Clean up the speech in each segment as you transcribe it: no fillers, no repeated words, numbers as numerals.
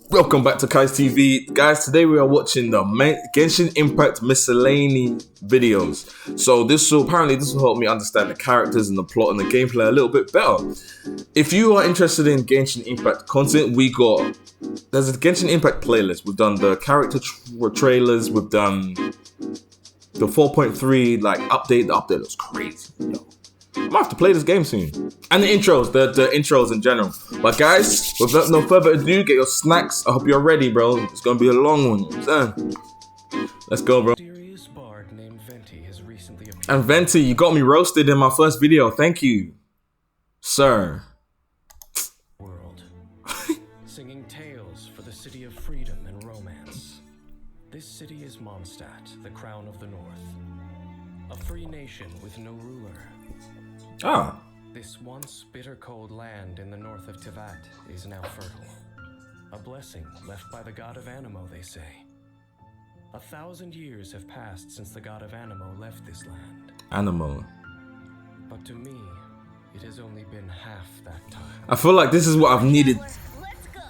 Welcome back to Kai's TV. Guys, today we are watching the Genshin Impact Miscellany videos. So this will help me understand the characters and the plot and the gameplay a little bit better. If you are interested in Genshin Impact content, there's a Genshin Impact playlist. We've done the character trailers, we've done the 4.3 update. The update looks crazy. Yo. I might have to play this game soon. And the intros, the intros in general. But guys, without no further ado, get your snacks. I hope you're ready, bro. It's gonna be a long one. Let's go, bro. And Venti, you got me roasted in my first video. Thank you, sir. World. Singing tales for the city of freedom and romance. This city is Mondstadt, the crown of the north. A free nation with no ruler. Ah. This once bitter cold land in the north of Teyvat is now fertile. A blessing left by the god of Anemo, they say. 1,000 years have passed since the god of Anemo left this land. Anemo. But to me, it has only been half that time. I feel like this is what I've needed. Let's go.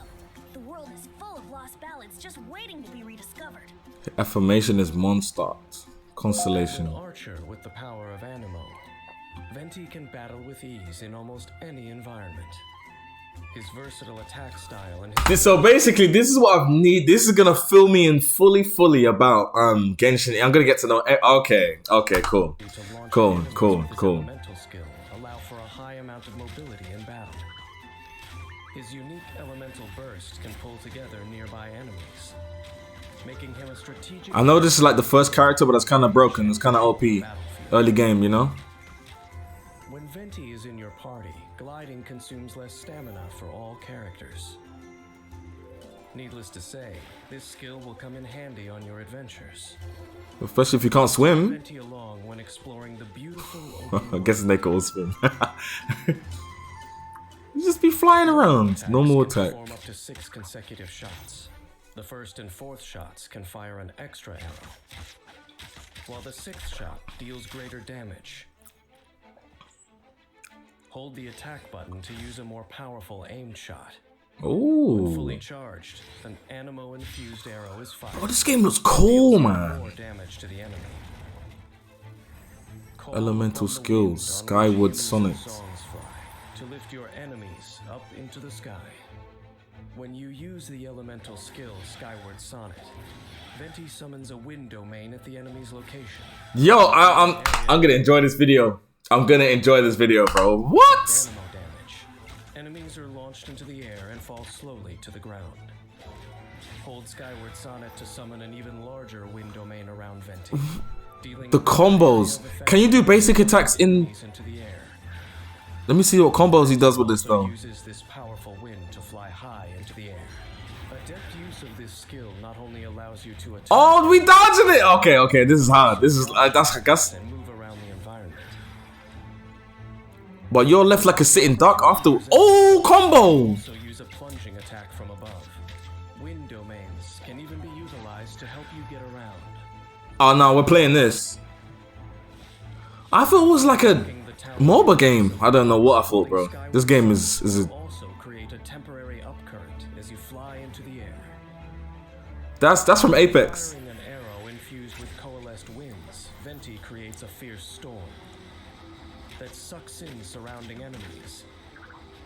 The world is full of lost ballads just waiting to be rediscovered. The affirmation is Mondstadt. Constellation. An archer with the power of Anemo, Venti can battle with ease in almost any environment. His versatile attack style and so basically, this is what I need. This is gonna fill me in fully about Genshin. I'm gonna get to know. Okay, cool. Elemental skill allow for a high amount of mobility in battle. His unique elemental burst can pull together nearby enemies, making him a strategic. I know this is like the first character, but it's kind of broken. It's kind of OP. Early game, you know. When Venti is in your party, gliding consumes less stamina for all characters. Needless to say, this skill will come in handy on your adventures. Especially if you can't swim. Venti along when exploring the beautiful. I guess they can all swim. You just be flying around. Normal attack. Perform up to 6 consecutive shots. The first and fourth shots can fire an extra arrow, while the 6th shot deals greater damage. Hold the attack button to use a more powerful aimed shot. Ooh. Fully charged, an Anemo-infused arrow is fired. Oh, this game looks cool, man. More damage to the enemy. Elemental skills, Skyward Sonnet. To lift your enemies up into the sky. When you use the elemental skill Skyward Sonnet, Venti summons a wind domain at the enemy's location. Yo, I'm gonna enjoy this video. I'm gonna enjoy this video, bro. What? Anemo damage. Enemies are launched into the air and fall slowly to the ground. Hold Skyward Sonnet to summon an even larger wind domain around Venti. The combos. Can you do basic attacks in? Let me see what combos he does with this though. Uses this powerful wind to fly high into the air. Adept use of this skill not only allows you to attack. Oh, we dodging it. Okay. This is hard. This is that's. And move around the environment. But you're left like a sitting duck after. Oh, combo. Also use a plunging attack from above. Wind domains can even be utilized to help you get around. Oh no, we're playing this. I thought it was like a MOBA game. I don't know what I thought, bro. This game is a... Also create a temporary upcurrent as you fly into the air. That's from Apex. Firing an arrow infused with coalesced winds, Venti creates a fierce storm that sucks in surrounding enemies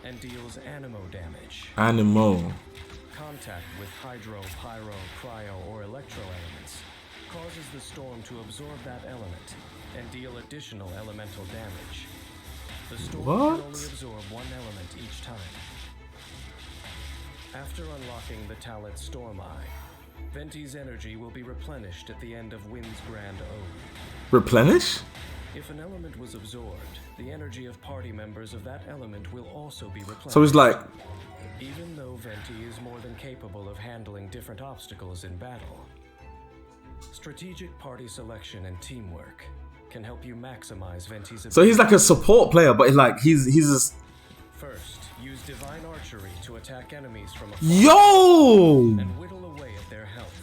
and deals Anemo damage. Anemo. Contact with hydro, pyro, cryo, or electro elements causes the storm to absorb that element and deal additional elemental damage. The storm can only absorb one element each time. After unlocking the Talit Storm Eye, Venti's energy will be replenished at the end of Wind's Grand Ode. Replenish? If an element was absorbed, the energy of party members of that element will also be replenished. So it's like... Even though Venti is more than capable of handling different obstacles in battle, strategic party selection and teamwork can help you maximize Venti's ability. So he's like a support player, but he's just... First, use divine archery to attack enemies from afar. Yo! And whittle away at their health.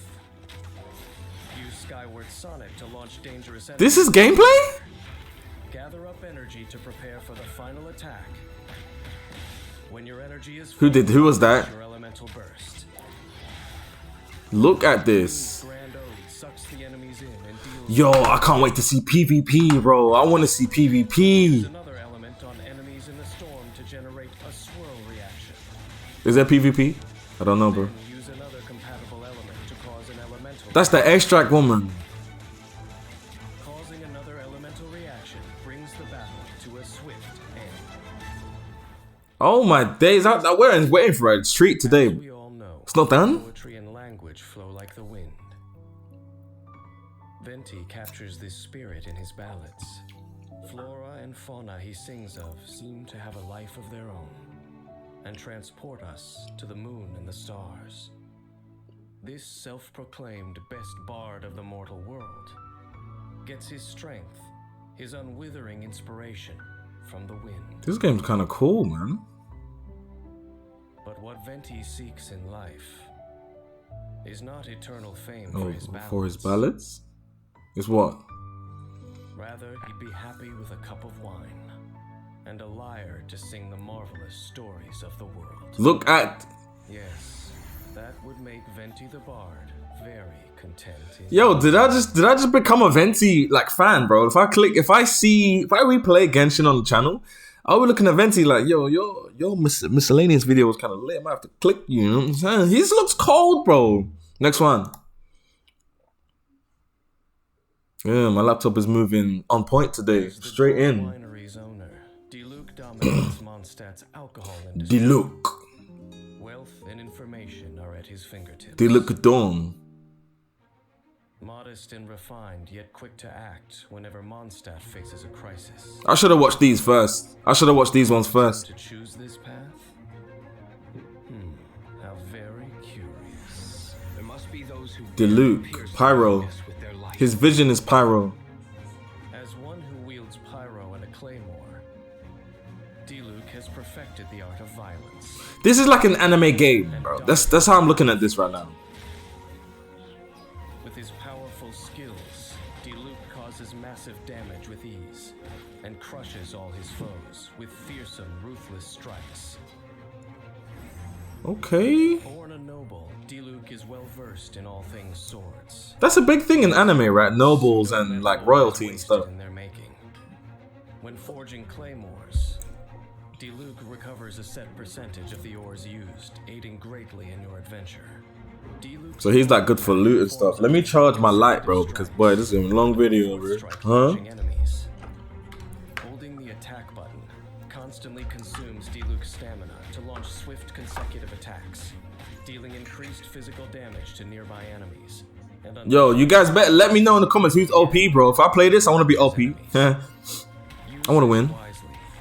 Use Skyward Sonnet to launch dangerous enemies. This is gameplay? Gather up energy to prepare for the final attack. When your energy is Who was that? Your elemental Look at this. Grand Ode sucks the enemies in and deals Yo, I can't wait to see PvP, bro. I want to see PvP. another element on enemies in the storm to generate a swirl reaction. Is there PvP? I don't know, bro. Use another compatible element to cause an elemental. That's the extract woman. Causing another elemental reaction brings the battle to a swift end. Oh my days, we're waiting for a treat today. We all know. It's not done? Poetry and language flow like the wind. Venti captures this spirit in his ballads. Flora and fauna he sings of seem to have a life of their own and transport us to the moon and the stars. This self-proclaimed best bard of the mortal world gets his strength, his unwithering inspiration from the wind. This game's kind of cool, man. But what Venti seeks in life is not eternal fame Oh, for his ballads. It's what? Rather, he'd be happy with a cup of wine and a lyre to sing the marvelous stories of the world. Look at. Yes, that would make Venti the Bard very content. Yo, did I just become a Venti like fan, bro? If I replay Genshin on the channel, I'll be looking at Venti like, yo, your miscellaneous video was kind of lit. I might have to click you. You know what I'm saying? He just looks cold, bro. Next one. Yeah, my laptop is moving on point today. Straight in. Winery's owner, Diluc dominates Mondstadt's alcohol industry. Diluc. Wealth and information are at his fingertips. Diluc Dawn. Modest and refined, yet quick to act whenever Mondstadt faces a crisis. I should have watched these first. I should have watched these ones first. To choose this path? How very curious. There must be those who Diluc, Pyro. His vision is Pyro. As one who wields pyro and a claymore, Diluc has perfected the art of violence. This is like an anime game, bro. That's how I'm looking at this right now. With his powerful skills, Diluc causes massive damage with ease and crushes all his foes with fearsome, ruthless strikes. Okay. Born a noble, Diluc is well versed in all things swords. That's a big thing in anime, right? Nobles and like royalty and stuff. In their making. When forging claymores, Diluc recovers a set percentage of the ores used, aiding greatly in your adventure. Diluc So he's like good for loot and stuff. Let me charge my light, bro, because boy, this is a long video, bro. Huh? Enemies. Holding the attack button constantly consumes Diluc's stamina to launch swift consecutive attacks, dealing increased physical damage to nearby enemies. And Yo, you guys better let me know in the comments who's OP, bro. If I play this, I want to be OP. I want to win.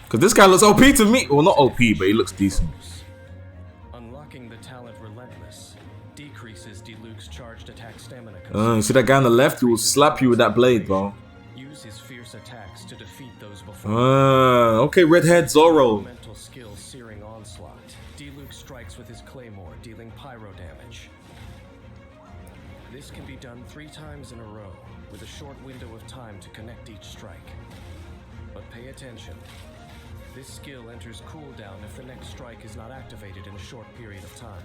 Because this guy looks OP to me. Well, not OP, but he looks decent. Unlocking the talent Relentless decreases Diluc's charged attack stamina. You see that guy on the left? He will slap you with that blade, bro. Use his fierce attacks to defeat those before. Okay, redhead Zoro. Mental skill Searing Onslaught. Diluc strikes with his claymore, dealing pyro damage. This can be done 3 times in a row, with a short window of time to connect each strike. But pay attention. This skill enters cooldown if the next strike is not activated in a short period of time.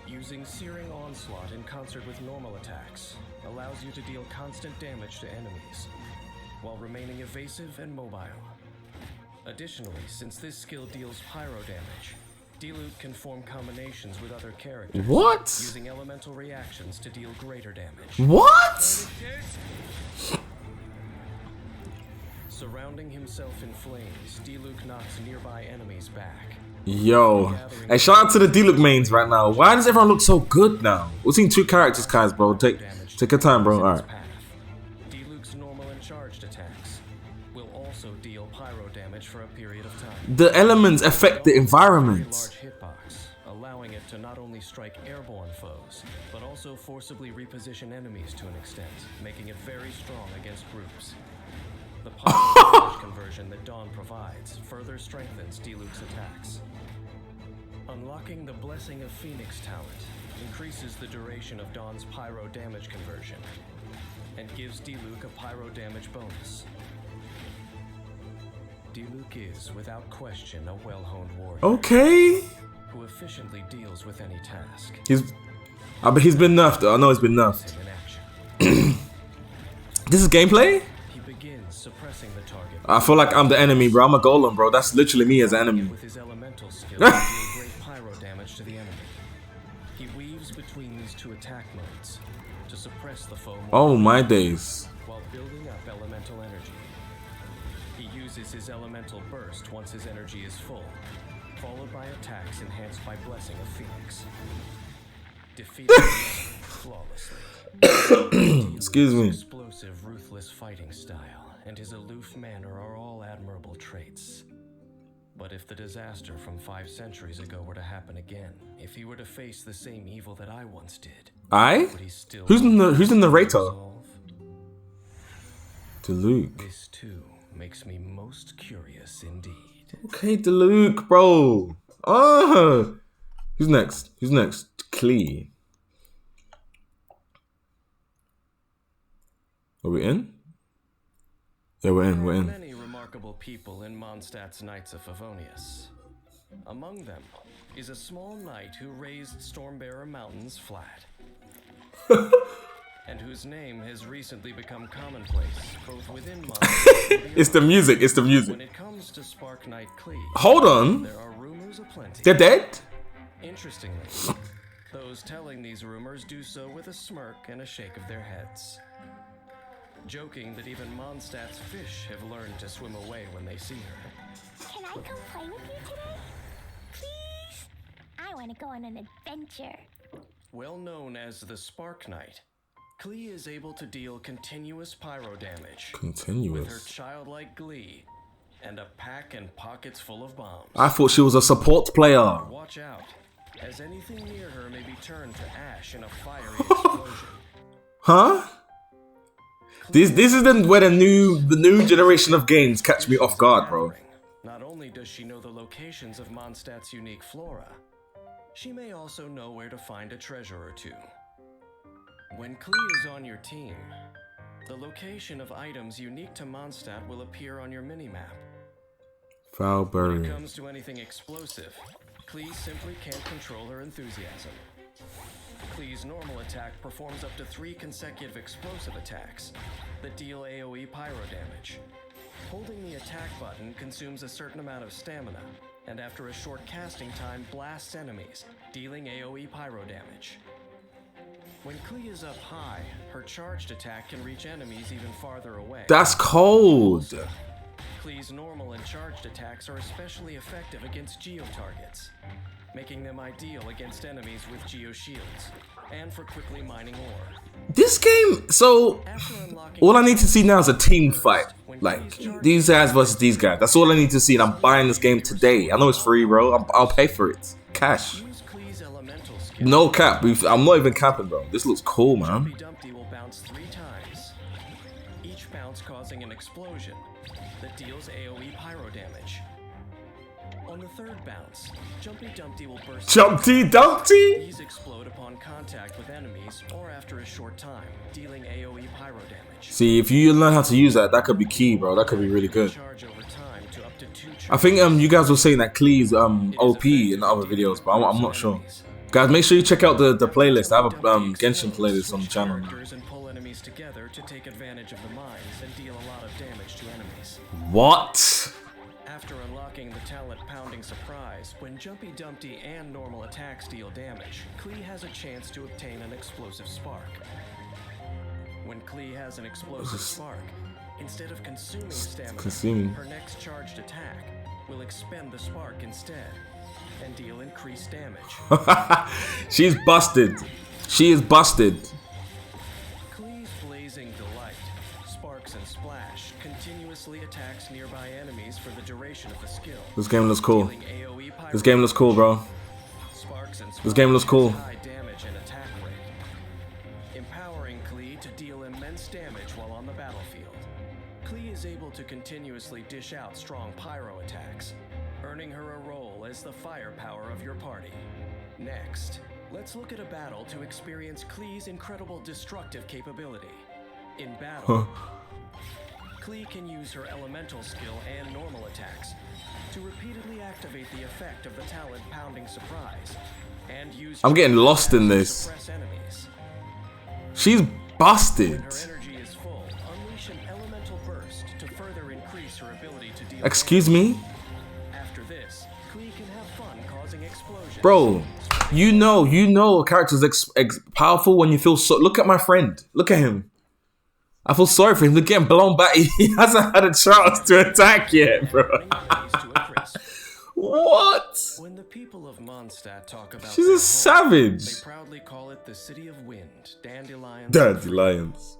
Using Searing Onslaught in concert with normal attacks allows you to deal constant damage to enemies, while remaining evasive and mobile. Additionally, since this skill deals pyro damage, Diluc can form combinations with other characters. What? Using elemental reactions to deal greater damage. What? Surrounding himself in flames, Diluc knocks nearby enemies back. Yo. Hey, shout out to the Diluc mains right now. Why does everyone look so good now? We're seeing 2 characters, guys, bro. Take your time, bro. Alright. Diluc's normal and charged attacks will also deal pyro damage for a period of time. The elements affect the Very environment. large hitbox, allowing it to not only strike airborne foes, but also forcibly reposition enemies to an extent, making it very strong against groups. The pyro damage conversion that Dawn provides further strengthens Diluc's attacks. Unlocking the Blessing of Phoenix talent increases the duration of Dawn's pyro damage conversion and gives Diluc a pyro damage bonus. Diluc is, without question, a well-honed warrior Okay. who efficiently deals with any task. I bet he's been nerfed. I know he's been nerfed. In action. This is gameplay? He begins suppressing the target. I feel like I'm the enemy, bro. I'm a golem, bro. That's literally me as enemy. With his elemental skill, he deal great pyro damage to the enemy. He weaves between these two attack modes to suppress the foe more Oh my days. while building up elemental energy. He uses his elemental burst once his energy is full, followed by attacks enhanced by Blessing of Phoenix. Defeating the enemy flawlessly. Excuse me. His explosive, ruthless fighting style and his aloof manner are all admirable traits. But if the disaster from 5 centuries ago were to happen again, if he were to face the same evil that I once did, would he still Who's the narrator? resolve? Deluke. This too makes me most curious indeed. Okay, Deluke, bro. Oh. Who's next? Who's next? Klee. Are we in? Yeah, we're in. We're There are in. many remarkable people in Mondstadt's Knights of Favonius. Among them is a small knight who raised Stormbearer Mountains flat, and whose name has recently become commonplace both within Mondstadt and It's the music. It's the When music. it comes to Spark Knight Klee, Hold on. there are rumors aplenty. They're dead? Interestingly, those telling these rumors do so with a smirk and a shake of their heads, joking that even Mondstadt's fish have learned to swim away when they see her. Can I come play with you today? Please? I want to go on an adventure. Well known as the Spark Knight, Klee is able to deal continuous pyro damage with her Continuous. childlike glee and a pack and pockets full of bombs. I thought she was a support player. Watch out, as anything near her may be turned to ash in a fiery explosion. Huh? This is where the new generation of games catch me off guard, bro. Not only does she know the locations of Mondstadt's unique flora, she may also know where to find a treasure or two. When Klee is on your team, the location of items unique to Mondstadt will appear on your minimap. When it Foulbury. comes to anything explosive, Klee simply can't control her enthusiasm. Klee's normal attack performs up to 3 consecutive explosive attacks that deal AoE pyro damage. Holding the attack button consumes a certain amount of stamina, and after a short casting time blasts enemies, dealing AoE pyro damage. When Klee is up high, her charged attack can reach enemies even farther away. That's cold. Klee's normal and charged attacks are especially effective against geo targets, making them ideal against enemies with geo shields, and for quickly mining ore. This game, so After unlocking all I need to see now is a team fight. Like these guys versus these guys. That's all I need to see, and I'm buying this game today. I know it's free, bro. I'll pay for it. Cash. use Klee's elemental skill, No cap. I'm not even capping, bro. This looks cool, man. Jumpy Dumpty will bounce 3 times, each bounce causing an explosion that deals AoE pyro damage. On the 3rd bounce, Jumpy Dumpty will burst. Jumpty Dumpty. These explode upon contact with enemies or after a short time, dealing AoE pyro damage. See, if you learn how to use that could be key, bro. That could be really good. Charge over time to up to 2 I think you guys were saying that Klee's OP in the other videos, but I'm not sure. Guys, make sure you check out the playlist. I have a Genshin playlist on the channel now. And pull enemies together to take advantage of the mines and deal a lot of damage to enemies. What? After unlocking the talent Pounding Surprise, when Jumpy Dumpty and normal attacks deal damage, Klee has a chance to obtain an explosive spark. When Klee has an explosive spark, instead of consuming stamina, her next charged attack will expend the spark instead and deal increased damage. She's busted. She is busted. Klee's Blazing Delight, Sparks and Splash, continuously attacks nearby enemies for the duration of the skill. This game looks cool. dealing AoE pyro This game looks cool, bro. Sparks and This game looks cool. high damage and attack rate, empowering Klee to deal immense damage while on the battlefield. Klee is able to continuously dish out strong pyro attacks, earning her a role as the firepower of your party. Next, let's look at a battle to experience Klee's incredible destructive capability. In battle, Klee can use her elemental skill and normal attacks to repeatedly activate the effect of the talent Pounding Surprise, and use I'm getting lost in to this. suppress enemies. She's busted. When her energy is full, unleash an elemental burst to further increase her ability to deal Excuse me? damage. After this, Klee can have fun causing explosions. Bro, you know a character's powerful when you feel so... Look at my friend. Look at him. I feel sorry for him. They're getting blown back. He hasn't had a chance to attack yet, bro. What? When the people of Mondstadt talk about She's their a home, savage. they proudly call it the City of Wind, Dandelions. Dandelions.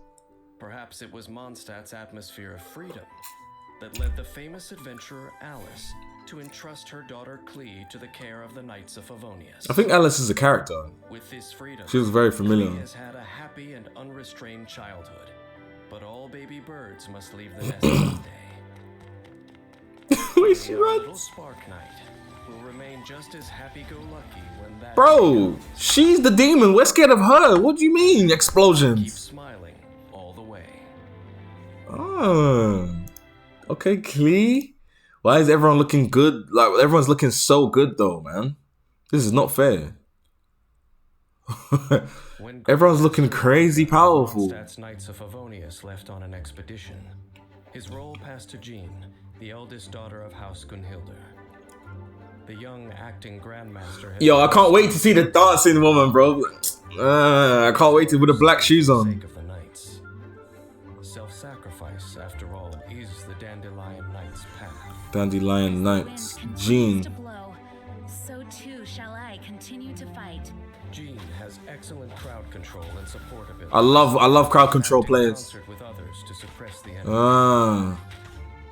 Perhaps it was Mondstadt's atmosphere of freedom that led the famous adventurer Alice to entrust her daughter Klee to the care of the Knights of Favonius. I think Alice is a character. With this freedom, She was very familiar. Klee has had a happy and unrestrained childhood, but all baby birds must leave the nest one day. Wait, she Little runs. Spark Knight will remain just as happy-go-lucky when that Bro, she's the demon. We're scared of her. What do you mean, keep explosions? smiling all the way. Oh. Okay, Klee. Why is everyone looking good? Like, everyone's looking so good, though, man. This is not fair. When Everyone's looking crazy powerful. Mondstadt's Knights of Favonius left on an expedition, his role passed to Jean, the eldest daughter of House Gunhildr. The young acting grandmaster had Yo, I can't wait to see the dancing woman, bro. I can't wait to with the black shoes on. sake of the Knights. Self-sacrifice, after all, is the Dandelion Knights' path. Dandelion Knights. Wind Jean. continues to blow. So too shall I continue to fight. Jean has excellent crowd control and support ability. I love crowd control Acting in players. concert with others to suppress the enemy. Ah.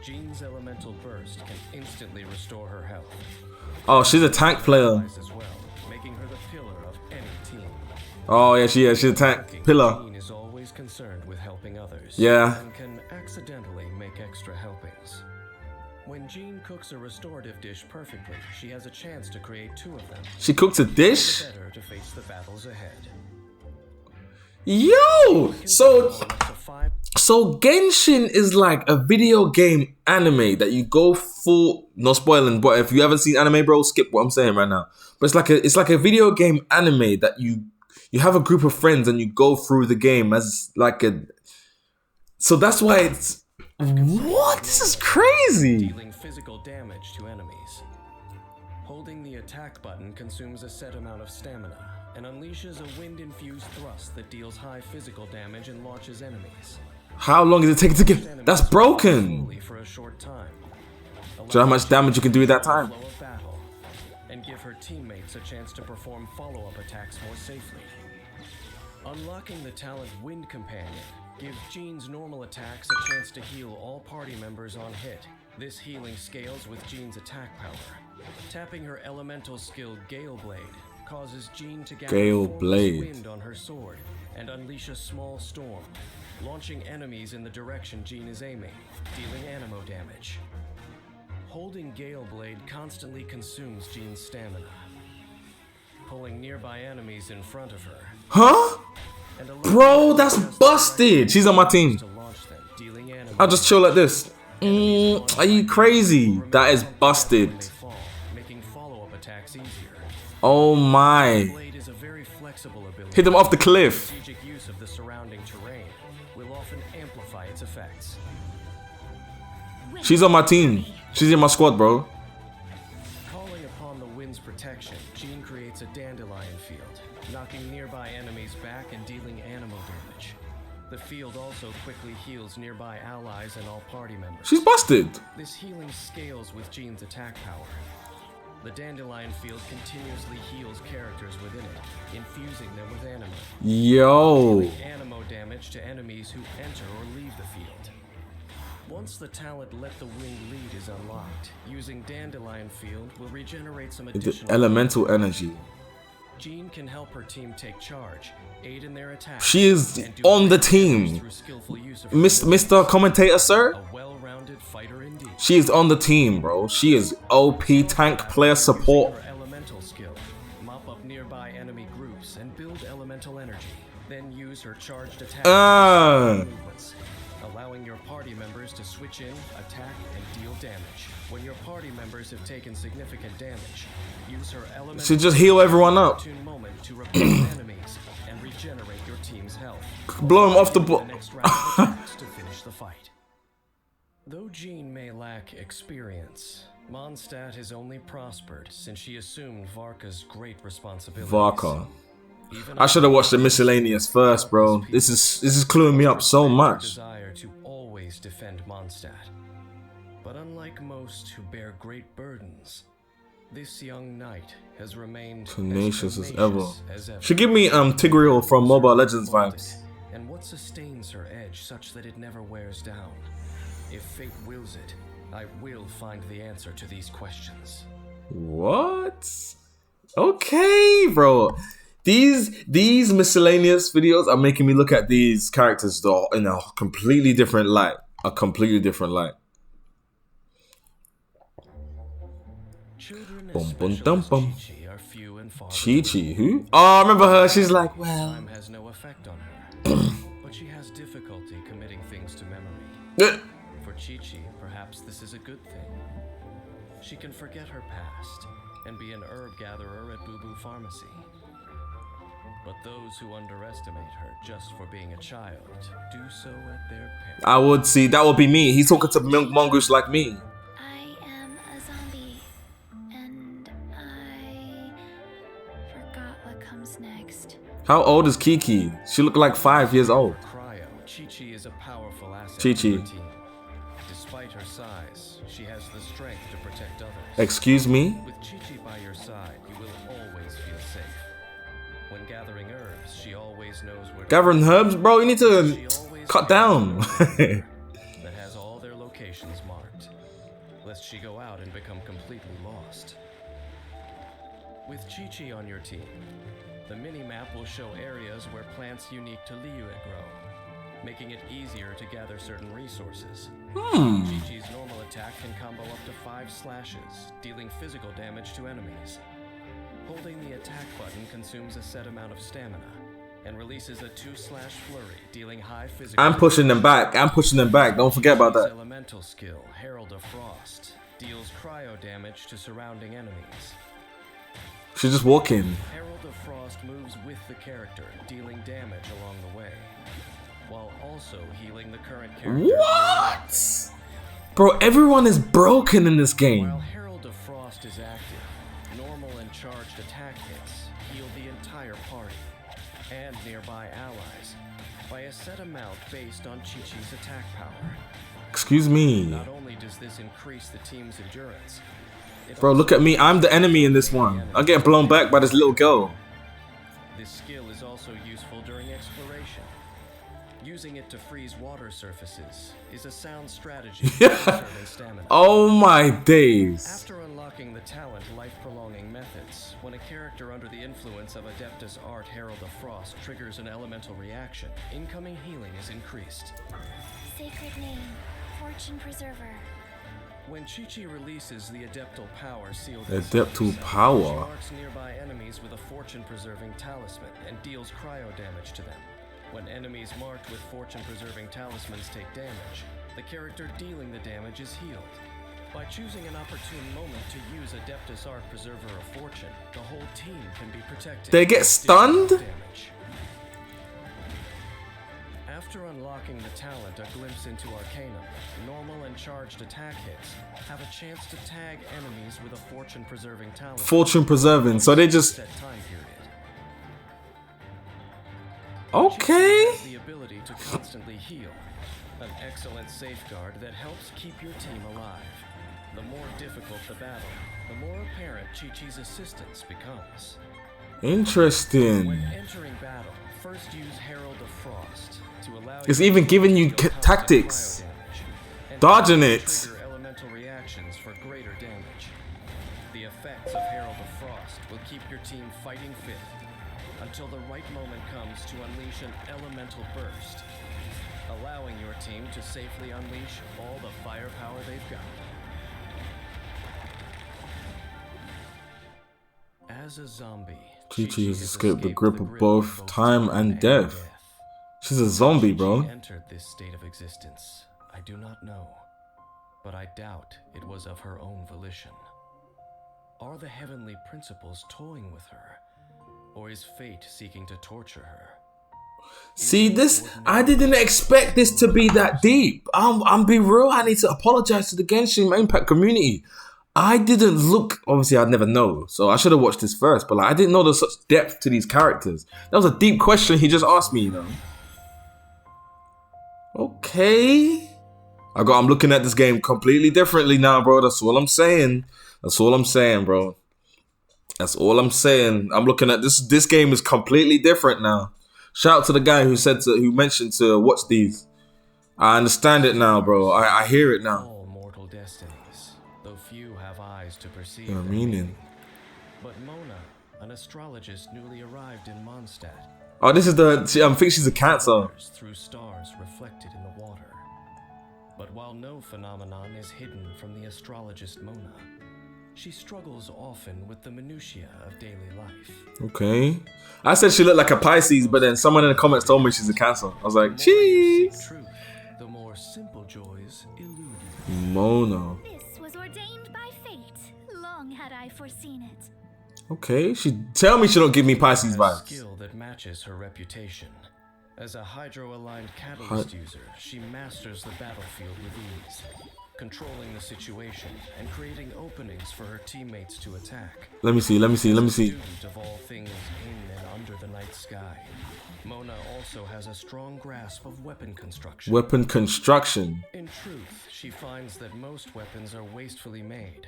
Jean's elemental burst can instantly restore her health. Oh, she's a tank player. As well, making her the pillar of any team. Oh yeah, she's a tank pillar. Jean is always concerned with helping others. Yeah. And can accidentally make extra helpings. When Jean cooks a restorative dish perfectly, she has a chance to create 2 of them. She cooked a dish. The better to face the battles ahead. Yo, so Perform up to 5 Genshin is like a video game anime that you go full. No spoiling, but if you haven't seen anime, bro, skip what I'm saying right now. But it's like a video game anime that you have a group of friends and you go through the game as like a. So that's why it's. What? This is crazy. dealing physical damage to enemies. Holding the attack button consumes a set amount of stamina and unleashes a wind-infused thrust that deals high physical damage and launches enemies. How long does it take to get? That's broken. Slowly for a short time. Do you know how much damage you can do at that time? Flow of battle, and give her teammates a chance to perform follow-up attacks more safely. Unlocking the talent Wind Companion gives Jean's normal attacks a chance to heal all party members on hit. This healing scales with Jean's attack power. Tapping her elemental skill Gale Blade causes Jean to gather Gale formless Blade. wind on her sword and unleash a small storm, launching enemies in the direction Jean is aiming, dealing anemo damage. Holding Gale Blade constantly consumes Jean's stamina, pulling nearby enemies in front of her. Huh? And allowing Bro, that's her just busted. She's on my team. to launch them, dealing anemo I'll just chill like this. Are you crazy? That is busted. when they fall, making follow-up attacks easier. Oh my. Blade is a very flexible ability. Hit them off the cliff. Strategic use of the surrounding terrain will often amplify its effects. She's on my team. She's in my squad, bro. Calling upon the wind's protection, Jean creates a dandelion field, knocking nearby enemies back and dealing anemo damage. The field also quickly heals nearby allies and all party members. She's busted. This healing scales with Jean's attack power. The dandelion field continuously heals characters within it, infusing them with anemo. Yo. Anemo damage to enemies who enter or leave the field. Once the talent Let the Wind Lead is unlocked, using Dandelion Field will regenerate some The additional elemental energy. Jean can help her team take charge, aid in their attack. She is on the team. Mr. Commentator, sir. A well-rounded fighter indeed. She is on the team, bro. She is OP tank player support. Her elemental skill, mop up nearby enemy groups and build elemental energy. Then use her charged attack movements, allowing your party members to switch in, attack, and deal damage. When your party members have taken significant damage, use her elemental Should just heal everyone up. moment to repel enemies and regenerate your team's health. Blow him off the board. Next round of attacks to finish the fight. Though Jean may lack experience, Mondstadt has only prospered since she assumed Varka's great responsibilities. Varka. I should have watched the miscellaneous first, bro. This is cluing me up so much. Desire to always defend Mondstadt. But unlike most who bear great burdens, this young knight has remained tenacious as ever. Should give me Tigreal from Mobile Legends vibes. And what sustains her edge such that it never wears down? If fate wills it, I will find the answer to these questions. What? Okay, bro. These miscellaneous videos are making me look at these characters though in a completely different light. A completely different light. Bum bum dum bum. Chichi, who? Oh, I remember her. She's like, well. Time has no effect on her, but she has difficulty committing things to memory. For Chichi, perhaps this is a good thing. She can forget her past and be an herb gatherer at Boo Boo Pharmacy. But those who underestimate her just for being a child do so at their peril. I would see, that would be me. He's talking to mongoose like me. I am a zombie, and I forgot what comes next. How old is Kiki? She looked like 5 years old. Cryo, Chichi is a powerful asset Chichi. to her team. Despite her size, she has the strength to protect others. Excuse me? With Chichi by your side, you will always feel safe. When gathering herbs, she always knows where. Gathering herbs? Bro, you need to cut down. That has all their locations marked, lest she go out and become completely lost. With Chichi on your team, the mini-map will show areas where plants unique to Liyue grow, making it easier to gather certain resources. Chichi's normal attack can combo up to 5 slashes, dealing physical damage to enemies. Holding the attack button consumes a set amount of stamina and releases a 2-slash flurry, dealing high physical. I'm pushing them back. I'm pushing them back. Don't forget about that. Elemental skill, Herald of Frost, deals cryo damage to surrounding enemies. She's just walking. Herald of Frost moves with the character, dealing damage along the way, while also healing the current character. What? Bro, everyone is broken in this game. While Herald of Frost is active, normal and charged attack hits heal the entire party and nearby allies by a set amount based on Chichi's attack power. Excuse me. Not only does this increase the team's endurance, Bro, look at me. I'm the enemy in this one. I get blown back by this little girl. this skill is also useful during exploration. Using it to freeze water surfaces is a sound strategy for conserving stamina. Oh my days. After unlocking the talent life-prolonging methods, when a character under the influence of Adeptus Art Herald of Frost triggers an elemental reaction, incoming healing is increased. Sacred name, Fortune Preserver. When Chichi releases the Adeptal Power sealed Adeptal she Power? marks nearby enemies with a fortune-preserving talisman and deals cryo damage to them. When enemies marked with fortune-preserving talismans take damage, the character dealing the damage is healed. By choosing an opportune moment to use Adeptus Art Preserver of Fortune, the whole team can be protected. They get stunned? Damage. After unlocking the talent A Glimpse into Arcanum, normal and charged attack hits have a chance to tag enemies with a fortune-preserving talisman. Fortune preserving. So they just... Set time period. Okay. Has the ability to constantly heal, an excellent safeguard that helps keep your team alive. The more difficult the battle, the more apparent Chichi's assistance becomes. Interesting. When entering battle, first use Herald of Frost to allow It's you even to giving you deal tactics. cryo damage, and Dodging to it. trigger elemental reactions for greater damage. The effects of Herald of Frost will keep your team fighting fit until the right moment comes to unleash an elemental burst, allowing your team to safely unleash all the firepower they've got. As a zombie, Chichi has escaped the grip of both time and death. She's a zombie, She bro. entered this state of existence, I do not know, but I doubt it was of her own volition. Are the heavenly principles toying with her, or is fate seeking to torture her? See this? I didn't expect this to be that deep. I'm being real. I need to apologize to the Genshin Impact community. I didn't look. Obviously, I'd never know, so I should have watched this first. But like, I didn't know there's such depth to these characters. That was a deep question he just asked me, you know. Okay. I'm looking at this game completely differently now, bro. That's all I'm saying. That's all I'm saying, bro. That's all I'm saying. I'm looking at this. This game is completely different now. Shout out to the guy who mentioned to watch these. I understand it now, bro. I hear it now. All mortal destinies, though few have eyes to perceive Your their meaning. But Mona, an astrologist newly arrived in Mondstadt, Oh, this is the. I think she's a Cancer. through stars reflected in the water. But while no phenomenon is hidden from the astrologist Mona, she struggles often with the minutiae of daily life. Okay. I said she looked like a Pisces, but then someone in the comments told me she's a Cancer. I was like, The more you cheese. seek truth, the more simple joys elude you. Mona. This was ordained by fate. Long had I foreseen it. Okay. She tell me she don't give me Pisces A vibes. skill that matches her reputation. As a hydro-aligned catalyst user, she masters the battlefield with ease, controlling the situation and creating openings for her teammates to attack. Let me see. Student of all things in and under the night sky, Mona also has a strong grasp of weapon construction. Weapon construction. In truth, she finds that most weapons are wastefully made.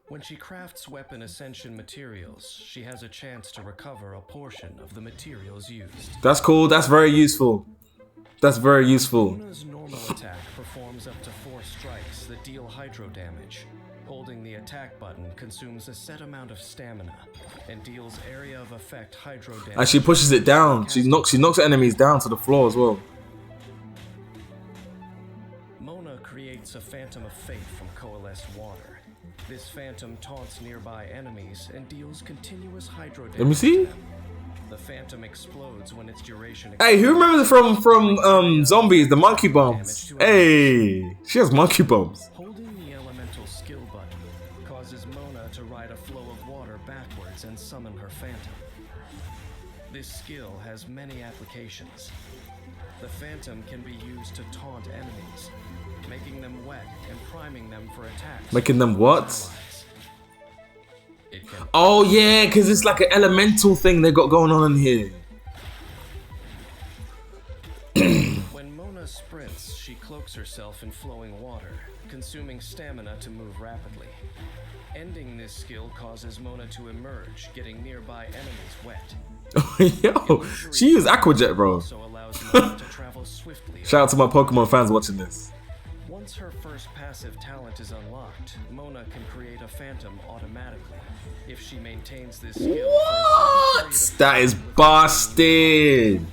When she crafts weapon ascension materials, she has a chance to recover a portion of the materials used. That's cool. That's very useful. That's very useful. Mona's normal attack performs up to 4 strikes that deal hydro damage. Holding the attack button consumes a set amount of stamina and deals area of effect hydro damage. And she pushes it down. She knocks enemies down to the floor as well. Mona creates a phantom of fate from coalesced water. This phantom taunts nearby enemies and deals continuous hydro damage. Let me see. to them. The phantom explodes when its duration. Hey, who remembers from Zombies, the monkey bombs? Hey, she has monkey bombs. Holding the elemental skill button causes Mona to ride a flow of water backwards and summon her phantom. This skill has many applications. The phantom can be used to taunt enemies, making them wet and priming them for attacks. Making them what? It can Oh yeah, because it's like an elemental thing they got going on in here. When Mona sprints, she cloaks herself in flowing water, consuming stamina to move rapidly. Ending this skill causes Mona to emerge, getting nearby enemies wet. Yo, she is Aquajet, bro. Also allows Mona to travel swiftly. Shout out to my Pokemon fans watching this. Once her first passive talent is unlocked, Mona can create a phantom automatically. If she maintains this skill, What? That is busted.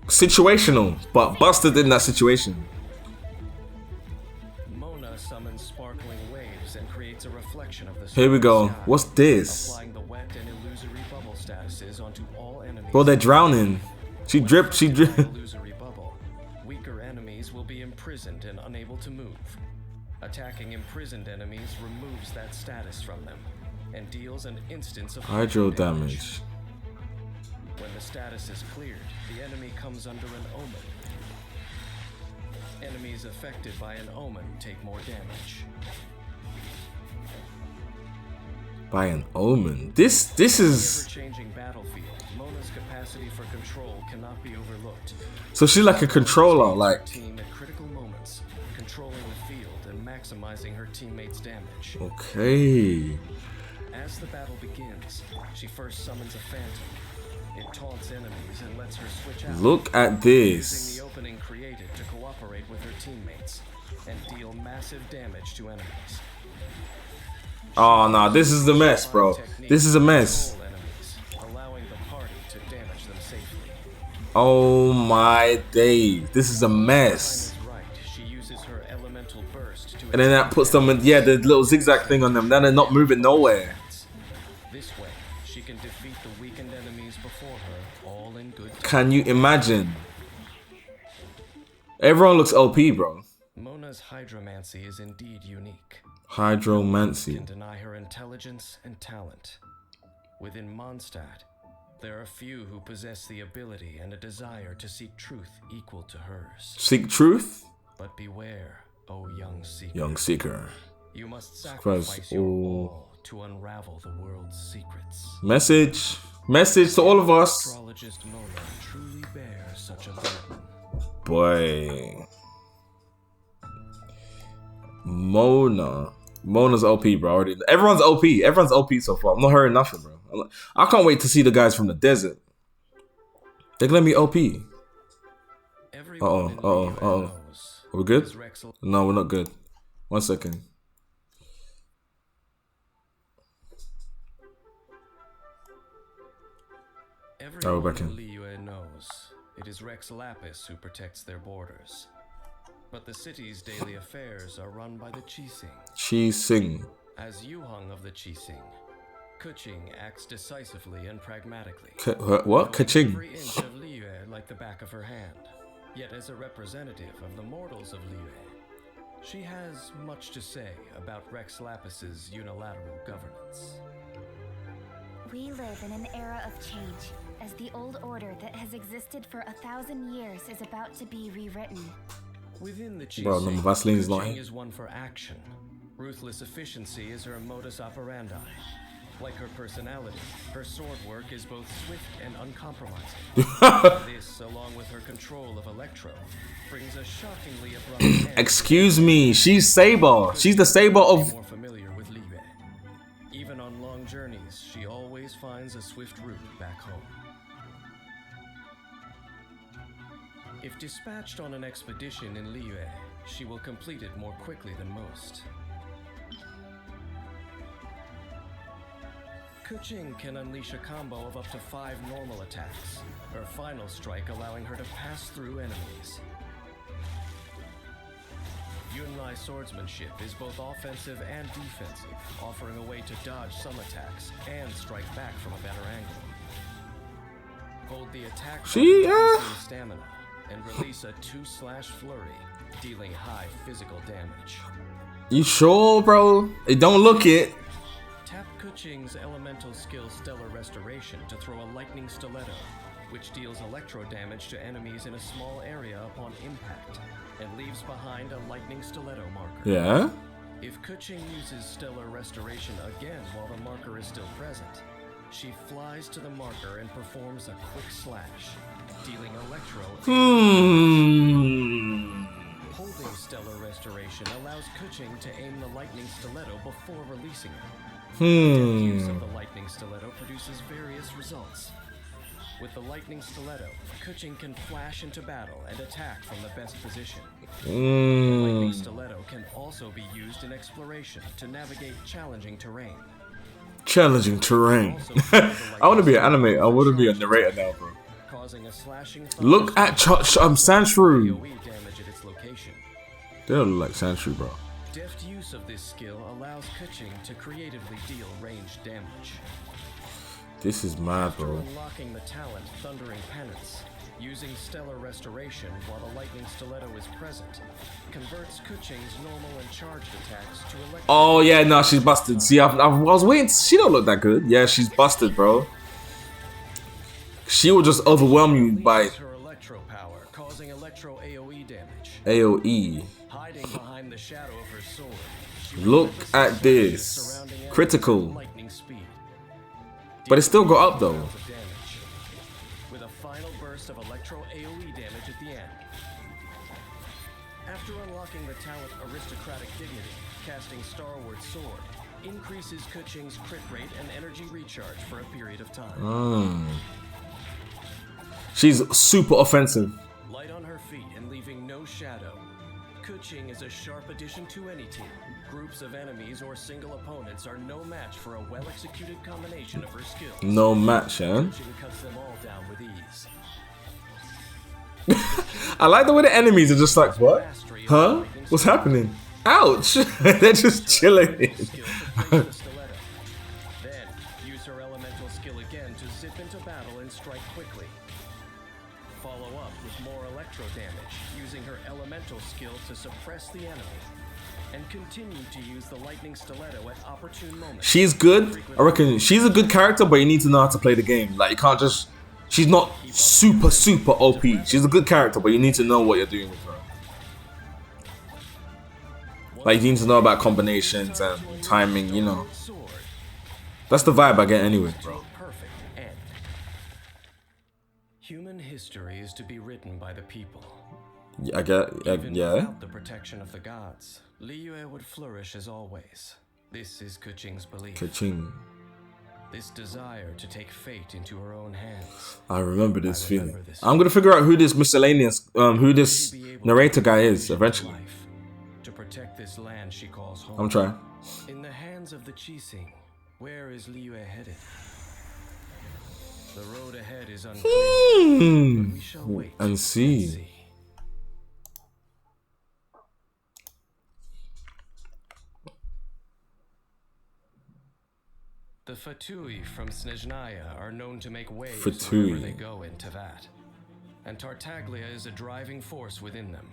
Situational, but busted in that situation. Mona summons sparkling waves and creates a reflection of the Here we go. sky, What's this? applying the wet and illusory bubble statuses onto all enemies. Bro, they're drowning. She dripped. Illusory bubble. Weaker enemies will be imprisoned and unable to move. Attacking imprisoned enemies removes that status from them and deals an instance of Hydro damage. When the status is cleared, the enemy comes under an omen. Enemies affected by an omen take more damage. By an omen. This is. Ever-changing battlefield, Mona's capacity for control cannot be overlooked. So she's like a controller, like. Team at critical moments, controlling the field and maximizing her teammates' damage. Okay. As the battle begins, she first summons a phantom. It taunts enemies and lets her switch out. Look at Using this. the opening created to cooperate with her teammates and deal massive damage to enemies. Oh no, this is a mess, bro. This is a mess. Control enemies, allowing the party to damage them safely. Oh my days. This is a mess. Time is right. She uses her elemental burst to And then that puts them in, yeah, the little zigzag thing on them. Then they're not moving nowhere. This way, she can defeat the weakened and enemies before her, all in good time. Can you imagine? Everyone looks OP, bro. Mona's hydromancy is indeed unique. Hydromancy. Can deny her intelligence and talent. Within Mondstadt, there are few who possess the ability and a desire to seek truth equal to hers. Seek truth? But beware, O young seeker. Young seeker. You must sacrifice your all to unravel the world's secrets. Message. Message to all of us. Astrologist Mona truly bears such a burden. Boy. Mona's OP, bro. Already. Everyone's OP. Everyone's OP so far. I'm not hearing nothing, bro. I can't wait to see the guys from the desert. They're gonna be OP. Uh-oh. Are we good? No, we're not good. 1 second. Everyone we're back in. in Liyue knows it is Rex Lapis who protects their borders. But the city's daily affairs are run by the Qixing. As Yuheng of the Qixing, Keqing acts decisively and pragmatically. What? Keqing? Every inch of Liyue like the back of her hand. Yet as a representative of the mortals of Liyue, she has much to say about Rex Lapis's unilateral governance. We live in an era of change, as the old order that has existed for 1,000 years is about to be rewritten. Within the Qixing, Bro, no, Vaseline's Keqing lying. is one for action. Ruthless efficiency is her modus operandi. Like her personality, her sword work is both swift and uncompromising. This, along with her control of Electro, brings a shockingly abrupt end. Excuse me, she's Saber. She's the Saber of... More familiar with Liyue. Even on long journeys, she always finds a swift route back home. If dispatched on an expedition in Liyue, she will complete it more quickly than most. Keqing can unleash a combo of up to 5 normal attacks, her final strike allowing her to pass through enemies. Yunlai swordsmanship is both offensive and defensive, offering a way to dodge some attacks and strike back from a better angle. Hold the attack button to consume stamina and release a 2/ flurry, dealing high physical damage. You sure, bro? Hey, don't look it. Tap Keqing's elemental skill Stellar Restoration to throw a lightning stiletto, which deals electro damage to enemies in a small area upon impact, and leaves behind a lightning stiletto marker. Yeah? If Keqing uses Stellar Restoration again while the marker is still present, she flies to the marker and performs a quick slash, dealing electro. Holding Stellar Restoration allows Keqing to aim the lightning stiletto before releasing it. The use of the lightning stiletto produces various results. With the lightning stiletto, Keqing can flash into battle and attack from the best position. The lightning stiletto can also be used in exploration to navigate challenging terrain. Challenging terrain. I want to be an animator. I want to be a narrator now, bro. Causing a slashing Look at Sandshrew. AoE damage at its location. They don't look like Sandshrew, bro. Deft use of this skill allows Keqing to creatively deal ranged damage. This is mad, After bro. unlocking the talent Thundering Penance, using Stellar Restoration while the lightning stiletto is present, converts Keqing's normal and charged attacks to electric. Oh yeah, no, she's busted. See, I was waiting. She don't look that good. Yeah, she's busted, bro. She will just overwhelm you by her electro power, causing electro AoE damage. AoE. Hiding behind the shadow of her sword, she Look relentlessly at slashes this. surrounding enemies Critical. with lightning speed. But it still got up though. Dealing of damage, with a final burst of electro AoE damage at the end. After unlocking the talent Aristocratic Dignity, casting Starward Sword increases Keqing's crit rate and energy recharge for a period of time. She's super offensive. Light on her feet and leaving no shadow, Keqing is a sharp addition to any team. Groups of enemies or single opponents are no match for a well-executed combination of her skills. No match, huh? Keqing cuts them all down with ease. I like the way the enemies are just like, what? Huh? What's happening? Ouch! They're just chilling. Then use her elemental skill again to zip into battle battle and strike quickly. Follow up with more electro damage, using her elemental skill to suppress the enemy. And continue to use the lightning stiletto at opportune moments. She's good. I reckon she's a good character, but you need to know how to play the game. Like, you can't just... She's not super OP. She's a good character, but you need to know what you're doing with her. Like, you need to know about combinations and timing, you know. That's the vibe I get anyway, bro. Human history is to be written by the people. I get, yeah. Without the protection of the gods, Liyue would flourish as always. This is Keqing's belief. Keqing. This desire to take fate into her own hands. I remember this feeling. I'm gonna figure out who this miscellaneous, who this narrator guy is eventually. To protect this land she calls home. I'm trying. In the hands of the Qixing, where is Liyue headed? The road ahead is unclear. But we shall wait and see. The Fatui from Snezhnaya are known to make waves Fatui. wherever they go in Teyvat, and Tartaglia is a driving force within them.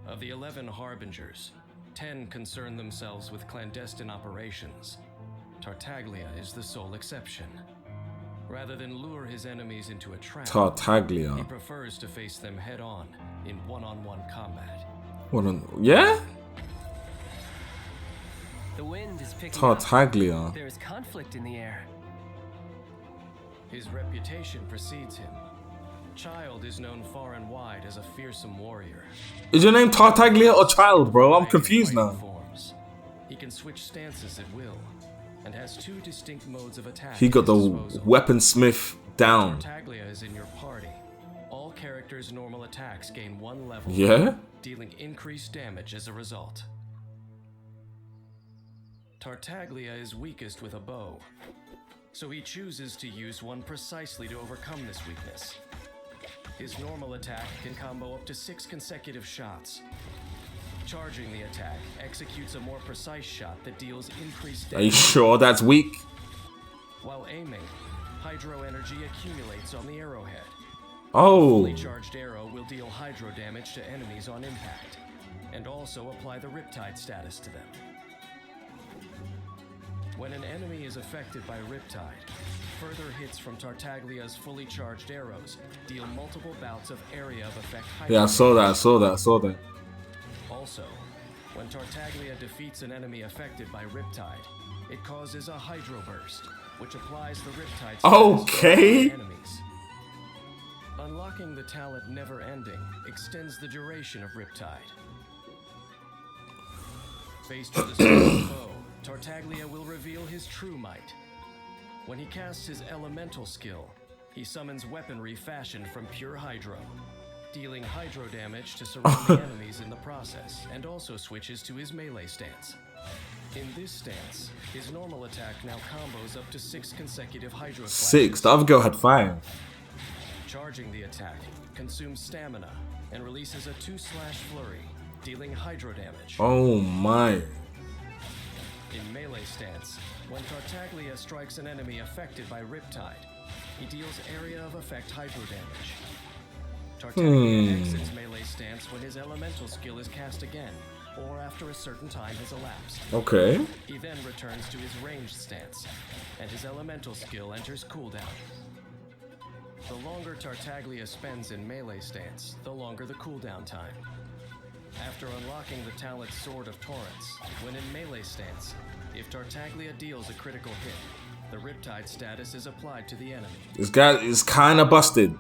Of the 11 harbingers, 10 concern themselves with clandestine operations. Tartaglia is the sole exception. Rather than lure his enemies into a trap, Tartaglia. he prefers to face them head-on in one-on-one combat. Yeah? The wind is picking Tartaglia. up. There is conflict in the air. His reputation precedes him. Child is known far and wide as a fearsome warrior. Is your name Tartaglia or Child, bro? I'm confused now. Forms. He can switch stances at will, and has 2 distinct modes of attack. He got the disposal. weaponsmith down. Tartaglia is in your party. All characters' normal attacks gain 1 level. Yeah? Dealing increased damage as a result. Tartaglia is weakest with a bow, so he chooses to use one precisely to overcome this weakness. His normal attack can combo up to 6 consecutive shots. Charging the attack executes a more precise shot that deals increased damage. Are you sure that's weak? While aiming, hydro energy accumulates on the arrowhead. Oh. Fully charged arrow will deal hydro damage to enemies on impact, and also apply the Riptide status to them. When an enemy is affected by Riptide, further hits from Tartaglia's fully charged arrows deal multiple bouts of area of effect hydro. Yeah, I saw that. Also, when Tartaglia defeats an enemy affected by Riptide, it causes a hydro burst, which applies the Riptide status Okay. to enemies. Unlocking the talent Never Ending extends the duration of Riptide. Faced with a strong foe, Tartaglia will reveal his true might. When he casts his elemental skill, he summons weaponry fashioned from pure hydro, dealing hydro damage to surrounding enemies in the process, and also switches to his melee stance. In this stance, his normal attack now combos up to 6 consecutive hydro flashes. 6. The other girl had 5. Charging the attack consumes stamina and releases a 2-slash flurry, dealing hydro damage. Oh my. In melee stance, when Tartaglia strikes an enemy affected by Riptide, he deals area of effect hydro damage. Tartaglia exits melee stance when his elemental skill is cast again, or after a certain time has elapsed. Okay. He then returns to his ranged stance, and his elemental skill enters cooldown. The longer Tartaglia spends in melee stance, the longer the cooldown time. After unlocking the talent Sword of Torrents, when in melee stance, if Tartaglia deals a critical hit, the Riptide status is applied to the enemy. This guy is kind of busted.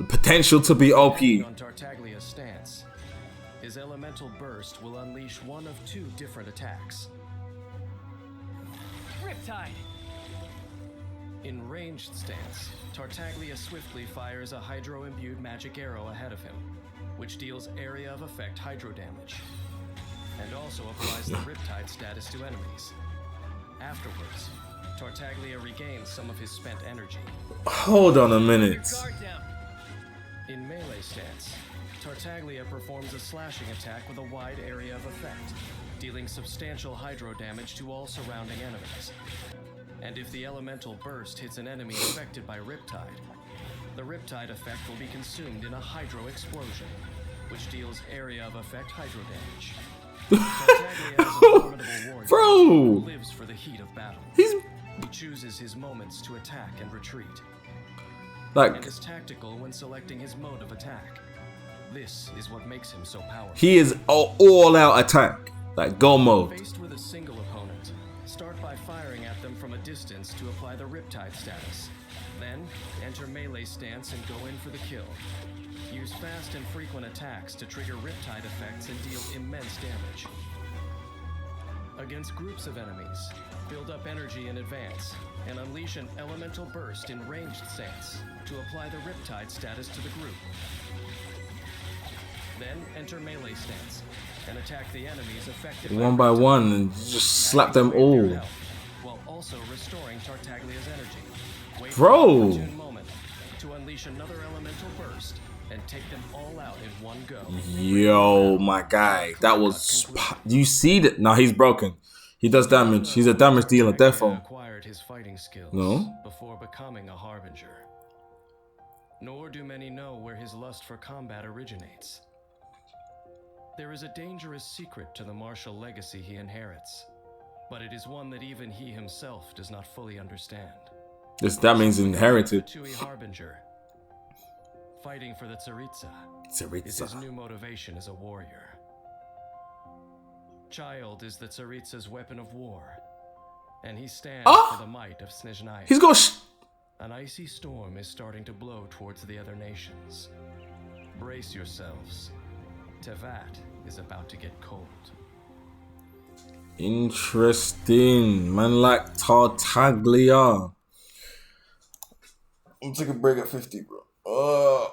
Potential to be OP. On Tartaglia's stance, his elemental burst will unleash one of 2 different attacks. Riptide! In ranged stance, Tartaglia swiftly fires a hydro-imbued magic arrow ahead of him, which deals area of effect hydro damage, and also applies the Riptide status to enemies. Afterwards, Tartaglia regains some of his spent energy. Hold on a minute. Guard down. In melee stance, Tartaglia performs a slashing attack with a wide area of effect, dealing substantial hydro damage to all surrounding enemies. And if the elemental burst hits an enemy affected by Riptide, the Riptide effect will be consumed in a hydro explosion, which deals area of effect hydro damage. Tartaglia is a formidable warrior who Bro, lives for the heat of battle. he's He chooses his moments to attack and retreat, and like, is tactical when selecting his mode of attack. This is what makes him so powerful. he is all out attack, like go mode. Faced with a single opponent, start by firing at them from a distance to apply the Riptide status. Then, enter melee stance and go in for the kill. Use fast and frequent attacks to trigger Riptide effects and deal immense damage. Against groups of enemies, build up energy in advance and unleash an elemental burst in ranged stance to apply the Riptide status to the group. Then enter melee stance and attack the enemies affected One by one and just slap them all. While also restoring Tartaglia's energy. Wait Bro. for an opportune moment to unleash another elemental burst and take them all out in one go. Yo, my guy, that was. You see that? No, he's broken. He does damage. He's a damage dealer, Tartaglia defo. acquired his fighting skills No? before becoming a harbinger. Nor do many know where his lust for combat originates. There is a dangerous secret to the martial legacy he inherits, but it is one that even he himself does not fully understand. That means inherited. The Tui Harbinger, fighting for the Tsaritsa, is his new motivation as a warrior. Child is the Tsaritsa's weapon of war, and he stands for the might of Snezhnaya. He's got. An icy storm is starting to blow towards the other nations. Brace yourselves. Tevat is about to get cold. Interesting. Man like Tartaglia. I'm taking a break at 50, bro.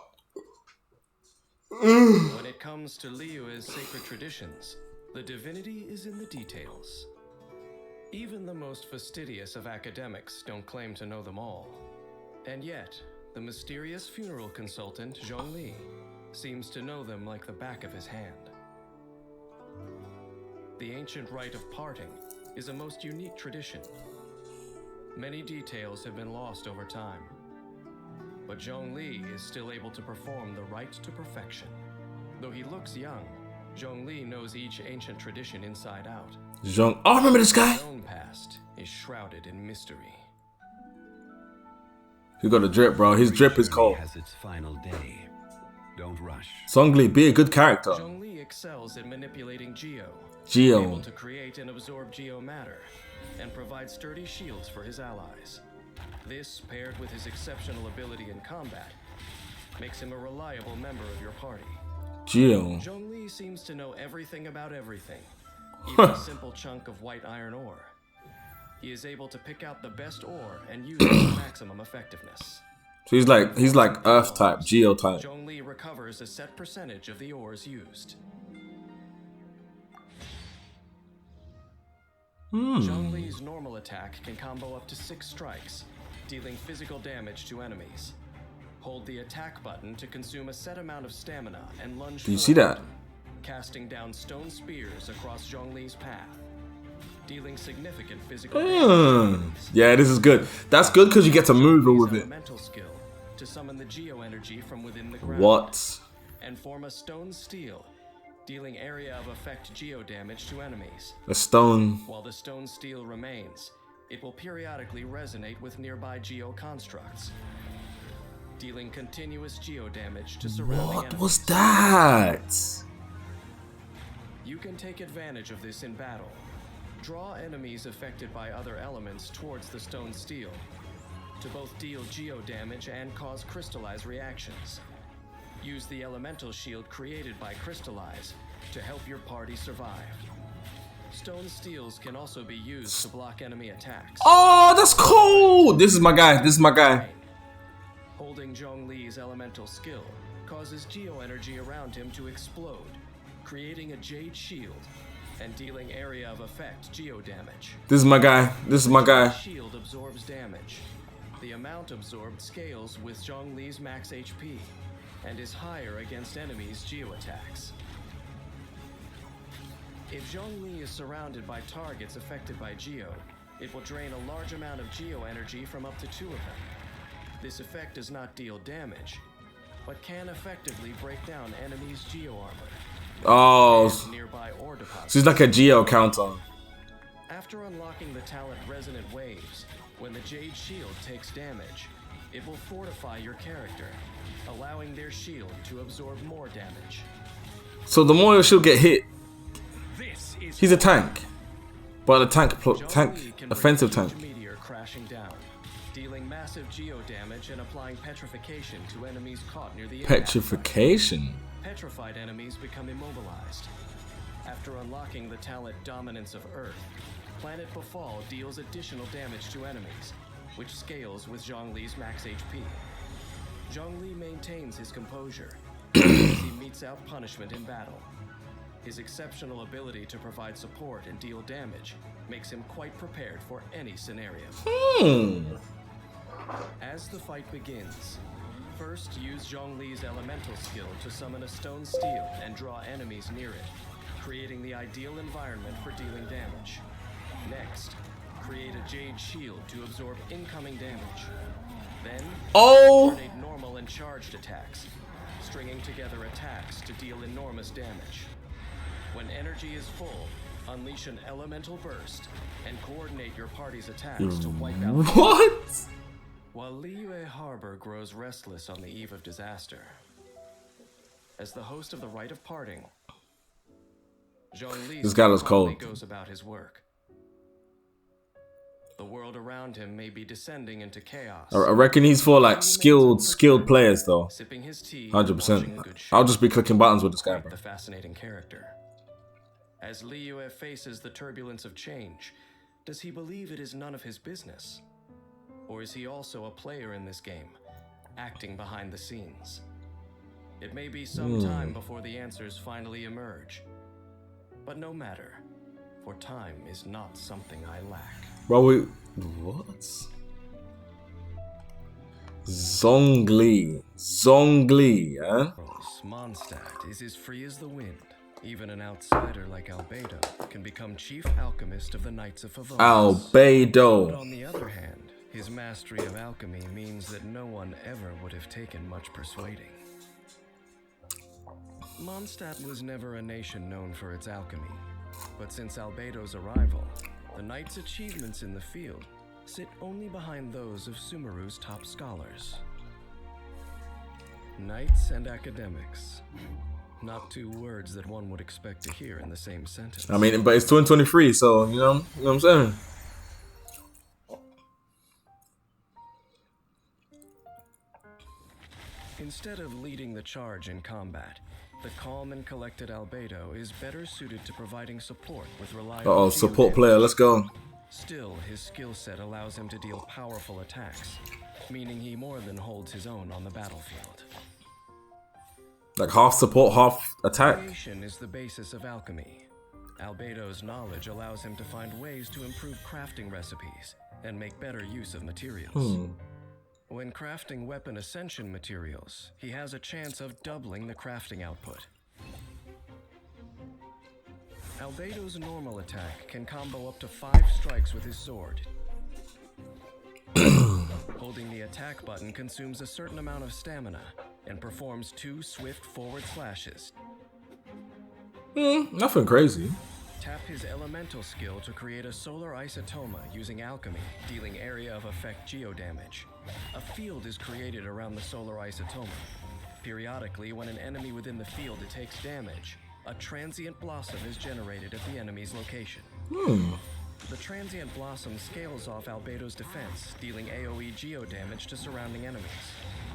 When it comes to Liyue's sacred traditions, the divinity is in the details. Even the most fastidious of academics don't claim to know them all. And yet, the mysterious funeral consultant, Jong seems to know them like the back of his hand. The ancient rite of parting is a most unique tradition. Many details have been lost over time, but Jong is still able to perform the rite to perfection. Though he looks young, Jong knows each ancient tradition inside out. Jong. Oh, I remember this guy. His own past is shrouded in mystery. He got a drip, bro. His drip is cold. Has its final day. Don't rush. Songli, be a good character. Jong excels at manipulating Geo, Geo. able to create and absorb Geo matter, and provide sturdy shields for his allies. This, paired with his exceptional ability in combat, makes him a reliable member of your party. Geo. Jong seems to know everything about everything, even a simple chunk of white iron ore. He is able to pick out the best ore and use it to maximum effectiveness. So he's like Earth type, Geo type. Jong recovers a set percentage of the ores used. Zhongli's normal attack can combo up to 6 strikes, dealing physical damage to enemies. Hold the attack button to consume a set amount of stamina and lunge Do you see that? casting down stone spears across Zhongli's path, dealing significant physical damage to enemies. Yeah, this is good. That's good because you get to move with it. Elemental skill to summon the Geo energy from within the ground. What? And form a stone steel, dealing area of effect Geo damage to enemies. A stone. While the stone steel remains, it will periodically resonate with nearby Geo constructs, dealing continuous Geo damage to surrounding What enemies. was that? You can take advantage of this in battle. Draw enemies affected by other elements towards the stone steel to both deal Geo damage and cause crystallize reactions. Use the elemental shield created by Crystallize to help your party survive. Stone steels can also be used to block enemy attacks. Oh, that's cool. This is my guy. This is my guy. Holding Zhongli's elemental skill causes Geo energy around him to explode, creating a jade shield and dealing area of effect Geo damage. This is my guy. This is my guy. Shield absorbs damage. The amount absorbed scales with Zhongli's max HP and is higher against enemies' Geo attacks. If Zhongli is surrounded by targets affected by Geo, It will drain a large amount of geo energy from up to 2 of them. This effect does not deal damage, but can effectively break down enemies' geo armor. Oh, Nearby ore deposits. so it's like a geo counter. After unlocking the talent Resonant Waves, when the Jade Shield takes damage, it will fortify your character, allowing their shield to absorb more damage. So the more your shield get hit, he's a tank, but a tank offensive tank. Meteor crashing down, dealing massive geo damage and applying petrification to enemies caught near the Petrification. Petrified enemies become immobilized. After unlocking the talent Dominance of Earth, Planet Befall deals additional damage to enemies, which scales with Zhongli's max HP. Zhongli maintains his composure as he meets out punishment in battle. His exceptional ability to provide support and deal damage makes him quite prepared for any scenario. As the fight begins, first use Zhongli's elemental skill to summon a stone steel and draw enemies near it, creating the ideal environment for dealing damage. Next, create a Jade Shield to absorb incoming damage. Then, alternate normal and charged attacks, stringing together attacks to deal enormous damage. When energy is full, unleash an elemental burst and coordinate your party's attacks to wipe out. What? While Liyue Harbor grows restless on the eve of disaster, as the host of the Rite of Parting, Zhongli This guy looks cold. goes about his work. The world around him may be descending into chaos. I reckon he's for like skilled players though. Sipping his tea, 100%. I'll just be clicking buttons with this guy, bro. The fascinating character. As Liyue faces the turbulence of change, does he believe it is none of his business? Or is he also a player in this game, acting behind the scenes? It may be some time before the answers finally emerge. But no matter, for time is not something I lack. Bro, what? Zhongli, huh? Mondstadt is as free as the wind. Even an outsider like Albedo can become chief alchemist of the Knights of Favonius. Albedo. But on the other hand, his mastery of alchemy means that no one ever would have taken much persuading. Mondstadt was never a nation known for its alchemy, but since Albedo's arrival, the Knights' achievements in the field sit only behind those of Sumeru's top scholars. Knights and academics. Not two words that one would expect to hear in the same sentence. I mean, but it's 2023, so you know what I'm saying? Instead of leading the charge in combat, the calm and collected Albedo is better suited to providing support with reliable Support player, let's go. Still, his skill set allows him to deal powerful attacks, meaning he more than holds his own on the battlefield. Like half support, half attack. Creation is the basis of alchemy. Albedo's knowledge allows him to find ways to improve crafting recipes and make better use of materials. When crafting weapon ascension materials, he has a chance of doubling the crafting output. Albedo's normal attack can combo up to 5 strikes with his sword. Holding the attack button consumes a certain amount of stamina and performs 2 swift forward slashes. Nothing crazy. Tap his elemental skill to create a solar isotoma using alchemy, dealing area of effect geo damage. A field is created around the solar isotoma. Periodically, when an enemy within the field takes damage, a transient blossom is generated at the enemy's location. The transient blossom scales off Albedo's defense, dealing AoE geo damage to surrounding enemies.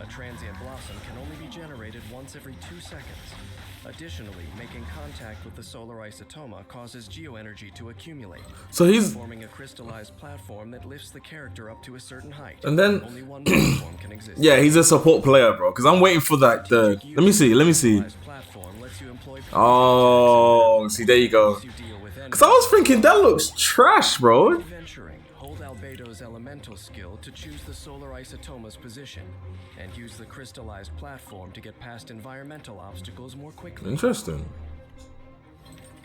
A transient blossom can only be generated once every 2 seconds. Additionally, making contact with the solar isotoma causes geoenergy to accumulate, So he's forming a crystallized platform that lifts the character up to a certain height. And then Only one platform can exist. yeah, he's a support player, bro. Cause I'm waiting for that. Let me see. Crystallized platform lets you employ Oh, see, there you go. you deal with Cause I was thinking that looks trash, bro. Venturing, hold Albedo's elemental skill to choose the solar isotoma's position, and use the crystallized platform to get past environmental obstacles more quickly. Interesting.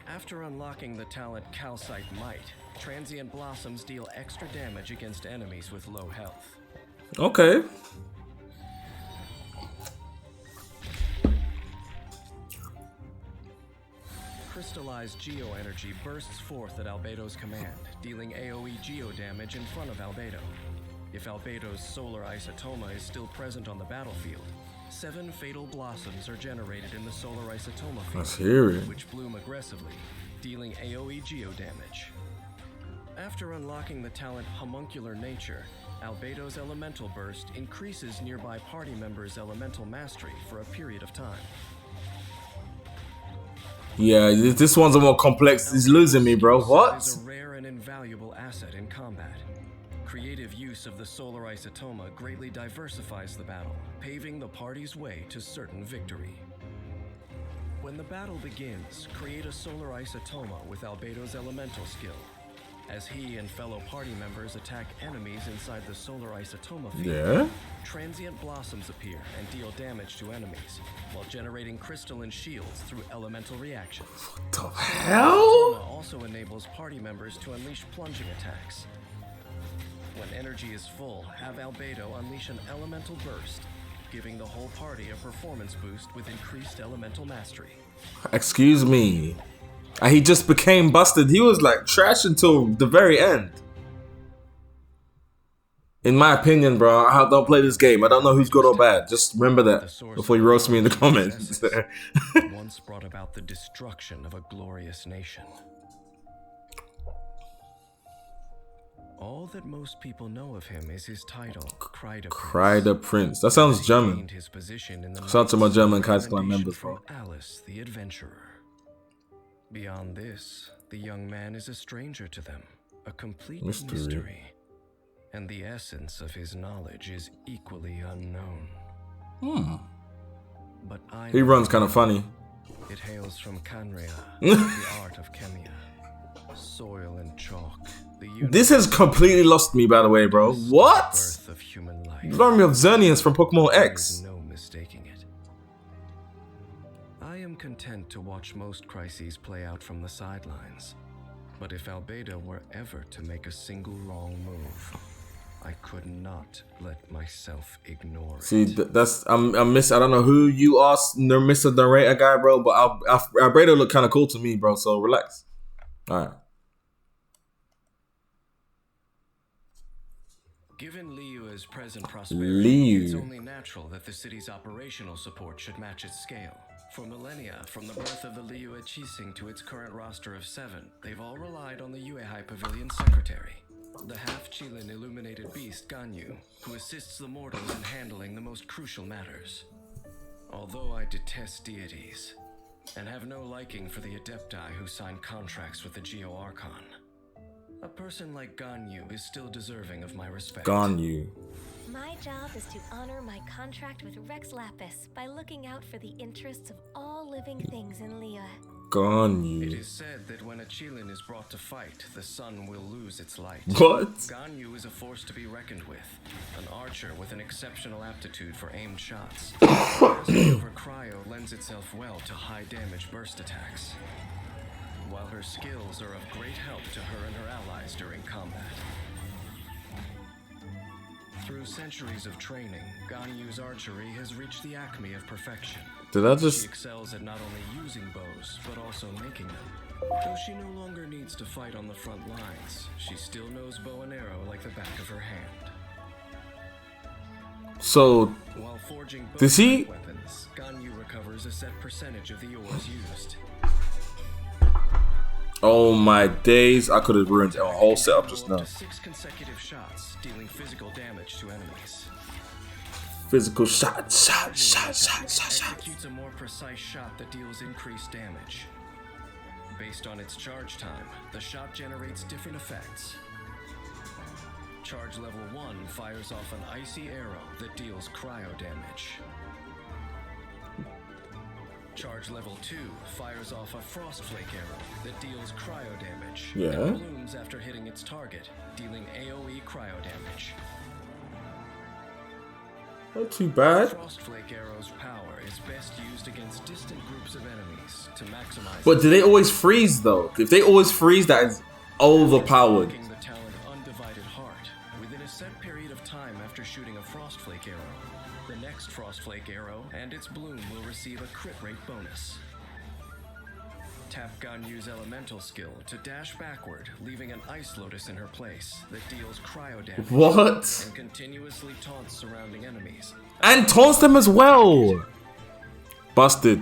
After unlocking the talent Calcite Might, transient blossoms deal extra damage against enemies with low health. Okay. Crystallized Geo Energy bursts forth at Albedo's command, dealing AoE Geo damage in front of Albedo. If Albedo's solar isotoma is still present on the battlefield, 7 fatal blossoms are generated in the solar isotoma field, Let's hear it. which bloom aggressively, dealing AoE Geo damage. After unlocking the talent Homuncular Nature, Albedo's elemental burst increases nearby party members' elemental mastery for a period of time. Yeah, this one's a more complex. He's losing me, bro. What? Is a rare and invaluable asset in combat. Creative use of the solar isotoma greatly diversifies the battle, paving the party's way to certain victory. When the battle begins, create a solar isotoma with Albedo's elemental skill. As he and fellow party members attack enemies inside the solar isotoma field, Yeah. transient blossoms appear and deal damage to enemies, while generating crystalline shields through elemental reactions. What the Isotoma hell? also enables party members to unleash plunging attacks. When energy is full, have Albedo unleash an elemental burst, giving the whole party a performance boost with increased elemental mastery. Excuse me. He just became busted. He was like trash until the very end. In my opinion, bro, I don't play this game. I don't know who's good or bad. Just remember that before you roast me in the comments. Once brought about the destruction of a glorious nation. All that most people know of him is his title, Kreider Prince. That sounds German. gained his position in the Shout out to my German Knights Kaiser Clan members, from bro. Alice the Adventurer. Beyond this, the young man is a stranger to them, a complete mystery. And the essence of his knowledge is equally unknown. But I He runs kind of funny. it hails from Canria, the art of chemia, soil and chalk. This has completely lost me, by the way, bro. What? Birth of human life. You remind me of Xerneas from Pokemon There X. is no mistaking it. I am content to watch most crises play out from the sidelines. But if Albedo were ever to make a single wrong move, I could not let myself ignore it. See, that's I don't know who you are, Mr. Narrator guy, bro. But Albedo look kind of cool to me, bro. So relax. All right. Given Liyue's present prosperity, Liyu. it's only natural that the city's operational support should match its scale. For millennia, from the birth of the Liyue Qixing to its current roster of 7, they've all relied on the Yuehai Pavilion Secretary, the half-Qilin illuminated beast Ganyu, who assists the mortals in handling the most crucial matters. Although I detest deities, and have no liking for the Adepti who sign contracts with the Geo Archon, a person like Ganyu is still deserving of my respect. Ganyu. My job is to honor my contract with Rex Lapis by looking out for the interests of all living things in Liyue. It Ganyu. is said that when a Qilin is brought to fight, the sun will lose its light. What? Ganyu is a force to be reckoned with, an archer with an exceptional aptitude for aimed shots. Mastery over cryo lends itself well to high damage burst attacks, while her skills are of great help to her and her allies during combat. Through centuries of training, Ganyu's archery has reached the acme of perfection. Did I She just... excels at not only using bows, but also making them. Though she no longer needs to fight on the front lines, she still knows bow and arrow like the back of her hand. So, While forging Does he- weapons, Ganyu recovers a set percentage of the ores used. oh my days. I could have ruined a whole setup just Roll now. up to 6 consecutive shots, dealing physical damage to enemies. Physical shot. Executes a more precise shot that deals increased damage. Based on its charge time, the shot generates different effects. Charge level 1 fires off an icy arrow that deals cryo damage. Charge level 2 fires off a frost flake arrow that deals cryo damage. Yeah. And blooms after hitting its target, dealing AoE cryo damage. Not too bad. Frostflake Arrow's power is best used against distant groups of enemies to maximize. But do they always freeze though? If they always freeze, that is overpowered. The talent Undivided Heart within a set period of time after shooting a Frostflake Arrow. The next Frostflake Arrow and its bloom will receive a crit rate bonus. Tap Ganyu's elemental skill to dash backward, leaving an Ice Lotus in her place that deals cryo damage. What? And continuously taunts surrounding enemies. And taunts them as well. Busted.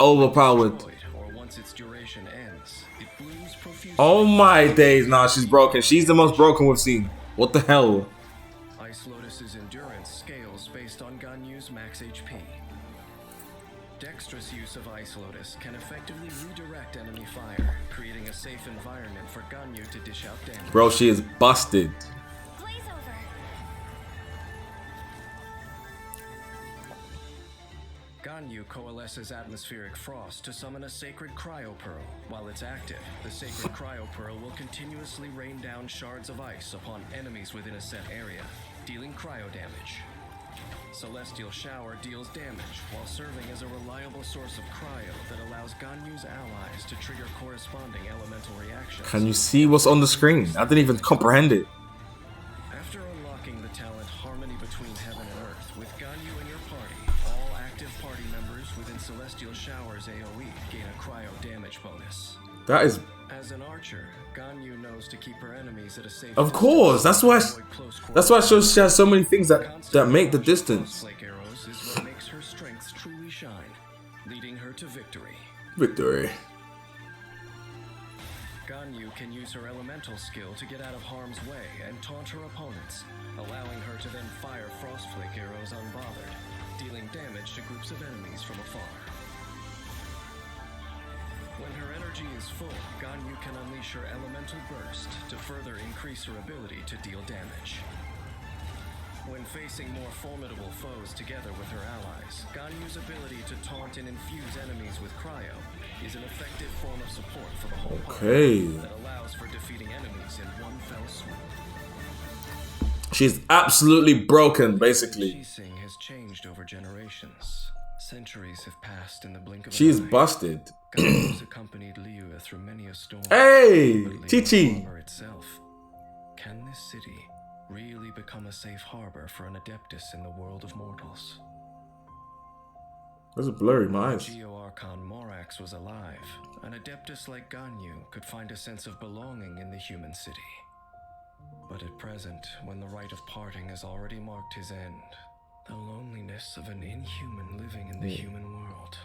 Overpowered. Or once its duration ends, it blooms profusely. Oh my days. Nah, she's broken. She's the most broken we've seen. What the hell? Ice Lotus's endurance scales based on Ganyu's max HP. Dexterous use of Ice Lotus can effectively redirect enemy fire, creating a safe environment for Ganyu to dish out damage. Bro, she is busted. Blaze over. Ganyu coalesces atmospheric frost to summon a sacred cryo pearl. While it's active, the sacred cryo pearl will continuously rain down shards of ice upon enemies within a set area, dealing cryo damage. Celestial Shower deals damage while serving as a reliable source of cryo that allows Ganyu's allies to trigger corresponding elemental reactions. Can you see what's on the screen? I didn't even comprehend it. After unlocking the talent Harmony Between Heaven and Earth with Ganyu in your party, all active party members within Celestial Shower's AoE gain a cryo damage bonus. That is... As an archer, Ganyu knows to keep her enemies at a safe Of course, that's why it shows she has so many things that make the distance. Frostflake arrows is what makes her strengths truly shine, leading her to victory. Victory. Ganyu can use her elemental skill to get out of harm's way and taunt her opponents, allowing her to then fire Frostflake arrows unbothered, dealing damage to groups of enemies from afar. When her energy is full, Ganyu can unleash her elemental burst to further increase her ability to deal damage. When facing more formidable foes together with her allies, Ganyu's ability to taunt and infuse enemies with cryo is an effective form of support for the whole party that allows for defeating enemies in one fell swoop. She's absolutely broken, basically. Chasing has changed over generations. Centuries have passed in the blink of an She's eye. busted. Ganyu's accompanied Liu through many a storm. Hey, But Liu's Chichi. armor itself. Can this city really become a safe harbor for an Adeptus in the world of mortals? Those are blurry, my eyes. Geo-Archon Morax was alive. An Adeptus like Ganyu could find a sense of belonging in the human city. But at present, when the rite of parting has already marked his end, the loneliness of an inhuman living in the human world,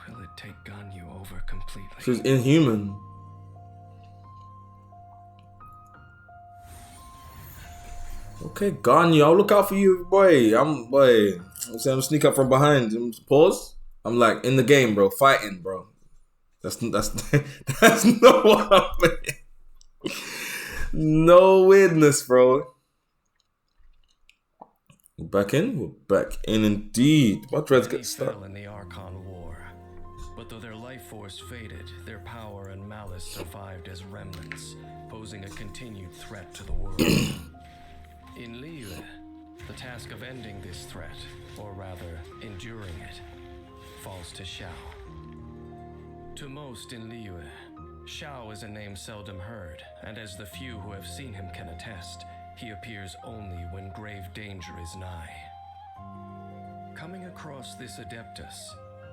will it take Ganyu over completely? She's inhuman. Okay, Ganyu, I'll look out for you, boy. I'm saying I'm sneak up from behind. Pause. I'm like in the game, bro, fighting, bro. That's that's not what I meant. No weirdness, bro. We're back in? We're back in indeed. My dreads Many get stuck. fell in the Archon War, but though their life force faded, their power and malice survived as remnants, posing a continued threat to the world. In Liu, the task of ending this threat, or rather, enduring it, falls to Xiao. To most in Liu, Xiao is a name seldom heard, and as the few who have seen him can attest, he appears only when grave danger is nigh. Coming across this Adeptus,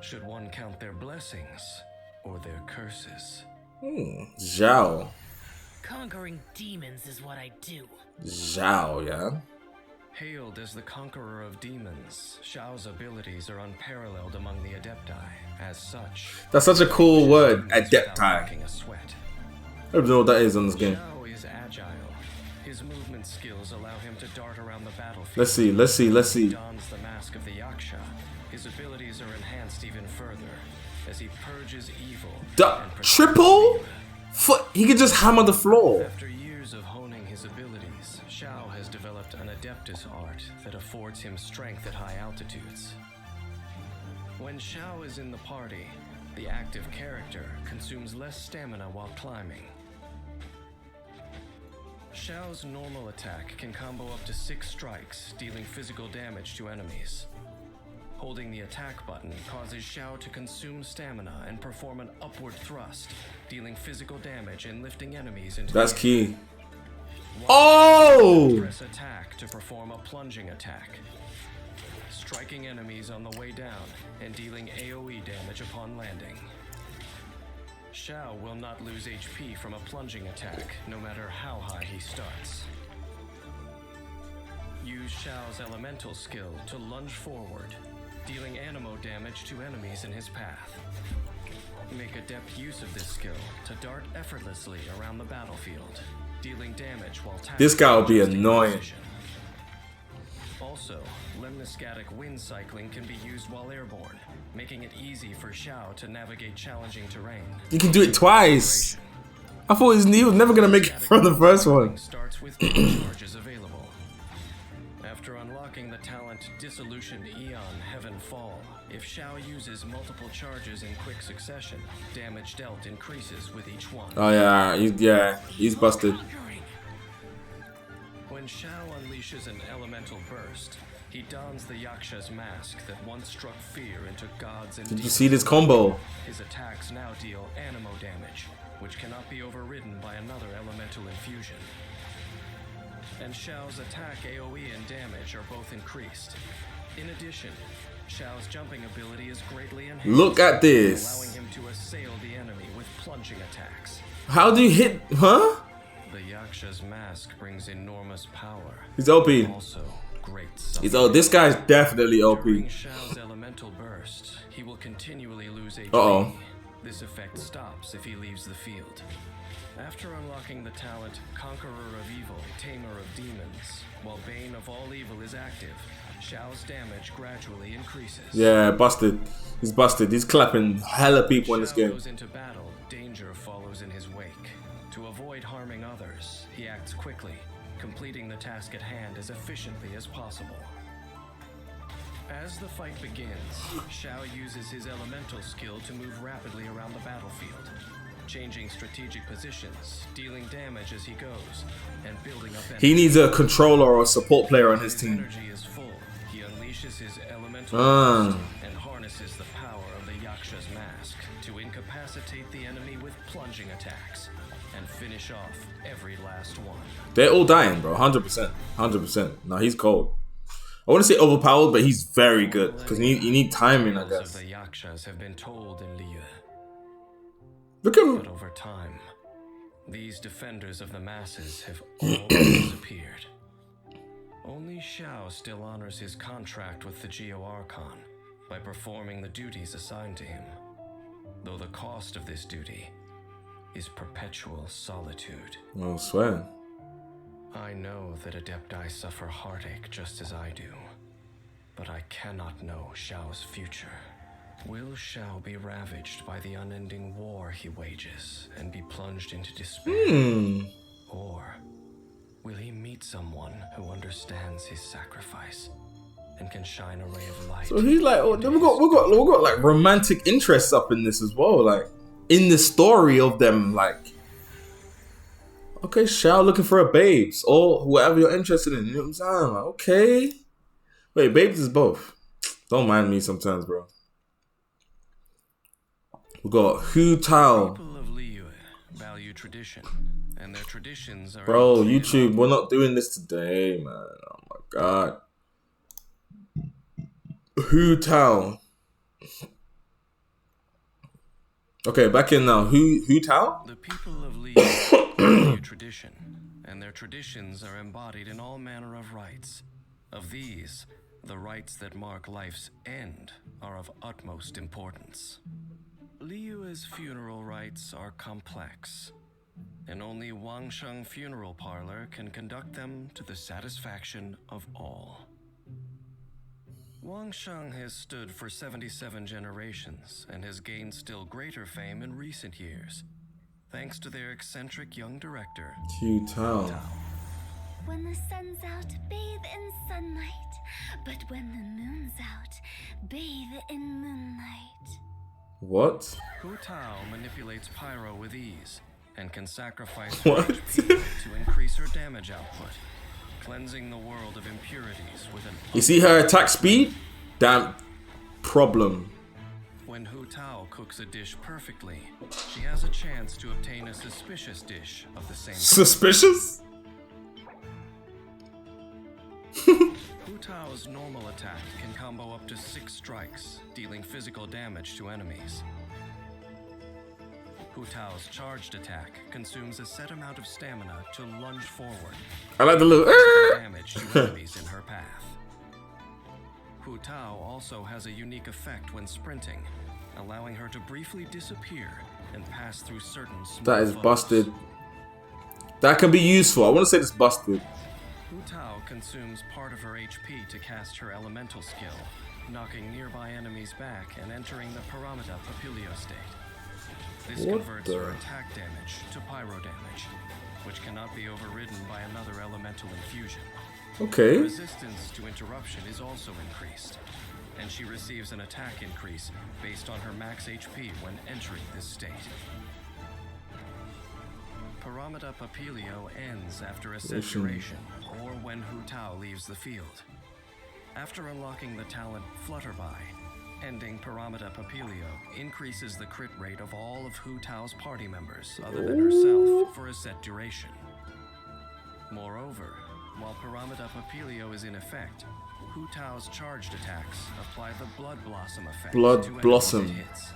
should one count their blessings or their curses? Zhao. Conquering demons is what I do. Zhao, yeah. Hailed as the conqueror of demons, Xiao's abilities are unparalleled among the Adepti. As such, That's such a cool word, without Adepti. breaking a sweat. I don't know what that is on this game. Xiao is agile. His movement skills allow him to dart around the battlefield. Let's see. He dons the mask of the Yaksha. His abilities are enhanced even further as he purges evil. and protects Triple? good. He could just hammer the floor. After years of honing his abilities, Xiao has developed an Adeptus art that affords him strength at high altitudes. When Xiao is in the party, the active character consumes less stamina while climbing. Xiao's normal attack can combo up to 6 strikes, dealing physical damage to enemies. Holding the attack button causes Xiao to consume stamina and perform an upward thrust, dealing physical damage and lifting enemies into That's the air. key. Oh! Press attack to perform a plunging attack, striking enemies on the way down and dealing AoE damage upon landing. Xiao will not lose HP from a plunging attack, no matter how high he starts. Use Xiao's elemental skill to lunge forward, dealing anemo damage to enemies in his path. Make adept use of this skill to dart effortlessly around the battlefield, dealing damage while This guy will be adjusting annoying. position. Also, lemniscatic wind cycling can be used while airborne, making it easy for Xiao to navigate challenging terrain. You can do it twice. I thought he was never gonna make it from the first one. Starts with 2 charges available. After unlocking the talent Dissolution Eon Heaven Fall, if Xiao uses multiple charges in quick succession, damage dealt increases with each one. Oh he's busted. When Xiao unleashes an elemental burst, he dons the Yaksha's mask that once struck fear into gods and Did you demons. see this combo? His attacks now deal anemo damage, which cannot be overridden by another elemental infusion. And Xiao's attack AoE and damage are both increased. In addition, Xiao's jumping ability is greatly enhanced, Look at this. allowing him to assail the enemy with plunging attacks. How do you hit? Huh? The Yaksha's mask brings enormous power. He's OP. Also, great This guy's definitely OP. During Xiao's elemental burst, he will continually lose HP. Uh-oh. This effect stops if he leaves the field. After unlocking the talent Conqueror of Evil, Tamer of Demons, while Bane of All Evil is active, Xiao's damage gradually increases. Yeah, busted. He's busted. He's clapping hella people in this Xiao game. goes into battle, danger follows in his wake. To avoid harming others, he acts quickly, completing the task at hand as efficiently as possible. As the fight begins, Xiao uses his elemental skill to move rapidly around the battlefield, changing strategic positions, dealing damage as he goes, and building up energy. He needs a controller or a support player on his His team. energy is full. He unleashes his elemental Ah. burst and harnesses the power of the Yaksha's mask to incapacitate the enemy with plunging attacks and finish off every last one. They're all dying, bro. 100%. 100%. No, he's cold. I want to say overpowered, but he's very good. Because you need timing, I Tales guess. of the Yakshas have been told in Liu, Look at but him. over time, these defenders of the masses have all disappeared. Only Xiao still honors his contract with the Geo Archon by performing the duties assigned to him, though the cost of this duty is perpetual solitude. Oh, swear. I know that Adepti suffer heartache just as I do, but I cannot know Xiao's future. Will Xiao be ravaged by the unending war he wages and be plunged into despair? Or will he meet someone who understands his sacrifice and can shine a ray of light? So he's like, oh, we got like romantic interests up in this as well, like in the story of them, like. Okay, Xiao looking for a babes or whatever you're interested in. You know what I'm saying? Like, okay. Wait, babes is both. Don't mind me sometimes, bro. We got Hu Tao. People of Liu value tradition, and their traditions are... Bro, YouTube, we're not doing this today, man. Oh my god. Hu Tao. Okay, back in now. Hu Tao? The people of Liu value tradition, and their traditions are embodied in all manner of rites. Of these, the rites that mark life's end are of utmost importance. Liyue's funeral rites are complex, and only Wangsheng Funeral Parlor can conduct them to the satisfaction of all. Wangsheng has stood for 77 generations and has gained still greater fame in recent years, thanks to their eccentric young director, Hu Tao. When the sun's out, bathe in sunlight. But when the moon's out, bathe in moonlight. What? Hu Tao manipulates pyro with ease, and can sacrifice her What? HP to increase her damage output, cleansing the world of impurities with an. You see her attack speed? Damn problem. When Hu Tao cooks a dish perfectly, she has a chance to obtain a suspicious dish of the same. Suspicious? Hu Tao's normal attack can combo up to 6 strikes, dealing physical damage to enemies. Hu Tao's charged attack consumes a set amount of stamina to lunge forward, I like the little damage to enemies in her path. Hu Tao also has a unique effect when sprinting, allowing her to briefly disappear and pass through certain small That is foes. busted. That can be useful. I want to say it's busted. Hu Tao consumes part of her HP to cast her elemental skill, knocking nearby enemies back and entering the Paramita Papilio state. This What converts the- her attack damage to pyro damage, which cannot be overridden by another elemental infusion. Okay. Resistance to interruption is also increased, and she receives an attack increase based on her max HP when entering this state. Paramita Papilio ends after a set duration, or when Hu Tao leaves the field. After unlocking the talent Flutterby, ending Paramita Papilio increases the crit rate of all of Hu Tao's party members other than herself for a set duration. Moreover, while Paramita Papilio is in effect, Hu Tao's charged attacks apply the Blood Blossom effect Blood to enemies Blossom. it hits.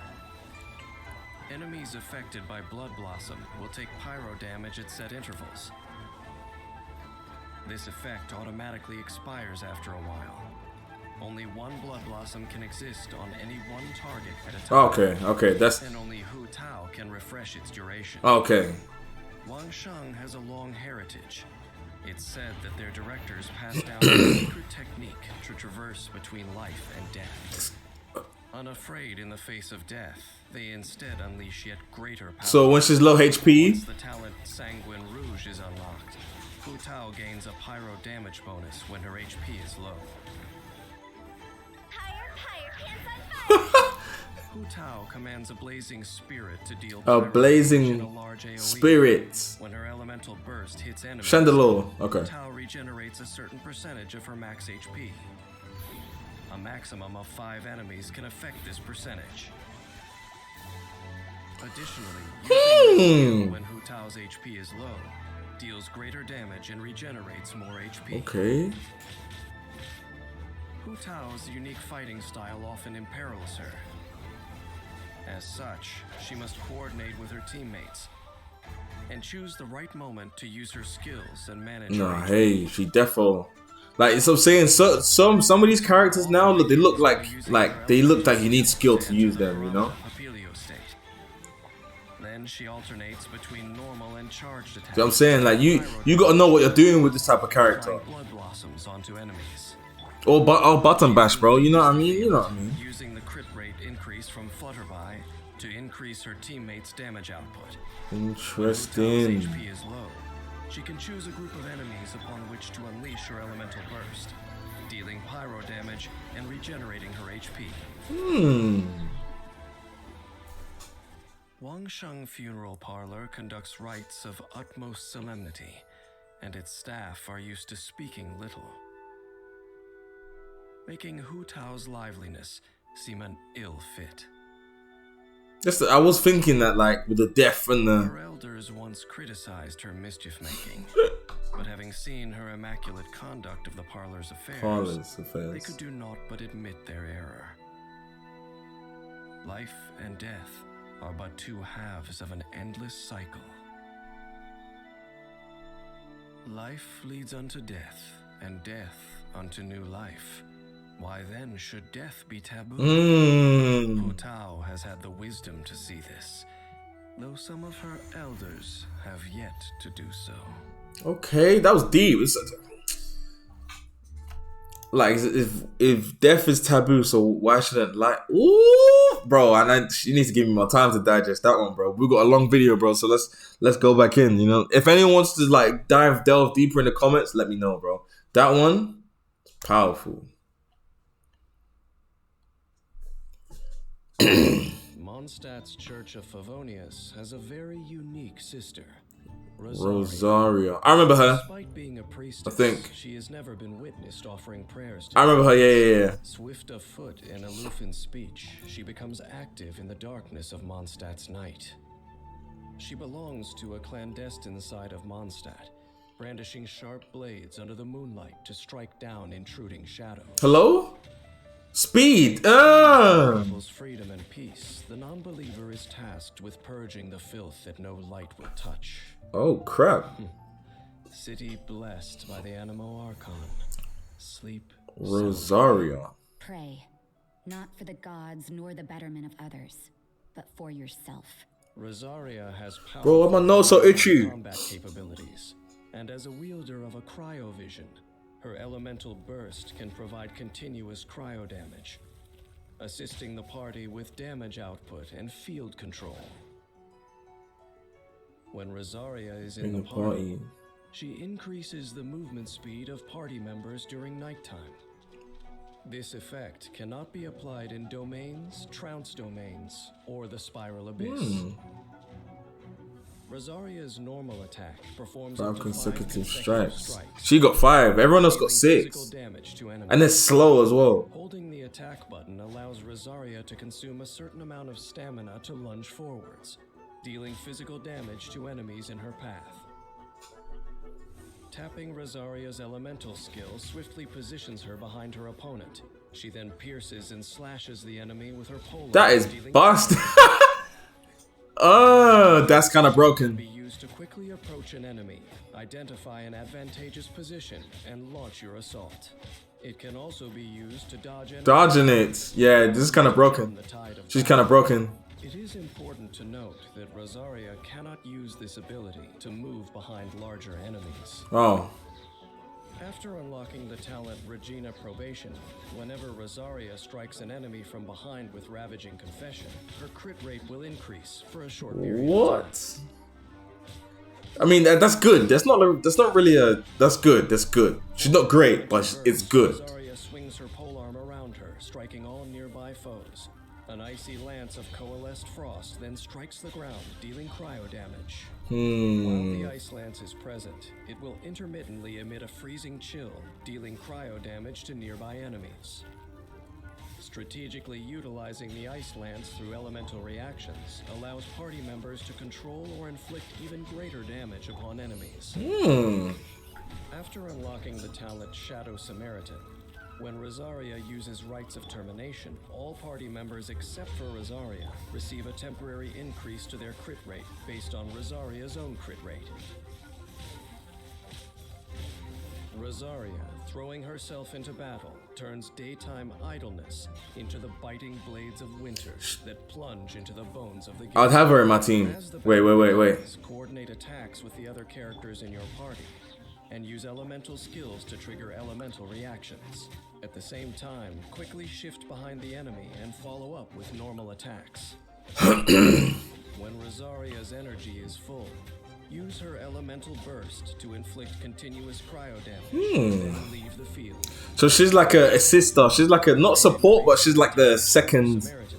Enemies affected by Blood Blossom will take pyro damage at set intervals. This effect automatically expires after a while. Only one Blood Blossom can exist on any one target at a time. Okay, that's And only Hu Tao can refresh its duration. okay. Wang Sheng has a long heritage. It's said that their directors passed down a secret technique to traverse between life and death. Unafraid in the face of death, they instead unleash yet greater power. So when she's low HP, Once the talent Sanguine Rouge is unlocked, Hu Tao gains a pyro damage bonus when her HP is low. Hu Tao commands a blazing spirit to deal a pyro damage in blazing a large AoE. spirit. When her elemental burst hits enemies, Chandelier. Okay. Tao regenerates a certain percentage of her max HP. A maximum of 5 enemies can affect this percentage. Additionally, using this skill when Hu Tao's HP is low, deals greater damage and regenerates more HP. Okay. Hu Tao's unique fighting style often imperils her. As such, she must coordinate with her teammates and choose the right moment to use her skills and manage her Nah, HP. hey, she defo. Like, so I'm saying, so, some of these characters now look, they look like you need skill to use them, you know. Papilio state. Then she alternates between normal and charged attacks. So I'm saying, like, you gotta know what you're doing with this type of character. Applying blood blossoms onto enemies. Or button bash, bro. You know what I mean? You know what I mean? Using the crit rate increase from Flutterby to increase her teammates' damage output. When Hu Tao's Interesting. HP is low, she can choose a group of enemies upon which to unleash her elemental burst, dealing pyro damage and regenerating her HP. Wang Sheng Funeral Parlor conducts rites of utmost solemnity, and its staff are used to speaking little, making Hu Tao's liveliness seem an ill fit. I was thinking that, like, with the death and the Her elders once criticized her mischief-making, but having seen her immaculate conduct of the parlor's affairs, they could do naught but admit their error. Life and death are but 2 halves of an endless cycle. Life leads unto death, and death unto new life. Why then should death be taboo? Hu Tao has had the wisdom to see this, though some of her elders have yet to do so. Okay, that was deep. Like, if death is taboo, so why shouldn't life? Ooh, bro, and you need to give me more time to digest that one, bro. We got a long video, bro, so let's go back in. You know, if anyone wants to like delve deeper in the comments, let me know, bro. That one, powerful. Mondstadt's Church of Favonius has a very unique sister, Rosaria. I remember her. Despite being a priestess, I think. she has never been witnessed offering prayers to I remember her, yeah. Swift of foot and aloof in speech, she becomes active in the darkness of Mondstadt's night. She belongs to a clandestine side of Mondstadt, brandishing sharp blades under the moonlight to strike down intruding shadows. Hello? Speed! People's freedom and peace, the non-believer is tasked with purging the filth that no light will touch. Oh, crap. City blessed by the Animo Archon. Sleep. Rosaria. Pray, not for the gods nor the betterment of others, but for yourself. Rosaria has powerful Bro, my nose so itchy. combat capabilities, and as a wielder of a cryovision, her elemental burst can provide continuous cryo damage, assisting the party with damage output and field control. When Rosaria is in the party, she increases the movement speed of party members during nighttime. This effect cannot be applied in domains, trounce domains, or the spiral abyss. Rosaria's normal attack performs 5 up to consecutive 5 strikes. She got 5. Everyone else got 6. And it's slow as well. Holding the attack button allows Rosaria to consume a certain amount of stamina to lunge forwards, dealing physical damage to enemies in her path. Tapping Rosaria's elemental skill swiftly positions her behind her opponent. She then pierces and slashes the enemy with her pole. That is busted. That's kind of broken. Be used to quickly approach an enemy, identify an advantageous position, and launch your assault. It can also be used to dodge enemies. Dodging it. Yeah, this is kind of broken. She's kind of broken. It is important to note that Rosaria cannot use this ability to move behind larger enemies. Oh. After unlocking the talent Regina Probation, whenever Rosaria strikes an enemy from behind with Ravaging Confession, her crit rate will increase for a short period. What? I mean, that's good. That's not really a... That's good. That's good. She's not great, but it's good. Rosaria swings her polearm around her, striking all nearby foes. An icy lance of coalesced frost then strikes the ground, dealing cryo damage. While the ice lance is present, it will intermittently emit a freezing chill, dealing cryo damage to nearby enemies. Strategically utilizing the ice lance through elemental reactions allows party members to control or inflict even greater damage upon enemies. After unlocking the talent Shadow Samaritan, when Rosaria uses Rites of Termination, all party members except for Rosaria receive a temporary increase to their crit rate based on Rosaria's own crit rate. Rosaria, throwing herself into battle, turns daytime idleness into the biting blades of winter that plunge into the bones of the game. I'd have her in my team. Wait. Coordinate attacks with the other characters in your party and use elemental skills to trigger elemental reactions. At the same time, quickly shift behind the enemy and follow up with normal attacks. When Rosaria's energy is full, use her elemental burst to inflict continuous cryo damage and then leave the field. So she's like a assister. She's like a, not support, but she's like the second... Samaritan,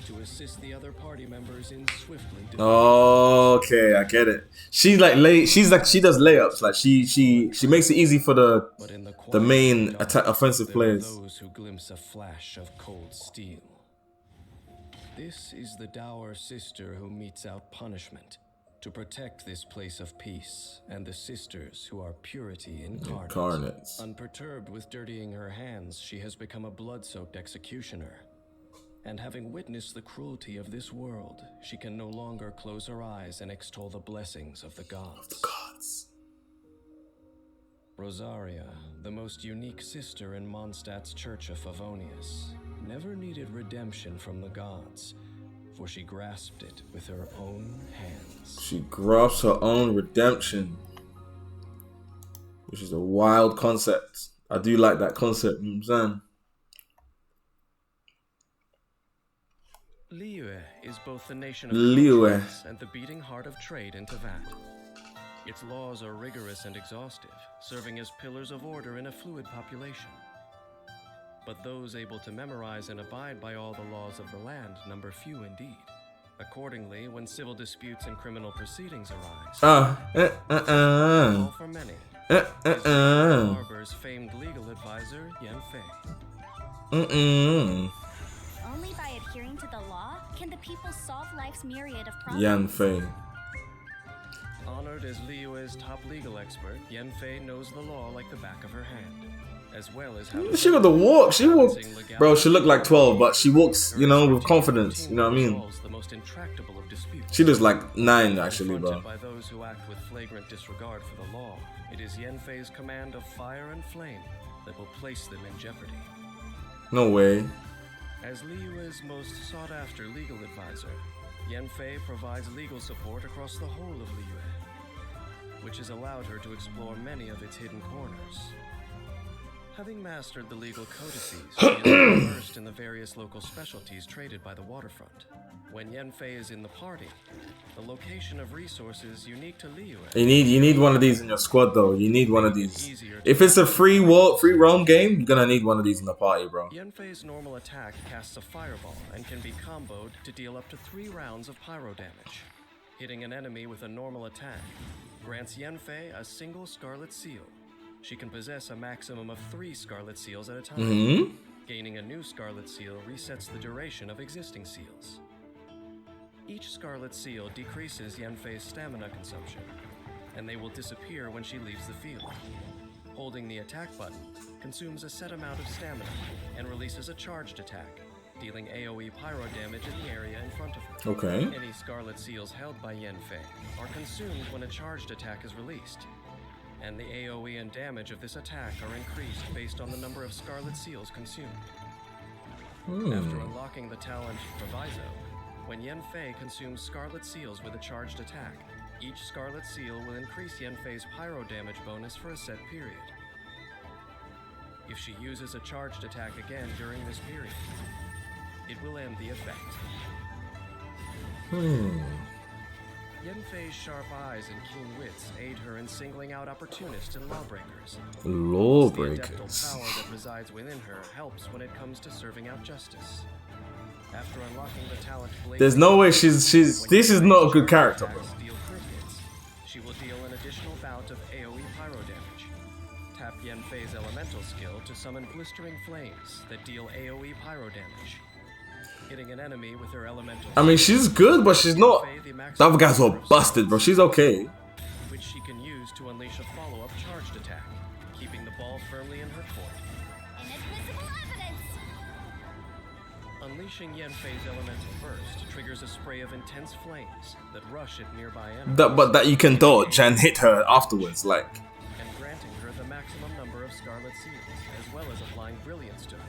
to assist the other party members in swiftly defeating. Okay, I get it. She's like she does layups. Like she makes it easy for the main offensive players. Those who glimpse a flash of cold steel. This is the dour sister who meets out punishment to protect this place of peace and the sisters who are purity incarnate. Unperturbed with dirtying her hands, she has become a blood-soaked executioner. And having witnessed the cruelty of this world, she can no longer close her eyes and extol the blessings of the gods. Rosaria, the most unique sister in Mondstadt's Church of Favonius, never needed redemption from the gods, for she grasped it with her own hands. She grasps her own redemption, which is a wild concept. I do like that concept, you know what I'm saying? Liyue is both the nation of contracts and the beating heart of trade in Tevat. Its laws are rigorous and exhaustive, serving as pillars of order in a fluid population. But those able to memorize and abide by all the laws of the land number few indeed. Accordingly, when civil disputes and criminal proceedings arise, Uh. for many, Harbor's famed legal advisor, Yen Fei. Only by adhering to the law can the people solve life's myriad of problems. Yan Fei. Honored as Liyue's top legal expert, Yen Fei knows the law like the back of her hand, as well as how She got the walk. She walked. Bro, she looked like 12, but she walks, you know, with confidence. You know what I mean? the most intractable of disputes. She looks like 9, actually, bro. By those who act with flagrant disregard for the law, it is Yen Fei's command of fire and flame that will place them in jeopardy. No way. As Liyue's most sought-after legal advisor, Yen Fei provides legal support across the whole of Liyue, which has allowed her to explore many of its hidden corners. Having mastered the legal codices, she is immersed in the various local specialties traded by the waterfront. When Yen Fei is in the party, the location of resources unique to Liyue. You need one of these in your squad, though. You need one of these. If it's a free roam game, you're gonna need one of these in the party, bro. Yen Fei's normal attack casts a fireball and can be comboed to deal up to 3 rounds of pyro damage. Hitting an enemy with a normal attack grants Yen Fei a single Scarlet Seal. She can possess a maximum of 3 Scarlet Seals at a time. Gaining a new Scarlet Seal resets the duration of existing seals. Each Scarlet Seal decreases Yen Fei's stamina consumption, and they will disappear when she leaves the field. Holding the attack button consumes a set amount of stamina and releases a charged attack, dealing AoE pyro damage in the area in front of her. Okay. Any Scarlet Seals held by Yen Fei are consumed when a charged attack is released, and the AoE and damage of this attack are increased based on the number of Scarlet Seals consumed. After unlocking the talent Proviso, when Yen Fei consumes Scarlet Seals with a charged attack, each Scarlet Seal will increase Yen Fei's pyro damage bonus for a set period. If she uses a charged attack again during this period, it will end the effect. Yen Fei's sharp eyes and keen wits aid her in singling out opportunists and lawbreakers. Lawbreakers. The power that resides within her helps when it comes to serving out justice. After unlocking the talent Blade, There's no way she's. This is not a good character, bro. She will deal an additional bout of AoE pyro damage. Tap Yen Fei's elemental skill to summon blistering flames that deal AoE pyro damage. Hitting an enemy with her elemental. I mean, she's good, but she's not. The other guys are busted, bro. She's okay. Which she can use to unleash a follow-up charged attack, keeping the ball firmly in her court. Inadmissible evidence! Unleashing Yen Fei's elemental burst triggers a spray of intense flames that rush at nearby enemies. But that you can dodge and hit her afterwards, like. And granting her the maximum number of Scarlet Seals, as well as applying Brilliance to her.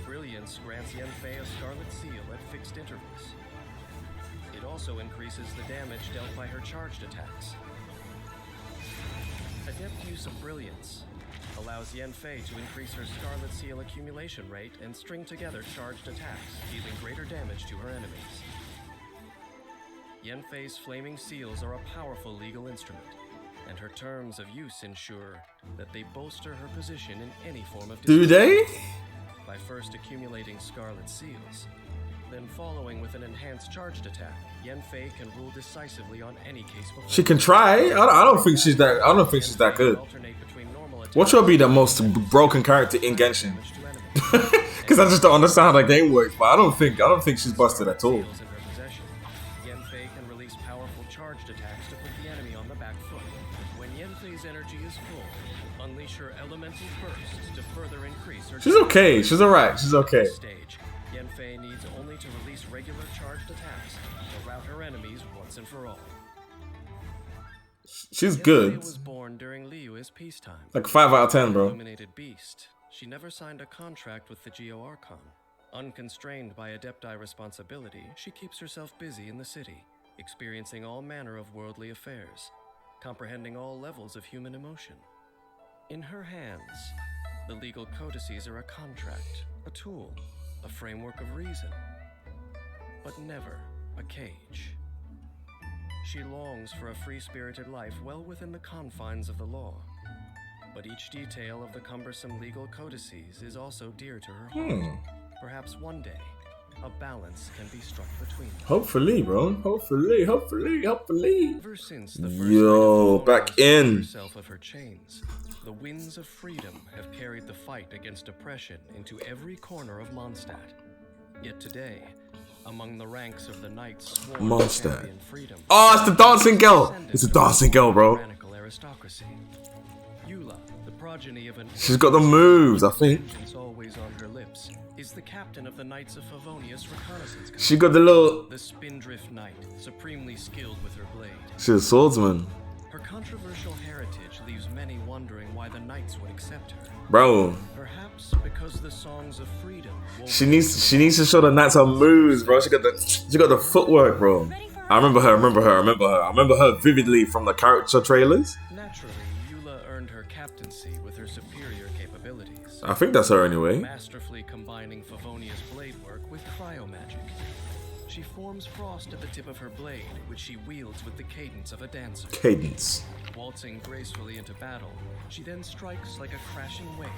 Brilliance grants Yen Fei a Scarlet Seal at fixed intervals. It also increases the damage dealt by her charged attacks. Adept use of Brilliance allows Yen Fei to increase her Scarlet Seal accumulation rate and string together charged attacks, dealing greater damage to her enemies. Yen Fei's Flaming Seals are a powerful legal instrument, and her terms of use ensure that they bolster her position in any form of Do they? by first accumulating Scarlet Seals, then following with an enhanced charged attack. Yen Fei can rule decisively on any case before. She can try. I don't think she's that. I don't think she's that good. Watch her be the most broken character in Genshin. Because I just don't understand how that game works. But I don't think she's busted at all. Yen Fei can release powerful charged attacks to put the enemy on the back foot. When Yen Fei's energy is full, unleash her elemental burst to further increase her. She's okay. She's alright. She's okay. Stage. Yen Fei needs only to release regular charged attacks to rout her enemies once and for all. She's good. Yen Fei was born during Liyue's peacetime. Like 5 out of 10, bro. Illuminated beast. She never signed a contract with the Geo Archon. Unconstrained by Adepti responsibility, she keeps herself busy in the city, experiencing all manner of worldly affairs, comprehending all levels of human emotion. In her hands, the legal codices are a contract, a tool, a framework of reason, but never a cage. She longs for a free-spirited life well within the confines of the law, but each detail of the cumbersome legal codices is also dear to her heart. Perhaps one day, a balance can be struck between them. Hopefully, bro. Hopefully. Ever since the first Yo, night of back stripped in. herself of her chains, the winds of freedom have carried the fight against oppression into every corner of Mondstadt. Yet today, among the ranks of the knights sworn to Mondstadt. champion freedom, Oh, it's the dancing girl. It's a dancing girl, bro. tyrannical aristocracy. Eula, the progeny of an She's got the moves, I think. vengeance always on her lips, is the captain of the Knights of Favonius Reconnaissance Company. She got the little. The Spindrift Knight, supremely skilled with her blade. She's a swordsman, Her controversial heritage leaves many wondering why the Knights would accept her. bro. Perhaps because the songs of freedom. She needs to show the knights her moves, bro. She got the footwork, bro. I remember her vividly from the character trailers. Naturally, Eula earned her captaincy with her superior capabilities, I think that's her anyway. masterfully combining Favonia's blade work with cryomagic. She forms frost at the tip of her blade, which she wields with the cadence of a dancer. Cadence. Waltzing gracefully into battle, she then strikes like a crashing wave.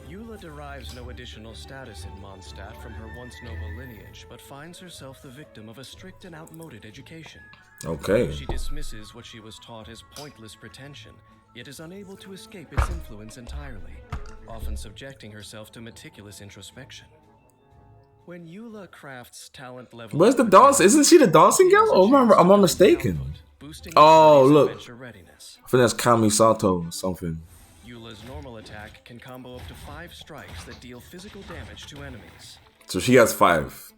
Eula derives no additional status in Mondstadt from her once noble lineage, but finds herself the victim of a strict and outmoded education. Okay. She dismisses what she was taught as pointless pretension, yet is unable to escape its influence entirely, often subjecting herself to meticulous introspection. When Eula crafts talent level... Where's the dance? Isn't she the dancing girl? Oh, am I mistaken? Oh, look. I think that's Kami Sato or something. Eula's normal attack can combo up to 5 strikes that deal physical damage to enemies. So she has 5.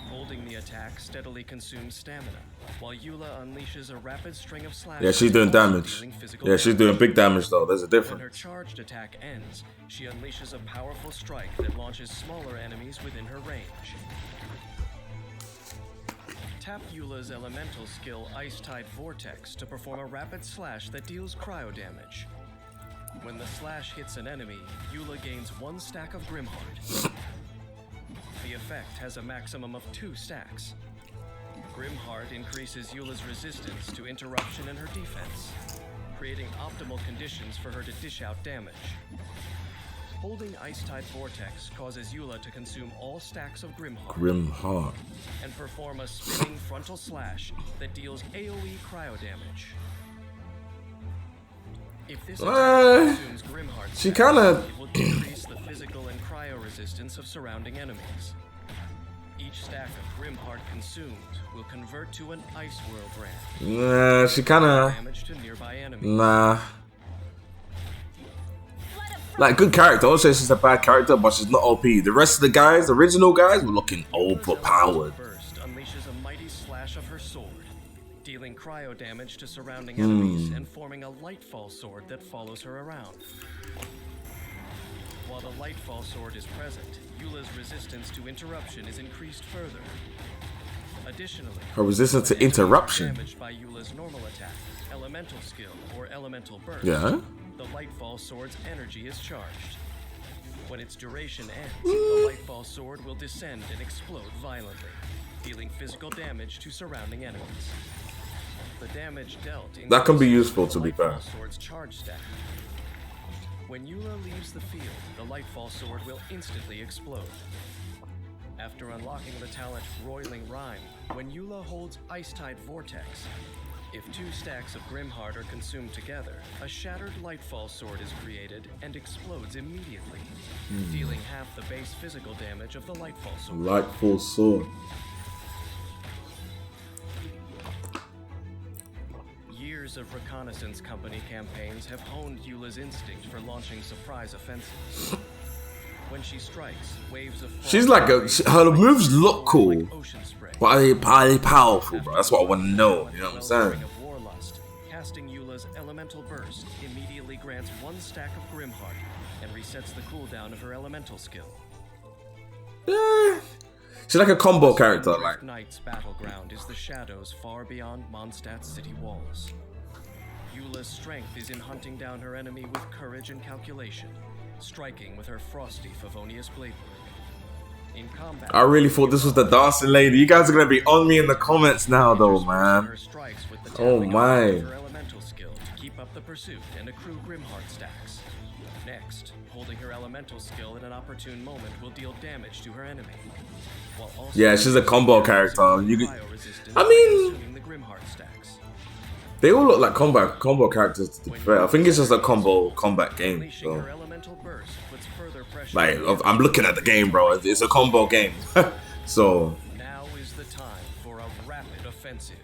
Holding the attack steadily consumes stamina, while Eula unleashes a rapid string of slashes. Yeah, she's doing damage. dealing physical Yeah, she's doing big damage though. There's a When her difference. charged attack ends, she unleashes a powerful strike that launches smaller enemies within her range. Tap Eula's elemental skill Ice Tide Vortex to perform a rapid slash that deals cryo damage. When the slash hits an enemy, Eula gains 1 stack of Grimheart. The effect has a maximum of 2 stacks. Grimheart increases Eula's resistance to interruption in her defense, creating optimal conditions for her to dish out damage. Holding Ice Tide Vortex causes Eula to consume all stacks of Grimheart and perform a spinning frontal slash that deals AoE cryo damage. If this attack consumes Grimheart she stacks, kinda- it will decrease the physical and cryo resistance of surrounding enemies. Each stack of Grimheart consumed will convert to an Ice World brand. Nah, she kinda. Damage to nearby enemies. Nah. Like, good character. I don't say she's a bad character, but she's not OP. The rest of the guys, the original guys, were looking overpowered. Burst unleashes a mighty slash of her sword, dealing cryo damage to surrounding enemies and forming a Lightfall sword that follows her around. While the Lightfall sword is present, Eula's resistance to interruption is increased further. Additionally, Her resistance to interruption. damaged by Eula's normal attack, elemental skill, or elemental burst. Yeah. The Lightfall sword's energy is charged. When its duration ends, the Lightfall sword will descend and explode violently, dealing physical damage to surrounding enemies. The damage dealt That can be increases useful, the to be Lightfall fair. sword's charge stack. When Eula leaves the field, the Lightfall sword will instantly explode. After unlocking the talent Roiling Rhyme, when Eula holds Ice Tide Vortex, if 2 stacks of Grimheart are consumed together, a shattered Lightfall sword is created and explodes immediately, dealing half the base physical damage of the Lightfall sword. Lightfall sword. Years of reconnaissance company campaigns have honed Eula's instinct for launching surprise offensives. When she strikes, waves of She's like her moves look cool, like ocean spray. but are they powerful, bro? That's what I want to know. You know what I'm saying? Of Warlust, casting Eula's elemental burst immediately grants 1 stack of Grimheart and resets the cooldown of her elemental skill. She's like a combo character, like. Knight's battleground is the shadows far beyond Mondstadt's city walls. Eula's strength is in hunting down her enemy with courage and calculation, striking with her frosty Favonius blade work. In combat, I really thought this was the dancing lady. You guys are gonna be on me in the comments now, though, man. her strikes with the Oh tapping my. of her elemental elemental skill to keep up the pursuit and accrue Grimheart stacks. Next, holding her elemental skill at an opportune moment will deal damage to her enemy. While also Yeah, she's a combo character. You could, I mean, consuming the Grimheart stacks. they all look like combo characters. To be fair, I think it's just a combo combat game. Unleashing So, her elemental burst puts further pressure like, on the I'm looking at the game, bro. It's a combo game. So, Now is the time for a rapid offensive.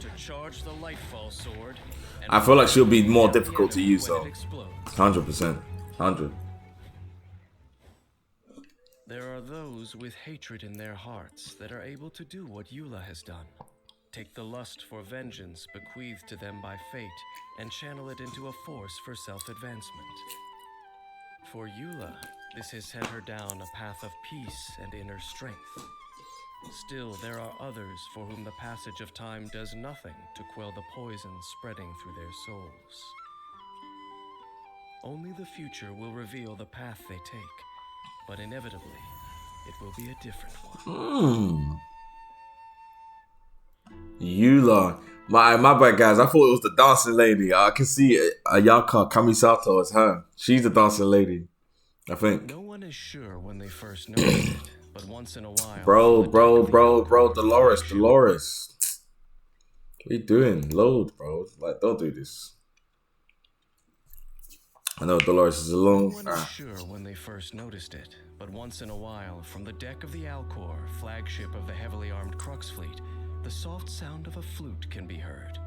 To charge the Lightfall sword. And I feel like she'll be more the difficult to enemy use, when though. it explodes. 100%, 100. There are those with hatred in their hearts that are able to do what Eula has done. Take the lust for vengeance bequeathed to them by fate and channel it into a force for self-advancement. For Eula, this has sent her down a path of peace and inner strength. Still, there are others for whom the passage of time does nothing to quell the poison spreading through their souls. Only the future will reveal the path they take, but inevitably, it will be a different one. Eula. My bad, guys. I thought it was the dancing lady. I can see Ayaka Kamisato as her. She's the dancing lady, I think. No one is sure when they first noticed it, but once in a while... Bro, Dolores. What are you doing? Load, bro. Like, don't do this. I know Dolores is alone. No one is sure when they first noticed it, but once in a while, from the deck of the Alcor, flagship of the heavily armed Crux fleet, the soft sound of a flute can be heard.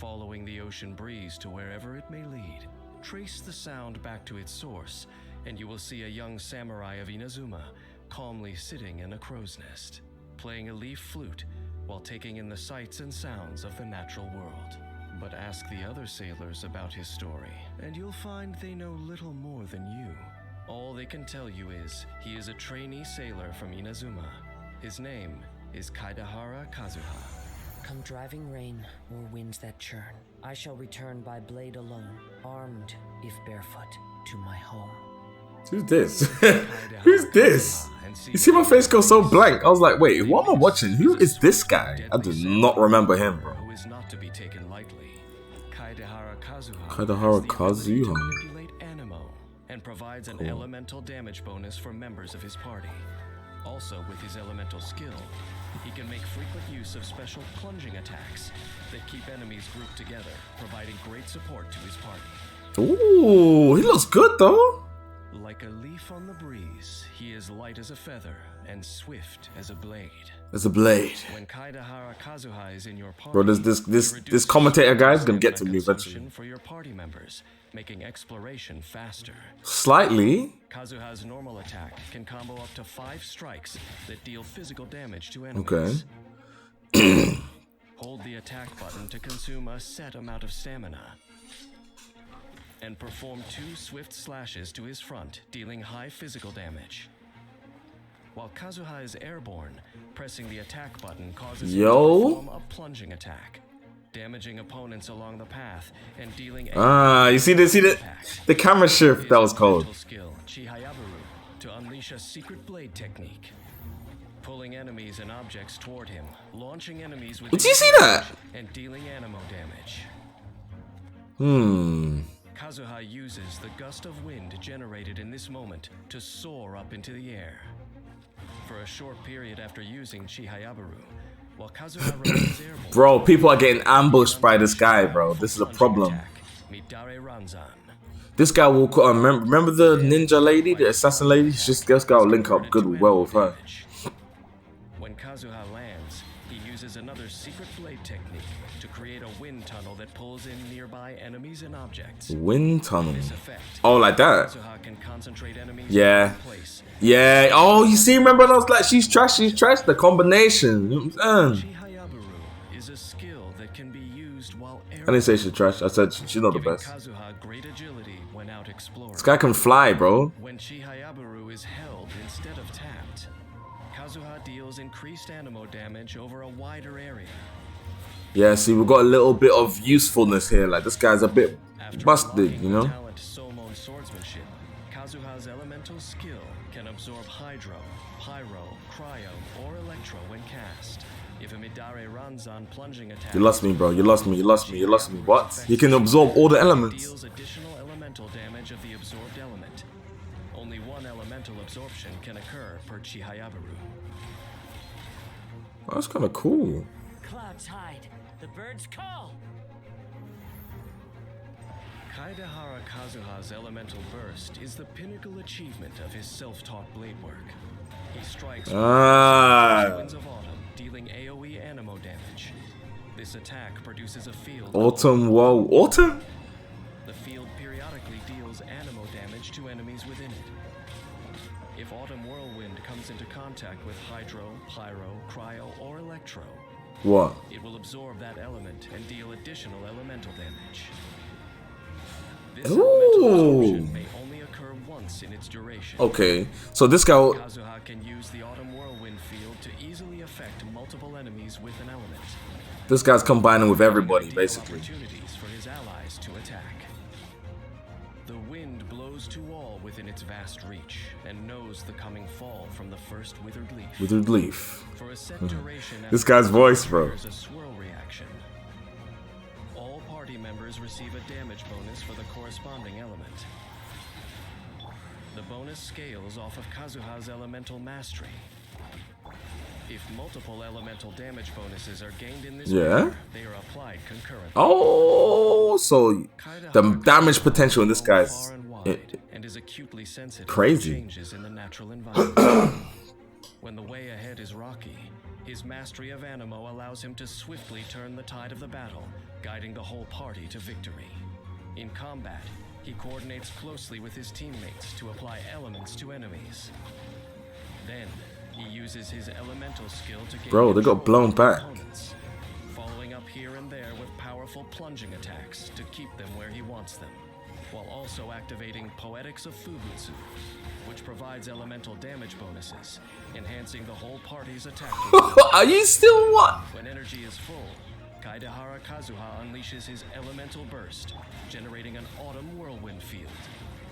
Following the ocean breeze to wherever it may lead, trace the sound back to its source, and you will see a young samurai of Inazuma calmly sitting in a crow's nest, playing a leaf flute while taking in the sights and sounds of the natural world. But ask the other sailors about his story, and you'll find they know little more than you. All they can tell you is he is a trainee sailor from Inazuma. His name is Kaidahara Kazuha. Come driving rain or winds that churn, I shall return by blade alone, armed, if barefoot, to my home. Who's this? Who's this? You see my face go so blank. I was like, wait, what am I watching? Who is this guy? I do not remember him, bro. Who is not to be taken lightly. Kaidahara Kazuha Kaidahara has the ability to Kazuha. manipulate Animo and provides an elemental damage bonus for members of his party. Also, with his elemental skill, he can make frequent use of special plunging attacks that keep enemies grouped together, providing great support to his party. Ooh, he looks good though. Like a leaf on the breeze, he is light as a feather and swift as a blade. There's a blade. When Kaidahara Kazuha is in your party, Bro, this commentator guy is gonna get to me eventually. for your party members, making exploration faster. Slightly. Kazuha's normal attack can combo up to 5 strikes that deal physical damage to enemies. Okay. Hold the attack button to consume a set amount of stamina. And perform 2 swift slashes to his front, dealing high physical damage. While Kazuha is airborne, pressing the attack button causes him to perform a plunging attack, damaging opponents along the path and dealing you see the camera shift that was cold. Skill, Chihayabaru, to unleash a secret blade technique, pulling enemies and objects toward him, launching enemies with Did you see that? and dealing animo damage. Kazuha uses the gust of wind generated in this moment to soar up into the air. For a short period after using Chihayabaru, while Kazuha remains airborne, Bro, people are getting ambushed by this guy, bro. This is a problem. Midare Ranzan. This guy will remember the ninja lady, the assassin lady? This guy will link up good well with her. When Kazuha lands, he uses another secret blade technique to create a wind tunnel that pulls in nearby enemies and objects. Wind tunnel. This effect, Oh, like that? Kazuha can concentrate enemies Yeah. in one place. Yeah. Oh, you see, remember I was like, she's trash. The combination. You know what I'm saying? Chihayabaru is a skill that can be used while I didn't say she's trash. I said she's not the giving best. Kazuha great agility when out exploring. This guy can fly, bro. When Chihayabaru is held instead of tapped, Kazuha deals increased animo damage over a wider area. Yeah, see, we've got a little bit of usefulness here. Like, this guy's a bit busted, you know? Talent Somon swordsmanship, Kazuha's elemental skill can absorb hydro, pyro, cryo, or electro when cast, If a Midare Ranzan plunging attack, You lost me, bro. You lost me. You lost me. You lost me. What? He can absorb all the elements. deals additional elemental damage of the absorbed element. Only one elemental absorption can occur per Chihayabaru. Oh, that's kind of cool. Clouds hide. The birds call. Kaidahara Kazuha's elemental burst is the pinnacle achievement of his self-taught blade work. He strikes with the winds of autumn, dealing AoE animo damage. This attack produces a field. Autumn, whoa. Autumn? The field periodically deals animo damage to enemies within it. If Autumn Whirlwind comes into contact with Hydro, Pyro, Cryo, or Electro, What? it will absorb that element and deal additional elemental damage. This Ooh. elemental absorption may only occur once in its duration. Okay, so this guy. Kazuha can use the Autumn Whirlwind field to easily affect multiple enemies with an element. This guy's combining with everybody, basically. Opportunities for his allies to attack. The wind blows to all within its vast reach and knows the coming fall from the first withered leaf. Withered leaf. For a set duration, This guy's voice, bro. there's a swirl reaction. All party members receive a damage bonus for the corresponding element. The bonus scales off of Kazuha's elemental mastery. If multiple elemental damage bonuses are gained in this manner, they are applied concurrently. Oh, so the damage potential in this guy's and is acutely sensitive crazy. to changes in the natural environment. When the way ahead is rocky, his mastery of animo allows him to swiftly turn the tide of the battle, guiding the whole party to victory. In combat, he coordinates closely with his teammates to apply elements to enemies. Then, he uses his elemental skill to gain Bro, they got control blown of back. opponents, following up here and there with powerful plunging attacks to keep them where he wants them, while also activating Poetics of Fubutsu, which provides elemental damage bonuses, enhancing the whole party's attack. Are you still what? When energy is full, Kaidahara Kazuha unleashes his elemental burst, generating an autumn whirlwind field.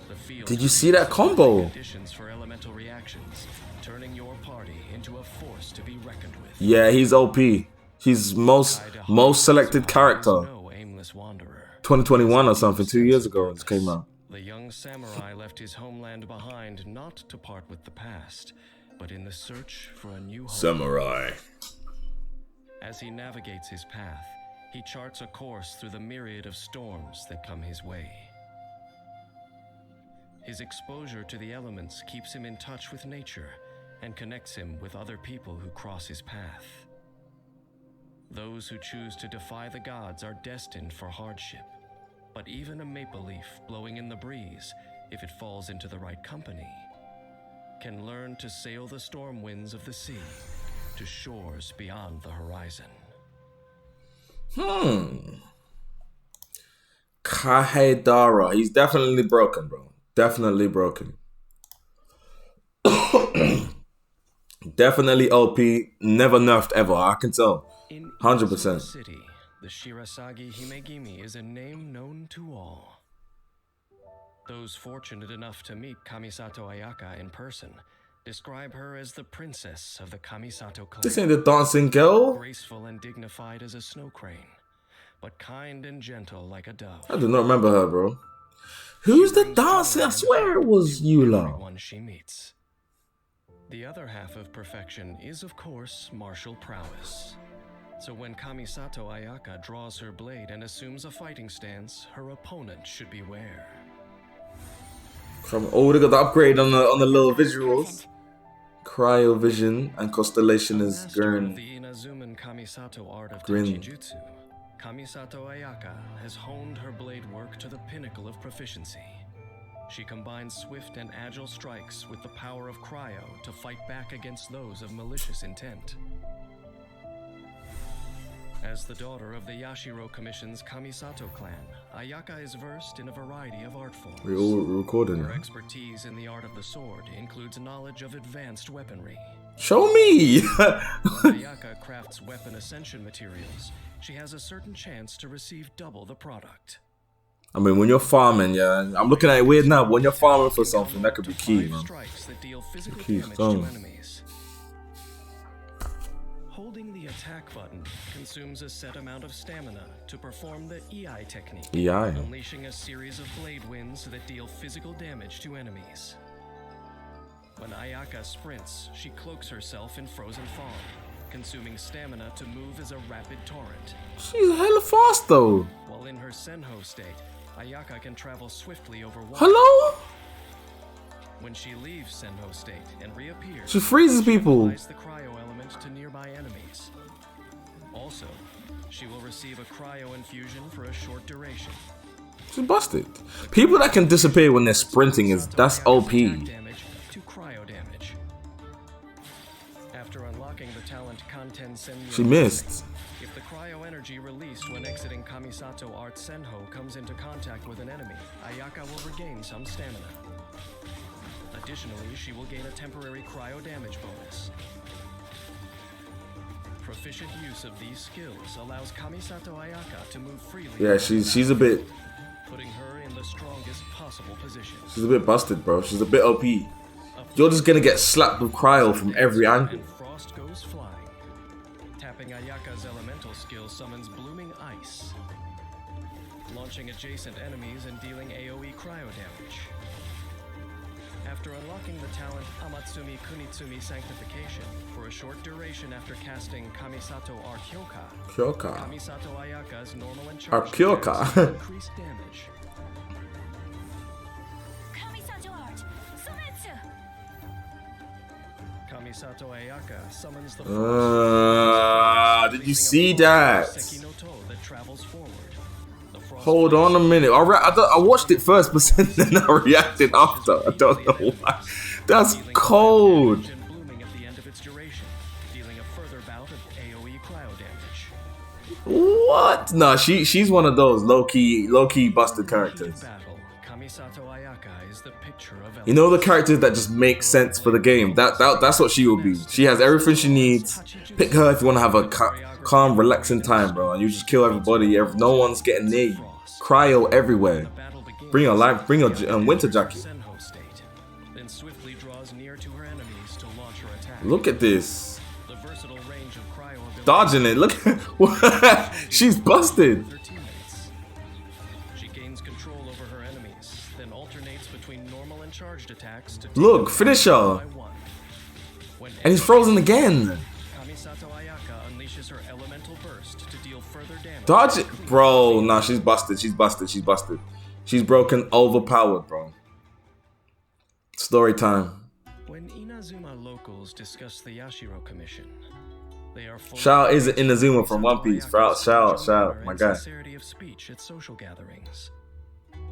The field Did you see that combo? conditions for elemental reactions, turning your party into a force to be reckoned with. Yeah, he's OP. He's most selected character. No aimless wanderer. 2021 or something, 2 years ago it came out. The young samurai left his homeland behind not to part with the past, but in the search for a new home. Samurai. As he navigates his path, he charts a course through the myriad of storms that come his way. His exposure to the elements keeps him in touch with nature and connects him with other people who cross his path. Those who choose to defy the gods are destined for hardship, but even a maple leaf blowing in the breeze, if it falls into the right company, can learn to sail the storm winds of the sea to shores beyond the horizon. Kahedara. He's definitely broken, bro. Definitely broken. Definitely OP. Never nerfed ever. I can tell. 100%. City, the Shirasagi Himegimi is a name known to all. Those fortunate enough to meet Kamisato Ayaka in person describe her as the princess of the Kamisato clan. This ain't the dancing girl. Graceful and dignified as a snow crane, but kind and gentle like a dove. I do not remember her, bro. Who's the dancer? I swear it was Yula. Everyone she meets. The other half of perfection is, of course, martial prowess. So when Kamisato Ayaka draws her blade and assumes a fighting stance, her opponent should beware. Oh, they got the upgrade on the little visuals. Cryovision and Constellation is green. The Inazuman Kamisato art of Green. Taijutsu, Kamisato Ayaka has honed her blade work to the pinnacle of proficiency. She combines swift and agile strikes with the power of cryo to fight back against those of malicious intent. As the daughter of the Yashiro Commission's Kamisato clan, Ayaka is versed in a variety of art forms. We're all recording. Her expertise in the art of the sword includes knowledge of advanced weaponry. Show me! When Ayaka crafts weapon ascension materials, she has a certain chance to receive double the product. I mean, when you're farming, yeah, I'm looking at it weird now. When you're farming for something, that could be key, man. Strikes that deal physical Key damage stone. to enemies. Holding the attack button consumes a set amount of stamina to perform the EI technique, EI. unleashing a series of blade winds that deal physical damage to enemies. When Ayaka sprints, she cloaks herself in frozen fog, consuming stamina to move as a rapid torrent. She's hella fast though. While in her Senho state, Ayaka can travel swiftly over water. Hello? When she leaves Senho state and reappears, She freezes people. applies the cryo element to nearby enemies. Also, she will receive a cryo infusion for a short duration. She's busted. People that can disappear when they're sprinting that's OP. Damage to cryo damage. After unlocking the talent Kanten Senyo, She missed. if the cryo energy released when exiting Kamisato Art Senho comes into contact with an enemy, Ayaka will regain some stamina. Additionally, she will gain a temporary cryo damage bonus. Proficient use of these skills allows Kamisato Ayaka to move freely. Yeah, she's a bit putting her in the strongest possible position. she's a bit busted, bro. She's a bit OP. You're just gonna get slapped with cryo from every angle. And frost goes flying. Tapping Ayaka's elemental skill summons blooming ice, launching adjacent enemies and dealing AoE cryo damage. After unlocking the talent Amatsumi Kunitsumi Sanctification for a short duration after casting Kamisato Arkyoka, Kyoka. Kamisato Ayaka's normal and charged Arkyoka. attacks increased damage. Kamisato Art, Sumetsu! Kamisato Ayaka summons the Did you see that? Seki no To that travels forward. The frost Hold on a minute. I watched it first, but then I reacted after. I don't know why. That's cold. and blooming at the end of its duration, dealing a further bout of AoE cryo damage. What? Nah, she's one of those low-key busted characters. Battle, Kamisato Ayaka is the picture of You know the characters that just make sense for the game. That's what she will be. She has everything she needs. Pick her if you want to have a calm, relaxing time, bro. And you just kill everybody. No one's getting near you. Cryo everywhere. Bring your life. Bring your winter jacket. Senho state, then swiftly draws near to her enemies to launch her attack. Look at this. The versatile range of cryo abilities Dodging it. Look. She's busted. with her teammates. She gains control over her enemies, then alternates between normal and charged attacks to Look, finish her. by one. When And he's frozen again. Kamisato Ayaka unleashes her elemental burst to deal further damage. Dodge it. Bro, nah, she's busted. She's busted. She's busted. She's broken, overpowered, bro. Story time. When Inazuma locals discuss the Yashiro Commission, they are full Shout of is Inazuma from One Piece. Shout, my and guy. sincerity of speech at social gatherings.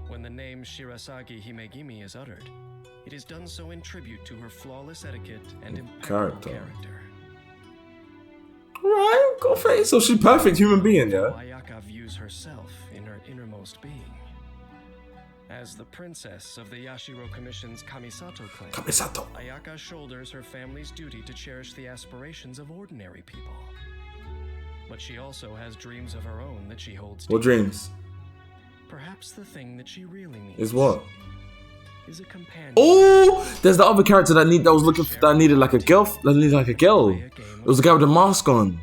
When the name Shirasagi Himegimi is uttered, it is done so in tribute to her flawless etiquette and impeccable character. Right, go face. So she's perfect human being, yeah. Ayaka views herself in her innermost being. As the princess of the Yashiro Commission's Kamisato clan, Kamisato. Ayaka shoulders her family's duty to cherish the aspirations of ordinary people. But she also has dreams of her own that she holds What dear. dreams? Perhaps the thing that she really needs Is what? is a companion. Oh, there's the other character that was looking for, that needed like a girl. That needed like a girl. It was the guy with the mask on.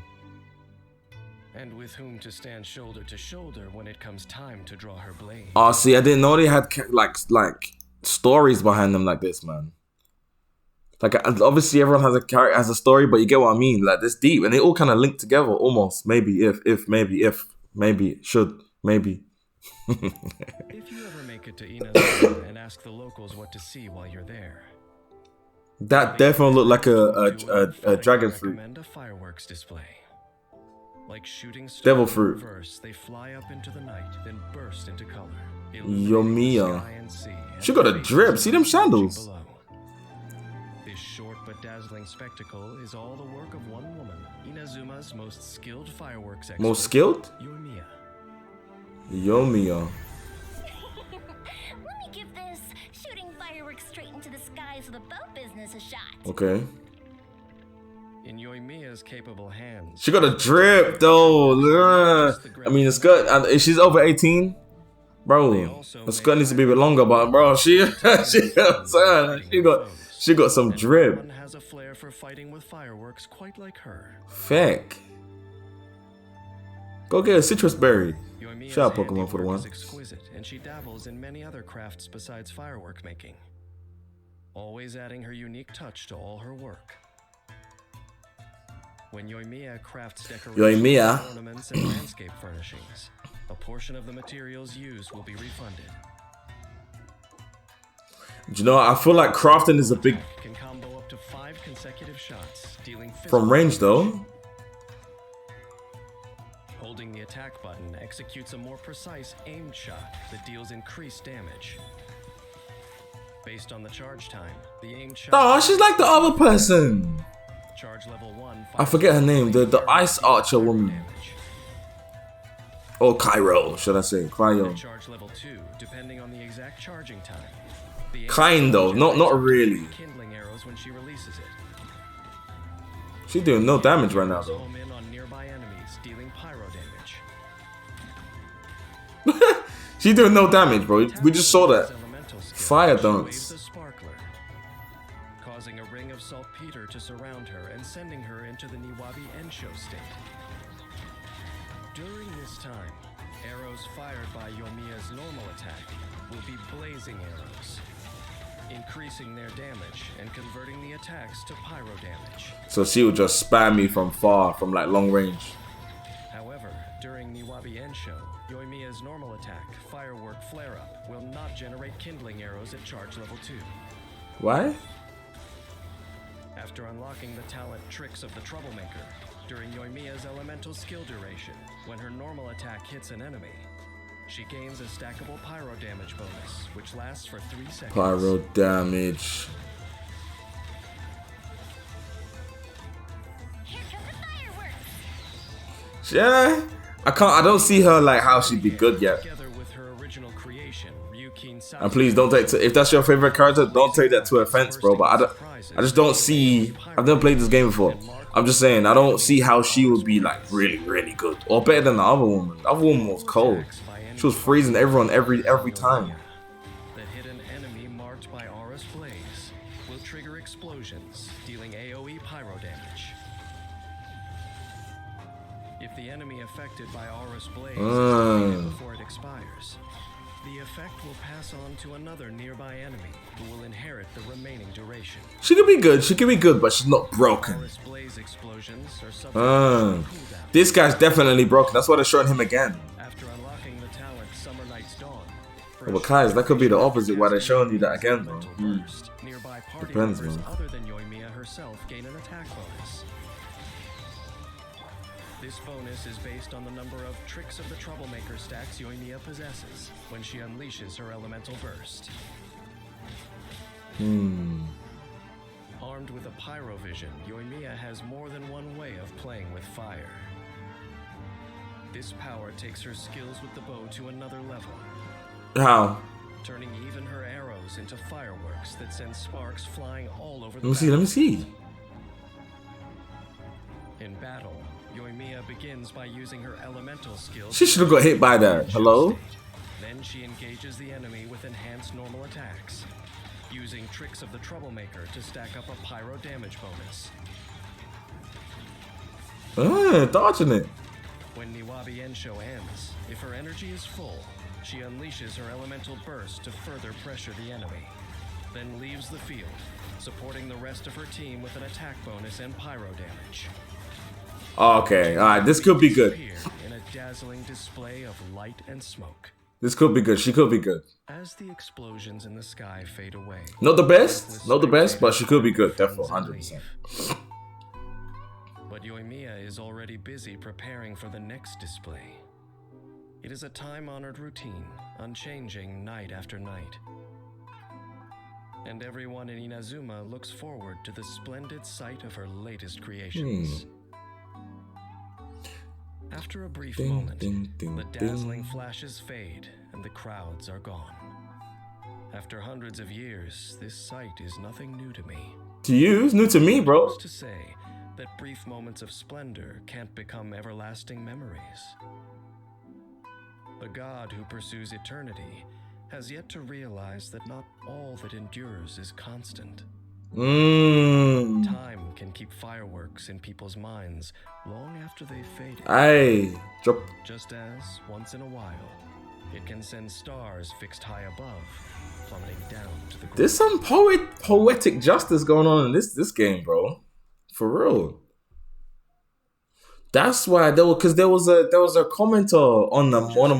And with whom to stand shoulder to shoulder when it comes time to draw her blade. Oh, see, I didn't know they had like stories behind them like this, man. Like obviously everyone has a character, has a story, but you get what I mean. Like this deep, and they all kind of link together almost. Maybe should. If you ever make it to Inazuma and ask the locals what to see while you're there, That definitely looked like a dragon fruit. recommend a fireworks display. Like shooting stars Devil in fruit. reverse, they fly up into the night, then burst into color. Yomiya. Sky and sea, and She got a faces drip. See them sandals? below. This short but dazzling spectacle is all the work of one woman, Inazuma's most skilled fireworks expert. Most skilled? Yomiya. Yomiya. Let me give this shooting fireworks straight into the skies with a boat business a shot. Okay. In Yoimiya's capable hands, She got a drip though. Ugh. I mean, it's good. And if she's over 18, Bro, the skirt needs to be a bit longer, but bro, she got some drip. Everyone has a flair for fighting with fireworks, quite like her. Feck. Go get a citrus berry. Yoimiya's Shout out Pokemon for the handiwork one. is exquisite, and she dabbles in many other crafts besides firework making, always adding her unique touch to all her work. When Yoimiya crafts decorations, ornaments, and landscape furnishings, a portion of the materials used will be refunded. Do you know, I feel like crafting is a big... Can combo up to 5 consecutive shots, dealing From range though. Holding the attack button executes a more precise aimed shot that deals increased damage. Based on the charge time, the aimed shot... Oh, she's like the other person. Charge level 1... I forget her name, the ice archer woman. Or Cairo, should I say? Cryo. Charge level 2, depending on the exact charging time. Kind of, not really. Kindling arrows when she releases it. She's doing no damage right now though. Home in on nearby enemies, dealing pyro damage. She's doing no damage, bro. We just saw that. Fire dance. Causing a ring of saltpeter to surround her and sending her into the Niwabi Ensho state. During this time, arrows fired by Yoimiya's normal attack will be blazing arrows, increasing their damage and converting the attacks to pyro damage. So she would just spam me from far, from like long range. However, during Niwabi Ensho, Yoimiya's normal attack, Firework Flare-Up, will not generate kindling arrows at charge level 2. Why? After unlocking the talent Tricks of the Troublemaker, during Yoimiya's elemental skill duration, when her normal attack hits an enemy, she gains a stackable pyro damage bonus, which lasts for 3 seconds. Pyro damage. Here come the fireworks. Yeah, I don't see her like how she'd be good yet. Together with her original creation, And please don't take if that's your favorite character, don't take that to offense, bro. But I just don't see. I've never played this game before. I'm just saying I don't see how she would be like really good or better than the other woman. The other woman was cold. She was freezing everyone every time. The hidden enemy marked by Aura's Blaze will trigger explosions, dealing AoE pyro damage. If the enemy affected by Aura's Blaze is defeated before it expires, the effect will pass on to another nearby enemy who will inherit the remaining duration. She could be good. She could be good, but she's not broken. Aura's Blaze explosions are subject to cooldown. This guy's definitely broken. That's why they're showing him again. After unlocking the talent Summer Night's Dawn, Oh, but Kais, that could be the opposite. Why they're showing you that again, bro. nearby party Depends, members man. other than Yoimiya herself gain an attack bonus. This bonus is based on the number of Tricks of the Troublemaker stacks Yoimiya possesses when she unleashes her elemental burst. Armed with a pyro vision, Yoimiya has more than one way of playing with fire. This power takes her skills with the bow to another level, How? turning even her arrows into fireworks that send sparks flying all over the Let me see. In battle, Yoimiya begins by using her elemental skills. She should have got hit by that. Hello? Then she engages the enemy with enhanced normal attacks, using Tricks of the Troublemaker to stack up a pyro damage bonus. Dodging it. When Niwabi Ensho ends, if her energy is full, she unleashes her elemental burst to further pressure the enemy, then leaves the field, supporting the rest of her team with an attack bonus and pyro damage. Okay, alright, this could be good. In a dazzling display of light and smoke. This could be good. She could be good. As the explosions in the sky fade away. Not the best, but she could be good. Definitely, 100%. But Yoimiya is already busy preparing for the next display. It is a time-honored routine, unchanging night after night. And everyone in Inazuma looks forward to the splendid sight of her latest creations. After a brief moment, the dazzling flashes fade and the crowds are gone. After hundreds of years, this sight is nothing new to me. To you? It's new to me, bro. Who's to say that brief moments of splendor can't become everlasting memories? The god who pursues eternity has yet to realize that not all that endures is constant. Time can keep fireworks in people's minds long after they've faded. Aye. Drop. Just as, once in a while, it can send stars fixed high above, plummeting down to the ground. There's some poetic justice going on in this game, bro. For real. That's why there was a commenter on one of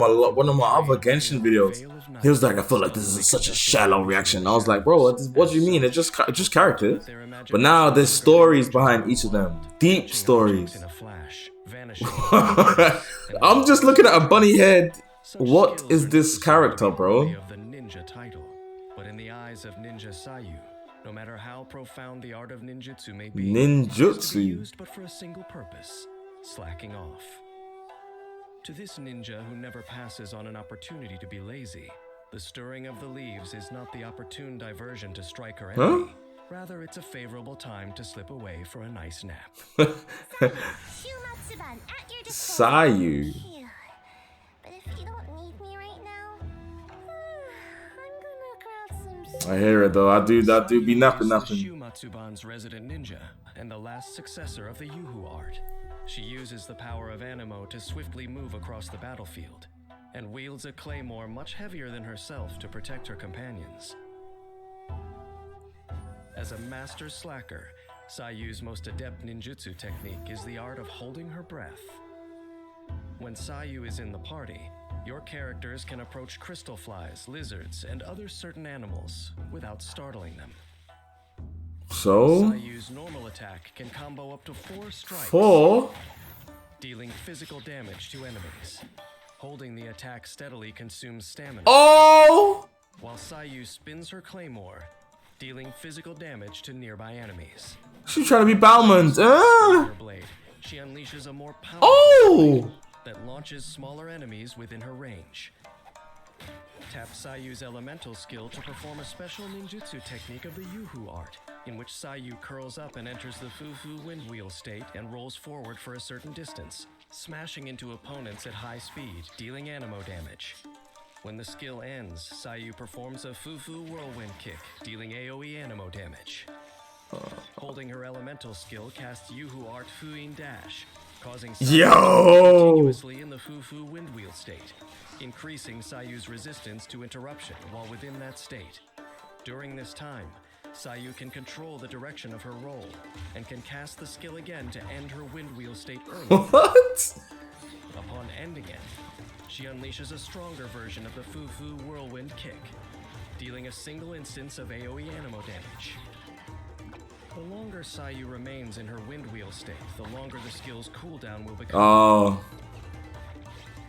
my other Genshin videos. He was like, I feel like this is such a shallow reaction. I was like, bro, what do you mean? It's just characters. But now there's stories behind each of them, deep stories. I'm just looking at a bunny head. What is this character, bro? But in the eyes of Ninja Sayu, no matter how profound the art of ninjutsu may be, ninjutsu be used but for a single purpose: slacking off. To this ninja who never passes on an opportunity to be lazy, the stirring of the leaves is not the opportune diversion to strike her enemy. Rather, it's a favorable time to slip away for a nice nap. Sayu. But if you don't need me right now, I'm gonna grab some. I hear it though. I do be napping. Shumatsuban's resident ninja and the last successor of the Yuhu art. She uses the power of Animo to swiftly move across the battlefield, and wields a claymore much heavier than herself to protect her companions. As a master slacker, Sayu's most adept ninjutsu technique is the art of holding her breath. When Sayu is in the party, your characters can approach crystal flies, lizards, and other certain animals without startling them. So? Sayu's normal attack can combo up to 4 strikes. 4? Dealing physical damage to enemies. Holding the attack steadily consumes stamina. Oh! While Sayu spins her claymore, dealing physical damage to nearby enemies. She's trying to be Balmond. Her blade, she unleashes a more powerful blade that launches smaller enemies within her range. Tap Sayu's elemental skill to perform a special ninjutsu technique of the Yuhu art, in which Sayu curls up and enters the Fufu windwheel state and rolls forward for a certain distance, smashing into opponents at high speed, dealing animo damage. When the skill ends, Sayu performs a Fufu whirlwind kick, dealing AoE animo damage. Holding her elemental skill casts Yuhu art Fuin Dash, causing Sayu continuously in the Fufu windwheel state, increasing Sayu's resistance to interruption while within that state. During this time, Sayu can control the direction of her roll and can cast the skill again to end her windwheel state early. What? Upon ending it, she unleashes a stronger version of the Fufu whirlwind kick, dealing a single instance of AoE animo damage. The longer Sayu remains in her windwheel state, the longer the skill's cooldown will become. Oh.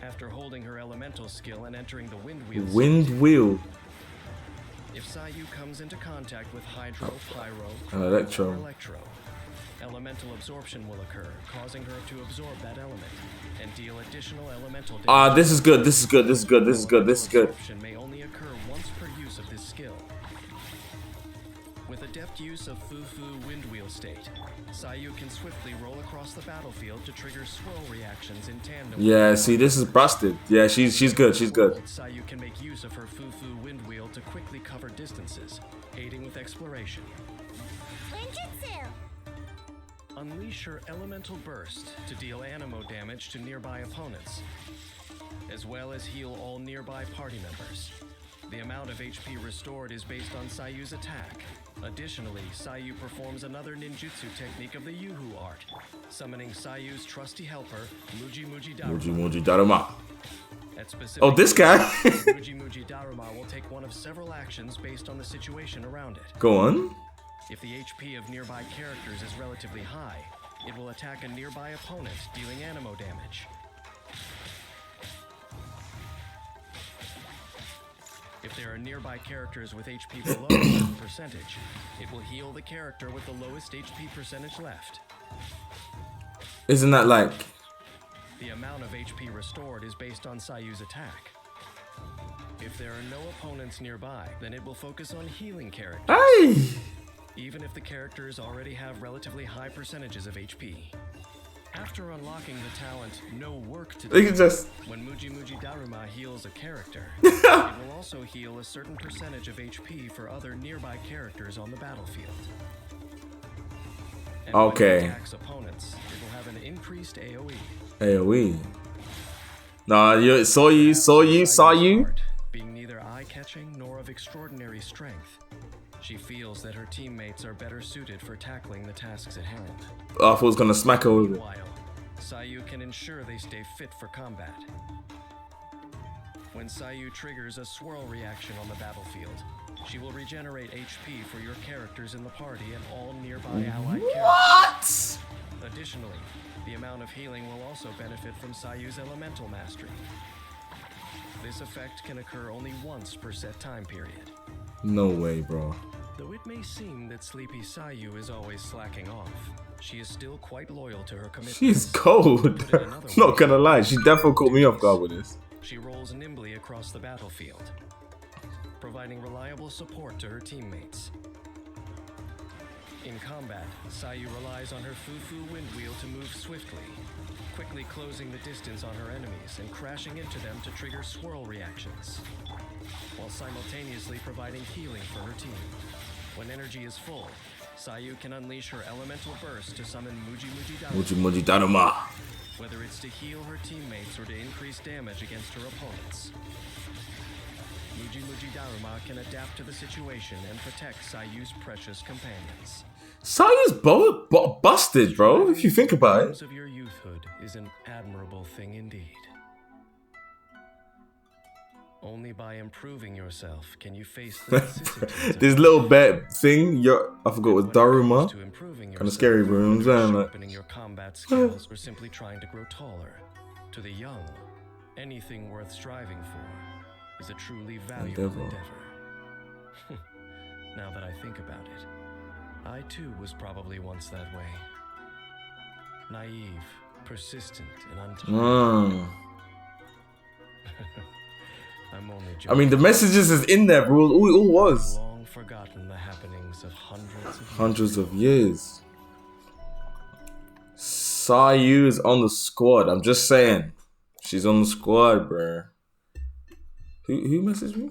After holding her elemental skill and entering the windwheel Windwheel. If Sayu comes into contact with Hydro, Pyro, Electro. or Electro, elemental absorption will occur, causing her to absorb that element and deal additional elemental damage. This is good. This is good. This is good. This is good. This is good. Absorption may only occur once per use of this skill. With adept use of Fufu windwheel state, Sayu can swiftly roll across the battlefield to trigger swirl reactions in tandem. Yeah, see, this is busted. Yeah, she's good. She's good. Sayu can make use of her Fufu windwheel to quickly cover distances, aiding with exploration. Ninjutsu! Unleash her elemental burst to deal animo damage to nearby opponents, as well as heal all nearby party members. The amount of HP restored is based on Sayu's attack. Additionally, Sayu performs another ninjutsu technique of the Yuhu art, summoning Sayu's trusty helper, Muji Muji Daruma. Muji Muji Daruma. At specific Oh, this guy. Muji Muji Daruma will take one of several actions based on the situation around it. Go on. If the HP of nearby characters is relatively high, it will attack a nearby opponent, dealing animo damage. If there are nearby characters with HP below a certain percentage, it will heal the character with the lowest HP percentage left. Isn't that like... The amount of HP restored is based on Sayu's attack. If there are no opponents nearby, then it will focus on healing characters. Hey! Even if the characters already have relatively high percentages of HP. After unlocking the talent No Work to They Do, can just. when Muji Daruma heals a character, it will also heal a certain percentage of HP for other nearby characters on the battlefield. And Okay. when it attacks opponents, it will have an increased AoE. AoE. Nah, you saw you. Being neither eye-catching nor of extraordinary strength, she feels that her teammates are better suited for tackling the tasks at hand. Oh, I thought I was gonna smack her with it. Meanwhile, Sayu can ensure they stay fit for combat. When Sayu triggers a swirl reaction on the battlefield, she will regenerate HP for your characters in the party and all nearby allied characters. What? Additionally, the amount of healing will also benefit from Sayu's elemental mastery. This effect can occur only once per set time period. No way, bro. Though it may seem that Sleepy Sayu is always slacking off, she is still quite loyal to her commitments. She's cold. Not gonna lie, she definitely caught me off guard with this. She rolls nimbly across the battlefield, providing reliable support to her teammates. In combat, Sayu relies on her Fufu wind wheel to move swiftly, quickly closing the distance on her enemies and crashing into them to trigger swirl reactions, while simultaneously providing healing for her team. When energy is full, Sayu can unleash her elemental burst to summon Muji Daruma. whether it's to heal her teammates or to increase damage against her opponents. Muji Daruma can adapt to the situation and protect Sayu's precious companions. Sayu's busted, bro, if you think about it. Of your youthhood is an admirable thing indeed. Only by improving yourself can you face the vicissitudes of This little bit thing, I forgot what Daruma. to improving Kind of scary rooms, and like, sharpening your combat skills or simply trying to grow taller. To the young, anything worth striving for is a truly valuable endeavor. Now that I think about it, I too was probably once that way. Naive, persistent, and untiring. I'm only joking. I mean, the messages is in there, bro. All it all was. Long forgotten the happenings of Hundreds of years. Sayu is on the squad. I'm just saying. She's on the squad, bro. Who messaged me?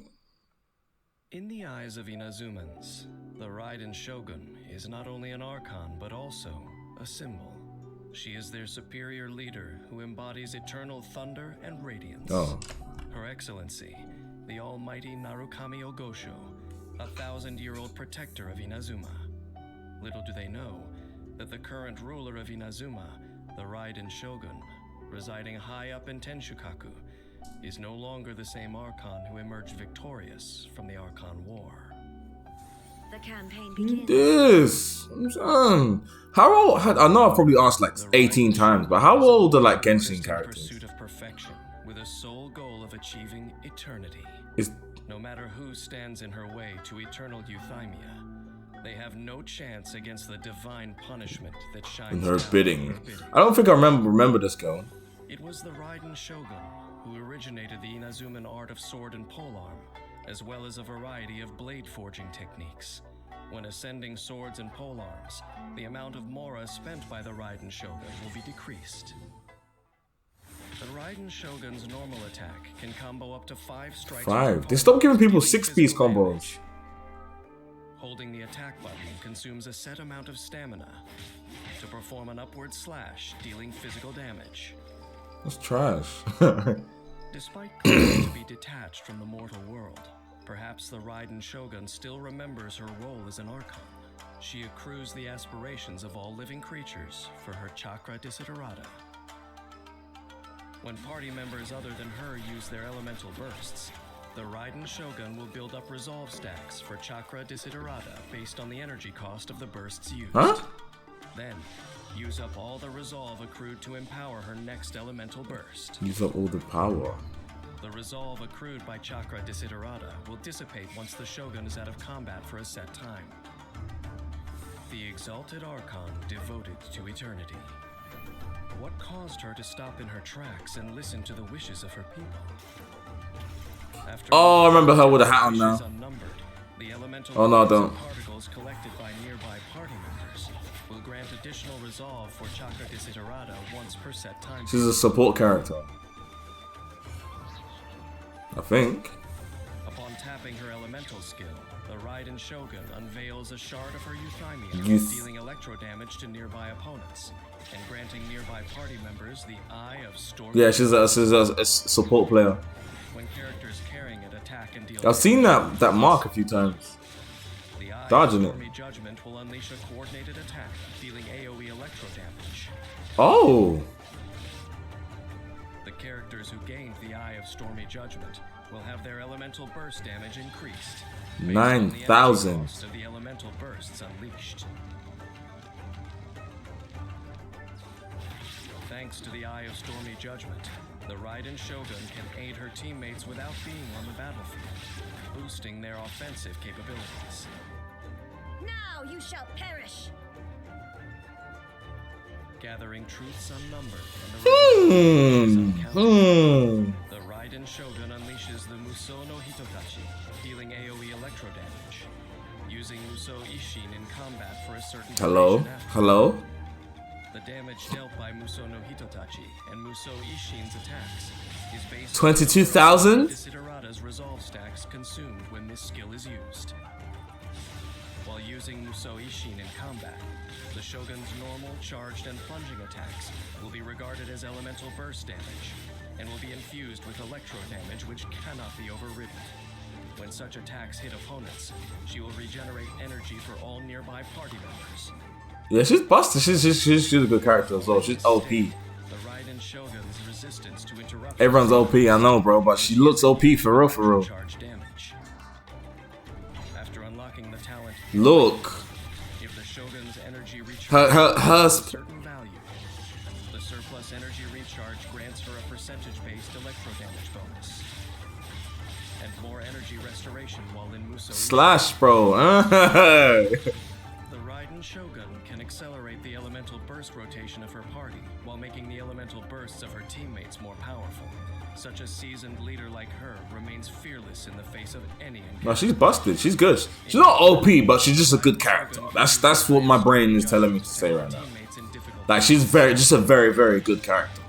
In the eyes of Inazumans, the Raiden Shogun is not only an archon, but also a symbol. She is their superior leader who embodies eternal thunder and radiance. Oh. Her Excellency, the almighty Narukami Ogosho, 1,000-year-old protector of Inazuma. Little do they know that the current ruler of Inazuma, the Raiden Shogun, residing high up in Tenshukaku, is no longer the same Archon who emerged victorious from the Archon War. The campaign begins. This. How old? I know I've probably asked like 18 times, but how old are like Genshin characters? Pursuit of perfection, with a sole goal of achieving eternity. No matter who stands in her way to eternal euthymia, they have no chance against the divine punishment that shines In her down bidding. on her bidding. I don't think I remember this girl. It was the Raiden Shogun who originated the Inazuman art of sword and polearm, as well as a variety of blade forging techniques. When ascending swords and polearms, the amount of mora spent by the Raiden Shogun will be decreased. The Raiden Shogun's normal attack can combo up to 5 strikes. 5. They stopped giving people 6-piece combos. Holding the attack button consumes a set amount of stamina to perform an upward slash, dealing physical damage. That's trash. Despite claiming to be detached from the mortal world, perhaps the Raiden Shogun still remembers her role as an Archon. She accrues the aspirations of all living creatures for her chakra desiderata. When party members other than her use their elemental bursts, the Raiden Shogun will build up resolve stacks for chakra desiderata based on the energy cost of the bursts used. Huh? Then, use up all the resolve accrued to empower her next elemental burst. Use up all the power. The resolve accrued by chakra desiderata will dissipate once the Shogun is out of combat for a set time. The exalted Archon devoted to eternity. What caused her to stop in her tracks and listen to the wishes of her people? Oh, I remember her with a hat on now. The elemental Oh no, I don't. particles collected by nearby nearby party members will grant additional resolve for Chakra Desiderata once per set time. She's a support character, I think. Upon tapping her elemental skill, the Raiden Shogun unveils a shard of her Euthymia, dealing electro damage to nearby opponents, and granting nearby party members the Eye of Storm. Yeah, she's a support player. When characters carrying it attack and deal I've seen that mark a few times. the Eye Dodging of it. Stormy Judgment will unleash a coordinated attack, dealing AoE electro damage. Oh, The characters who gained the Eye of Stormy Judgment will have their elemental burst damage increased. based on the energy 9,000. cost of the elemental bursts unleashed. Thanks to the Eye of Stormy Judgment, the Raiden Shogun can aid her teammates without being on the battlefield, boosting their offensive capabilities. Now you shall perish! Gathering truths unnumbered and the The Raiden Shogun unleashes the Musou no Hitotachi, dealing AoE electro damage. Using Musou Ishin in combat for a certain hello, duration after. hello. The damage dealt by Musou no Hitotachi and Musou Ishin's attacks is based 22,000? on Desiderata's resolve stacks consumed when this skill is used. While using Musou Ishin in combat, the Shogun's normal, charged, and plunging attacks will be regarded as elemental burst damage, and will be infused with electro damage which cannot be overridden. When such attacks hit opponents, she will regenerate energy for all nearby party members. Yeah, she's busted. She's a good character as well. She's OP. The Raiden Shogun's resistance to interruption. Everyone's OP, I know, bro, but she looks OP for real, for real. Charge damage. After unlocking the talent, Look, if the Shogun's energy recharge her a certain value, the surplus energy recharge grants her a percentage-based electro damage bonus. And more energy restoration while in Musou. slash, bro. The Raiden Shogun can accelerate the elemental burst rotation of her party while making the elemental bursts of her teammates more powerful. Such a seasoned leader like her remains fearless in the face of any encounter. No, she's busted. She's good. She's not OP, but she's just a good character. That's what my brain is telling me to say right now. Like, she's just a very, very good character.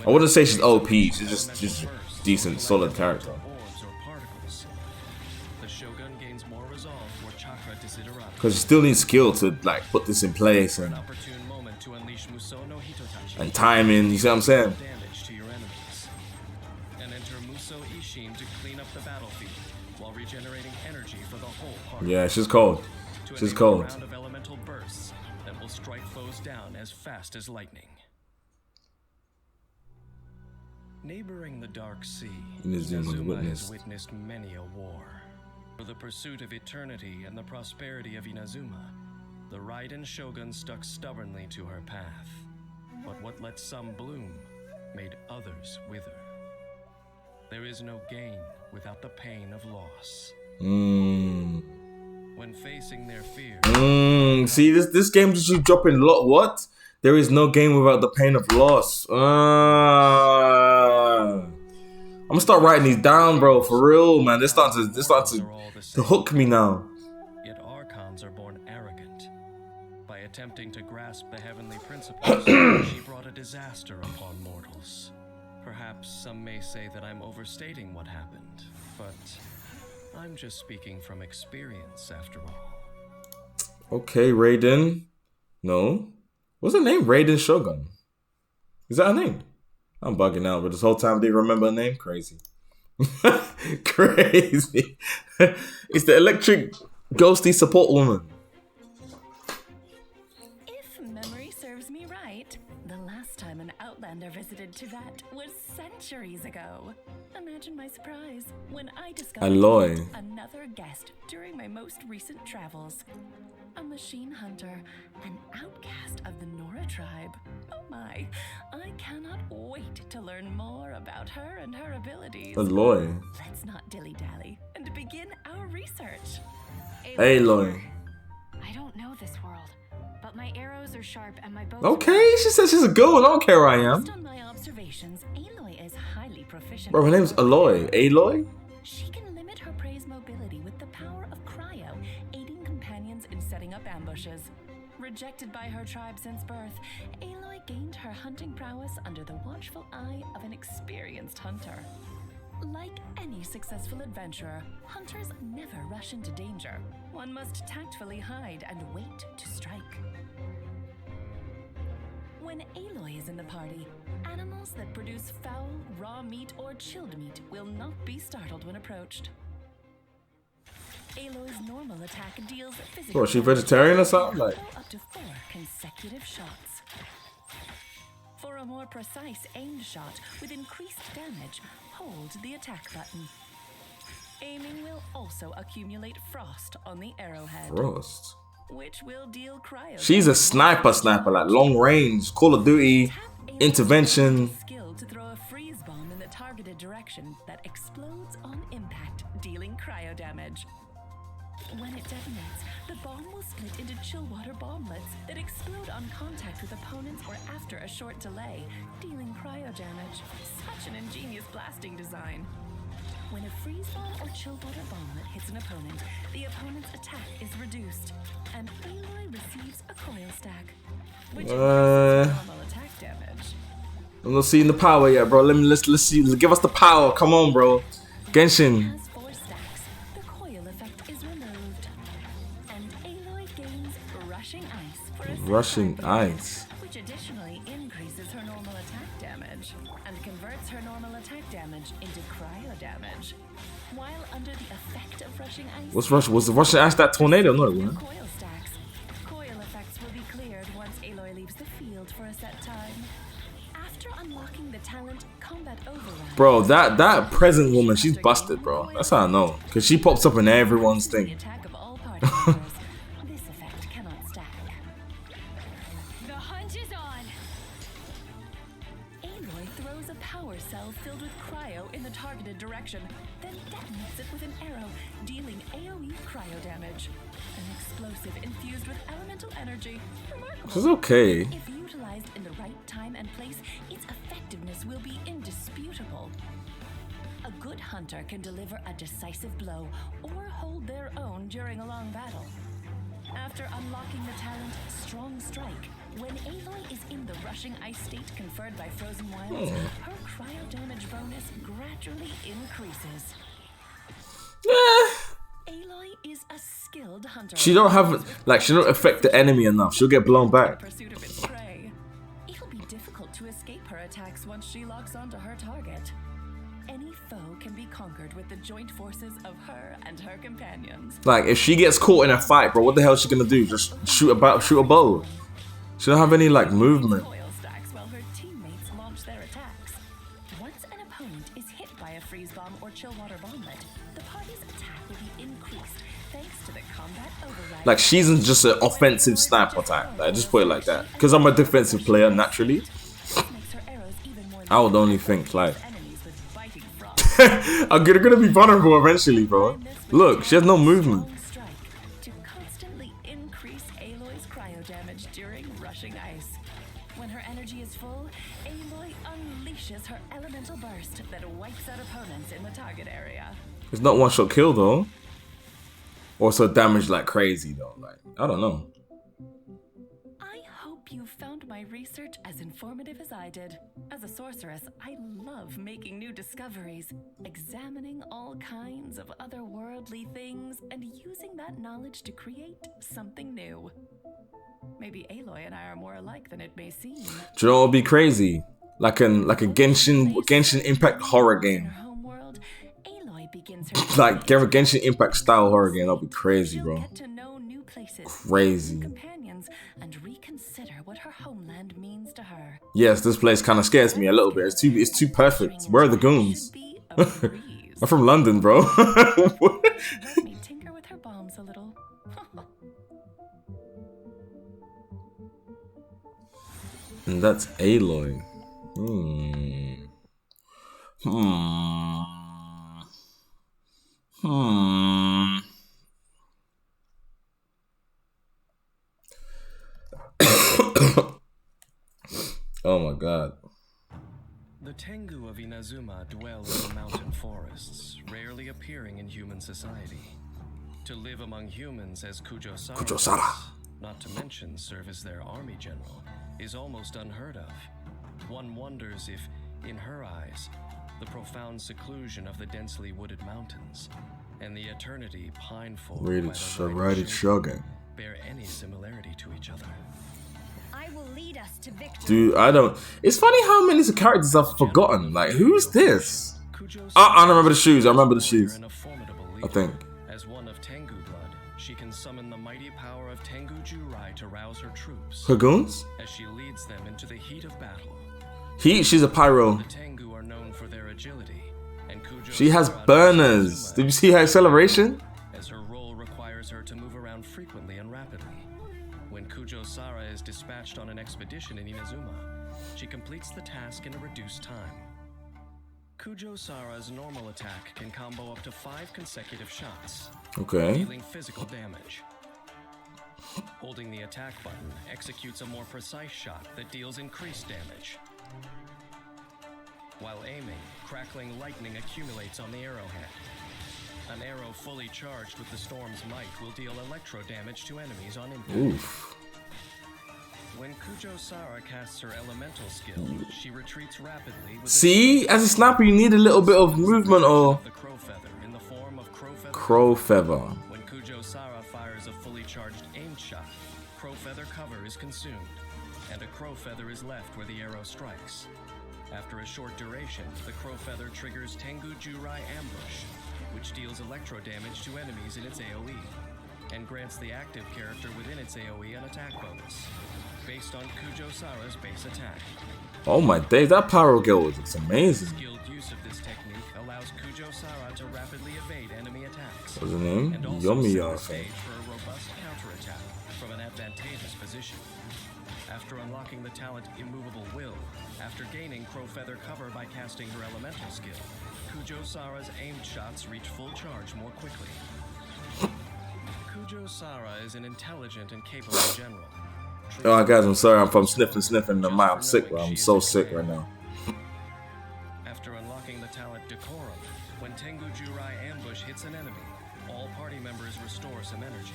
I wouldn't say she's OP. She's just a decent, solid character. The Shogun gains more resolve for Chakra Desiderata. Because you still need skill to like put this in place and Opportune moment to unleash Musou no Hitotachi. and timing. You see what I'm saying? Damage to your enemies. And enter Musou Ishin to clean up the battlefield while regenerating energy for the whole party. Yeah, she's cold. To She's enable a cold. round of elemental bursts that will strike foes down as fast as lightning. Neighboring the Dark Sea, Inazuma Inazuma witnessed. has witnessed many a war. For the pursuit of eternity and the prosperity of Inazuma, the Raiden Shogun stuck stubbornly to her path. But what let some bloom made others wither. There is no gain without the pain of loss. When facing their fear, See, this game just keep dropping a lot. What? There is no game without the pain of loss. I'm gonna start writing these down, bro. For real, man. They're starting to hook me now. Yet Archons are born arrogant. By attempting to grasp the heavenly principles, she brought a disaster upon mortals. Perhaps some may say that I'm overstating what happened, but I'm just speaking from experience after all. Okay, Raiden. No. What's her name? Raiden Shogun. Is that her name? I'm bugging out, but this whole time I didn't remember her name. Crazy. Crazy. It's the electric ghosty support woman. If memory serves me right, the last time an Outlander visited Tibet was centuries ago. Imagine my surprise when I discovered Aloy. another guest during my most recent travels. A machine hunter, an outcast of the Nora tribe. Oh my, I cannot wait to learn more about her and her abilities. Aloy. Let's not dilly-dally and begin our research. Aloy. I don't know this world, but my arrows are sharp and my bow. Okay, she says she's a girl. I don't care where I am. Based on my observations, Aloy is highly proficient. Bro, her name's Aloy. Aloy? She can limit her prey's mobility with the power of cryo, aiding companions in setting up ambushes. Rejected by her tribe since birth, Aloy gained her hunting prowess under the watchful eye of an experienced hunter. Like any successful adventurer, hunters never rush into danger. One must tactfully hide and wait to strike. When Aloy is in the party, animals that produce foul, raw meat, or chilled meat will not be startled when approached. Aloy's normal attack deals physical What, she vegetarian or something? Like, up to 4 consecutive shots. For a more precise aimed shot with increased damage, hold the attack button. Aiming will also accumulate frost on the arrowhead. Frost. Which will deal cryo. She's a sniper, like long range, Call of Duty, intervention. Skill to throw a freeze bomb in the targeted direction that explodes on impact, dealing cryo damage. When it detonates, the bomb will split into chill water bomblets that explode on contact with opponents or after a short delay, dealing cryo damage. Such an ingenious blasting design. When a freeze bomb or chill water bomblet hits an opponent, the opponent's attack is reduced, and Aloy receives a coil stack, which increases normal attack damage. I'm not seeing the power yet, bro. Let's see. Give us the power. Come on, bro. Genshin. Has 4 stacks. The coil effect is removed, and Aloy gains rushing ice for a Rushing ice. which additionally increases her normal attack damage and converts her normal attack damage into cryo damage. While under the effect of rushing ice, Was the Russian ice that tornado? No, it wasn't. coil stacks. Coil effects will be cleared once Aloy leaves the field for a set time. After unlocking the talent Combat Override. Bro, that present woman, she's busted, bro. That's how I know. Cause she pops up in everyone's The thing. attack of all party members, this effect cannot stack. The hunt is on. Aloy throws a power cell filled with cryo in the targeted direction, then detonates it with an arrow, dealing AoE cryo damage. An explosive infused with elemental energy. Remarkable. She's okay. If utilized in the right time and place, its effectiveness will be indisputable. A good hunter can deliver a decisive blow or hold their own during a long battle. After unlocking the talent Strong Strike, when Aloy is in the rushing ice state conferred by Frozen Wilds, her cryo damage bonus gradually increases. Aloy is a skilled hunter. She don't affect the enemy enough. She'll get blown back. Pursuit of its prey. It'll be difficult to escape her attacks once she locks onto her target. Any foe can be conquered with the joint forces of her and her companions. Like, if she gets caught in a fight, bro, what the hell is she gonna do? Just shoot a bow? She don't have any like movement. Coil stacks while her teammates launch their attacks. Once an opponent is hit by a freeze bomb or chill water bomblet, the party's attack will be increased thanks to the combat override. Like, she's just an offensive sniper type. I just put it like that. Because I'm a defensive player naturally. This makes her arrows even more I would only think like enemies with biting frost. I'm gonna be vulnerable eventually, bro. Look, she has no movement. Strike to constantly increase Aloy's cryo damage during rushing ice. When her energy is full, Aloy unleashes her elemental burst that wipes out opponents in the target area. It's not one shot kill though. Also damaged like crazy though. Like, I don't know. I hope you found my research as informative as I did. As a sorceress, I love making new discoveries, examining all kinds of otherworldly things, and using that knowledge to create something new. Maybe Aloy and I are more alike than it may seem. Do you know what would be crazy? Like a Genshin Impact horror game. In her homeworld, Aloy begins her Like Genshin Impact style horror game. That'd be crazy, She'll bro. get to know new places, Crazy. companions, and reconsider what her homeland means to her. Yes, this place kind of scares me a little bit. It's too perfect. Where are the goons? Be a breeze. I'm from London, bro. Let me tinker with her bombs a little. And that's Aloy. Oh my god. The Tengu of Inazuma dwell in the mountain forests, rarely appearing in human society. To live among humans as Kujo-Sara, Kujo-Sara. not to mention serve as their army general, is almost unheard of. One wonders if, in her eyes, the profound seclusion of the densely wooded mountains and the eternity pineful by the Rated Shogun. bear any similarity to each other. I will lead us to victory. Dude, I don't. It's funny how many characters I've forgotten. Like, who's this? I remember the shoes. I remember the shoes. I think. As one of Tengu blood, she can summon the mighty power of Tengu Jurai to rouse her troops. Her goons? As she leads them into the heat of battle. She's a pyro. The Tengu are known for their agility, and she has burners. Did you see her acceleration? As her role requires her to move around frequently and rapidly. When Kujo-Sara is dispatched on an expedition in Inazuma, she completes the task in a reduced time. Kujo-Sara's normal attack can combo up to 5 consecutive shots, dealing physical damage. Holding the attack button executes a more precise shot that deals increased damage. While aiming, crackling lightning accumulates on the arrowhead. An arrow fully charged with the storm's might will deal electro damage to enemies on impact. Oof. When Kujo-Sara casts her elemental skill, she retreats rapidly with See, as a sniper, you need a little bit of movement or the crow feather in the form of crow feather. When Kujo-Sara fires a fully charged aimed shot, crow feather cover is consumed, and a crow feather is left where the arrow strikes. After a short duration, the crow feather triggers Tengu Jurai Ambush, which deals electro damage to enemies in its AoE, and grants the active character within its AoE an attack bonus, based on Kujo-Sara's base attack. Oh my days, that pyro girl looks amazing. Skilled use of this technique allows Kujo-Sara to rapidly evade enemy attacks. What's her name? And also Yummy, set I the think. stage for a robust counterattack from an advantageous position. After unlocking the talent Immovable Will, after gaining crow feather cover by casting her elemental skill, Kujo-Sara's aimed shots reach full charge more quickly. Kujo-Sara is an intelligent and capable general. Oh, guys, I'm sorry. I'm sniffing the mic. I'm sick, bro. I'm so sick right now. After unlocking the talent Decorum, when Tengu Jurai Ambush hits an enemy, all party members restore some energy,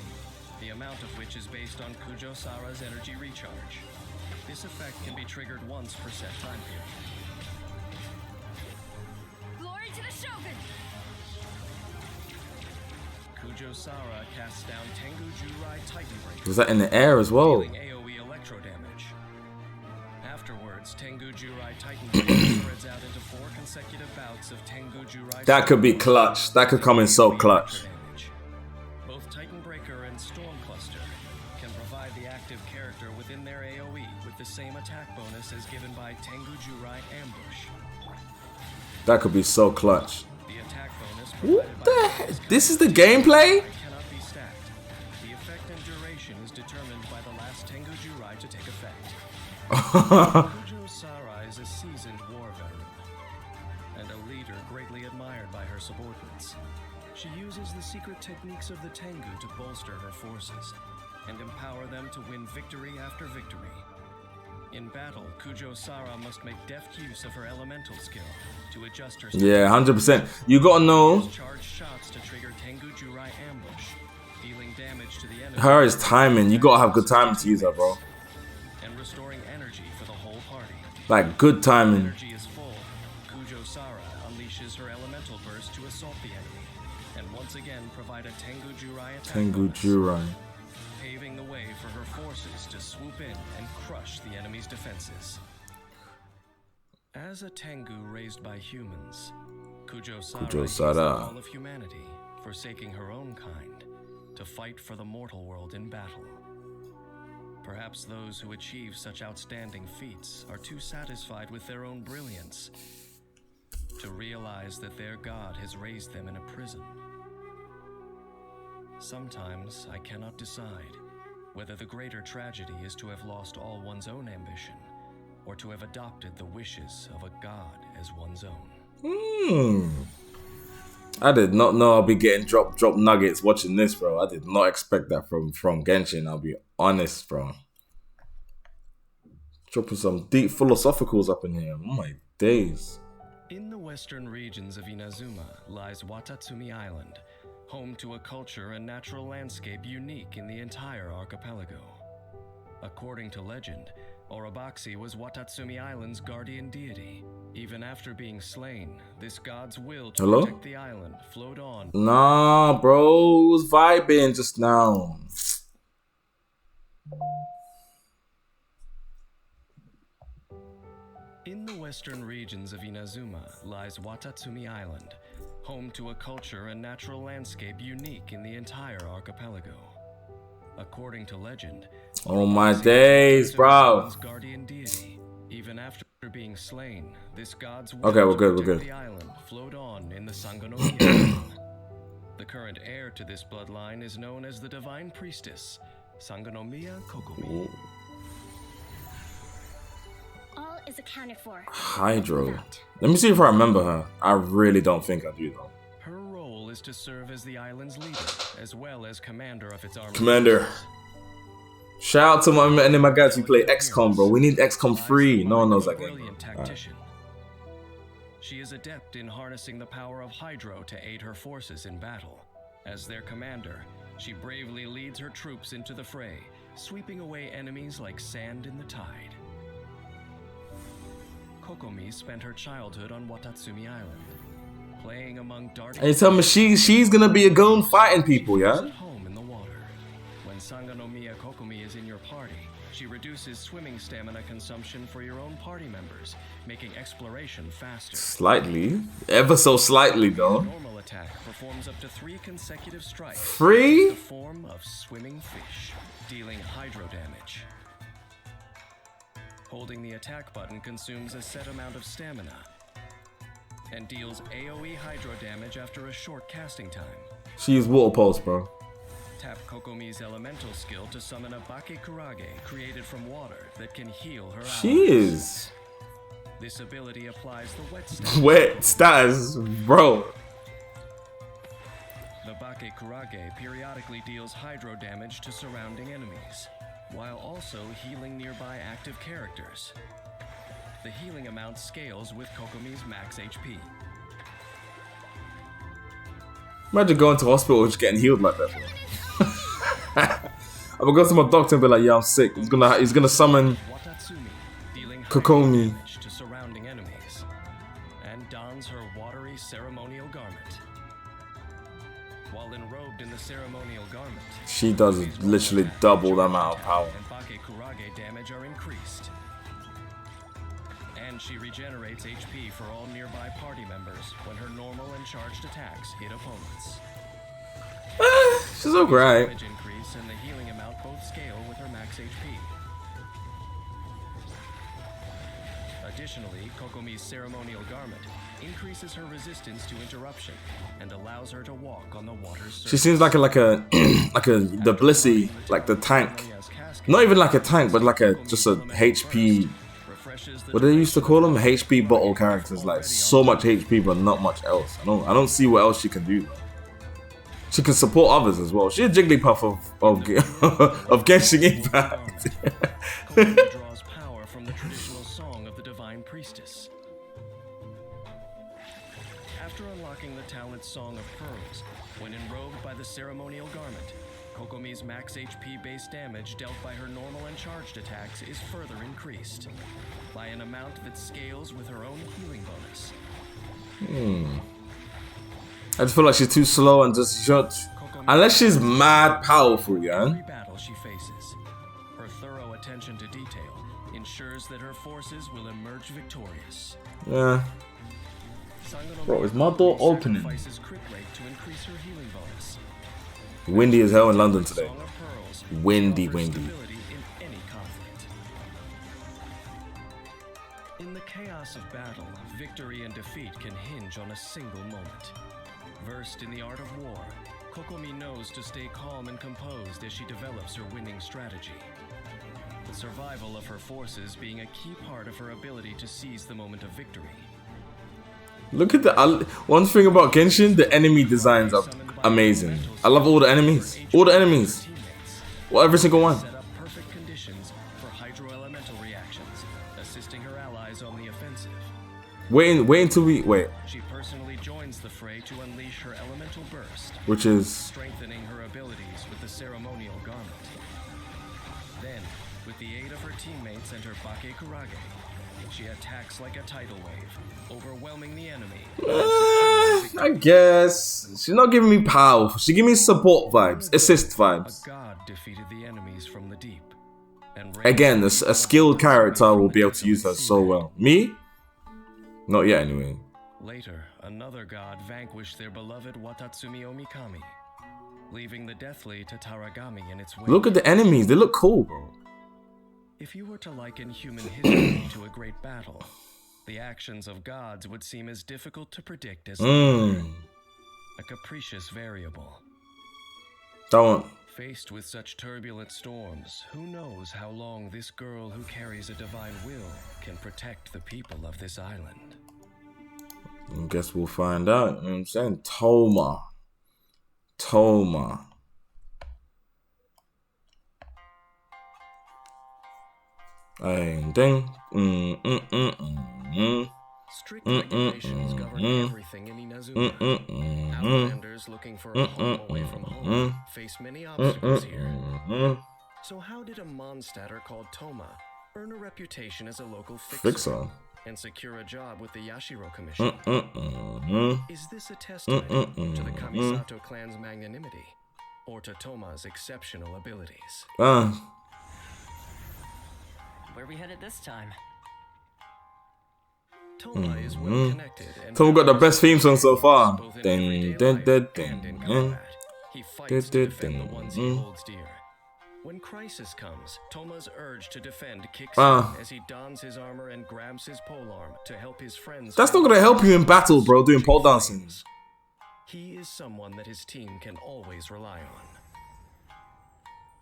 the amount of which is based on Kujo-Sara's energy recharge. This effect can be triggered once per set time period. Glory to the Shogun! Kujo-Sara casts down Tengu Jurai Titan Breaker. Was that in the air as well? Dealing AoE electro damage. Afterwards, Tengu Jurai Titan Breaker spreads out into 4 consecutive bouts of Tengu Jurai. That could be clutch. That could come in so clutch. Both Titan Breaker and Storm Cluster can provide the active character within their AoE with the same attack bonus as given by Tengu Jurai Ambush. That could be so clutch. The attack bonus What the heck? This is the gameplay? cannot be stacked. The effect and duration is determined by the last Tengu Jurai to take effect. Kujo-Sara is a seasoned war veteran and a leader greatly admired by her subordinates. She uses the secret techniques of the Tengu to bolster her forces and empower them to win victory after victory. In battle, Kujo-Sara must make deft use of her elemental skill to adjust her. Yeah, 100%. You gotta know. Charge shots to trigger Tengu Jurai Ambush, dealing damage to the enemy. Her is timing. You gotta have good timing to use her, bro. And restoring energy for the whole party. Like, good timing. Energy is full. Kujo-Sara unleashes her elemental burst to assault the enemy, and once again provide a Tengu Jurai attack. Tengu Jurai. Paving the way for her forces to swoop in and crush the enemy's defenses. As a Tengu raised by humans, Kujo-Sara uses all of humanity, forsaking her own kind, to fight for the mortal world in battle. Perhaps those who achieve such outstanding feats are too satisfied with their own brilliance to realize that their god has raised them in a prison. Sometimes I cannot decide whether the greater tragedy is to have lost all one's own ambition or to have adopted the wishes of a god as one's own. I did not know I'll be getting drop nuggets watching this, bro. I did not expect that from Genshin, I'll be honest, bro. Dropping some deep philosophicals up in here. Oh my days. In the western regions of Inazuma lies Watatsumi Island, home to a culture and natural landscape unique in the entire archipelago. According to legend, Orobaxi was Watatsumi Island's guardian deity. Even after being slain, this god's will to protect the island flowed on. Nah, bro, it was vibing just now. In the western regions of Inazuma lies Watatsumi Island, home to a culture and natural landscape unique in the entire archipelago. According to legend, oh my days, bro. Guardian deity. Even after being slain, this god's okay, we're good. The island flowed on in the Sangonomiya. The current heir to this bloodline is known as the divine priestess, Sangonomiya Kokomi. All is accounted for. Hydro. Let me see if I remember her. I really don't think I do though. Her role is to serve as the island's leader, as well as commander of its army. Commander. Shout out to my guys who play XCOM, bro. We need XCOM 3. No one knows that game. Tactician. She is adept in harnessing the power of Hydro to aid her forces in battle. As their commander, she bravely leads her troops into the fray, sweeping away enemies like sand in the tide. Kokomi spent her childhood on Watatsumi Island, playing among darting. And you tell me she's gonna be a goon fighting people, yeah? Home in the water. When Sangonomiya Kokomi is in your party, she reduces swimming stamina consumption for your own party members, making exploration faster. Slightly, ever so slightly though. Normal attack performs up to 3 consecutive strikes. 3? In the form of swimming fish, dealing hydro damage. Holding the attack button consumes a set amount of stamina and deals AoE hydro damage after a short casting time. She used water pulse, bro. Tap Kokomi's elemental skill to summon a Bake Kurage created from water that can heal her allies. She is. This ability applies the wet status. Wet status, bro. The Bake Kurage periodically deals hydro damage to surrounding enemies, while also healing nearby active characters. The healing amount scales with Kokomi's max HP. Imagine going to hospital and just getting healed like that, bro. I'm gonna go to my doctor and be like, yeah, I'm sick. He's gonna summon Kokomi to surrounding enemies and dons her watery ceremonial garment. While enrobed in the ceremonial garment, she does literally double the amount of power. And Bake Kurage damage are increased. And she regenerates HP for all nearby party members when her normal and charged attacks hit opponents. She's alright. Damage increase and the healing amount both scale with her max HP. Additionally, Kokomi's ceremonial garment increases her resistance to interruption and allows her to walk on the water's surface. She seems like the Blissey, like the tank. Not even like a tank, but like just a HP. What do they used to call them? HP bottle characters, like so much HP but not much else. I don't see what else she can do. She can support others as well. She's a Jigglypuff of Genshin Impact. Kokomi draws power from the traditional song of the divine priestess. After unlocking the talent Song of Pearls, when enrobed by the ceremonial garment, Kokomi's max HP base damage dealt by her normal and charged attacks is further increased by an amount that scales with her own healing bonus. I just feel like she's too slow and just shut. Unless she's mad powerful, yeah. Every battle she faces, her thorough attention to detail ensures that her forces will emerge victorious. Yeah. Bro, is my door opening? Windy as hell in London today. Windy. In the chaos of battle, victory and defeat can hinge on a single moment. Versed in the art of war, Kokomi knows to stay calm and composed as she develops her winning strategy. The survival of her forces being a key part of her ability to seize the moment of victory. Look at the one thing about Genshin, the enemy designs are amazing. I love all the enemies. Well, every single one. Set up perfect conditions for hydro-elemental reactions, assisting her allies on the offensive. Wait until we wait. She personally joins the fray to unleash her elemental burst, which is strengthening her abilities with the ceremonial garment. Then, with the aid of her teammates and her Bake Kurage, she attacks like a tidal wave, overwhelming the enemy. I guess she's not giving me power. She give me support vibes, assist vibes. A god defeated the enemies from the deep. And Again, a skilled character will be able to use her so well. Me? Not yet, anyway. Later, another god vanquished their beloved Watatsumi Omikami, leaving the deathly Tataragami in its wake. Look at the enemies. They look cool, bro. If you were to liken human history to a great battle, the actions of gods would seem as difficult to predict as a capricious variable. Don't. Faced with such turbulent storms, who knows how long this girl who carries a divine will can protect the people of this island? I guess we'll find out. You know what I'm saying? Toma. Ding. Strict regulations govern everything in Inazuma. Outlanders looking for a home away from home face many obstacles here. So how did a Mondstatter called Toma earn a reputation as a local fixer and secure a job with the Yashiro Commission? Is this a testament to the Kamisato clan's magnanimity, or to Toma's exceptional abilities? Where we headed this time? Toma is well connected and Toma got the best theme song so far. He fights to defend the ones he holds dear. When crisis comes, Toma's urge to defend kicks in as he dons his armor and grabs his polearm to help his friends. That's not gonna help you in battle, bro, doing pole dancing. He is someone that his team can always rely on.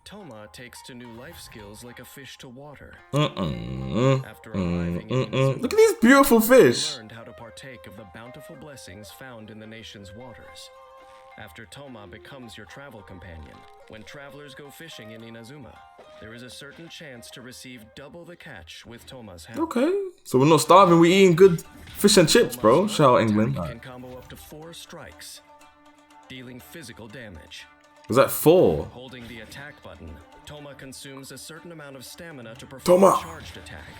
Toma takes to new life skills like a fish to water. After arriving in Inazuma, look at these beautiful fish. He learned how to partake of the bountiful blessings found in the nation's waters. After Toma becomes your travel companion, when travelers go fishing in Inazuma, there is a certain chance to receive double the catch with Toma's help. Okay, so we're not starving, we're eating good fish and chips, bro. Shout out England. Can combo up to 4 strikes, dealing physical damage. Was that 4? Holding the attack button, Toma consumes a certain amount of stamina to perform a charged attack,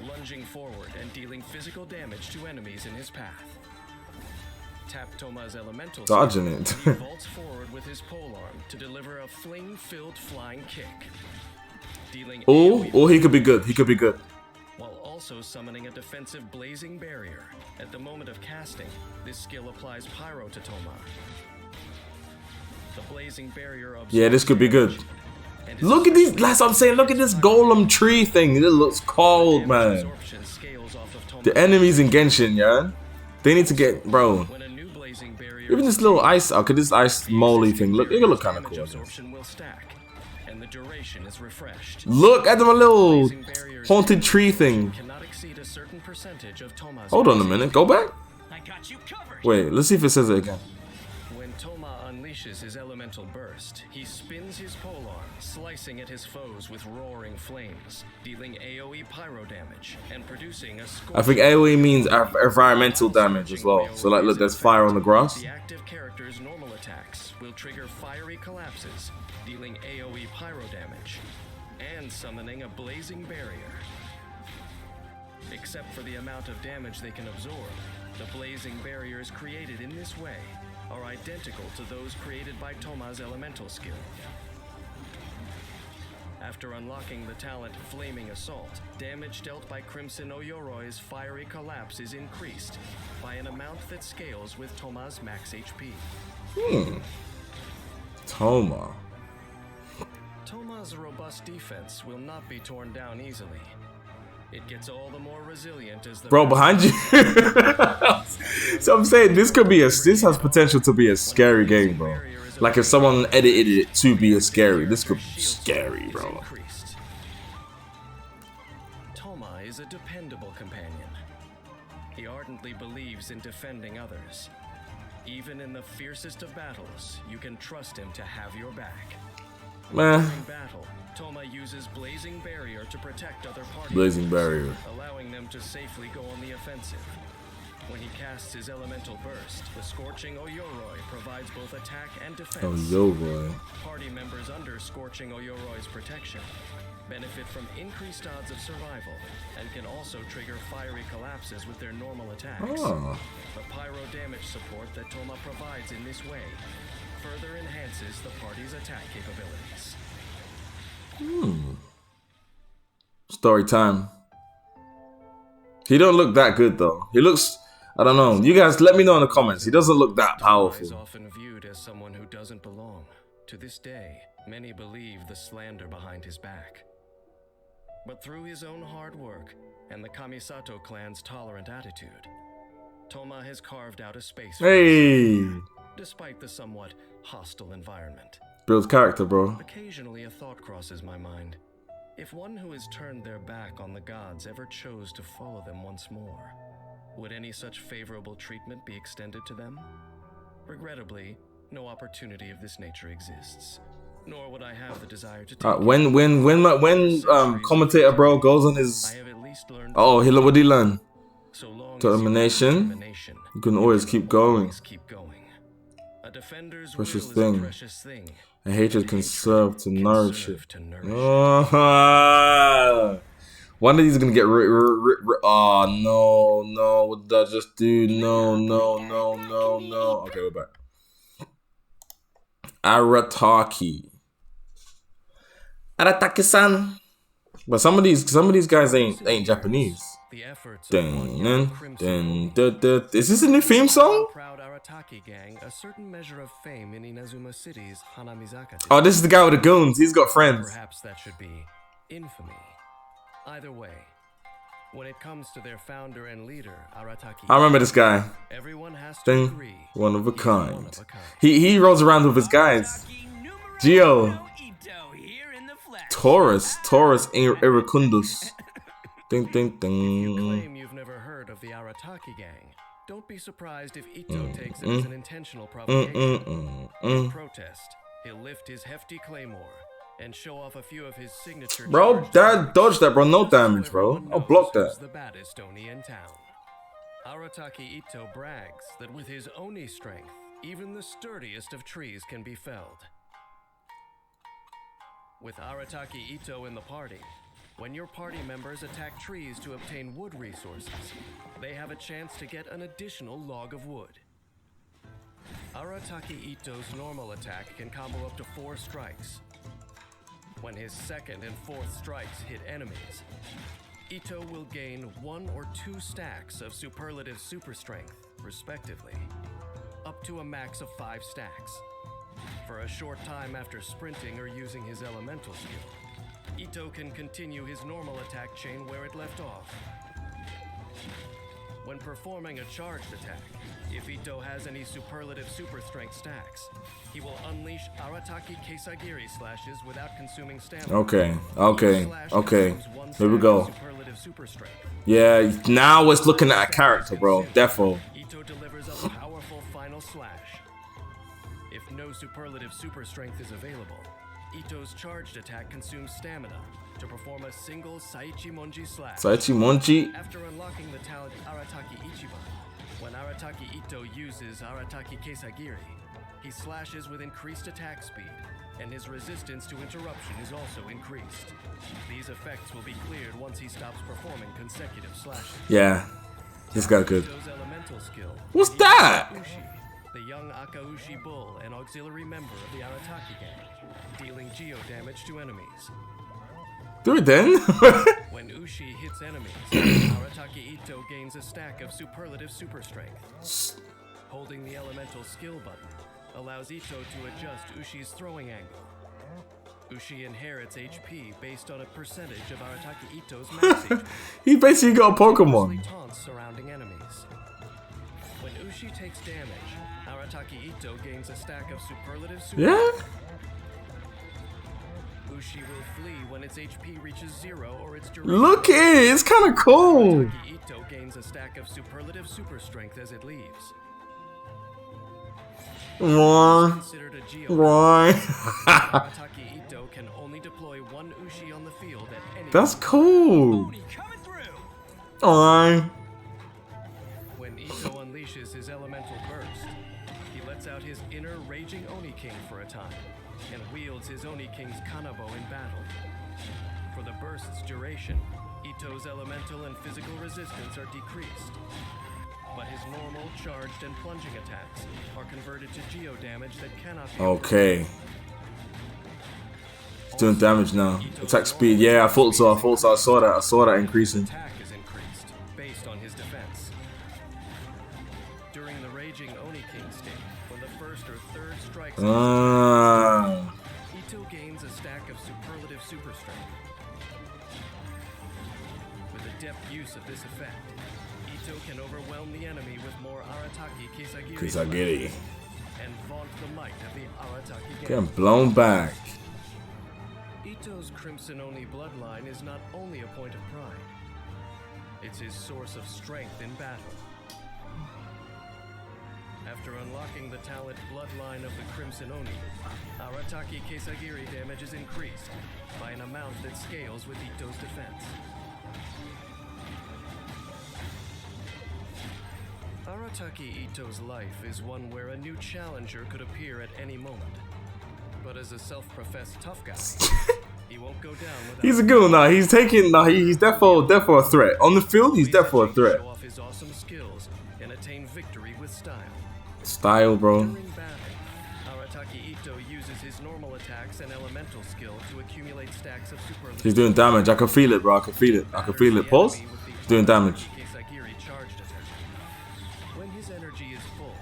lunging forward and dealing physical damage to enemies in his path. Tap Toma's elemental dodging it. He vaults forward with his polearm to deliver a fling-filled flying kick. Dealing he could be good. He could be good. While also summoning a defensive blazing barrier. At the moment of casting, this skill applies pyro to Toma. The blazing barrier this could be good. Look at these, that's what I'm saying, look at this golem tree thing. It looks cold, man. The enemies in Genshin, yeah? They need to get, bro. Even this little ice, okay, this ice moly thing, look, it look kind of cool. Look at the little haunted tree thing. Hold on a minute, go back. Wait, let's see if it says it again. When Toma unleashes his elemental burst, he spins his polearm, slicing at his foes with roaring flames, dealing AoE pyro damage and producing a score. I think AoE means environmental damage as well. So like, look, there's fire on the grass. The active character's normal attacks will trigger fiery collapses, dealing AoE pyro damage and summoning a blazing barrier. Except for the amount of damage they can absorb, the blazing barriers created in this way are identical to those created by Toma's elemental skill. After unlocking the talent Flaming Assault, damage dealt by Crimson Oyoroi's fiery collapse is increased by an amount that scales with Toma's max HP. Toma's robust defense will not be torn down easily. It gets all the more resilient as the behind you. So I'm saying this has potential to be a scary game, bro. Like if someone edited it to be a scary, this could be scary, bro. Toma is a dependable companion. He ardently believes in defending others. Even in the fiercest of battles, you can trust him to have your back. During battle, Toma uses Blazing Barrier to protect other parties, Blazing Barrier, allowing them to safely go on the offensive. When he casts his elemental burst, the Scorching Oyoroi provides both attack and defense. Oh, yo, boy. Party members under Scorching Oyoroi's protection benefit from increased odds of survival and can also trigger fiery collapses with their normal attacks. Oh. The pyro damage support that Toma provides in this way further enhances the party's attack capabilities. Story time. He don't look that good though. He looks, I don't know. You guys let me know in the comments. He doesn't look that powerful. He is often viewed as someone who doesn't belong. To this day, many believe the slander behind his back. But through his own hard work and the Kamisato clan's tolerant attitude, Toma has carved out a space for himself, despite the somewhat hostile environment. Builds character, bro. Occasionally a thought crosses my mind. If one who has turned their back on the gods ever chose to follow them once more, would any such favorable treatment be extended to them? Regrettably, no opportunity of this nature exists, nor would I have the desire to take when commentator bro goes on his what did he learn? Determination. You can always keep going. A defender's Precious will is a thing. precious thing. And hatred can serve to nourish it. One of these is gonna get oh no, what did I just do? No. Okay, we're back. Arataki-san. But some of these guys ain't Japanese. Is this a new theme song? Proud Arataki gang a certain measure of fame in Inazuma City's Hanamizaka. Oh, this is the guy with the goons. He's got friends. Perhaps that should be infamy. Either way, when it comes to their founder and leader, Arataki, I remember this guy. Everyone has to agree. One of a kind. He rolls around with his guys. Geo. Taurus Iracundus. Ding. If you claim you've never heard of the Arataki gang, don't be surprised if Ito takes it as an intentional provocation. In protest, he'll lift his hefty claymore and show off a few of his signature. Bro, dodge that, bro. No damage, bro. I'll block that. The baddest Oni in town. Arataki Ito brags that with his Oni strength, even the sturdiest of trees can be felled. With Arataki Ito in the party, when your party members attack trees to obtain wood resources, they have a chance to get an additional log of wood. Arataki Ito's normal attack can combo up to 4 strikes. When his second and fourth strikes hit enemies, Ito will gain 1 or 2 stacks of superlative super strength, respectively, up to a max of 5 stacks. For a short time after sprinting or using his elemental skill, Ito can continue his normal attack chain where it left off. When performing a charged attack, if Ito has any superlative super strength stacks, he will unleash Arataki Kesagiri slashes without consuming stamina. Okay. Here we go. Yeah, now it's looking at a character, bro. Defo. Ito delivers a powerful final slash. If no superlative super strength is available, Ito's charged attack consumes stamina to perform a single Saichi Monji slash. After unlocking the talent Arataki Ichiban, when Arataki Ito uses Arataki Kesagiri, he slashes with increased attack speed, and his resistance to interruption is also increased. These effects will be cleared once he stops performing consecutive slashes. Yeah, this got good. Ito's elemental skill. What's that? The young Akaushi bull and auxiliary member of the Arataki gang, dealing geo damage to enemies. Do it then. When Ushi hits enemies, Arataki Ito gains a stack of superlative super strength. Holding the elemental skill button allows Ito to adjust Ushi's throwing angle. Ushi inherits HP based on a percentage of Arataki Ito's max HP. He basically got a Pokemon. Taunts surrounding enemies. When Ushi takes damage, Arataki Ito gains a stack of superlative super. Yeah? Ushi will flee when its HP reaches 0 or its duration. Look at it, it's kind of cool. Arataki Ito gains a stack of superlative super strength as it leaves. Considered a geo. Arataki Ito can only deploy 1 Ushi on the field at any That's cool. When Ito his elemental burst, he lets out his inner raging Oni King for a time, and wields his Oni King's Kanabo in battle. For the burst's duration, Ito's elemental and physical resistance are decreased, but his normal, charged, and plunging attacks are converted to geo damage that cannot be Okay. He's doing damage now. Attack speed. Yeah, I thought so. I saw that increasing. Attack is increased based on his defense. During the raging Oni King state, when the first or third strikes, Ito gains a stack of superlative super strength. With the deft use of this effect, Ito can overwhelm the enemy with more Arataki Kisagiri and vaunt the might of the Arataki gang. Getting blown back. Ito's Crimson Oni bloodline is not only a point of pride, it's his source of strength in battle. After unlocking the talent bloodline of the Crimson Oni, Arataki Kisagiri damage is increased by an amount that scales with Ito's defense. Arataki Ito's life is one where a new challenger could appear at any moment. But as a self-professed tough guy, he won't go down without... He's a goon now. He's taking... Nah, he's definitely a threat. On the field, he's definitely a threat. Show off his awesome skills and attain victory with style. Style, bro. During battle, Arataki Ito uses his normal attacks and elemental skill to accumulate stacks of superlative... He's doing damage. I can feel it, bro. I can feel it. Pause. He's doing damage. When his energy is full,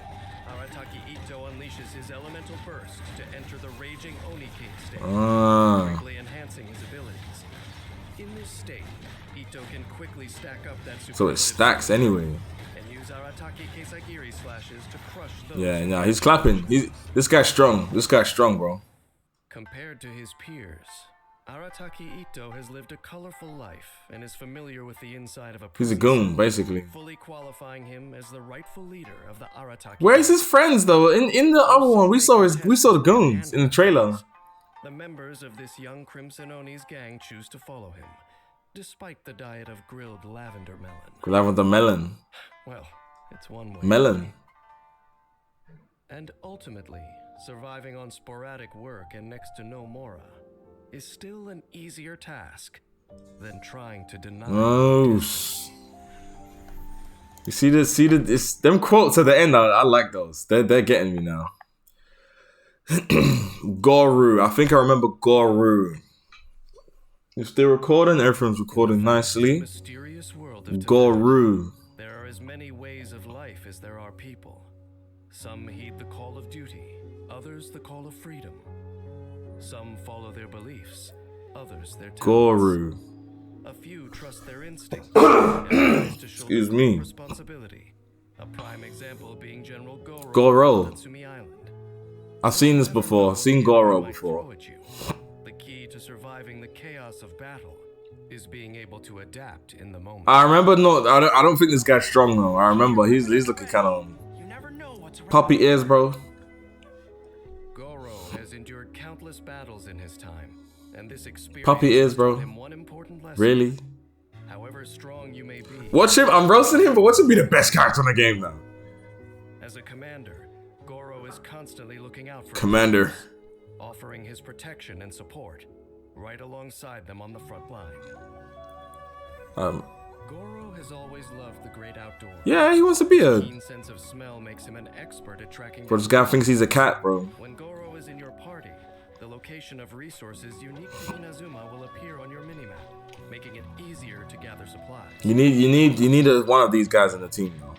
Arataki Ito unleashes his elemental burst to enter the raging Oni King state, greatly enhancing his abilities. In this state, Ito can quickly stack up that So it stacks anyway. and use Arataki Kisagiri slashes to crush those. Yeah, nah, he's clapping. This guy's strong. This guy's strong, bro. Compared to his peers, Arataki Ito has lived a colorful life and is familiar with the inside of a He's a prison, goon, basically. fully qualifying him as the rightful leader of the Arataki. Where's his friends though? In the other one, we saw the goons in the trailer. The members of this young Crimson Oni's gang choose to follow him, despite the diet of grilled lavender melon. Lavender melon. Well, it's one way. Melon. And ultimately, surviving on sporadic work and next to no mora is still an easier task than trying to deny. Oh. You see this? It's them quotes at the end. I like those. They're getting me now. Goru. I think I remember Goru. You're still recording. Everything's recording nicely. Mysterious world of Goru. there are as many ways of life as there are people. Some heed the call of duty, others the call of freedom. Some follow their beliefs, others their talents. Goru. A few trust their instincts and others to shoulder Excuse me. responsibility. A prime example being General Goro Goro. on Tatsumi Island. I've seen this before. I've seen Goro before. The key to surviving the chaos of battle is being able to adapt in the moment. I remember I don't think this guy's strong though. I remember he's looking kind of puppy ears, bro. Goro has endured countless battles in his time, and this experience Puppy ears, bro. taught him one important lesson. Really? However strong you may be, Watch him. I'm roasting him, but watch him be the best character in the game now. as a commander, Goro is constantly looking out for Commander. others, offering his protection and support right alongside them on the front line. Goro has always loved the great outdoors. Yeah, he wants to be a. Keen sense of smell makes him an expert at tracking. Bro, this guy thinks he's a cat, bro. When Goro is in your party, the location of resources unique to Inazuma will appear on your minimap, making it easier to gather supplies. You need one of these guys in the team, though.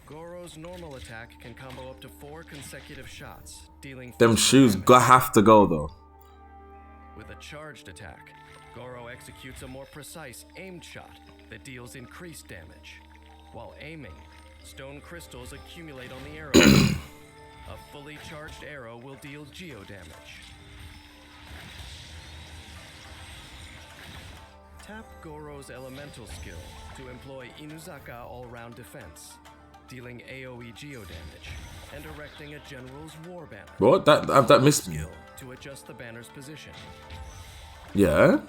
Goro's normal attack can combo up to 4 consecutive shots, dealing Them shoes have to go though. With a charged attack, Goro executes a more precise aimed shot that deals increased damage. While aiming, stone crystals accumulate on the arrow. A fully charged arrow will deal geo damage. Tap Goro's elemental skill to employ Inuzaka all-round defense, dealing AoE geo damage and erecting a general's war banner. What? That missed me. To adjust the banner's position. Yeah.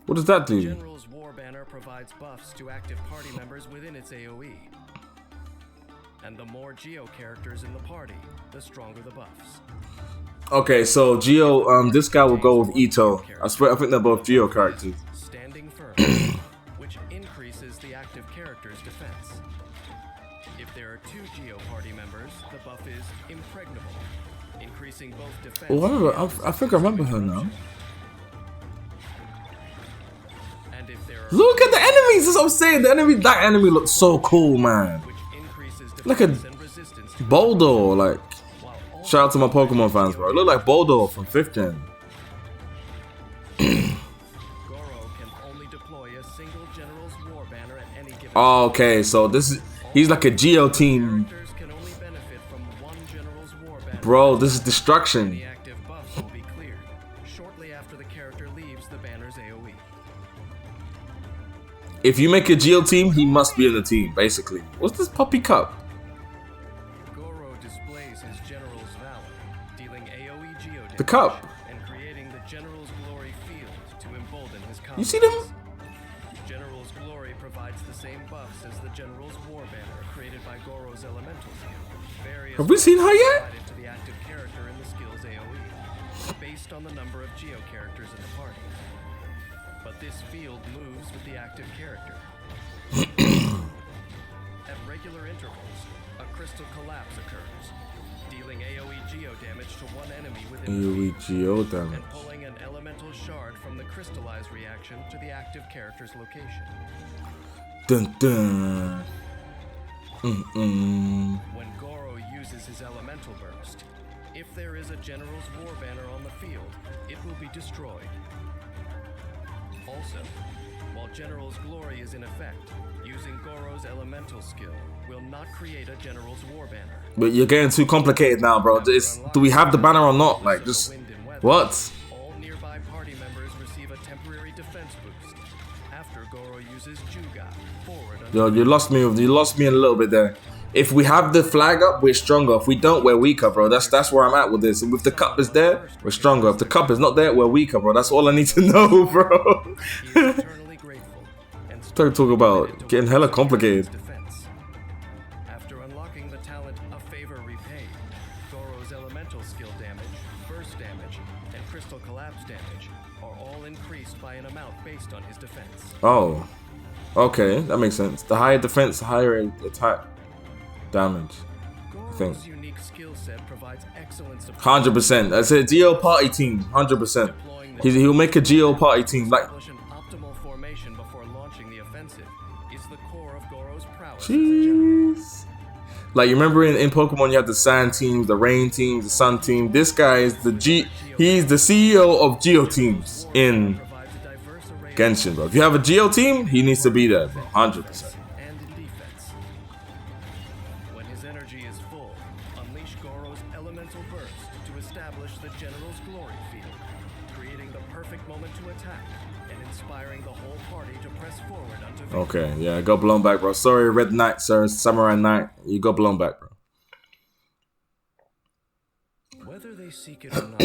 What does that do? General's war banner banner provides buffs to active party members within its AoE. And the more Geo characters in the party, the stronger the buffs. Okay, so Geo, this guy will go with Ito. I think they're both Geo characters. Standing firm, which increases the active character's defense. If there are 2 Geo party members, the buff is impregnable, increasing both defense. Oh, I think I remember her now. And if there are Look at the enemies. That's what I'm saying. That enemy looks so cool, man. Like a Boldo, like. Shout out to my Pokemon fans, bro. It look like Boldo from 5th gen. Oh, okay, so this is he's like a Geo team. Bro, this is destruction. If you make a Geo team, he must be in the team, basically. What's this puppy cup? The cup. You see them? General's glory provides the same buffs as the General's war banner created by Goro's elemental skill. Have we seen her yet? To the active character in the skill's AoE, based on the number of Geo characters in the party. But this field moves with the active character. At regular intervals, a crystal collapse occurs, dealing AoE Geo damage to one enemy within the AoE Geo damage. and pulling an elemental shard from the crystallized reaction to the active character's location. Dun dun. When Goro uses his elemental burst, if there is a General's war banner on the field, it will be destroyed. Also, while General's glory is in effect, using Goro's elemental skill will not create a General's war banner. But you're getting too complicated now, bro. Do we have the banner or not? Like, just what? All nearby party members receive a temporary defense boost after Goro uses Juga forward. Yo, you lost me. You lost me a little bit there. If we have the flag up, we're stronger. If we don't, we're weaker, bro. That's where I'm at with this. And if the cup is there, we're stronger. If the cup is not there, we're weaker, bro. That's all I need to know, bro. Don't talk about getting hella complicated. After unlocking the talent of favor repaid, Goro's elemental skill damage, burst damage, and crystal collapse damage are all increased by an amount based on his defense. Oh, okay, that makes sense. The higher defense, the higher attack damage. I think. Goro's unique skill set provides excellent support. 100%. That's a Geo party team. 100%. He'll make a Geo party team. Like. Jeez. Like, you remember in Pokemon you had the sand teams, the rain teams, the sun team. This guy is he's the CEO of Geo teams in Genshin, bro. If you have a Geo team, he needs to be there, bro. 100%. When his energy is full, unleash Goro's elemental burst to establish the General's glory field, creating the perfect moment to attack and inspiring the whole party to press forward unto victory. Okay, yeah, got blown back, bro. Sorry, Red Knight, sir. Samurai Knight. You got blown back, bro. Whether they seek it or not,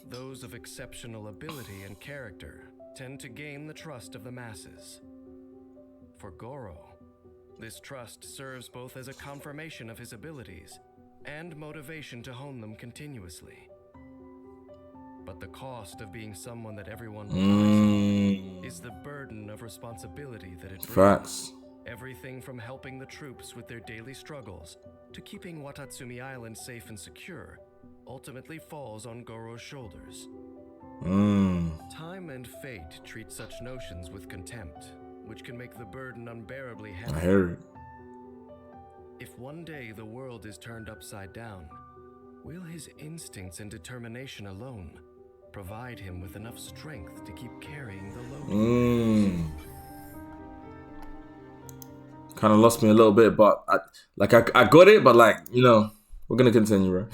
those of exceptional ability and character tend to gain the trust of the masses. For Goro, this trust serves both as a confirmation of his abilities and motivation to hone them continuously. But the cost of being someone that everyone loves is the burden of responsibility that it brings. Facts. Everything from helping the troops with their daily struggles to keeping Watatsumi Island safe and secure ultimately falls on Goro's shoulders. Time and fate treat such notions with contempt, which can make the burden unbearably heavy. I hear it. If one day the world is turned upside down, will his instincts and determination alone provide him with enough strength to keep carrying the load? Kind of lost me a little bit, but I got it, but like, you know, we're gonna continue, bro.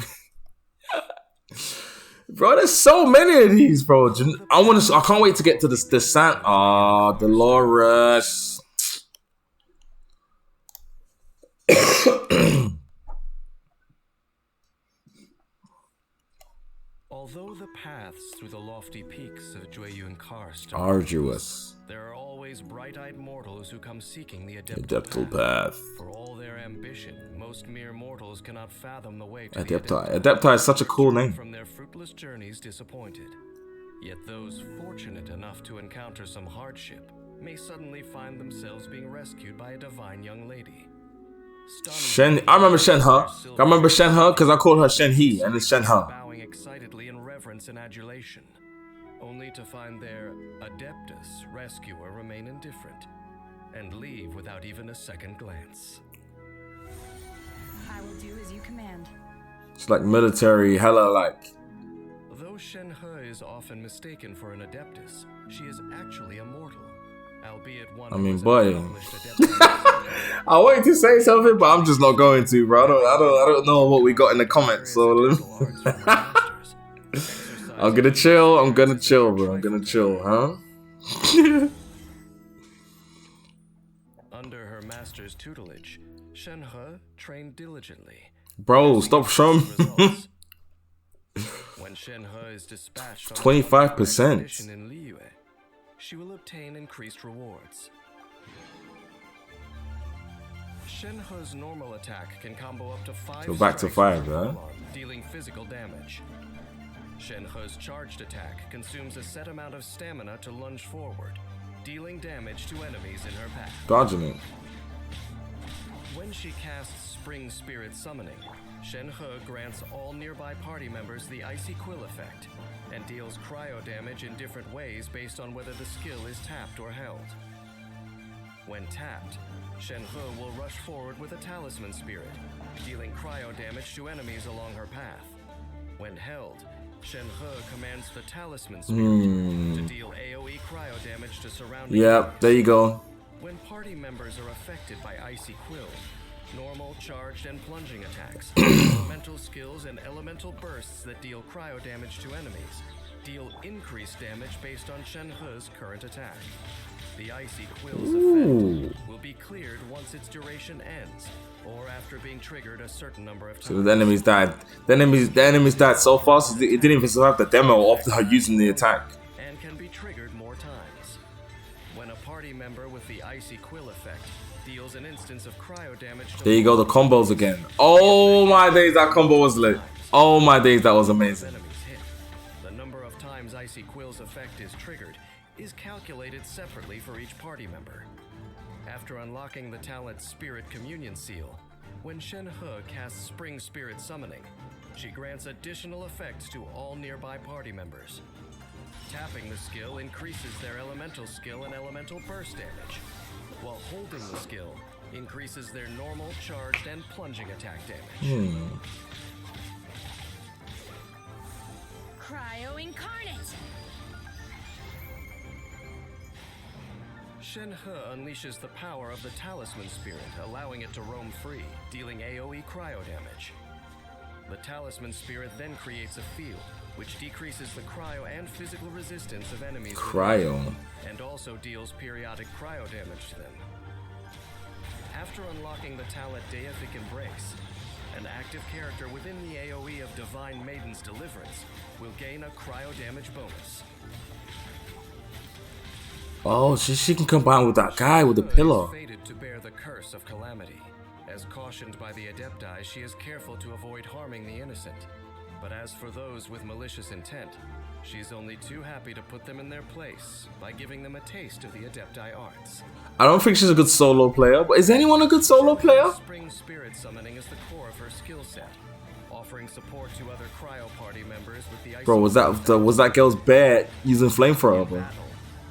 Bro, there's so many of these, bro. I can't wait to get to the Sand. Ah, Dolores. Although the paths through the lofty peaks of Jueyun Karst. Arduous. There are always bright-eyed mortals who come seeking the Adeptal path. For all their ambition, most mere mortals cannot fathom the way to Adepti. the Adepti is such a cool name. From their fruitless journeys disappointed. Yet those fortunate enough to encounter some hardship may suddenly find themselves being rescued by a divine young lady. I remember Shenhe. I remember Shenhe because I called her Shenhe, and it's Shenhe. Bowing excitedly in reverence and adulation, only to find their Adeptus rescuer remain indifferent and leave without even a second glance. I will do as you command. It's like military, hella like. Though Shenhe is often mistaken for an Adeptus, she is actually a mortal. Albeit one boy. I wanted to say something, but I'm just not going to, bro. I don't know what we got in the comments, so I'm gonna chill. I'm gonna chill, bro. I'm gonna chill, huh? Under her master's tutelage, Shenhe trained diligently. Bro, stop showing. When Shenhe is dispatched 25%. in Liyue, she will obtain increased rewards. Shenhe's normal attack can combo up to 5 So back to 5, huh? dealing physical damage. Shenhe's charged attack consumes a set amount of stamina to lunge forward, dealing damage to enemies in her path. Dodging it. When she casts Spring Spirit Summoning, Shenhe grants all nearby party members the Icy Quill effect, and deals cryo damage in different ways based on whether the skill is tapped or held. When tapped, Shenhe will rush forward with a Talisman Spirit, dealing cryo damage to enemies along her path. When held, Shenhe commands the Talisman Spirit to deal AoE cryo damage to surrounding Yep, there you go. When party members are affected by Icy Quill, normal, charged, and plunging attacks, elemental skills, and elemental bursts that deal cryo damage to enemies deal increased damage based on Shenhe's current attack. The Icy Quill's effect will be cleared once its duration ends, or after being triggered a certain number of times. So the enemies died. The enemies died so fast it didn't even survive the demo after her using the attack. And can be triggered more times. When a party member with the Icy Quill effect deals an instance of cryo damage to There you go, the combos again. Oh my days, that combo was lit. Oh my days, that was amazing. The number of times Icy Quill's effect is triggered is calculated separately for each party member. After unlocking the talent Spirit Communion Seal, when Shenhe casts Spring Spirit Summoning, she grants additional effects to all nearby party members. Tapping the skill increases their elemental skill and elemental burst damage, while holding the skill increases their normal, charged, and plunging attack damage. Cryo Incarnate! Shenhe unleashes the power of the Talisman Spirit, allowing it to roam free, dealing AoE cryo damage. The Talisman Spirit then creates a field, which decreases the cryo and physical resistance of enemies Cryo. and also deals periodic cryo damage to them. After unlocking the talent Deific Embrace, an active character within the AoE of Divine Maiden's Deliverance will gain a cryo damage bonus. Oh, she can combine with that guy with the pillar. Fated to bear the curse of calamity. As cautioned by the Adepti, she is careful to avoid harming the innocent. But as for those with malicious intent, she's only too happy to put them in their place by giving them a taste of the Adepti arts. I don't think she's a good solo player, but is anyone a good solo player? Spring Spirit Summoning is the core of her skill set, offering support to other cryo party members with the Bro, was that girl's bad using flamethrower, bro?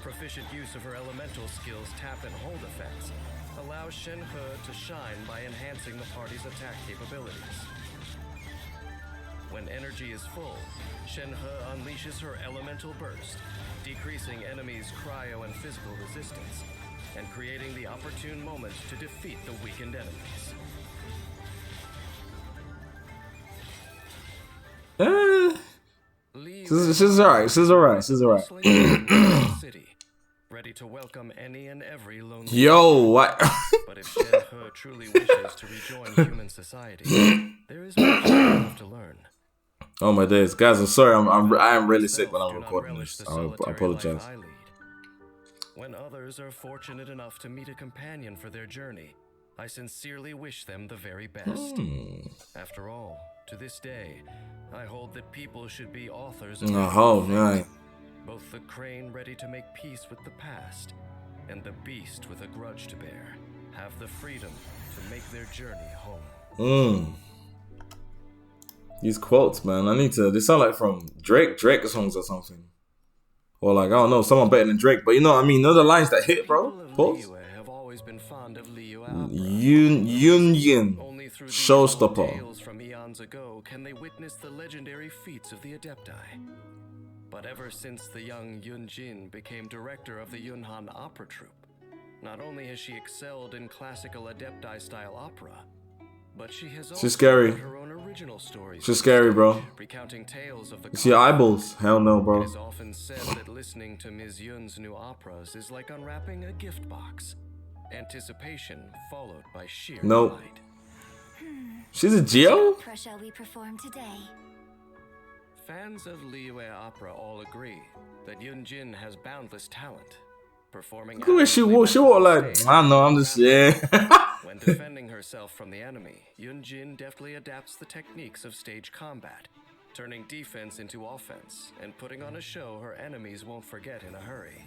Proficient use of her elemental skills tap and hold effects allows Shenhe to shine by enhancing the party's attack capabilities. When energy is full, Shenhe unleashes her elemental burst, decreasing enemies' cryo and physical resistance, and creating the opportune moment to defeat the weakened enemies. She's alright. City, ready to welcome any and every lonely. Yo, what? But if Shenhe truly wishes to rejoin human society, there is much left to learn. Oh my days, guys! I'm sorry. I am really sick when I'm recording this. I apologize. When others are fortunate enough to meet a companion for their journey, I sincerely wish them the very best. After all, to this day, I hold that people should be authors of right. both the crane ready to make peace with the past, and the beast with a grudge to bear, have the freedom to make their journey home. These quotes, man, they sound like from Drake songs or something. Or like, I don't know, someone better than Drake, but you know what I mean? Those are lines that hit, bro. Quotes. Have always been fond of Union. Showstopper. Tales from eons ago can they witness the legendary feats of the Adepti. But ever since the young Yunjin became director of the Yunhan Opera Troupe, not only has she excelled in classical Adepti-style opera, but she has also scary. her own original stories. She's scary, bro. Recounting tales of the You see eyeballs? Hell no, bro. It is often said that listening to Ms. Yun's new operas is like unwrapping a gift box. Anticipation followed by sheer delight. She's a Geo? What shall we perform today? Fans of Liyue opera all agree that Yunjin has boundless talent. Performing Look at she walk like, I don't know, I'm just, When defending herself from the enemy, Yunjin deftly adapts the techniques of stage combat, turning defense into offense and putting on a show her enemies won't forget in a hurry.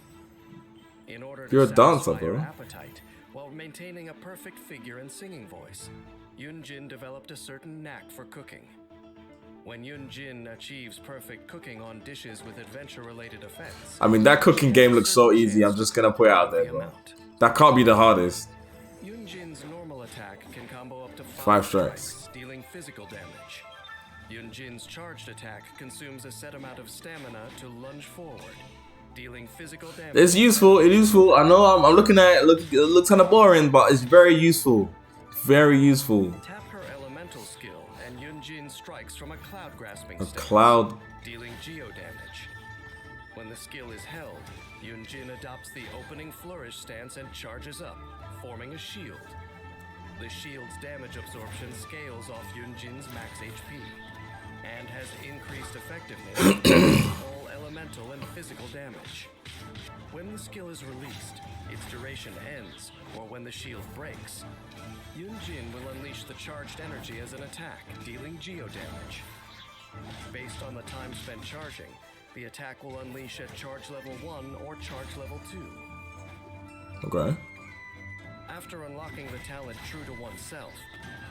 In order to You're a dancer, satisfy her bro. appetite while maintaining a perfect figure and singing voice, Yunjin developed a certain knack for cooking. When Yunjin achieves perfect cooking on dishes with adventure-related effects, I mean, that cooking game looks so easy. I'm just gonna put it out there, bro. That can't be the hardest. Yunjin's normal attack can combo up to 5 strikes. dealing physical damage. Yunjin's charged attack consumes a set amount of stamina to lunge forward, dealing physical damage. It's useful. It's useful. I know I'm looking at it. It looks kind of boring, but it's very useful. Very useful. Tap her elemental skill, and Yunjin strikes from a cloud grasping A stance, cloud. dealing geo damage. When the skill is held, Yunjin adopts the opening flourish stance and charges up, forming a shield. The shield's damage absorption scales off Yunjin's max HP, and has increased effectiveness all elemental and physical damage. When the skill is released, its duration ends, or when the shield breaks, Yunjin will unleash the charged energy as an attack, dealing geo damage. Based on the time spent charging, the attack will unleash at charge level 1 or charge level 2. Okay. After unlocking the talent true to oneself,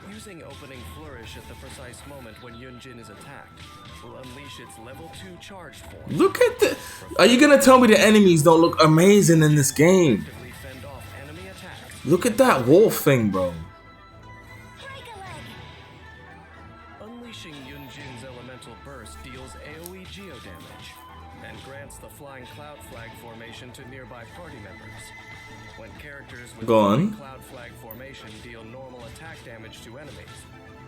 using opening flourish at the precise moment when Yunjin is attacked will unleash its level 2 charged form. Look at the. Are you gonna tell me the enemies don't look amazing in this game? Fend off enemy attacks. Look at that wolf thing, bro. Unleashing Yunjin's elemental burst deals AoE geo damage and grants the flying cloud flag formation to nearby party members. When characters with cloud flag formation deal normal attack damage to enemies,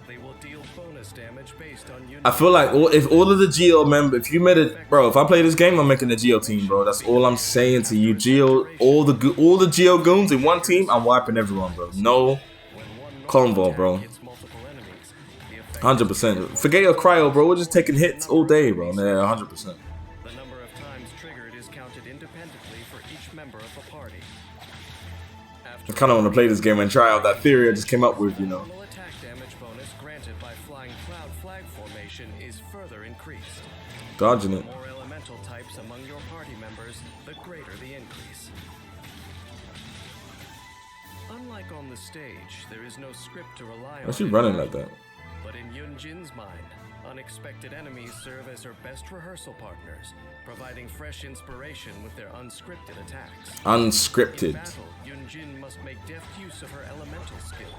they will deal bonus damage based on Yunjin. I feel like if all of the Geo members, if you made it, bro, if I play this game, I'm making a Geo team, bro. That's all I'm saying to you. Geo, all the Geo goons in one team, I'm wiping everyone, bro. No convo, bro. 100%. Forget your cryo, bro. We're just taking hits all day, bro. Yeah, 100%. The number of times triggered is counted independently for each member of the party. I kind of want to play this game and try out that theory I just came up with, you know. Normal attack damage bonus granted by flying cloud flag formation is further increased. Dodging it. The more elemental types among your party members, the greater the increase. Unlike on the stage, there is no script to rely on. Why's she running like that? But in Yunjin's mind, unexpected enemies serve as her best rehearsal partners, providing fresh inspiration with their unscripted attacks. Unscripted. In battle, Yunjin must make deft use of her elemental skill.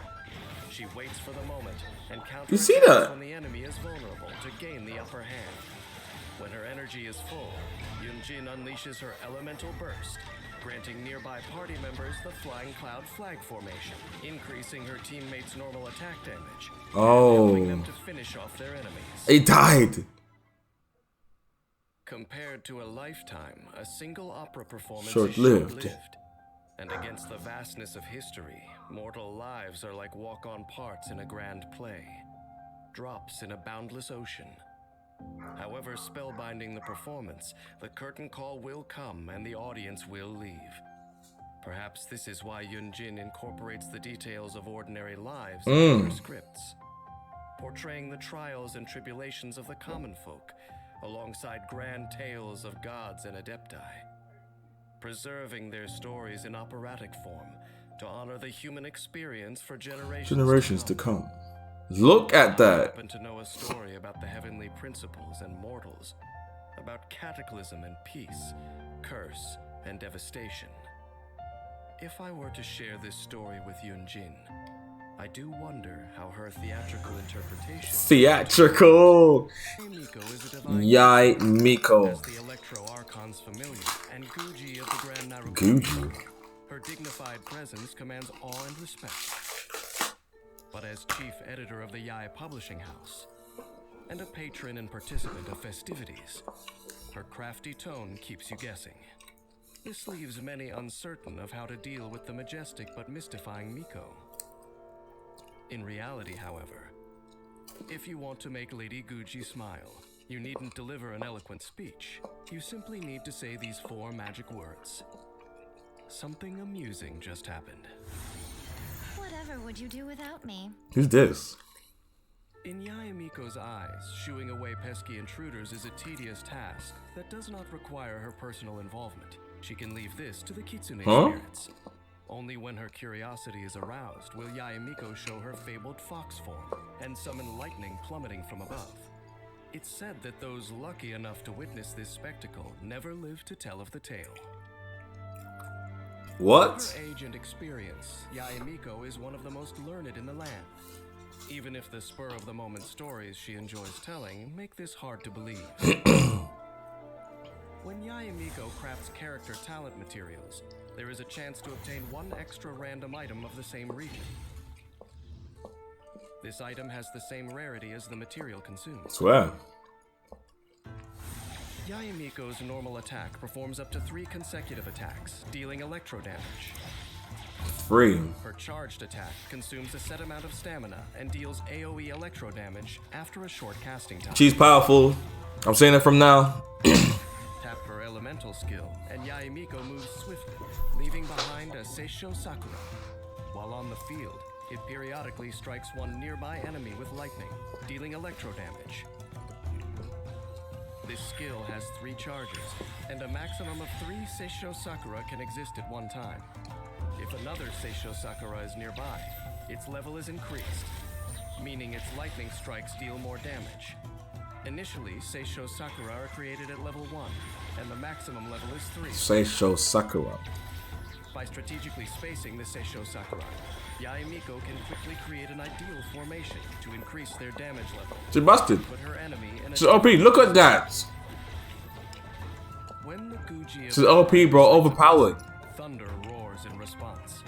She waits for the moment and You see counterattacks that? when the enemy is vulnerable to gain the upper hand. When her energy is full, Yunjin unleashes her elemental burst, granting nearby party members the flying cloud flag formation, increasing her teammates' normal attack damage, allowing them to finish off their enemies. He died. Compared to a lifetime, a single opera performance Short-lived. is short-lived. And against the vastness of history, mortal lives are like walk-on parts in a grand play, drops in a boundless ocean. However spellbinding the performance, the curtain call will come and the audience will leave. Perhaps this is why Yunjin incorporates the details of ordinary lives into her scripts, portraying the trials and tribulations of the common folk alongside grand tales of gods and adepti, preserving their stories in operatic form to honor the human experience for generations to come. Look at that. I happen to know a story about the heavenly principles and mortals, about cataclysm and peace, curse and devastation. If I were to share this story with Yunjin, I do wonder how her theatrical interpretation. Theatrical. Miko is a divine Yai Miko. as the Electro Archon's familiar and Guji of the Grand Naruto. Guji. Her dignified presence commands awe and respect. But as chief editor of the Yai Publishing House and a patron and participant of festivities, her crafty tone keeps you guessing. This leaves many uncertain of how to deal with the majestic but mystifying Miko. In reality, however, if you want to make Lady Guji smile, you needn't deliver an eloquent speech. You simply need to say these 4 magic words. Something amusing just happened. Whatever would you do without me? Who's this? In Yai Miko's eyes, shooing away pesky intruders is a tedious task that does not require her personal involvement. She can leave this to the Kitsune spirits. Only when her curiosity is aroused will Yai Miko show her fabled fox form and summon lightning plummeting from above. It's said that those lucky enough to witness this spectacle never live to tell of the tale. What? For her age and experience, Yai Miko is one of the most learned in the land. Even if the spur-of-the-moment stories she enjoys telling make this hard to believe. When Yai Miko crafts character talent materials, there is a chance to obtain 1 extra random item of the same region. This item has the same rarity as the material consumed. Swear. Yai Miko's normal attack performs up to 3 consecutive attacks, dealing electro damage. 3. Her charged attack consumes a set amount of stamina and deals AoE electro damage after a short casting time. She's powerful. I'm saying it from now. Tap her elemental skill, and Yai Miko moves swiftly, leaving behind a Seisho Sakura. While on the field, it periodically strikes one nearby enemy with lightning, dealing electro damage. This skill has 3 charges, and a maximum of 3 Seisho Sakura can exist at one time. If another Seisho Sakura is nearby, its level is increased, meaning its lightning strikes deal more damage. Initially, Seisho Sakura are created at level 1, and the maximum level is 3. Seisho Sakura. By strategically spacing the Seisho Sakura, Yai Miko can quickly create an ideal formation to increase their damage level. She busted. Put her enemy in a She's OP. Look at that. When the Guji She's OP, bro. Overpowered. thunder roars in response.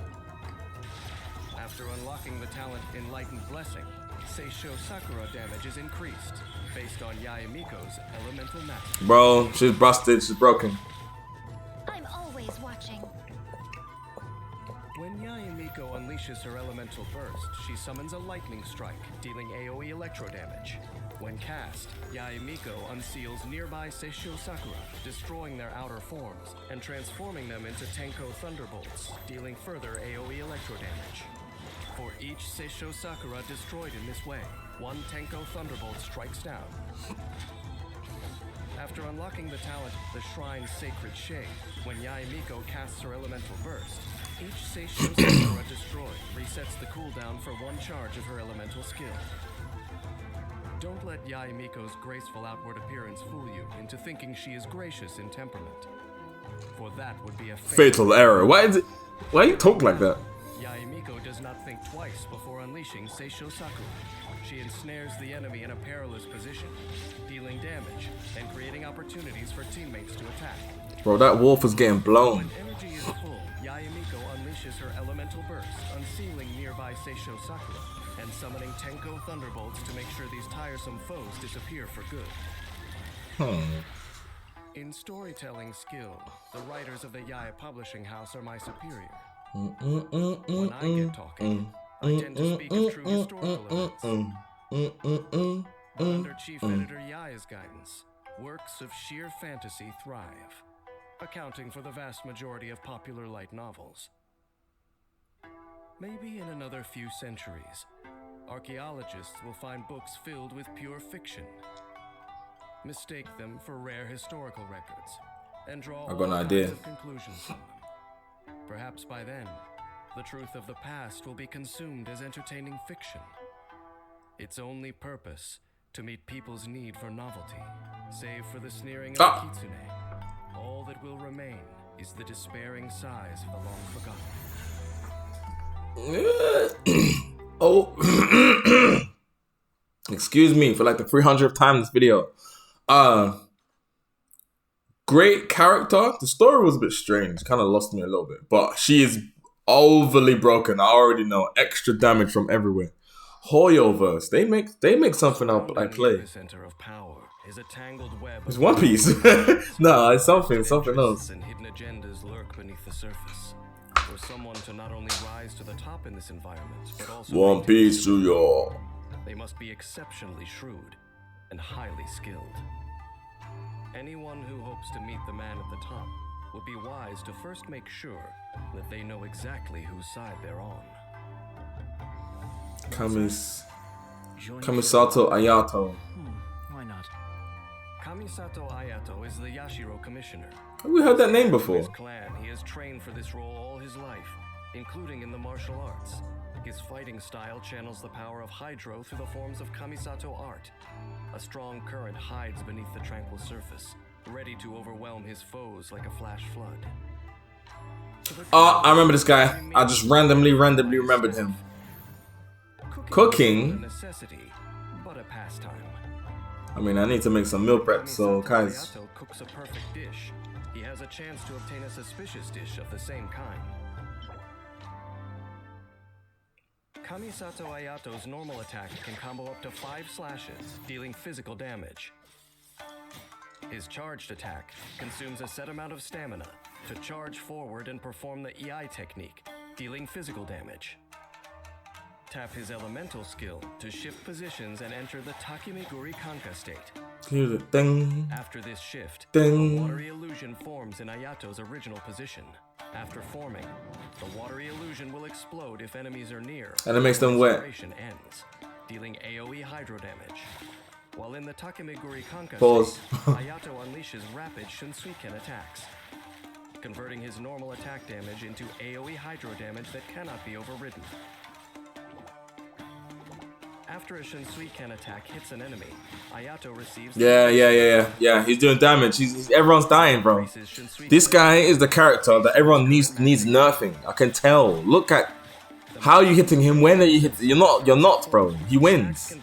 After unlocking the talent Enlightened Blessing, Seisho Sakura damage is increased based on Yai Miko's elemental mastery. Bro, she's busted. She's broken. I'm always watching. When Yai Miko unleashes her elemental burst, she summons a lightning strike, dealing AoE electro damage. When cast, Yai Miko unseals nearby Seisho Sakura, destroying their outer forms and transforming them into Tenko Thunderbolts, dealing further AoE electro damage. For each Seisho Sakura destroyed in this way, 1 Tenko Thunderbolt strikes down. After unlocking the talent, the Shrine's Sacred Shade, when Yai Miko casts her elemental burst, each Seisho Sakura destroyed resets the cooldown for 1 charge of her elemental skill. Don't let Yai Miko's graceful outward appearance fool you into thinking she is gracious in temperament, for that would be a Fatal error. Why you talk like that? Yai Miko does not think twice before unleashing Seisho Sakura. She ensnares the enemy in a perilous position, dealing damage and creating opportunities for teammates to attack. Bro, that wolf is getting blown. When energy is full, Yai Miko unleashes her elemental burst, unsealing nearby Seisho Sakura, and summoning Tenko Thunderbolts to make sure these tiresome foes disappear for good. In storytelling skill, the writers of the Yai Publishing House are my superior. When I get talking, I tend to speak of true historical events. Under Chief Editor Yaya's guidance, works of sheer fantasy thrive, accounting for the vast majority of popular light novels. Maybe in another few centuries, archaeologists will find books filled with pure fiction, mistake them for rare historical records, and draw all kinds of conclusions from them. Perhaps by then, the truth of the past will be consumed as entertaining fiction. Its only purpose to meet people's need for novelty, save for the sneering of the kitsune. All that will remain is the despairing sighs of the long forgotten. Oh, excuse me for like the 300th time this video. Great character. The story was a bit strange, kind of lost me a little bit, but she is overly broken. I already know. Extra damage from everywhere. Hoyoverse, they make something up I play. It's One Piece. No, it's something else. And hidden agendas lurk beneath the surface. For someone to not only rise to the top in this environment, but also One Piece to you. They must be exceptionally shrewd and highly skilled. Anyone who hopes to meet the man at the top would be wise to first make sure that they know exactly whose side they're on. Kamisato Ayato. Why not? Kamisato Ayato is the Yashiro commissioner. Have we heard that name before? His clan, he has trained for this role all his life, including in the martial arts. His fighting style channels the power of Hydro through the forms of Kamisato art. A strong current hides beneath the tranquil surface, ready to overwhelm his foes like a flash flood. Oh, I remember this guy. I just randomly remembered him. Cooking? Necessity, but a pastime. I mean, I need to make some meal prep, so guys. Ayato cooks a perfect dish. He has a chance to obtain a suspicious dish of the same kind. Kamisato Ayato's normal attack can combo up to 5 slashes, dealing physical damage. His charged attack consumes a set amount of stamina to charge forward and perform the EI technique, dealing physical damage. Tap his elemental skill to shift positions and enter the Takemiguri Kanka state. Here's a thing. After this shift, Ding. a watery illusion forms in Ayato's original position. After forming, the watery illusion will explode if enemies are near. And it makes them wet. Ends, dealing AoE hydro damage. While in the Takemiguri Kanka Pause. state, Ayato unleashes rapid Shinsuiken attacks, converting his normal attack damage into AoE hydro damage that cannot be overridden. After a Shinsuiken attack hits an enemy, Ayato receives... Yeah. He's doing damage. Everyone's dying, bro. This guy is the character that everyone needs nerfing. I can tell. Look at how you hitting him. When are you hitting? You're not, bro. He wins.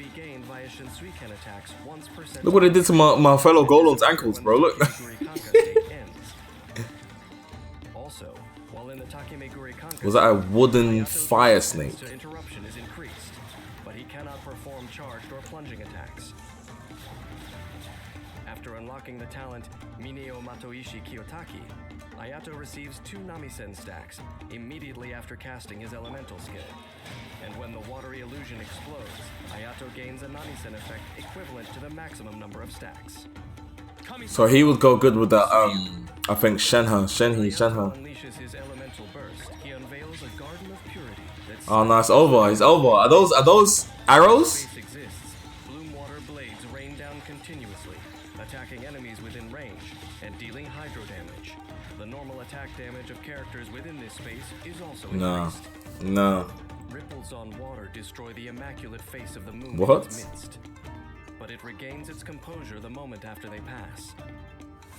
Look what it did to my fellow Golem's ankles, bro. Look. Was that a wooden fire snake? Perform charged or plunging attacks. After unlocking the talent Mineo Matoishi Kiyotaki, Ayato receives 2 Namisen stacks immediately after casting his elemental skill. And when the watery illusion explodes, Ayato gains a Namisen effect equivalent to the maximum number of stacks. So he would go good with the I think Shenhe. Unleashes his elemental burst. He unveils a garden of purity. Oh no, it's over. It's over. Are those arrows? Bloom water blades rain down continuously, attacking enemies within range and dealing hydro damage. The normal attack damage of characters within this space is also increased. No. Ripples on water destroy the immaculate face of the moon What? in its midst, but it regains its composure the moment after they pass.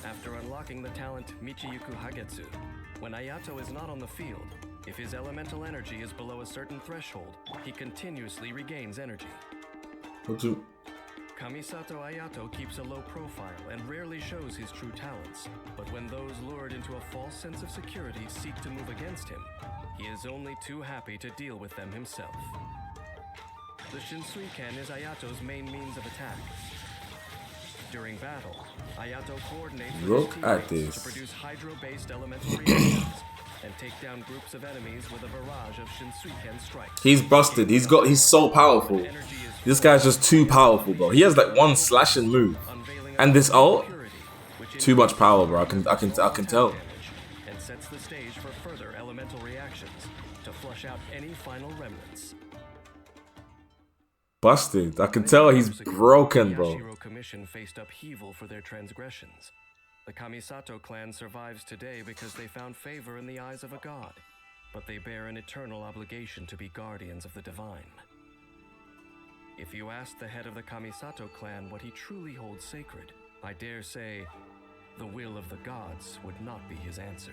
After unlocking the talent Michiyuku Hagetsu, when Ayato is not on the field, if his elemental energy is below a certain threshold, he continuously regains energy. Kamisato Ayato keeps a low profile and rarely shows his true talents, but when those lured into a false sense of security seek to move against him, he is only too happy to deal with them himself. The Shinsuiken is Ayato's main means of attack. During battle, Ayato coordinates with his teammates to produce hydro-based elemental reactions, and take down groups of enemies with a barrage of Shinsuken strikes. He's busted. He's so powerful. This guy's just too powerful, bro. He has like one slashing move, and this ult, too much power, bro. I can tell. And sets the stage for further elemental reactions to flush out any final remnants. Busted. I can tell he's broken, bro. The Commission faced upheaval for their transgressions. The Kamisato clan survives today because they found favor in the eyes of a god, but they bear an eternal obligation to be guardians of the divine. If you ask the head of the Kamisato clan what he truly holds sacred, I dare say the will of the gods would not be his answer.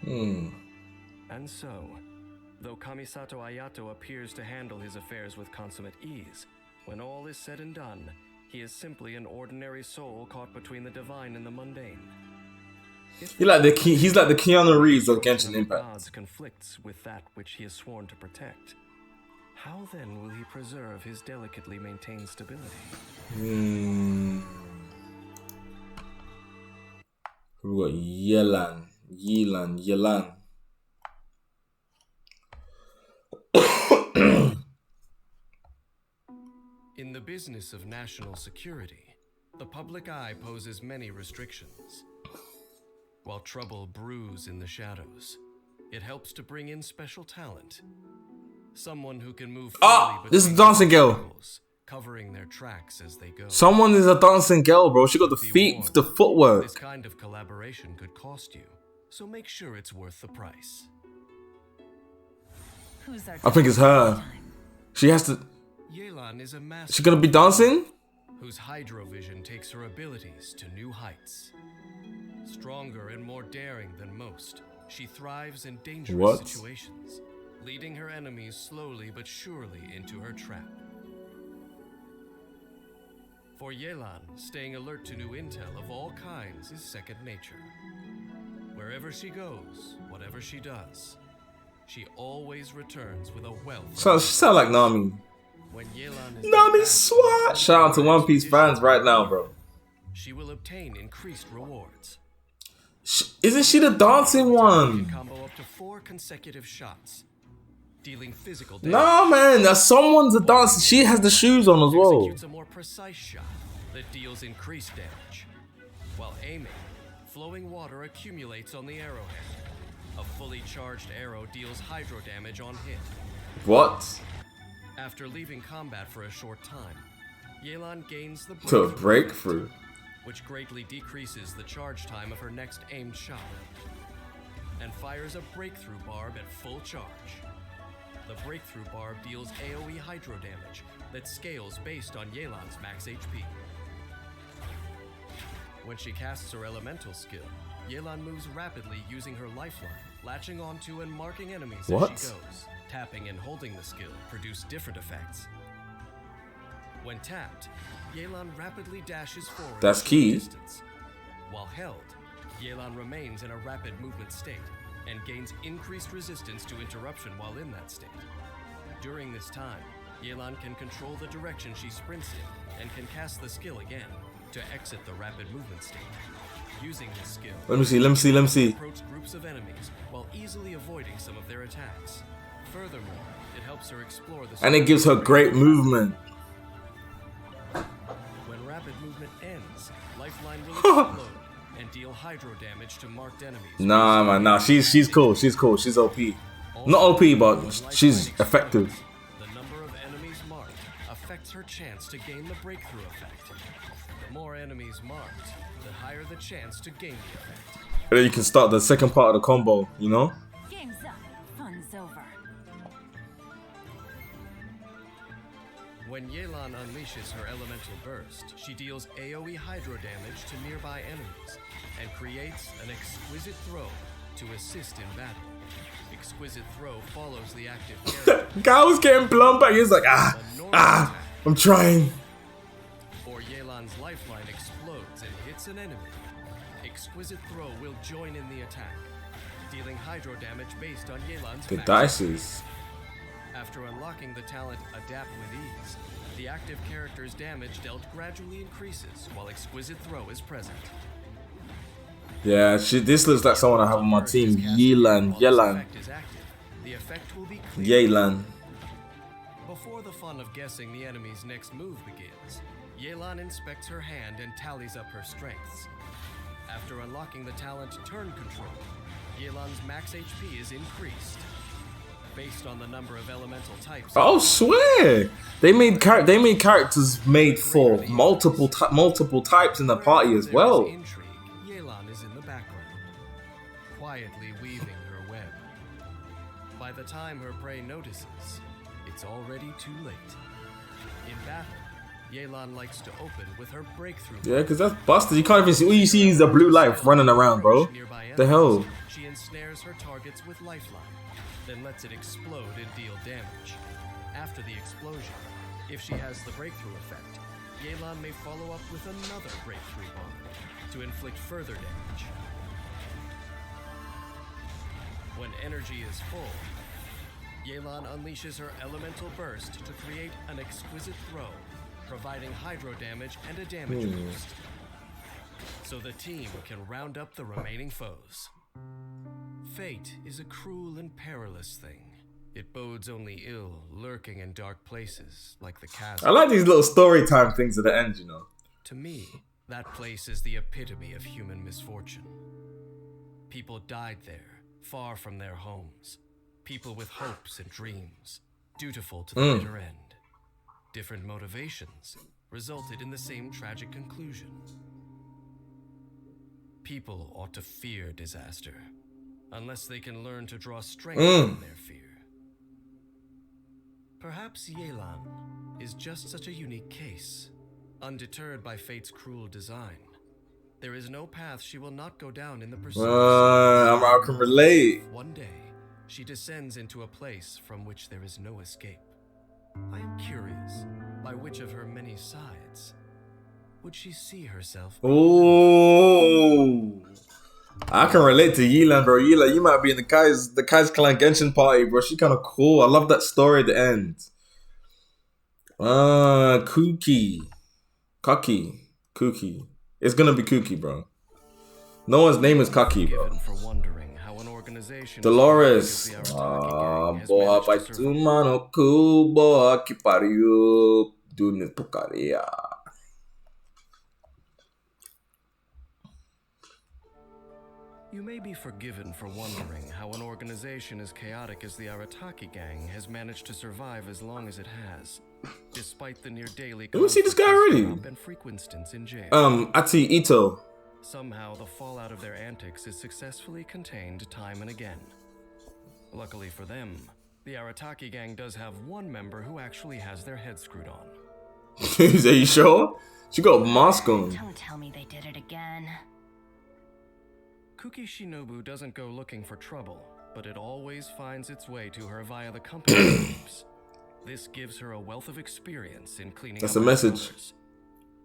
And so, though Kamisato Ayato appears to handle his affairs with consummate ease, when all is said and done, he is simply an ordinary soul caught between the divine and the mundane. He's like the Keanu Reeves of Genshin Impact. Gods conflicts with that which he is sworn to protect. How then will he preserve his delicately maintained stability? We got Yelan. In the business of national security, the public eye poses many restrictions. While trouble brews in the shadows, it helps to bring in special talent. Someone who can move freely this is a dancing girl. vehicles, covering their tracks as they go. Someone is a dancing girl, bro. She got the feet, the footwork. This kind of collaboration could cost you, so make sure it's worth the price. I think it's her. She has to. Yelan is a master. She gonna be dancing? Whose hydrovision takes her abilities to new heights. Stronger and more daring than most, she thrives in dangerous situations, leading her enemies slowly but surely into her trap. For Yelan, staying alert to new intel of all kinds is second nature. Wherever she goes, whatever she does, she always returns with a wealth. So she sound like Nami. When Yelan is Nami swat! Shout out to One Piece fans right now, bro. she will obtain increased rewards. Isn't she the dancing one? Combo up to 4 consecutive shots, dealing physical damage. Nah, man, someone's a dancer. She has the shoes on as well. Executes a more precise shot that deals increased damage. While aiming, flowing water accumulates on the arrowhead. A fully charged arrow deals hydro damage on hit. What? After leaving combat for a short time, Yelan gains the breakthrough, which greatly decreases the charge time of her next aimed shot, and fires a breakthrough barb at full charge. The breakthrough barb deals AoE hydro damage that scales based on Yelan's max HP. When she casts her elemental skill, Yelan moves rapidly using her lifeline, latching onto and marking enemies as she goes. Tapping and holding the skill produce different effects. When tapped, Yelan rapidly dashes forward. That's key. Distance. While held, Yelan remains in a rapid movement state and gains increased resistance to interruption while in that state. During this time, Yelan can control the direction she sprints in and can cast the skill again to exit the rapid movement state. Using this skill, let me see. Approach groups of enemies while easily avoiding some of their attacks. Furthermore, it helps her explore the. And it gives her great movement. When rapid movement ends, lifeline will explode and deal hydro damage to marked enemies. Nah, man, nah. She's cool. She's OP. Not OP, but she's effective. The number of enemies marked affects her chance to gain the breakthrough effect. The more enemies marked, the higher the chance to gain the effect. And then you can start the second part of the combo, you know? Game's up. Fun's over. When Yelan unleashes her elemental burst, she deals AoE hydro damage to nearby enemies and creates an exquisite throw to assist in battle. Exquisite throw follows the active character. Guy was getting blown back. He was like, I'm trying. Or Yelan's lifeline explodes and hits an enemy. Exquisite throw will join in the attack, dealing hydro damage based on Yelan's The max dices. After unlocking the talent Adapt with Ease, the active character's damage dealt gradually increases while Exquisite Throw is present. Yeah, this looks like someone I have on my team. Yelan. Before the fun of guessing the enemy's next move begins, Yelan inspects her hand and tallies up her strengths. After unlocking the talent Turn Control, Yelan's max HP is increased. Based on the number of elemental types. Oh, swear! They made characters made for multiple types in the party as well. Intrigue, Yelan is in the background, quietly weaving her web. By the time her prey notices, it's already too late. In battle, Yelan likes to open with her breakthrough. Yeah, because that's busted. You can't even see. All you see is the blue light running around, bro. The hell? She ensnares her targets with lifeline, then lets it explode and deal damage. After the explosion, if she has the breakthrough effect, Yelan may follow up with another breakthrough bomb to inflict further damage. When energy is full, Yelan unleashes her elemental burst to create an exquisite throw, providing hydro damage and a damage boost, so the team can round up the remaining foes. Fate is a cruel and perilous thing. It bodes only ill, lurking in dark places like the chasm. I like these little story time things at the end, you know. To me, that place is the epitome of human misfortune. People died there, far from their homes. People with hopes and dreams, dutiful to the bitter end. Different motivations resulted in the same tragic conclusion. People ought to fear disaster, unless they can learn to draw strength from their fear. Perhaps Yelan is just such a unique case. Undeterred by fate's cruel design, there is no path she will not go down in the pursuit. I can relate. One day, she descends into a place from which there is no escape. I am curious, by which of her many sides would she see herself? Oh, I can relate to Yelan, bro. Yelan, you might be in the Kai's Clan Genshin party, bro. She kind of cool. I love that story at the end. Kooky. It's gonna be Kooky, bro. No one's name is Kaki, bro. Dolores. Boa pai tu mano boa que pariu do porcaria. You may be forgiven for wondering how an organization as chaotic as the Arataki gang has managed to survive as long as it has, despite the near daily Did we see this guy already? and frequent stints in jail. Ati Ito. Somehow, the fallout of their antics is successfully contained time and again. Luckily for them, the Arataki gang does have one member who actually has their head screwed on. Are you sure? She got a mask on. Don't tell me they did it again. Kuki Shinobu doesn't go looking for trouble, but it always finds its way to her via the company groups. This gives her a wealth of experience in cleaning That's up a message. colors.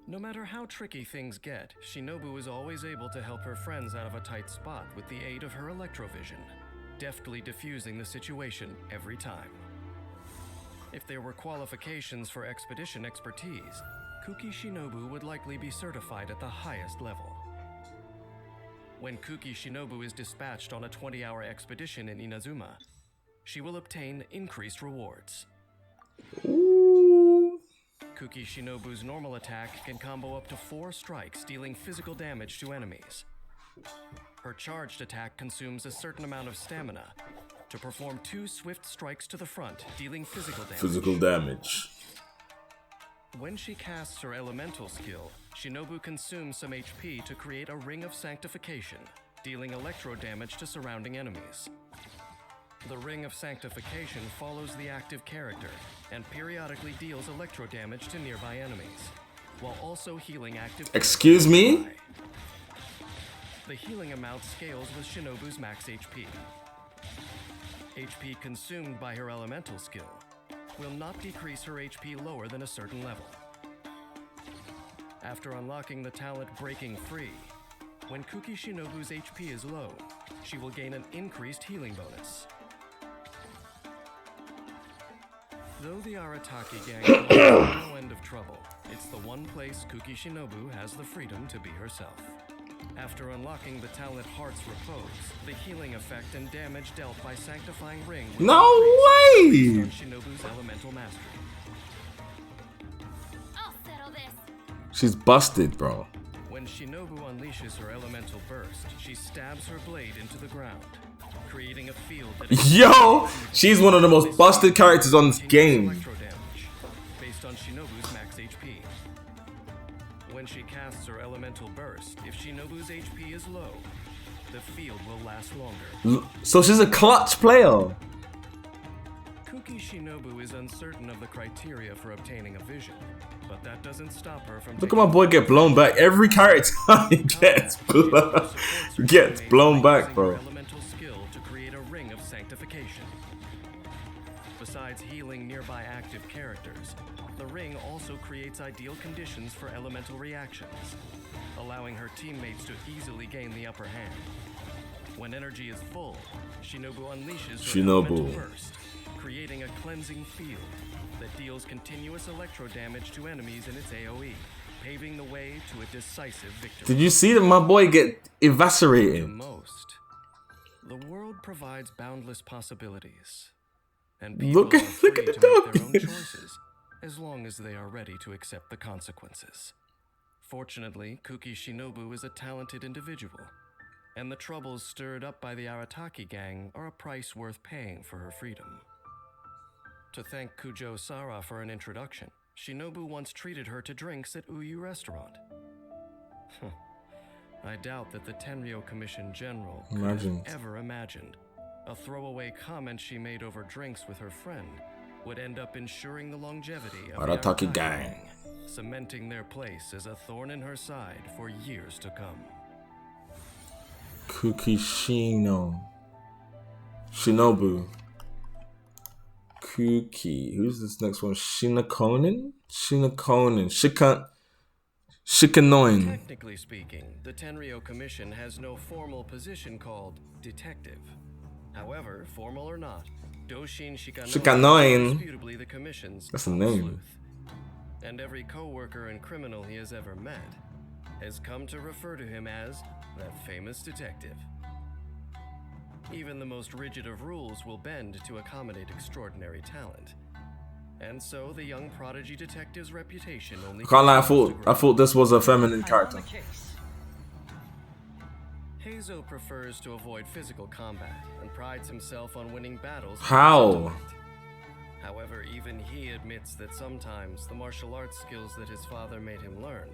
No matter how tricky things get, Shinobu is always able to help her friends out of a tight spot with the aid of her electrovision, deftly diffusing the situation every time. If there were qualifications for expedition expertise, Kuki Shinobu would likely be certified at the highest level. When Kuki Shinobu is dispatched on a 20-hour expedition in Inazuma, she will obtain increased rewards. Ooh. Kuki Shinobu's normal attack can combo up to 4 strikes, dealing physical damage to enemies. Her charged attack consumes a certain amount of stamina to perform 2 swift strikes to the front, dealing physical damage. When she casts her elemental skill, Shinobu consumes some HP to create a ring of sanctification, dealing electro damage to surrounding enemies. The ring of sanctification follows the active character and periodically deals electro damage to nearby enemies, while also healing active. Excuse me? The healing amount scales with Shinobu's max HP. HP consumed by her elemental skill will not decrease her HP lower than a certain level. After unlocking the talent Breaking Free, when Kuki Shinobu's HP is low, she will gain an increased healing bonus. Though the Arataki gang will have no end of trouble, it's the one place Kuki Shinobu has the freedom to be herself. After unlocking the talent Heart's Repose, the healing effect and damage dealt by Sanctifying Ring will No way! based on Shinobu's elemental mastery. I'll settle this. She's busted, bro. When Shinobu unleashes her elemental burst, she stabs her blade into the ground, creating a field that Yo! She's one of the most busted characters on this game. electro damage, based on Shinobu's max HP. When she casts her elemental burst, if Shinobu's HP is low, the field will last longer. So she's a clutch player. Kuki Shinobu is uncertain of the criteria for obtaining a vision, but that doesn't stop her from Look at my boy get blown back. Every character he gets blown back, bro. Elemental skill to create a ring of sanctification. Besides healing nearby active characters, the ring also creates ideal conditions for elemental reactions, allowing her teammates to easily gain the upper hand. When energy is full, Shinobu unleashes her elemental burst, creating a cleansing field that deals continuous electro damage to enemies in its AoE, paving the way to a decisive victory. Did you see that my boy get eviscerated? The world provides boundless possibilities, and people Look are at free the to make their own dog. choices, as long as they are ready to accept the consequences. Fortunately, Kuki Shinobu is a talented individual, and the troubles stirred up by the Arataki gang are a price worth paying for her freedom. To thank Kujo Sara for an introduction, Shinobu once treated her to drinks at Uyu Restaurant. I doubt that the Tenryo Commission General could have ever imagined a throwaway comment she made over drinks with her friend would end up ensuring the longevity of the Arataki gang, cementing their place as a thorn in her side for years to come. Shinobu. Kuki. Who's this next one? Shinokonin? Shikanoin. Technically speaking, the Tenryo Commission has no formal position called detective. However, formal or not, Doshin Shikanoin is indisputably the Commission's That's a name. sleuth. And every co-worker and criminal he has ever met has come to refer to him as that famous detective. Even the most rigid of rules will bend to accommodate extraordinary talent. And so the young prodigy detective's reputation only Can't lie, I thought this was a feminine character. Heizo prefers to avoid physical combat and prides himself on winning battles. How? However, even he admits that sometimes the martial arts skills that his father made him learn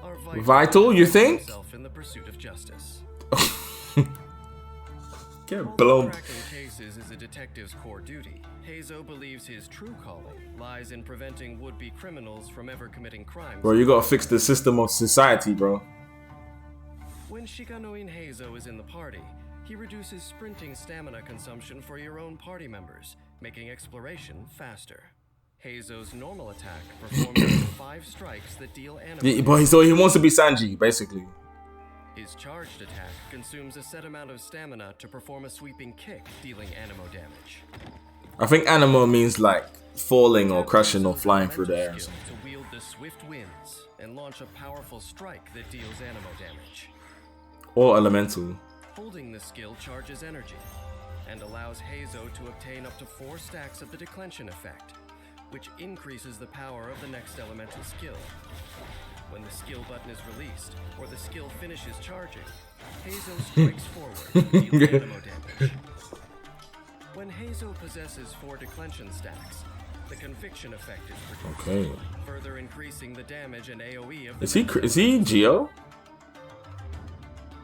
are Vital, you think? Himself in the pursuit of justice. Get blown. Cracking cases is a detective's core duty. Heizo believes his true calling lies in preventing would-be criminals from ever committing crimes. Bro, you gotta fix the system of society, bro. When Shikanoin Heizo is in the party, he reduces sprinting stamina consumption for your own party members, making exploration faster. Heizo's normal attack performs 5 strikes that deal animal So he wants to be Sanji, basically. His charged attack consumes a set amount of stamina to perform a sweeping kick, dealing animo damage. I think animo means like falling or crashing or flying through the air. To wield the swift winds and launch a powerful strike that deals animo damage. Or elemental. Holding the skill charges energy and allows Heizo to obtain up to 4 stacks of the declension effect, which increases the power of the next elemental skill. When the skill button is released, or the skill finishes charging, Heizo strikes forward, dealing animo damage. When Heizo possesses 4 declension stacks, the conviction effect is produced, Okay. further increasing the damage and AoE of the Is he Geo?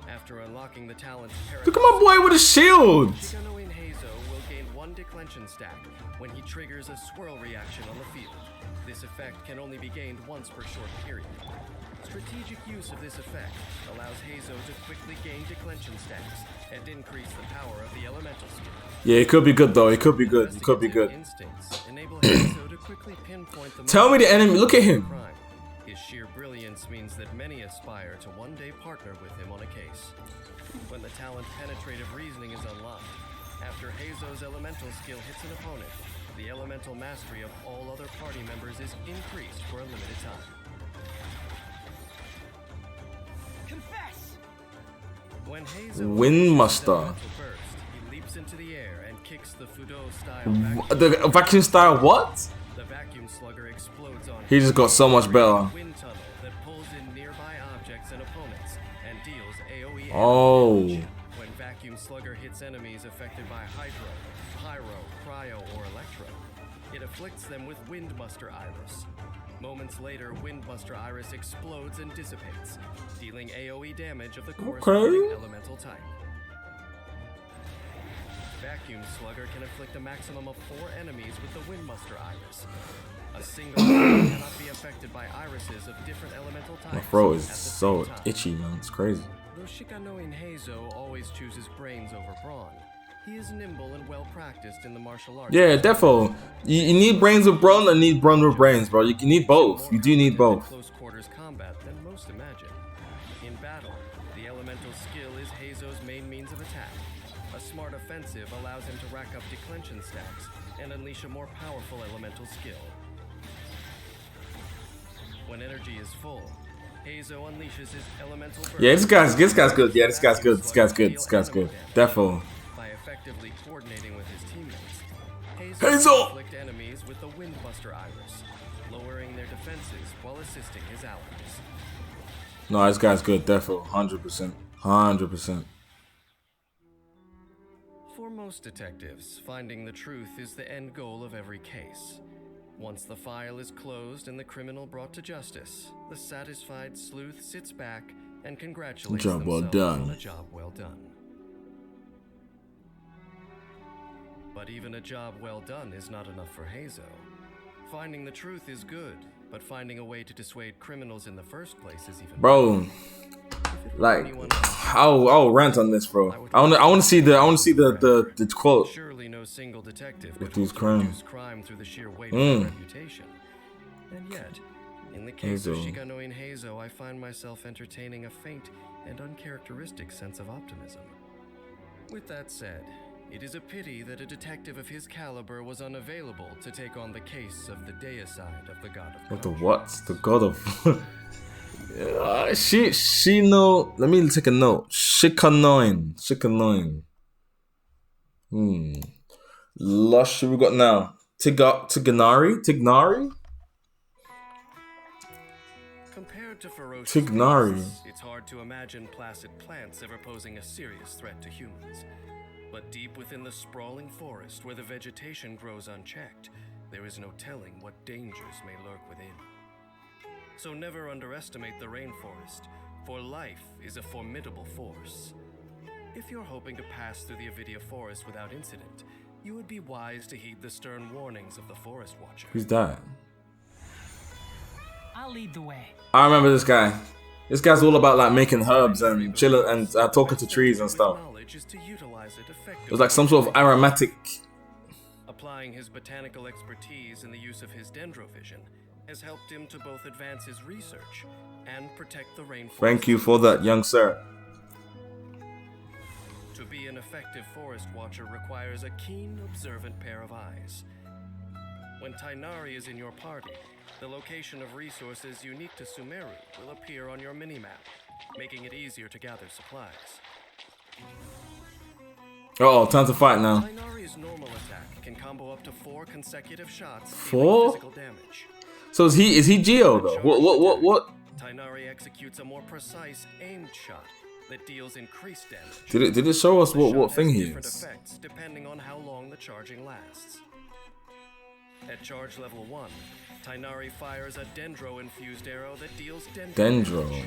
After unlocking the talent, Look at my boy with a shield! Shikanoin Heizo will gain 1 declension stack when he triggers a swirl reaction on the field. This effect can only be gained once per short period. Strategic use of this effect allows Heizo to quickly gain declension stacks and increase the power of the elemental skill. Yeah, it could be good though. It could be good. It could be good. Instincts enable Heizo to quickly pinpoint the Tell me the enemy. Look at him. crime. His sheer brilliance means that many aspire to one day partner with him on a case. When the talent penetrative reasoning is unlocked, after Heizo's elemental skill hits an opponent, the elemental mastery of all other party members is increased for a limited time. Confess! When Heizo Windmaster. burst, he leaps into the air and kicks the Fudo style The vacuum style what? The vacuum slugger explodes on He just got so much better. wind tunnel that pulls in nearby objects and opponents and deals AoE Oh. damage. When vacuum slugger hits enemies affected by hydro, pyro, cryo, or electro, it afflicts them with Windbuster Iris. Moments later, Windbuster Iris explodes and dissipates, dealing AoE damage of the corresponding elemental type. Vacuum Slugger can inflict a maximum of 4 enemies with the Windbuster Iris. A single enemy cannot be affected by irises of different elemental types. My throat is at the so same time. itchy, man. It's crazy. Though Shikanoin Heizo always chooses brains over brawn, he is nimble and well practiced in the martial arts. Yeah, defo. You need brains with brawn and need brawn with brains, bro. You need both. You do need both. Close quarters combat than most imagine. In battle, the elemental skill is Heizo's main means of attack. A smart offensive allows him to rack up declension stacks and unleash a more powerful elemental skill. When energy is full, Heizo unleashes his elemental burst. Yeah, this guy's good. Yeah, this guy's good. This guy's good. This guy's good. Defo. By effectively coordinating with his teammates, Heizo! Heizo inflict enemies with the Windbuster Iris, lowering their defenses while assisting his allies. No, this guy's good. Defo. 100%. 100%. For most detectives, finding the truth is the end goal of every case. Once the file is closed and the criminal brought to justice, the satisfied sleuth sits back and congratulates Job well themselves done. on a job well done. But even a job well done is not enough for Heizo. Finding the truth is good, but finding a way to dissuade criminals in the first place is even Bro, like, I'll rant on this, bro. I want to see the quote. Surely no single detective With could these hope to reduce crimes. crime through the sheer weight of their reputation. And yet, in the case of Heizo. Shikanoin Heizo, I find myself entertaining a faint and uncharacteristic sense of optimism. With that said, it is a pity that a detective of his caliber was unavailable to take on the case of the deicide of the god of What the Genshin. what? The god of. She no. Let me take a note. Shikanoin. Lush. Who we got now? Tignari. Compared to ferocious Tignari. beasts, it's hard to imagine placid plants ever posing a serious threat to humans. But deep within the sprawling forest where the vegetation grows unchecked, there is no telling what dangers may lurk within. So never underestimate the rainforest, for life is a formidable force. If you're hoping to pass through the Avidia forest without incident, you would be wise to heed the stern warnings of the Forest Watcher. Who's that? I'll lead the way. I remember this guy. This guy's all about like making herbs and chilling and talking to trees and stuff. Knowledge is to utilize it It was like some sort of aromatic. Applying his botanical expertise and the use of his dendrovision has helped him to both advance his research and protect the rainforest. Thank you for that, young sir. To be an effective forest watcher requires a keen, observant pair of eyes. When Tainari is in your party, the location of resources unique to Sumeru will appear on your minimap, making it easier to gather supplies. Oh, time to fight now. Tainari's normal attack can combo up to 4 consecutive shots, dealing 4? physical damage. So is he Geo though? What? Tainari executes a more precise aimed shot that deals increased damage. Did it show us The shot what thing has he different is? effects depending on how long the charging lasts. At charge level 1, Tainari fires a dendro-infused arrow that deals Dendro. damage.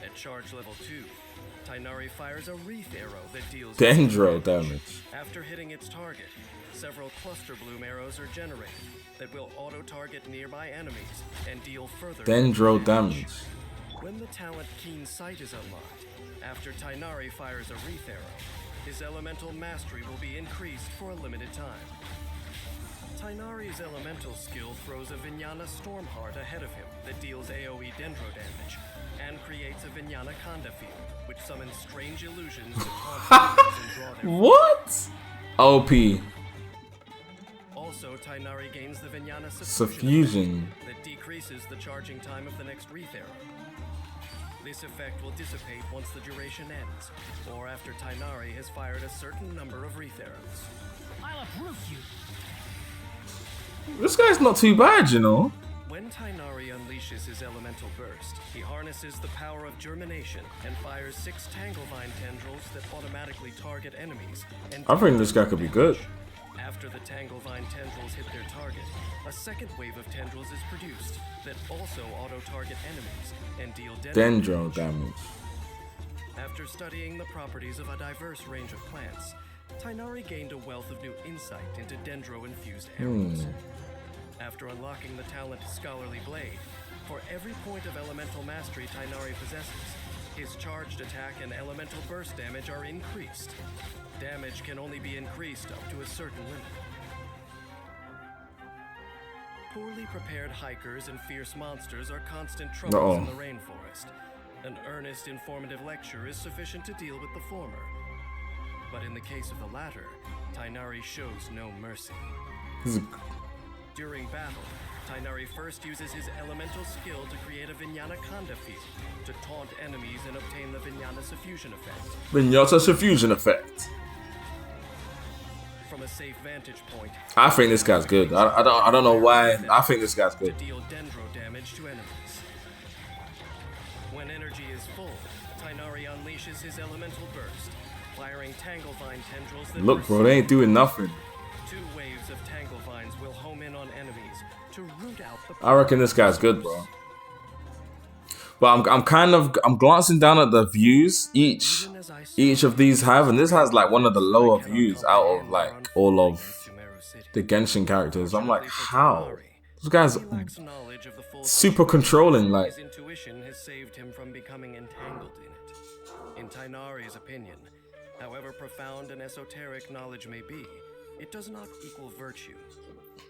At charge level 2, Tainari fires a wreath arrow that deals Dendro damage. After hitting its target, several cluster bloom arrows are generated that will auto-target nearby enemies and deal further Dendro damage. When the talent Keen Sight is unlocked, after Tainari fires a wreath arrow, his elemental mastery will be increased for a limited time. Tainari's elemental skill throws a Vijnana Stormheart ahead of him that deals AoE dendro damage and creates a Vijnana Kanda field, which summons strange illusions to taunt enemies and draw their What? OP. Also, Tainari gains the Vijnana Suffusion. that decreases the charging time of the next wreath arrow. This effect will dissipate once the duration ends, or after Tighnari has fired a certain number of wreath arrows. I'll approve you. This guy's not too bad, you know. When Tighnari unleashes his elemental burst, he harnesses the power of germination and fires 6 Tanglevine tendrils that automatically target enemies. And I think this guy could be good. after the Tanglevine tendrils hit their target, a second wave of tendrils is produced that also auto-target enemies and deal Dendro damage. After studying the properties of a diverse range of plants, Tighnari gained a wealth of new insight into dendro-infused arrows. After unlocking the talent Scholarly Blade, for every point of elemental mastery Tighnari possesses, his charged attack and elemental burst damage are increased. Damage can only be increased up to a certain limit. Poorly prepared hikers and fierce monsters are constant troubles in the rainforest. An earnest, informative lecture is sufficient to deal with the former. But in the case of the latter, Tighnari shows no mercy. During battle, Tighnari first uses his elemental skill to create a Vinyana Kanda field to taunt enemies and obtain the Vinyana Suffusion effect. Vinyana Suffusion effect. From a safe vantage point, I think this guy's good. I don't know why. I think this guy's good. To deal dendro damage to enemies. When energy is full, Tighnari unleashes his elemental burst, firing Tanglevine tendrils that Look, bro, they ain't doing nothing. 2 waves of Tanglevines will home in on enemies to root out the I reckon this guy's good, bro. But I'm glancing down at the views each of these have, and this has like one of the lower views out of like all of the Genshin characters. I'm like, how? This guy's super controlling, like. His intuition has saved him from becoming entangled in it. In Tighnari's opinion, however profound and esoteric knowledge may be, it does not equal virtue.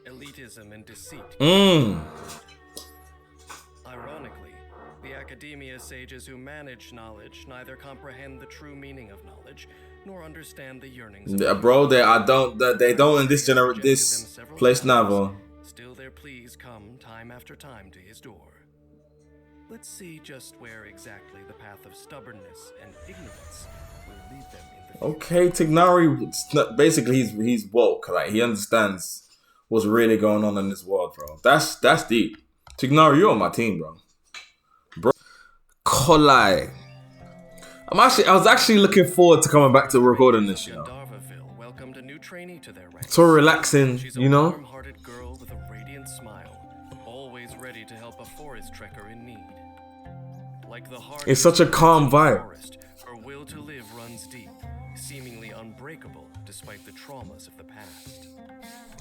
Elitism and deceit. Ironically, the academia sages who manage knowledge neither comprehend the true meaning of knowledge nor understand the yearnings. Yeah, bro, they don't in this place never. Still, their pleas come time after time to his door. Let's see just where exactly the path of stubbornness and ignorance will lead them in the future. Okay, Tighnari, basically he's woke, like he understands what's really going on in this world, bro. That's deep. Tighnari, you're on my team, bro. Kolai. I was actually looking forward to coming back to recording this, you know. Welcomed a new trainee to their ranks. So relaxing, She's a you know. warm-hearted girl with a radiant smile, always ready to help a forest trekker in need. Like the heart It's such a calm vibe. forest, her will to live runs deep, seemingly unbreakable despite the traumas of the past.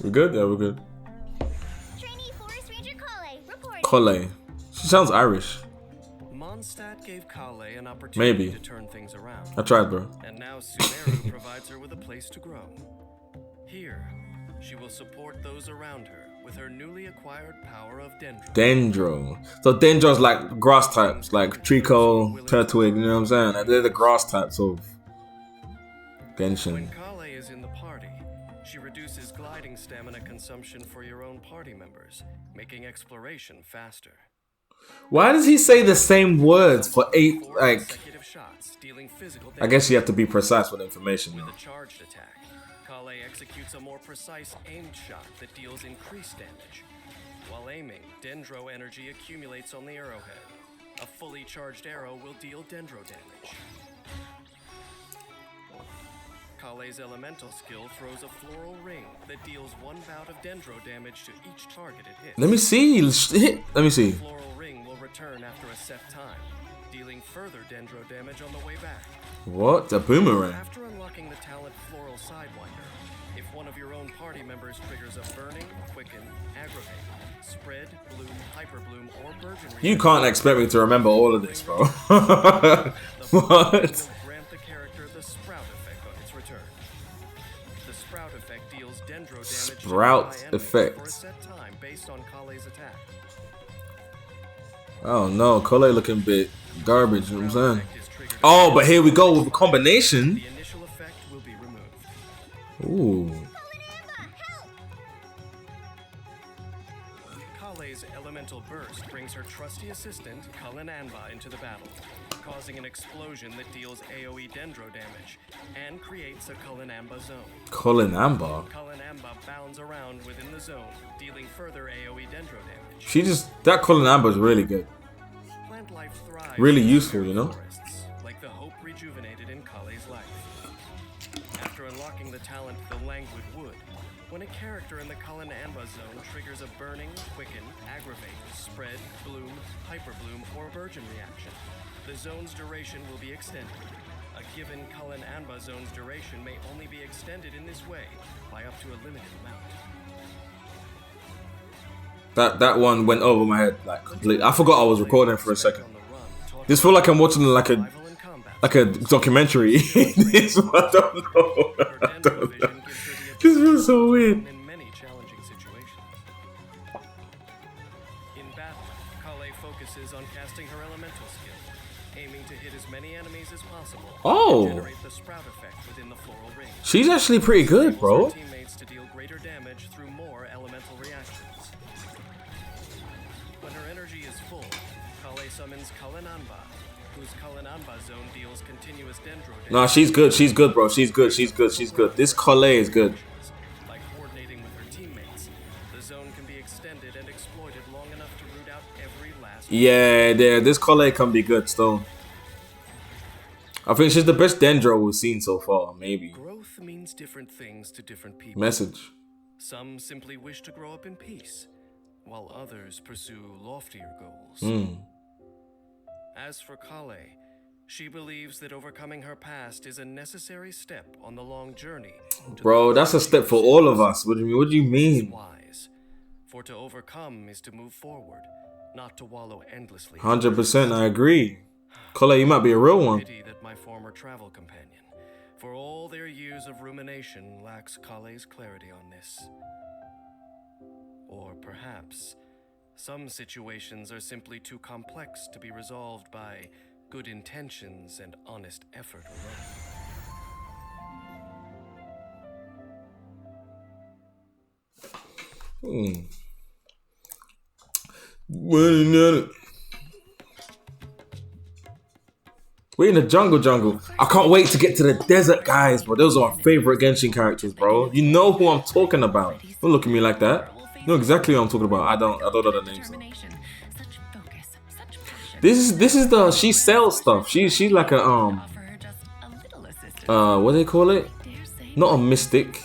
We're good? Yeah, we're good. Trainee Forest Ranger Kale, reporting. Kolai. She sounds Irish. Mondstadt gave Kale an opportunity Maybe. to turn things around. I tried, bro. And now Sumeru provides her with a place to grow. Here, she will support those around her with her newly acquired power of Dendro. Dendro. So Dendro's like grass types, like Trico, Turtwig, you know what I'm saying? Like, they're the grass types of Genshin. When Kale is in the party, she reduces gliding stamina consumption for your own party members, making exploration faster. Why does he say the same words for 8, like... Consecutive shots, dealing physical I guess you have to be precise with information, With though. a charged attack, Kale executes a more precise aimed shot that deals increased damage. While aiming, Dendro energy accumulates on the arrowhead. A fully charged arrow will deal Dendro damage. Kale's elemental skill throws a floral ring that deals 1 bout of Dendro damage to each target it hits. Let me see. Let me see. The floral ring will return after a set time, dealing further Dendro damage on the way back. What? A boomerang. After unlocking the talent Floral Sidewinder, if one of your own party members triggers a Burning, Quicken, Aggravate, Spread, Bloom, Hyperbloom, or Burgeon You can't expect me to remember all of this, bro. the What? will grant the character the Sprout effect on its return. The Sprout effect deals Dendro damage to Sprout nearby enemies effect. for a set time based on Kale's attack. Oh no, Kole looking a bit garbage, you know what I'm saying? Oh, but here we go with a combination. The initial effect will be removed. Ooh. Kale's Kale's elemental burst brings her trusty assistant, Cullen Anba, into the battle, causing an explosion that deals AoE dendro damage and creates a Cullen Anba zone. Cullen Anba? Cullen Anba bounds around within the zone, dealing further AoE dendro damage. That Cullen Anba is really good. Plant life thrives Really in useful, you know? forests, like the hope rejuvenated in Kale's life. After unlocking the talent The Languid Wood, when a character in the Cullen Anba zone triggers a burning, quicken, aggravate, spread, bloom, hyperbloom, or burgeon reaction, the zone's duration will be extended. A given Cullen Anba zone's duration may only be extended in this way by up to a limited amount. That one went over my head like completely. I forgot I was recording for a second. This feel like I'm watching like a documentary. This I don't know. I don't know. This feels so weird. In many challenging situations. In battle, Kale focuses on casting her elemental skill, aiming to hit as many enemies as possible. Oh. And generate the sprout effect within the floral ring. She's actually pretty good, bro. Teammates to deal greater damage through more elemental reactions. When her energy is full, Kale summons Cullen Anba, whose Cullen Anba zone deals continuous dendro damage. Nah, she's good. She's good, bro. She's good. She's good. She's good. This Kale is good. By coordinating with her teammates, the zone can be extended and exploited long enough to root out every last. Yeah, this Kale can be good still. I think she's the best Dendro we've seen so far, maybe. Growth means different things to different people. Message. Some simply wish to grow up in peace, while others pursue loftier goals. As for Kale, she believes that overcoming her past is a necessary step on the long journey. Bro, that's a step for all of us. What do you mean? Wise. For to overcome is to move forward, not to wallow endlessly. 100%, I agree. Kale, you might be a real one. Pity that my former travel companion, for all their years of rumination, lacks Kale's clarity on this. Or perhaps some situations are simply too complex to be resolved by good intentions and honest effort alone. We're in the jungle. I can't wait to get to the desert, guys, bro. Those are my favorite Genshin characters, bro. You know who I'm talking about. Don't look at me like that. You know exactly what I'm talking about. I don't know the names. This is the she sells stuff. She's like a what do they call it? Not a mystic,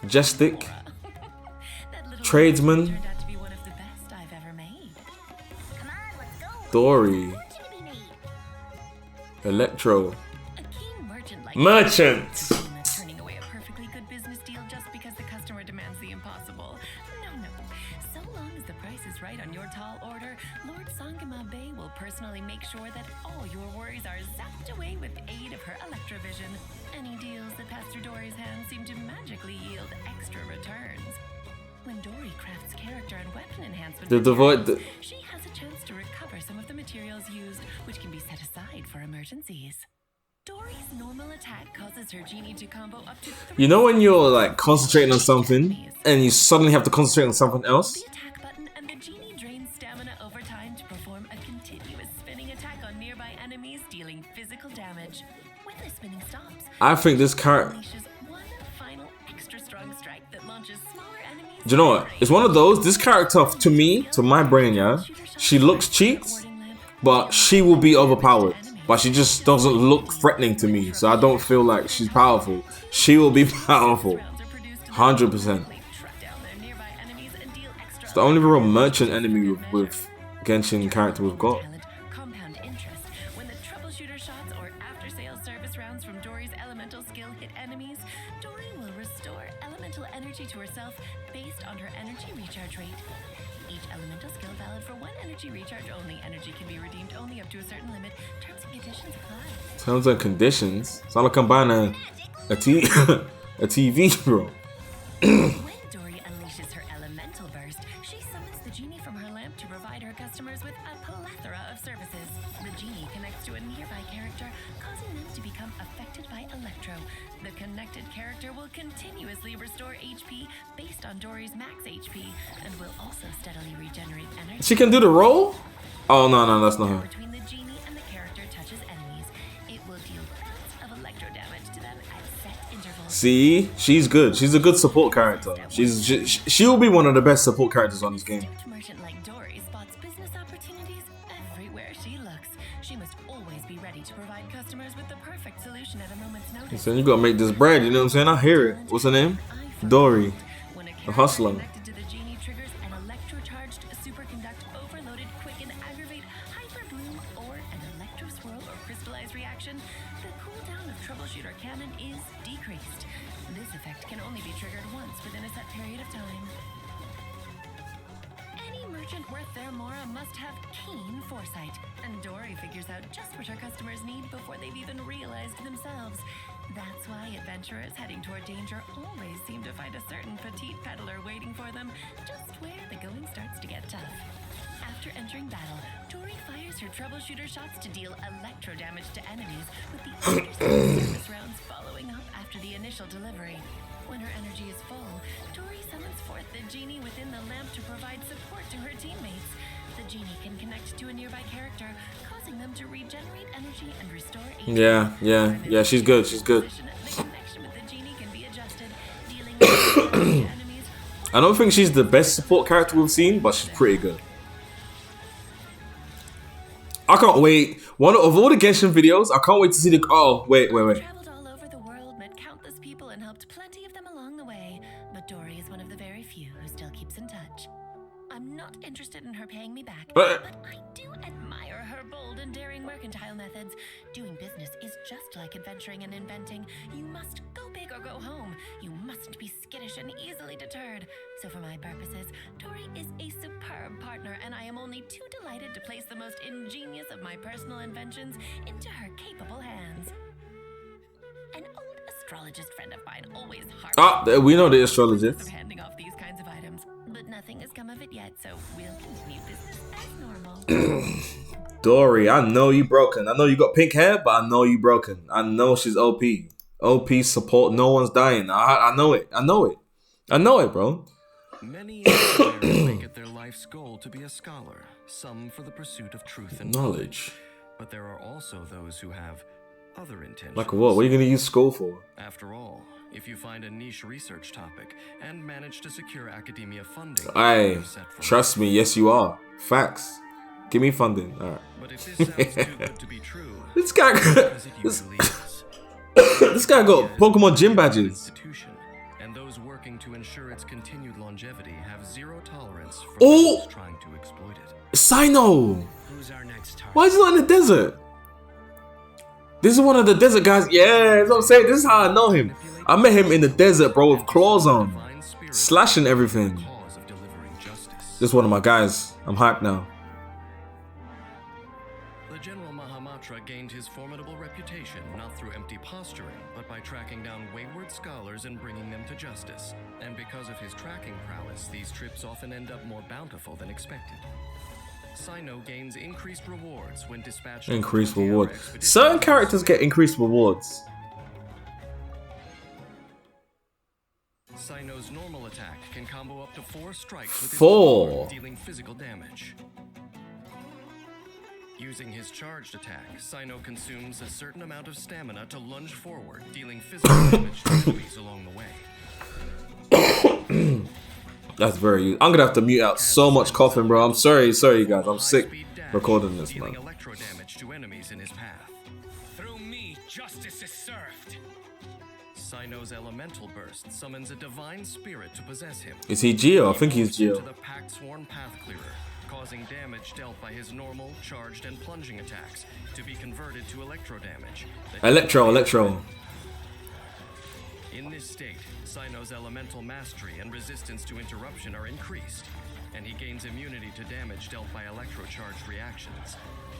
gestic, tradesman. Dory. Electro. Merchant. Turning away a perfectly good business deal just because the customer demands the impossible. No. So long as the price is right on your tall order, Lord Sangama Bay will personally make sure that all your worries are zapped away with aid of her Electrovision. Any deals that pass through Dory's hands seem to magically yield extra returns. When Dory crafts character and weapon enhancement, she has a chance to recover some of the materials used, which can be set aside for emergencies. Dory's normal attack causes her genie to combo up to 3. You know when you're like concentrating on something and you suddenly have to concentrate on something else? The attack button and the genie drains stamina over time to perform a continuous spinning attack on nearby enemies, dealing physical damage. When the spinning stops, I think this character. one final extra strong strike that launches smaller enemies. Do you know what? It's one of those. This character, to me, to my brain, yeah, she looks cheap, but she will be overpowered. But she just doesn't look threatening to me, so I don't feel like she's powerful. She will be powerful, 100%. It's the only real merchant enemy with Genshin character we've got. Compound interest. When the troubleshooter shots or after-sales service rounds from Dory's elemental skill hit enemies, Dory will restore elemental energy to herself based on her energy recharge rate. Each elemental skill valid for 1 energy recharge only. Energy can be redeemed only up to a certain limit. Terms and conditions apply. Terms and conditions? It's not like I'm buying a TV, bro. When Dory unleashes her elemental burst, she summons the genie from her lamp to provide her customers with a plethora of services. The genie connects to a nearby character, causing them to become affected by Electro. The connected character will continuously restore HP based on Dory's max HP and will also steadily regenerate energy. She can do the role? Oh, no, that's not her. Between the genie and the character touches enemies, it will deal lots of electro damage to them at set intervals. See? She's good. She's a good support character. She'll be one of the best support characters on this game. A merchant like Dory spots business opportunities everywhere she looks. She must always be ready to provide customers with the perfect solution at a moment's notice. So you gotta make this bread, you know what I'm saying? I hear it. What's her name? Dory. The hustler. Connected to the genie triggers an electrocharged superconduct overloaded quicken aggravate hyperbloom or an electro swirl or crystallized reaction. The cooldown of troubleshooter cannon is decreased. This effect can only be triggered once within a set period of time. Any merchant worth their mora must have keen foresight, and Dory figures out just what her customers need before they've even realized themselves. That's why adventurers heading toward danger always seem to find a certain petite peddler waiting for them, just where the going starts to get tough. After entering battle, Dory fires her troubleshooter shots to deal electro damage to enemies, with the after service rounds following up after the initial delivery. When her energy is full, Dory summons forth the genie within the lamp to provide support to her teammates. The genie can connect to a nearby character, causing them to regenerate energy and restore HP. Yeah, she's good, she's good. The connection with the genie can be adjusted, dealing damage to enemies. I don't think she's the best support character we've seen, but she's pretty good. I can't wait. One of all the Genshin videos, I can't wait to see the... Oh, wait. Traveled all over the world, met countless people, and helped plenty of them along the way. But Dory is one of the very few who still keeps in touch. I'm not interested in her paying me back, but I do admire her bold and daring mercantile methods. Doing business is just like adventuring and inventing. You must go big or go home. You mustn't be skittish and easily deterred. So for my purposes, Dory is a superb partner, and I am only too delighted to place the most ingenious of my personal inventions into her capable hands. An old astrologist friend of mine always harps we know the astrologist. of handing off these kinds of items, but nothing has come of it yet, so we'll continue business as normal. Dory, I know you broken. I know you got pink hair, but I know you broken. I know she's OP. OP support, no one's dying. I know it. I know it, bro. Many engineers make it their life's goal to be a scholar, some for the pursuit of truth and knowledge. But there are also those who have other intentions. Like what? What are you gonna use school for? After all, if you find a niche research topic and manage to secure academia funding, trust me, yes you are. Facts. Give me funding. Alright. But if this sounds too good to be true, this guy this guy got Pokemon gym badges. And those working to ensure its continued longevity have zero tolerance for those trying to exploit it. Sino! Who's our next target? Why is he not in the desert? This is one of the desert guys. Yeah, that's what I'm saying. This is how I know him. I met him in the desert, bro, with claws on. Slashing everything. This is one of my guys. I'm hyped now. The General Mahamatra gained his formidable reputation not through empty posturing, but by tracking down wayward scholars and bringing them to justice. And because of his tracking prowess, these trips often end up more bountiful than expected. Sino gains increased rewards when dispatched. Increased reward. Certain characters get increased rewards. Sino's normal attack can combo up to 4 strikes with his 4, dealing physical damage. Using his charged attack, Sino consumes a certain amount of stamina to lunge forward, dealing physical damage to enemies along the way. That's very... I'm gonna have to mute out so much coughing, bro. I'm sorry you guys. I'm sick recording this, man. Electro damage to enemies in his path. Through me, justice is served. Sino's elemental burst summons a divine spirit to possess him. Is he Geo? I think he's Geo. To the pact sworn path clearer, causing damage dealt by his normal, charged, and plunging attacks to be converted to electro damage. Electro. In this state, Sino's elemental mastery and resistance to interruption are increased, and he gains immunity to damage dealt by electro-charged reactions.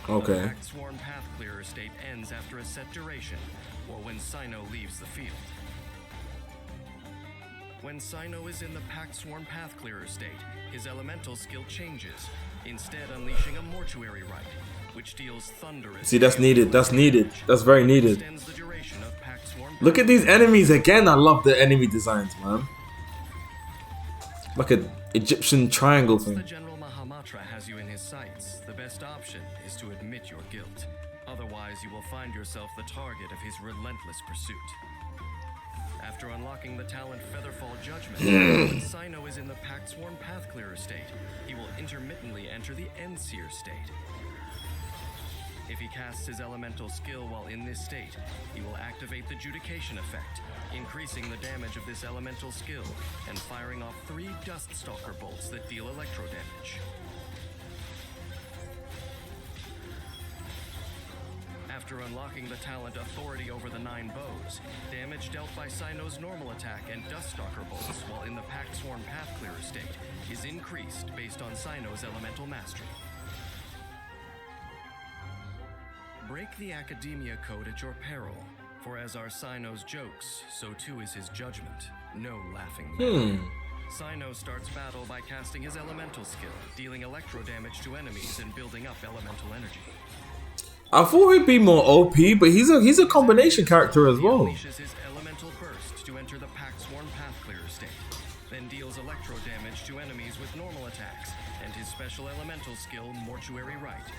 Okay. The pact sworn path clearer state ends after a set duration, or when Sino leaves the field. When Sino is in the pact sworn path clearer state, his elemental skill changes, instead unleashing a mortuary rite. which deals thunderous. See, that's needed. That's needed. That's very needed. Look at these enemies again. I love the enemy designs, man. Like an Egyptian triangle thing. The General Mahamatra has you in his sights. The best option is to admit your guilt. Otherwise, you will find yourself the target of his relentless pursuit. After unlocking the talent Featherfall Judgment, when Cyno is in the Pact-Sworn Pathclearer state, he will intermittently enter the Endseer state. If he casts his elemental skill while in this state, he will activate the Judication effect, increasing the damage of this elemental skill and firing off 3 Duststalker bolts that deal electro damage. After unlocking the talent Authority over the 9 Bows, damage dealt by Cyno's normal attack and Duststalker bolts while in the Pact-Sworn Pathclearer state is increased based on Cyno's elemental mastery. Break the Academia code at your peril, for as are Cyno's jokes, so too is his judgment. No laughing matter. Cyno starts battle by casting his elemental skill, dealing electro damage to enemies and building up elemental energy. I thought he'd be more OP, but he's a combination character as well. He unleashes his elemental burst to enter the Pact-Sworn Pathclearer state, then deals electro damage to enemies with normal attacks, and his special elemental skill, Mortuary Rite.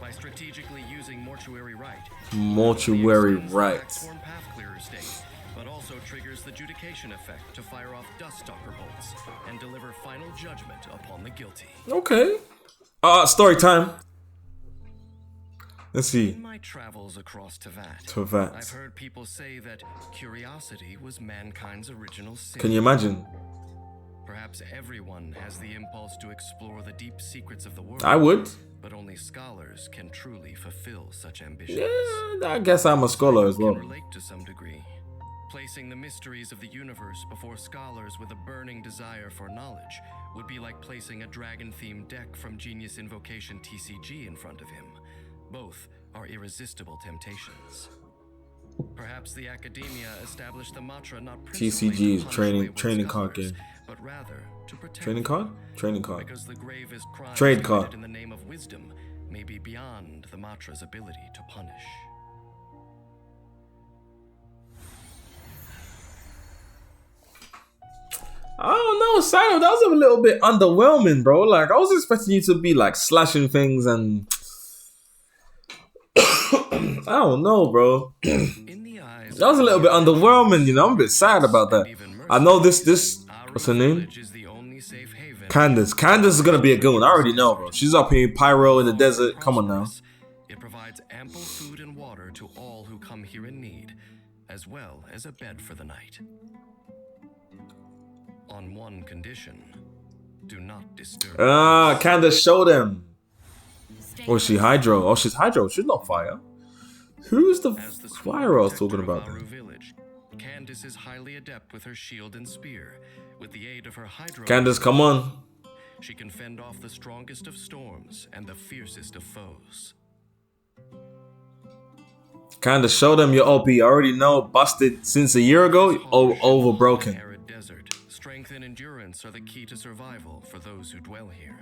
By strategically using Mortuary Rite, Path-Sworn Pathclearer state, but also triggers the Judication effect to fire off Duststalker bolts and deliver final judgment upon the guilty. Okay. Story time. Let's see. In my travels across Teyvat, I've heard people say that curiosity was mankind's original sin. Can you imagine? Perhaps everyone has the impulse to explore the deep secrets of the world. I would. But only scholars can truly fulfill such ambitions. Yeah, I guess I'm a scholar as well. Can relate to some degree. Placing the mysteries of the universe before scholars with a burning desire for knowledge would be like placing a dragon-themed deck from Genius Invocation TCG in front of him. Both are irresistible temptations. Perhaps the Academia established the mantra not TCG is training card game. But rather to protect training card? Training card. Because the gravest crime trade card in the name of wisdom may be beyond the mantra's ability to punish. I don't know, Cyno, that was a little bit underwhelming, bro. Like, I was expecting you to be like slashing things and I don't know, bro. That was a little bit underwhelming, you know. I'm a bit sad about that. I know this what's her name? Candace. Candace is gonna be a good one. I already know, bro. She's up here, Pyro in the desert. Come on now. It provides ample food and water to all who come here in need, as well as a bed for the night. On one condition, do not disturb. Candace, show them. Or is she Hydro? Oh, she's Hydro. She's not fire. Who's the fire I was talking about? Candace is highly adept with her shield and spear. With the aid of her Hydro, Candace, come on. She can fend off the strongest of storms and the fiercest of foes. Candace, show them your OP. I already know. Busted since a year ago. Over broken. Arid desert. Strength and endurance are the key to survival for those who dwell here.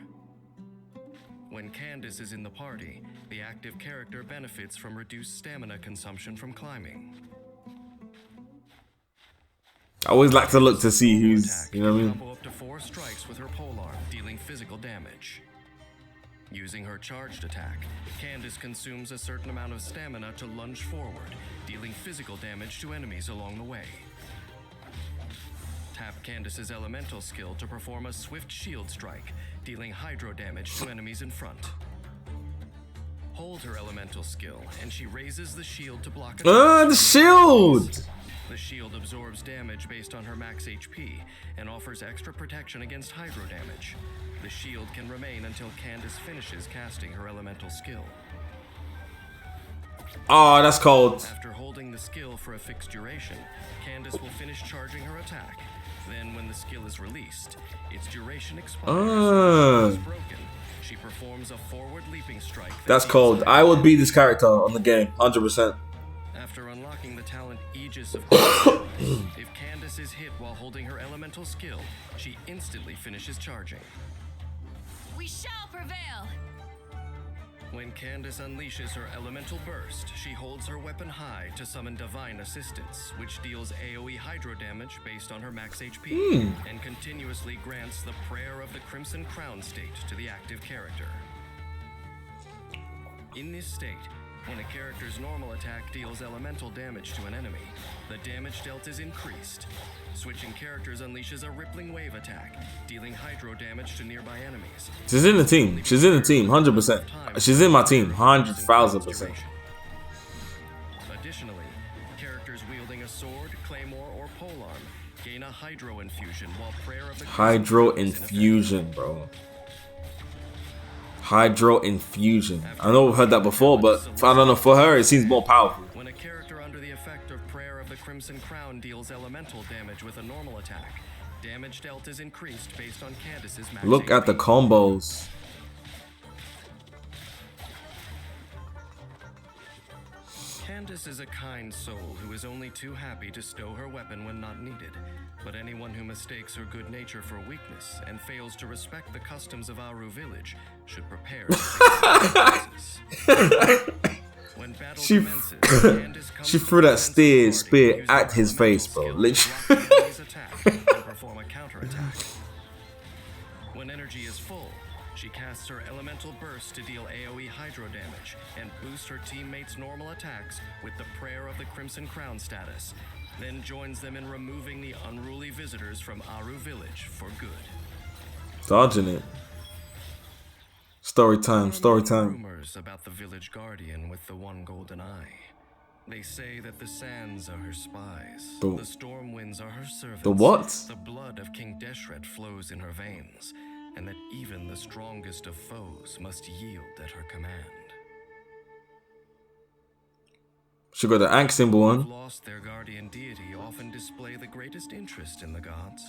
When Candace is in the party, the active character benefits from reduced stamina consumption from climbing. I always like to look to see who's, you know what I mean? Combo up to 4 strikes with her polearm, dealing physical damage. Using her charged attack, Candace consumes a certain amount of stamina to lunge forward, dealing physical damage to enemies along the way. Tap Candace's elemental skill to perform a swift shield strike, dealing hydro damage to enemies in front. Hold her elemental skill, and she raises the shield to block the shield! The shield absorbs damage based on her max HP, and offers extra protection against hydro damage. The shield can remain until Candace finishes casting her elemental skill. Oh, that's cold. After holding the skill for a fixed duration, Candace will finish charging her attack. Then, when the skill is released, its duration expires. Is broken, she performs a forward leaping strike. That's cold. I would beat this character on the game, 100%. After unlocking the talent Aegis of if Candace is hit while holding her elemental skill, she instantly finishes charging. We shall prevail. When Candace unleashes her elemental burst, she holds her weapon high to summon divine assistance, which deals AoE hydro damage based on her max HP, and continuously grants the prayer of the Crimson Crown state to the active character. In this state, when a character's normal attack deals elemental damage to an enemy, the damage dealt is increased. Switching characters unleashes a rippling wave attack, dealing hydro damage to nearby enemies. She's in the team. She's in the team, 100%. She's in my team, 100,000%. Additionally, characters wielding a sword, claymore, or polearm gain a hydro infusion while prayer of the hydro infusion, bro. Hydro infusion. I know we've heard that before, but I don't know, for her it seems more powerful. When a character under the effect of prayer of the Crimson Crown deals elemental damage with a normal attack, damage dealt is increased based on Candace's max Look at the combos. Candace is a kind soul who is only too happy to stow her weapon when not needed. But anyone who mistakes her good nature for weakness and fails to respect the customs of Aru village should prepare to face consequences. When battle commences, Candace comes she threw that spear at his face, bro. Literally. And perform a counterattack. When energy is full, she casts her elemental burst to deal AoE hydro damage and boost her teammates' normal attacks with the prayer of the Crimson Crown status, then joins them in removing the unruly visitors from Aru village for good. Dodging it. Story time, story time. Rumors about the village guardian with the one golden eye. They say that the sands are her spies, the storm winds are her servants. The what? The blood of King Deshret flows in her veins, and that even the strongest of foes must yield at her command. She got the Ankh symbol on. Lost their guardian deity often display the greatest interest in the gods,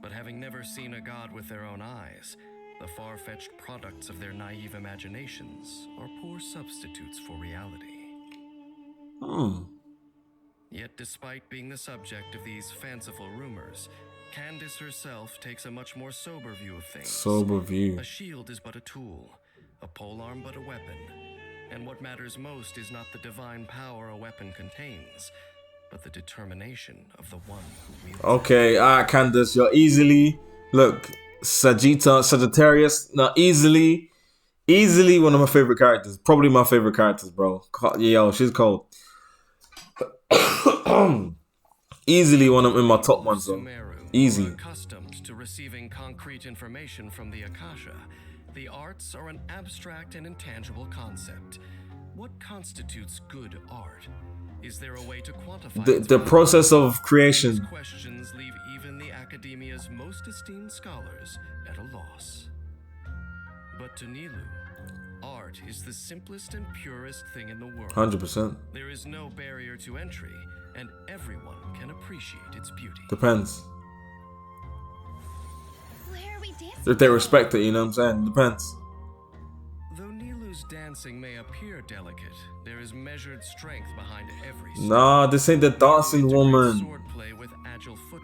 but having never seen a god with their own eyes, the far-fetched products of their naive imaginations are poor substitutes for reality. Yet despite being the subject of these fanciful rumors, Candace herself takes a much more sober view of things. Sober view. A shield is but a tool, a polearm but a weapon, and what matters most is not the divine power a weapon contains, but the determination of the one who wields it. Okay, alright, Candace, you're easily, look, Sagittarius, no, easily one of my favorite characters. Probably my favorite characters, bro. Yo, she's cold. Easily one of in my top ones, though. Easy. Accustomed to receiving concrete information from the Akasha, the arts are an abstract and intangible concept. What constitutes good art? Is there a way to quantify the process of creation? These questions leave even the academia's most esteemed scholars at a loss. But to Nilou, art is the simplest and purest thing in the world. 100%. There is no barrier to entry, and everyone can appreciate its beauty. Depends. Where are we dancing? If they respect it, you know what I'm saying? Depends. Though Nilou's dancing may appear delicate, there is measured strength behind every step. Nah, this ain't the dancing woman. Swordplay with agile footwork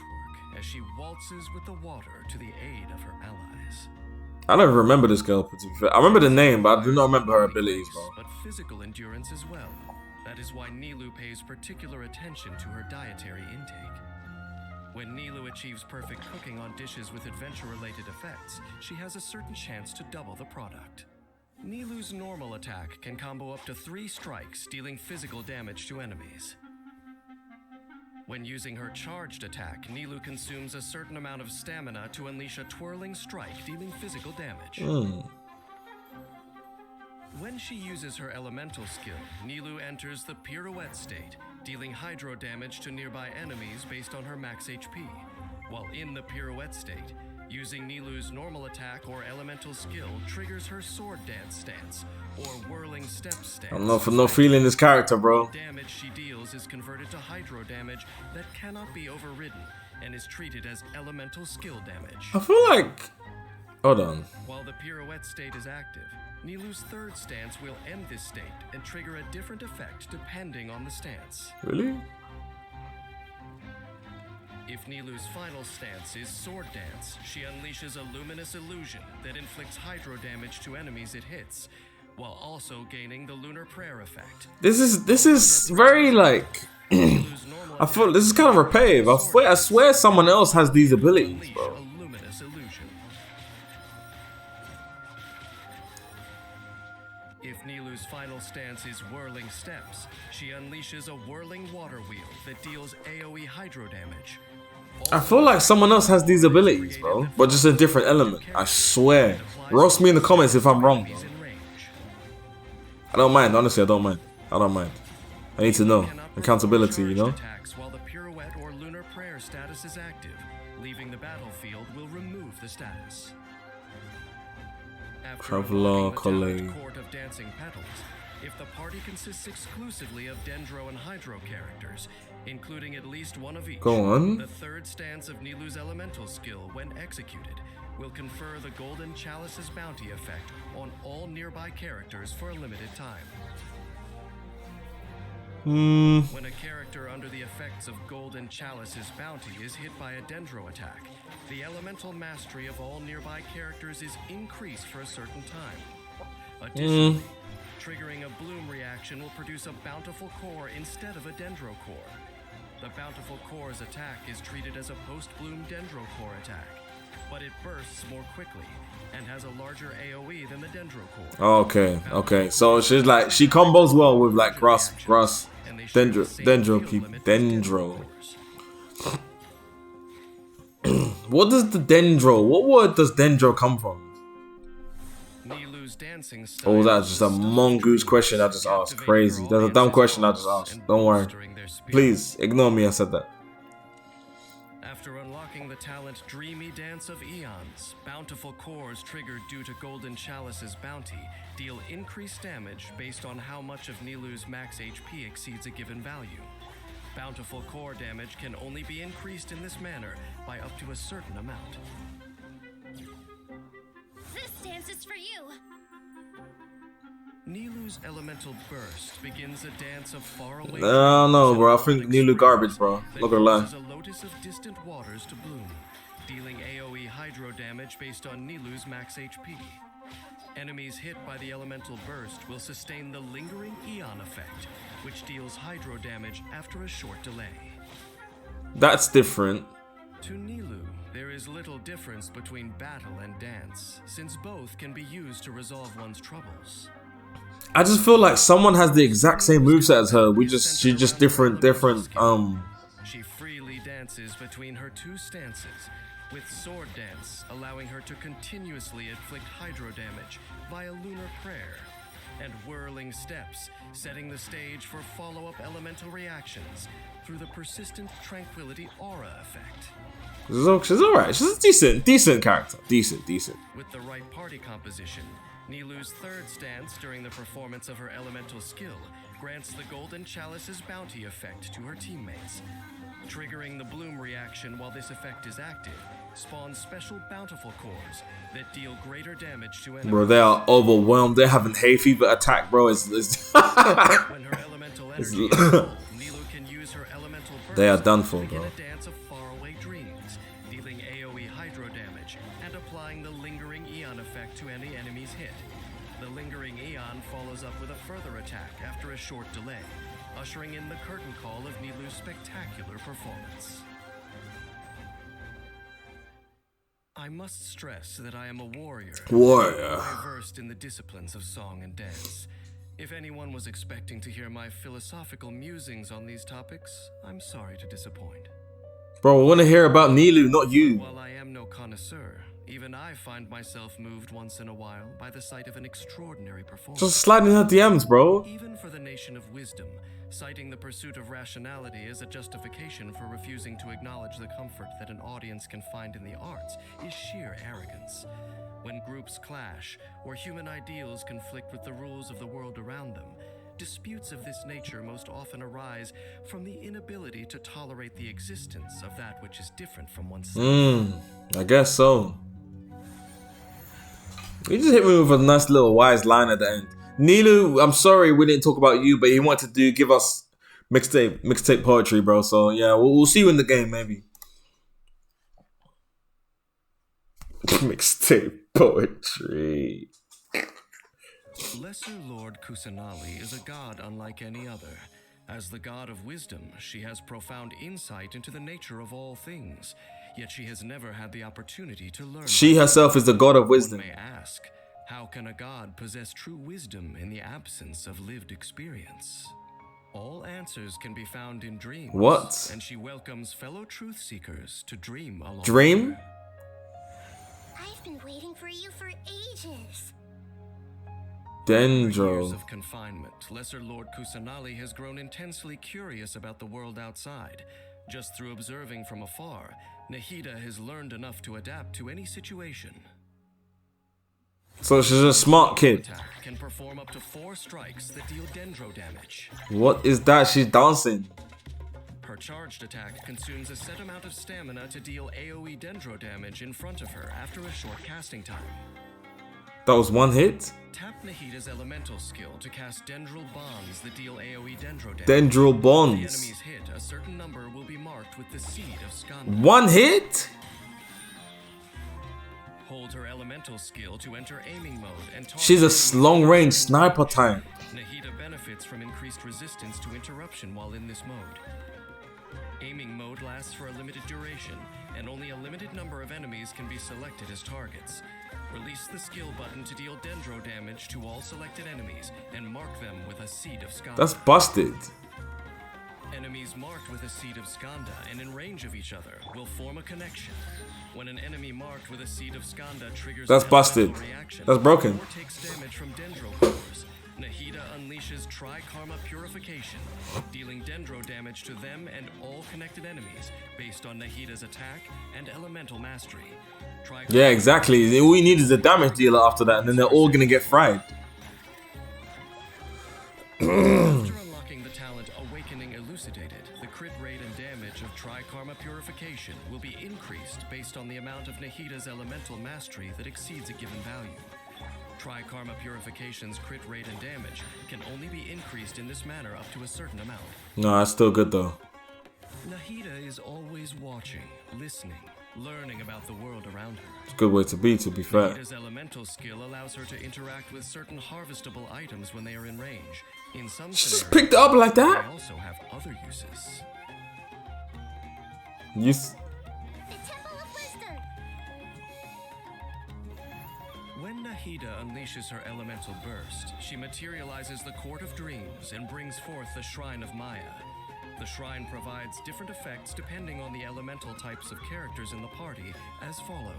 as she waltzes with the water to the aid of her allies. I don't remember this girl, to be fair. I remember the name, but I do not remember her abilities, bro. But physical endurance as well. That is why Nilou pays particular attention to her dietary intake. When Nilou achieves perfect cooking on dishes with adventure-related effects, she has a certain chance to double the product. Nilou's normal attack can combo up to 3 strikes, dealing physical damage to enemies. When using her charged attack, Nilou consumes a certain amount of stamina to unleash a twirling strike, dealing physical damage. When she uses her elemental skill, Nilou enters the pirouette state, dealing hydro damage to nearby enemies based on her max HP. While in the pirouette state, using Nilou's normal attack or elemental skill triggers her sword dance stance, or whirling step stance. I'm not for no feeling this character, bro. The damage she deals is converted to hydro damage that cannot be overridden, and is treated as elemental skill damage. I feel like... Hold on. While the pirouette state is active, Nilou's third stance will end this state and trigger a different effect depending on the stance. Really? If Nilou's final stance is Sword Dance, she unleashes a luminous illusion that inflicts hydro damage to enemies it hits, while also gaining the lunar prayer effect. This is very like I feel this is kind of repetitive. I swear someone else has these abilities, bro. A luminous illusion. If Nilu's final stance is whirling steps, she unleashes a whirling water wheel that deals AoE hydro damage. I feel like someone else has these abilities, bro, but just a different element. I swear. Roast me in the comments if I'm wrong, bro. I don't mind, honestly, I don't mind. I don't mind. I need to know. Accountability, you know? While the pirouette or lunar prayer status is active, leaving the battlefield will remove the status. Traveler, colleague. Court of Dancing Petals, if the party consists exclusively of Dendro and Hydro characters, including at least one of each, go on. The third stance of Nilu's elemental skill, when executed, will confer the Golden Chalice's bounty effect on all nearby characters for a limited time. When a character under the effects of Golden Chalice's bounty is hit by a Dendro attack, the elemental mastery of all nearby characters is increased for a certain time. Additionally, triggering a bloom reaction will produce a bountiful core instead of a Dendro core. The bountiful core's attack is treated as a post-bloom Dendro core attack, but it bursts more quickly and has a larger AoE than the Dendro core. Okay. So she's like, she combos well with like grass, Dendro people. Dendro. What does the Dendro? What word does Dendro come from? Oh, that's just a mongoose question I just asked. Crazy. That's a dumb question I just asked. Don't worry. Please ignore me. I said that. After unlocking the talent Dreamy Dance of Eons, bountiful cores triggered due to Golden Chalice's bounty deal increased damage based on how much of Nilu's max HP exceeds a given value. Bountiful core damage can only be increased in this manner by up to a certain amount. This dance is for you! Nilu's elemental burst begins a dance of faraway. No, bro. I think Nilu garbage, bro. Look at her line. A lotus of distant waters to bloom, dealing AoE hydro damage based on Nilu's max HP. Enemies hit by the elemental burst will sustain the lingering Eon effect, which deals hydro damage after a short delay. That's different. To Nilu, there is little difference between battle and dance, since both can be used to resolve one's troubles. I just feel like someone has the exact same moveset as her. She's just different. She freely dances between her two stances, with sword dance allowing her to continuously inflict hydro damage via lunar prayer, and whirling steps setting the stage for follow-up elemental reactions through the persistent tranquility aura effect. She's alright. She's a decent character. Decent. With the right party composition, Nilu's third stance during the performance of her elemental skill grants the Golden Chalice's bounty effect to her teammates. Triggering the bloom reaction while this effect is active spawns special bountiful cores that deal greater damage to enemies. Bro, they are overwhelmed. They're having hay fever attack, bro. When her elemental energy is full, Nilu can use her elemental burst. They are done for, bro. A dance of faraway dreams, dealing AoE hydro damage and applying the lingering Eon effect to any enemies hit. The lingering Eon follows up with a further attack after a short delay, ushering in the curtain call of Nilu's spectacular performance. I must stress that I am a warrior. Versed in the disciplines of song and dance. If anyone was expecting to hear my philosophical musings on these topics, I'm sorry to disappoint. Bro, I want to hear about Nilu, not you. While I am no connoisseur, even I find myself moved once in a while by the sight of an extraordinary performance. Just sliding her DMs, bro. Even for the nation of wisdom, citing the pursuit of rationality as a justification for refusing to acknowledge the comfort that an audience can find in the arts is sheer arrogance. When groups clash, or human ideals conflict with the rules of the world around them, disputes of this nature most often arise from the inability to tolerate the existence of that which is different from oneself. I guess so. You just hit me with a nice little wise line at the end. Nilu, I'm sorry we didn't talk about you, but he wanted to give us mixtape poetry, bro. So yeah, we'll see you in the game, maybe. Mixtape poetry. Lesser Lord Kusanali is a god unlike any other. As the god of wisdom, she has profound insight into the nature of all things, yet she has never had the opportunity to learn. She herself is the god of wisdom. One may ask, how can a god possess true wisdom in the absence of lived experience? All answers can be found in dreams. What? And she welcomes fellow truth seekers to dream along. Dream? With her. I've been waiting for you for ages. Years Dendro. of confinement, Lesser Lord Kusanali has grown intensely curious about the world outside. Just through observing from afar, Nahida has learned enough to adapt to any situation. So she's a smart kid. Attack can perform up to 4 strikes that deal dendro damage. What is that? She's dancing. Her charged attack consumes a set amount of stamina to deal AoE dendro damage in front of her after a short casting time. That was one hit? Tap Nahida's elemental skill to cast Dendril Bonds that deal AoE dendro damage. Dendril If Bonds. the enemy's hit, a certain number will be marked with the Seed of Skanda. One hit? Hold her elemental skill to enter aiming mode and target. She's a long-range sniper type. Nahida benefits from increased resistance to interruption while in this mode. Aiming mode lasts for a limited duration, and only a limited number of enemies can be selected as targets. Release the skill button to deal dendro damage to all selected enemies, and mark them with a Seed of Skanda. That's busted. Enemies marked with a Seed of Skanda and in range of each other will form a connection. When an enemy marked with a Seed of Skanda triggers That's an busted. elemental reaction, That's broken. or takes damage from dendro cores, Nahida unleashes Tri-Karma Purification, dealing dendro damage to them and all connected enemies based on Nahida's attack and elemental mastery. Yeah, exactly. All you need is a damage dealer after that, and then they're all gonna get fried. After unlocking the talent Awakening Elucidated, the crit rate and damage of Tri-Karma Purification will be increased based on the amount of Nahida's elemental mastery that exceeds a given value. Tri-Karma Purification's crit rate and damage can only be increased in this manner up to a certain amount. No, that's still good though. Nahida is always watching, listening, learning about the world around her. It's a good way to be fair. Nahida's elemental skill allows her to interact with certain harvestable items when they are in range. In some She just scenarios, picked it up like that? they also have other uses. The Temple of Wisdom. When Nahida unleashes her elemental burst, she materializes the Court of Dreams and brings forth the Shrine of Maya. The shrine provides different effects depending on the elemental types of characters in the party, as follows.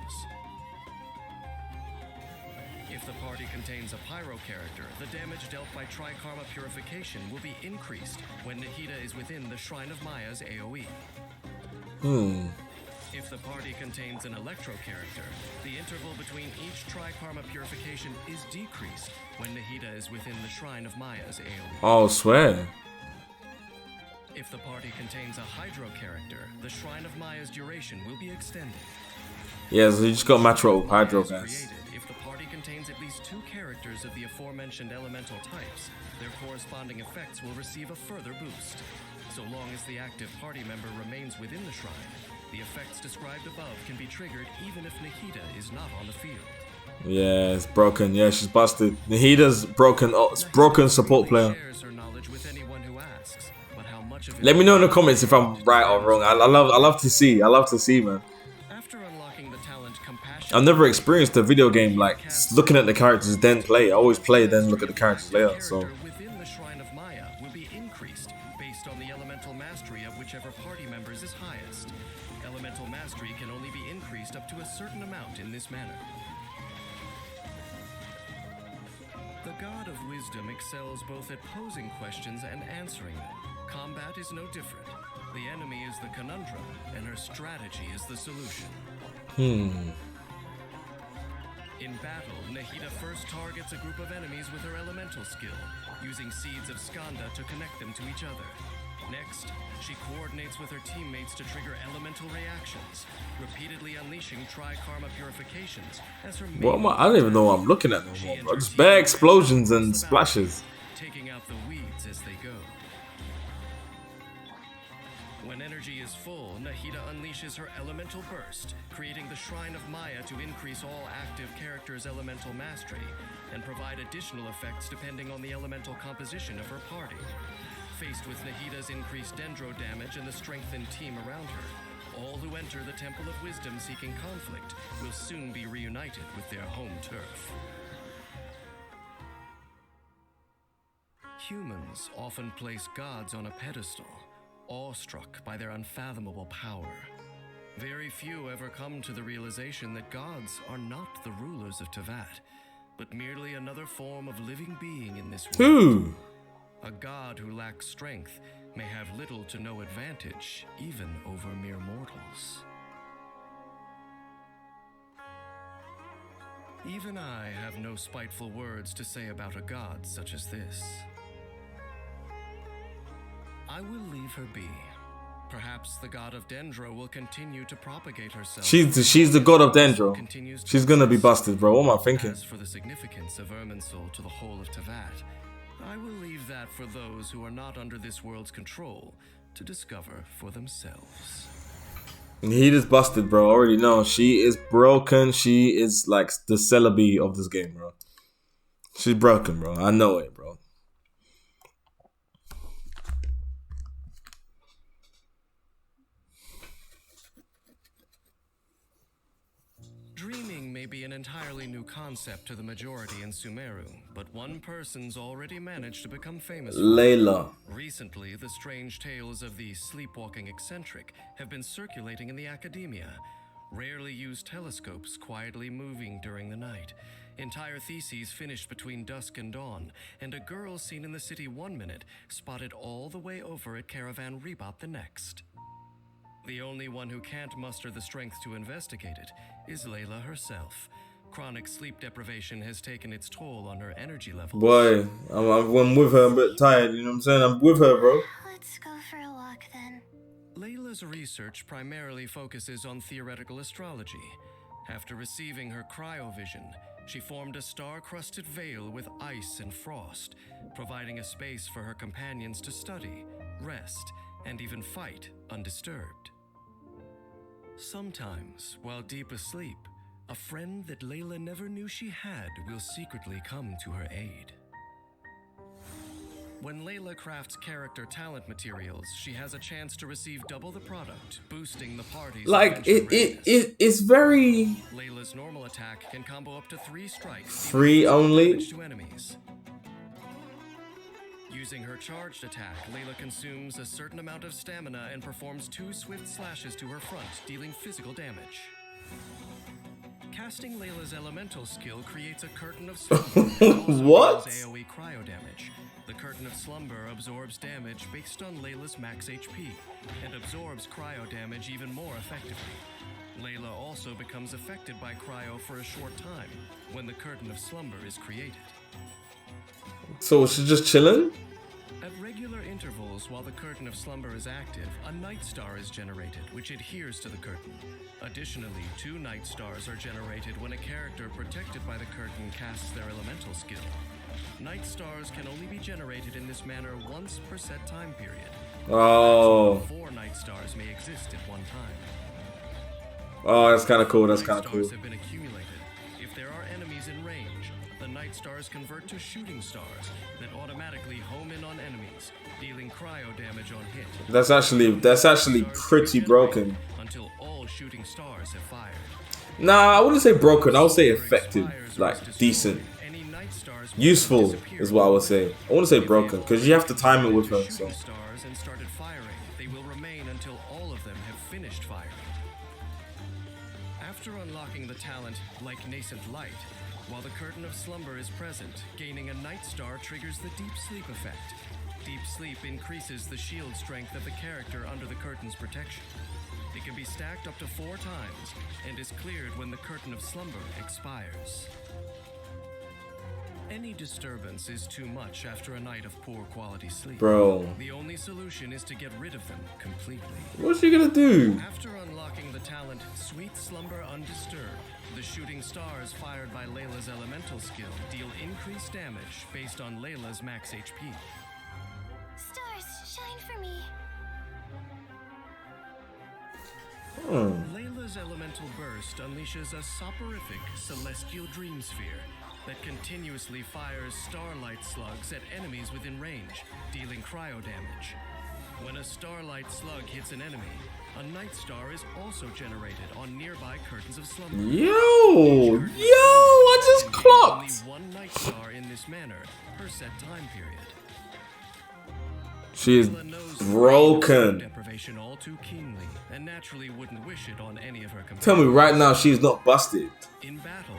If the party contains a pyro character, the damage dealt by Tri-Karma Purification will be increased when Nahida is within the Shrine of Maya's AoE. If the party contains an electro character, the interval between each Tri-Karma Purification is decreased when Nahida is within the Shrine of Maya's AoE. Oh, swear. If the party contains a Hydro character, the Shrine of Maya's duration will be extended. Yeah, so you just got match up with Hydro, guys. Created if the party contains at least 2 characters of the aforementioned elemental types, their corresponding effects will receive a further boost. So long as the active party member remains within the shrine, the effects described above can be triggered even if Nahida is not on the field. Yeah, it's broken. Yeah, she's busted. Nahida's broken. Oh, it's broken support player. Shares her knowledge with anyone who asks, but how much of it Let me know in the comments if I'm right or wrong. I love to see. I love to see, man. After unlocking the talent Compassion, I've never experienced a video game like looking at the characters then play. I always play then look at the characters later. So character within the Shrine of Maya will be increased based on the elemental mastery of whichever party members is highest. Elemental mastery can only be increased up to a certain amount in this manner. The God of Wisdom excels both at posing questions and answering them. Combat is no different. The enemy is the conundrum, and her strategy is the solution. In battle, Nahida first targets a group of enemies with her elemental skill, using Seeds of Skanda to connect them to each other. Next, she coordinates with her teammates to trigger elemental reactions, repeatedly unleashing Tri-Karma Purifications as her main what am I don't even know what I'm looking at no more, bro. Just bare explosions and splashes. taking out the weeds as they go. When energy is full, Nahida unleashes her elemental burst, creating the Shrine of Maya to increase all active characters' elemental mastery and provide additional effects depending on the elemental composition of her party. Faced with Nahida's increased dendro damage and the strengthened team around her, all who enter the Temple of Wisdom seeking conflict will soon be reunited with their home turf. Humans often place gods on a pedestal, awestruck by their unfathomable power. Very few ever come to the realization that gods are not the rulers of Teyvat, but merely another form of living being in this world. Ooh. A god who lacks strength may have little to no advantage, even over mere mortals. Even I have no spiteful words to say about a god such as this. I will leave her be. Perhaps the god of Dendro will continue to propagate herself. She's the god of Dendro. She's gonna be busted, bro. What am I thinking? As for the significance of Irminsul to the whole of Teyvat, I will leave that for those who are not under this world's control to discover for themselves. He is busted, bro. I already know. She is broken. She is like the Celebi of this game, bro. She's broken, bro. I know it, bro. Dreaming may be an entirely new concept to the majority in Sumeru, but one person's already managed to become famous. Layla. Recently, the strange tales of the sleepwalking eccentric have been circulating in the academia. Rarely used telescopes quietly moving during the night. Entire theses finished between dusk and dawn, and a girl seen in the city 1 minute spotted all the way over at Caravan Rebot the next. The only one who can't muster the strength to investigate it is Layla herself. Chronic sleep deprivation has taken its toll on her energy levels. Boy, I'm with her. I'm a bit tired, you know what I'm saying? I'm with her, bro. Let's go for a walk then. Layla's research primarily focuses on theoretical astrology. After receiving her cryovision, she formed a star-crusted veil with ice and frost, providing a space for her companions to study, rest, and even fight undisturbed. Sometimes, while deep asleep, a friend that Layla never knew she had will secretly come to her aid. When Layla crafts character talent materials, she has a chance to receive double the product, boosting the party's like it's very. Layla's normal attack can combo up to 3 strikes. 3 only. To enemies. Using her charged attack, Layla consumes a certain amount of stamina and performs 2 swift slashes to her front, dealing physical damage. Casting Layla's elemental skill creates a curtain of slumber. What? AoE cryo damage. The curtain of slumber absorbs damage based on Layla's max HP and absorbs cryo damage even more effectively. Layla also becomes affected by cryo for a short time when the curtain of slumber is created. So she's just chilling? At regular intervals, while the curtain of slumber is active, a night star is generated, which adheres to the curtain. Additionally, 2 night stars are generated when a character protected by the curtain casts their elemental skill. Night stars can only be generated in this manner once per set time period. Oh. 4 night stars may exist at one time. Oh, that's kind of cool. That's kind of cool. Night stars have been accumulated. If there are enemies in range, the night stars convert to shooting stars that automatically home in on enemies, dealing cryo damage on hit. That's actually pretty broken. Until all shooting stars have fired. Nah, I wouldn't say broken. I would say effective, like decent, useful is what I would say. I wouldn't say broken because you have to time it with her. So. Stars and started firing. They will remain until all of them have finished firing. After unlocking the talent like Nascent Light, while the curtain of slumber is present, gaining a night star triggers the deep sleep effect. Deep sleep increases the shield strength of the character under the curtain's protection. It can be stacked up to 4 times and is cleared when the curtain of slumber expires. Any disturbance is too much after a night of poor quality sleep. Bro. The only solution is to get rid of them completely. What's she gonna do? After unlocking the talent Sweet Slumber Undisturbed, the shooting stars fired by Layla's elemental skill deal increased damage based on Layla's max HP. Stars, shine for me. Layla's elemental burst unleashes a soporific celestial dream sphere that continuously fires starlight slugs at enemies within range, dealing cryo damage. When a starlight slug hits an enemy, a night star is also generated on nearby curtains of slumber. Yo, I just clocked. Only one night star in this manner per set time period. She is broken. Deprivation all too keenly, and naturally wouldn't wish it on any of her companions. Tell me right now she's not busted. In battle,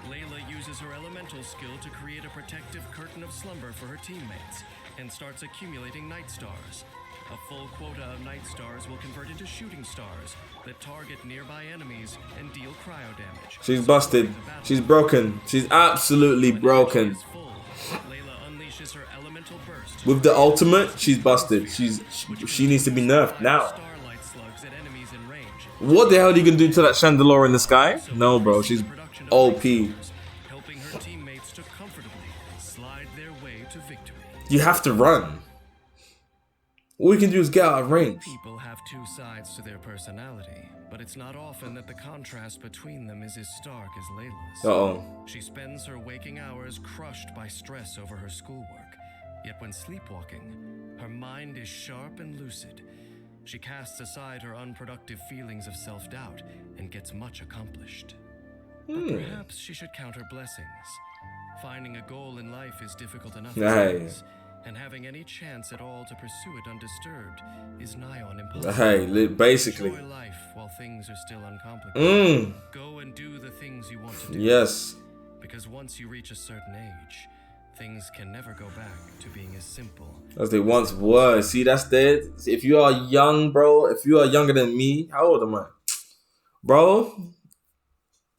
Layla uses her elemental skill to create a protective curtain of slumber for her teammates, and starts accumulating night stars. A full quota of night stars will convert into shooting stars that target nearby enemies and deal cryo damage. She's busted. She's broken. She's absolutely broken. With the ultimate, she's busted. She needs to be nerfed now. What the hell are you gonna do to that chandelier in the sky? No, bro. She's OP. Helping her teammates to comfortably slide their way to victory. You have to run. All we can do is get out of range. People have two sides to their personality, but it's not often that the contrast between them is as stark as Layla's. Uh-oh. She spends her waking hours crushed by stress over her schoolwork, yet when sleepwalking, her mind is sharp and lucid. She casts aside her unproductive feelings of self-doubt and gets much accomplished. But perhaps she should count her blessings. Finding a goal in life is difficult enough as it is, and having any chance at all to pursue it undisturbed is nigh on impossible. Hey, basically. Enjoy life while things are still uncomplicated. Go and do the things you want to do. Yes. Because once you reach a certain age, things can never go back to being as simple as they once were. See, that's dead. If you are young, bro, if you are younger than me, how old am I? Bro,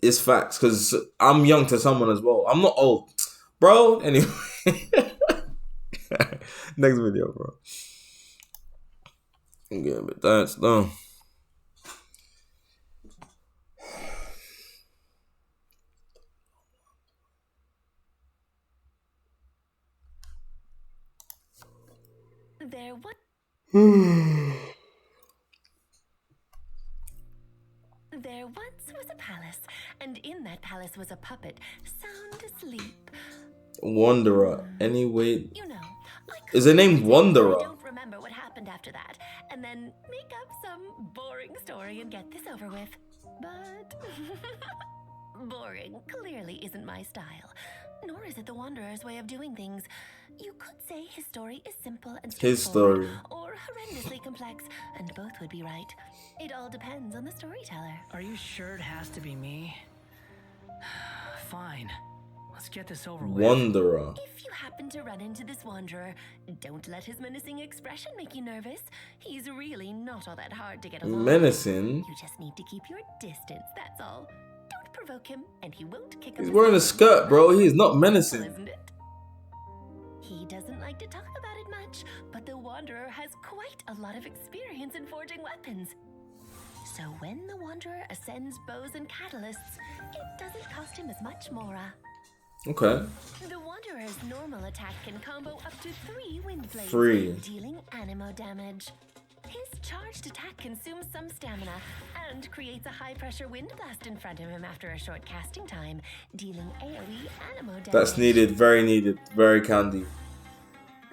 it's facts, because I'm young to someone as well. I'm not old. Bro, anyway. Next video, bro. Yeah, but that's done. There once was a palace, and in that palace was a puppet, sound asleep. Wanderer. Anyway, You know, is her name Wanderer? I don't remember what happened after that, and then make up some boring story and get this over with. But boring clearly isn't my style, nor is it the Wanderer's way of doing things. You could say his story is simple and straightforward, or horrendously complex, and both would be right. It all depends on the storyteller. Are you sure it has to be me? Fine. Let's get this over with. Wanderer. If you happen to run into this Wanderer, don't let his menacing expression make you nervous. He's really not all that hard to get along. Menacing? You just need to keep your distance, that's all. Don't provoke him, and he won't kick up He's his wearing a heels. skirt, bro. He is not menacing. Isn't it? He doesn't like to talk about it much, but the Wanderer has quite a lot of experience in forging weapons. So when the Wanderer ascends bows and catalysts, it doesn't cost him as much mora. Okay. The Wanderer's normal attack can combo up to 3 wind blades, 3. dealing animo damage. His charged attack consumes some stamina and creates a high-pressure wind blast in front of him after a short casting time, dealing AoE animo damage. That's needed, very candy.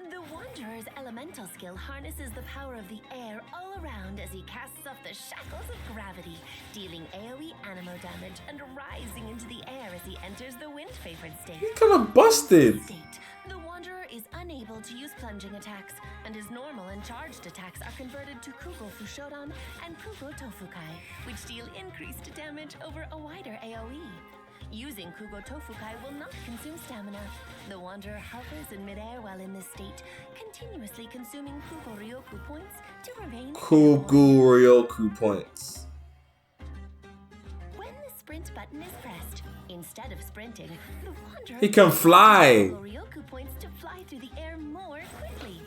The Wanderer's elemental skill harnesses the power of the air all around as he casts off the shackles of gravity, dealing AoE animo damage and rising into the air as he enters the wind-favored state. He's kind of busted. The Wanderer is unable to use plunging attacks, and his normal and charged attacks are converted to Kugo Fushodan and Kugo Tofukai, which deal increased damage over a wider AoE. Using Kugo Tofukai will not consume stamina. The Wanderer hovers in midair while in this state, continuously consuming Kugo Ryoku points to remain Kugo Ryoku points. When the sprint button is pressed, instead of sprinting, the Wanderer He can fly. Kugo Ryoku points to fly through the air more quickly.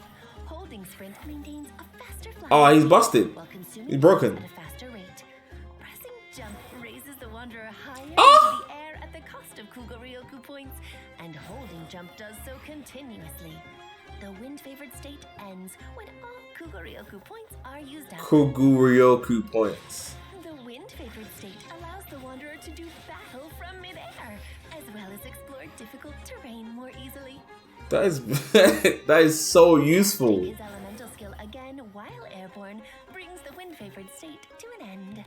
Holding sprint maintains a faster flight. Oh, he's busted. He's broken. At a faster rate. Pressing jump raises the Wanderer higher into the air at the cost of Kugo Ryoku points, and holding jump does so continuously. The wind-favored state ends when all Kugo Ryoku points are used up. Kugo Ryoku points. The wind-favored state allows the Wanderer to do battle from midair, as well as explore difficult terrain more easily. That is that is so useful. His elemental skill again while airborne brings the wind-favored state to an end.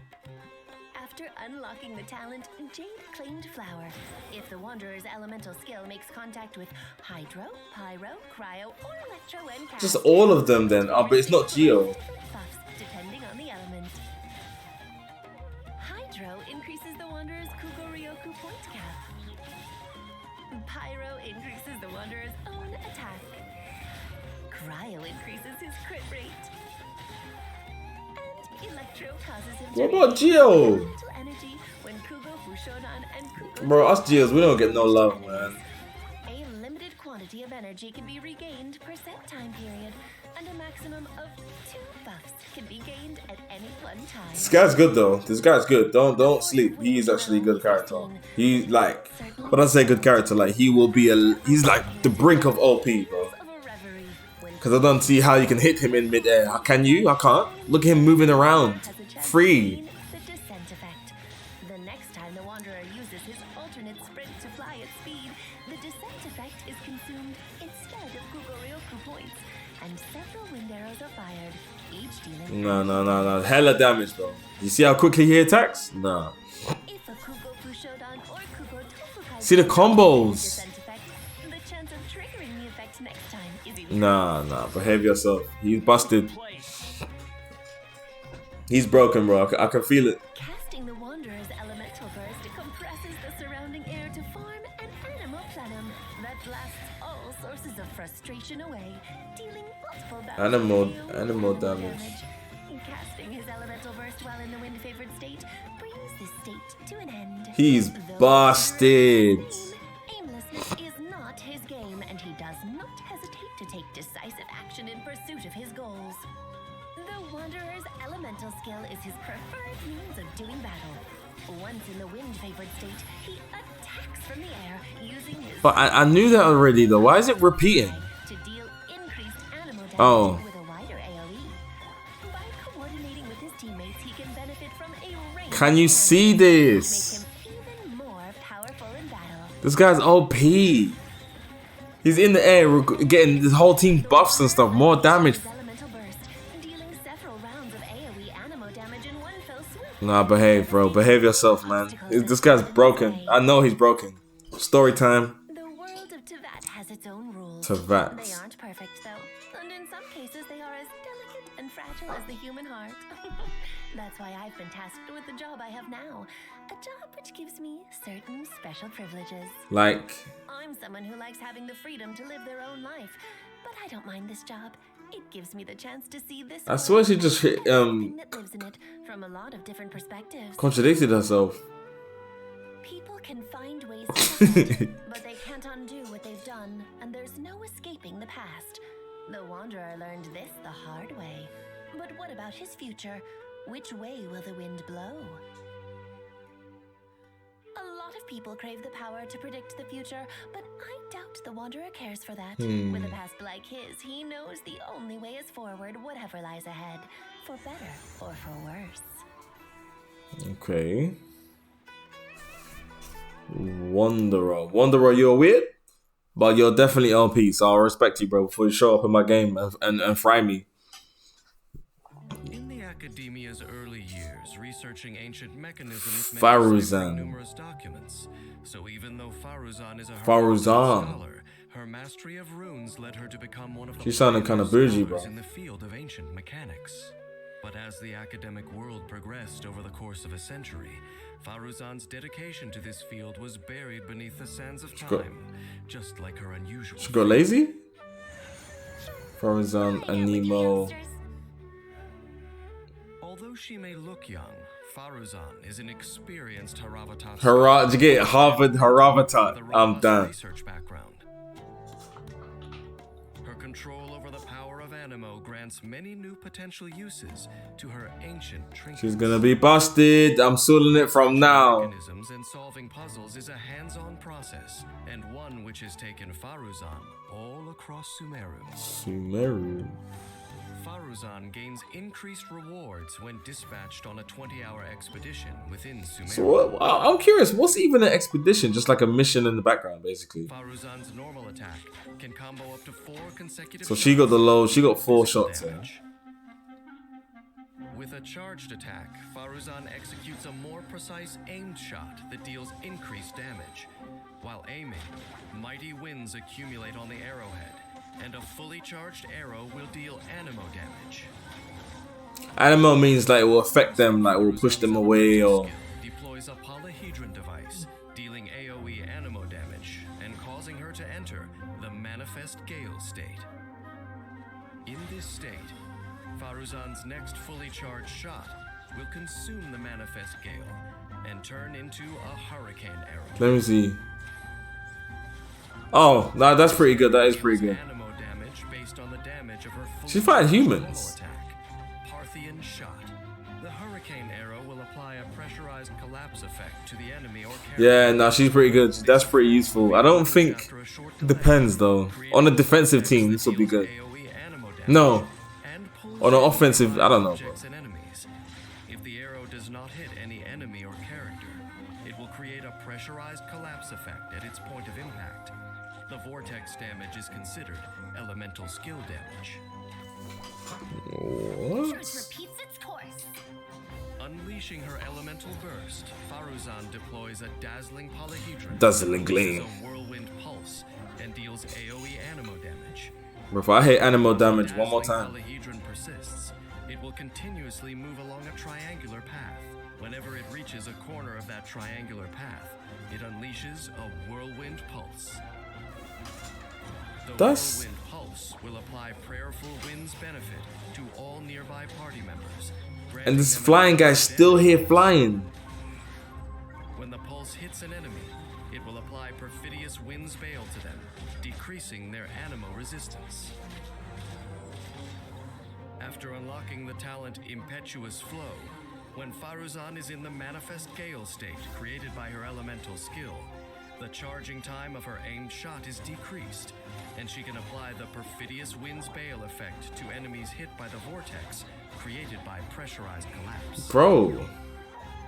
After unlocking the talent Jade Claimed Flower, if the Wanderer's elemental skill makes contact with Hydro, Pyro, Cryo, or Electro when cast, Just all of them then. But it's not Geo. buffs depending on the element. Hydro increases the Wanderer's Kugoryoku point cap. Pyro increases the Wanderer's own attack. Cryo increases his crit rate. And Electro causes him to What about regain Geo? elemental energy when Kugo Fushodan and Kugo Bro, us Geos, we don't get no love, man. A limited quantity of energy can be regained per set time period, and a maximum of 2 buffs can be gained at any one time. This guy's good though. This guy's good. Don't sleep. He's actually a good character. He like, when I say good character, like he will be he's like the brink of OP, bro. Because I don't see how you can hit him in midair. Can you? I can't. Look at him moving around. Free. The descent effect. The next time the Wanderer uses his alternate sprint to fly at speed, the descent effect is consumed instead of Kugoryoku points, and several wind arrows are fired, each dealing No. Hella damage, bro. You see how quickly he attacks? Nah. If a Kugo Fushodan or Kugo Tofukai See the combos. descent effect, the chance of triggering the effect next time is even Nah. Behave yourself. He's busted. He's broken, bro. I can feel it. Casting the Wanderer's elemental burst compresses the surrounding air to form an animal plenum that blasts all sources of frustration away, dealing multiple Animal damage. Casting his elemental burst while in the wind-favored state brings the state to an end. He's Though busted. aimlessness is not his game, and he does not hesitate to take decisive action in pursuit of his goals. The Wanderer's elemental skill is his preferred means of doing battle. Once in the wind-favored state, he attacks from the air using his But I knew that already though. Why is it repeating? to deal increased animal damage Oh. with a wider AoE. By coordinating with his teammates, he can benefit from a range Can you of see damage, which this? makes him even more powerful in battle. This guy's OP. He's in the air getting his whole team buffs and stuff. More damage. His elemental burst, dealing several rounds of AoE animo damage in one fell swoop. Nah, behave, bro. Behave yourself, man. This guy's broken. I know he's broken. Story time. The world of Tevat has its own rules. Tevat. They aren't perfect, though, and in some cases they are as delicate and fragile as the human heart. That's why I've been tasked with the job I have now, a job which gives me certain special privileges. Like, I'm someone who likes having the freedom to live their own life, but I don't mind this job. It gives me the chance to see this I swear she just world and everything that lives in it from a lot of different perspectives. contradicted herself. People can find ways to but they can't undo what they've done, and there's no escaping the past. The Wanderer learned this the hard way. But what about his future? Which way will the wind blow? A lot of people crave the power to predict the future, but I doubt the Wanderer cares for that. With a past like his, he knows the only way is forward, whatever lies ahead, for better or for worse. Okay. Wanderer, you're weird, but you're definitely LP, so I'll respect you, bro, before you show up in my game and fry me. In the academia's early years, researching ancient mechanisms meant Faruzan. deciphering numerous documents. So even though Faruzan is a Faruzan. scholar, her mastery of runes led her to become one of the She sounded kinda pioneer bougie, scholars bro. in the field of ancient mechanics. But as the academic world progressed over the course of a century, Faruzan's dedication to this field was buried beneath the sands of got- time, just like her unusual. She got lazy? Faruzan, Hi there with your Anemo. youngsters. Although she may look young, Faruzan is an experienced Haravatat Did you get Harvard Haravatat? with a I'm robust done. research background. Her control over the power of Animo grants many new potential uses to her ancient trinkets. She's gonna be busted. I'm suing it from now. Mechanisms and solving puzzles is a hands-on process, and one which has taken Faruzan all across Sumeru. Sumeru. Faruzan gains increased rewards when dispatched on a 20-hour expedition within Sumeria. So I'm curious, what's even an expedition? Just like a mission in the background, basically. Faruzan's normal attack can combo up to 4 consecutive So she got the low, she got 4 physical shots. Yeah. With a charged attack, Faruzan executes a more precise aimed shot that deals increased damage. While aiming, mighty winds accumulate on the arrowhead, and a fully charged arrow will deal animo damage. Animo means like it will affect them, like it will push them away or... Deploys a polyhedron device, dealing AoE animo damage and causing her to enter the Manifest Gale state. In this state, Faruzan's next fully charged shot will consume the Manifest Gale and turn into a hurricane arrow. Let me see. Oh, no, that's pretty good. That is pretty good. Animo damage based on the damage of her She's fighting humans. Parthian shot. The hurricane arrow will apply a pressurized collapse effect to the enemy or character. Yeah, no, she's pretty good. That's pretty useful. I don't think... Depends, though. On a defensive team, this will be good. No. On an offensive, I don't know, bro. If the arrow does not hit any enemy or character, it will create a pressurized collapse effect at its point of impact. The vortex damage is considered elemental skill damage. What? Repeats its course. Unleashing her elemental burst, Faruzan deploys a dazzling polyhedron. Dazzling gleam. A whirlwind pulse and deals AoE animo damage. Bro, if I hit animo damage one more time. Polyhedron persists. It will continuously move along a triangular path. Whenever it reaches a corner of that triangular path, it unleashes a whirlwind pulse. The whirlwind pulse will apply prayerful wind's benefit to all nearby party members. And this flying guy's still here flying. When the pulse hits an enemy, it will apply perfidious wind's bale to them, decreasing their animo resistance. After unlocking the talent Impetuous Flow, when Faruzan is in the Manifest Gale state created by her elemental skill, the charging time of her aimed shot is decreased, and she can apply the Perfidious Wind's Bale effect to enemies hit by the vortex created by pressurized collapse. Bro.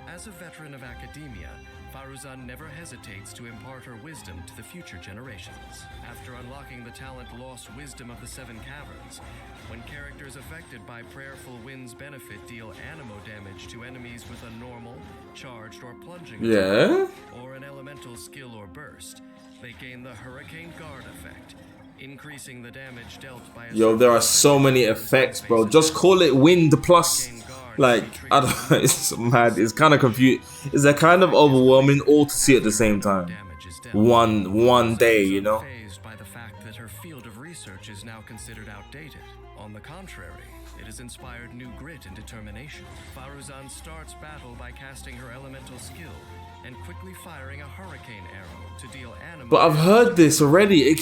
As a veteran of academia, Faruzan never hesitates to impart her wisdom to the future generations. After unlocking the talent Lost Wisdom of the Seven Caverns, when characters affected by Prayerful Wind's benefit deal animo damage to enemies with a normal, charged, or plunging attack, or an elemental skill or burst, they gain the Hurricane Guard effect, increasing the damage dealt by a... Yo, there are so many effects, bro. Just call it wind plus... Like, I don't know, it's mad. It's kind of confused. It's a kind of overwhelming all to see at the same time. One day, you know? By the fact that her field of research is now considered outdated. On the contrary, it has inspired new grit and determination. Faruzan starts battle by casting her elemental skill and quickly firing a hurricane arrow to deal animo. But I've heard this already.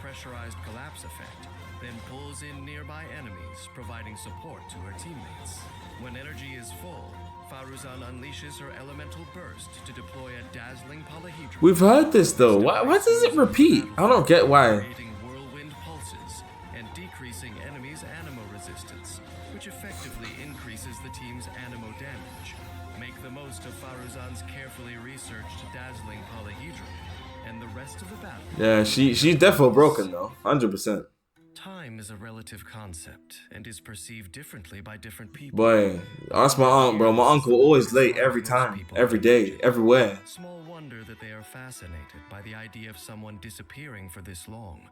Pressurized collapse effect, then pulls in nearby enemies, providing support to her teammates. When energy is full, Faruzan unleashes her elemental burst to deploy a dazzling polyhedron. We've heard this though. Why does it repeat? I don't get why. Creating whirlwind pulses and decreasing enemies' animo resistance, which effectively increases the team's animo damage. Make the most of Faruzan's carefully researched dazzling polyhedron, and the rest of the battle. Yeah, she's definitely broken though, 100%. Time is a relative concept and is perceived differently by different people. Boy, ask my aunt, bro. My uncle always late every time, every day, everywhere. Small wonder that they are fascinated by the idea of someone disappearing for this long,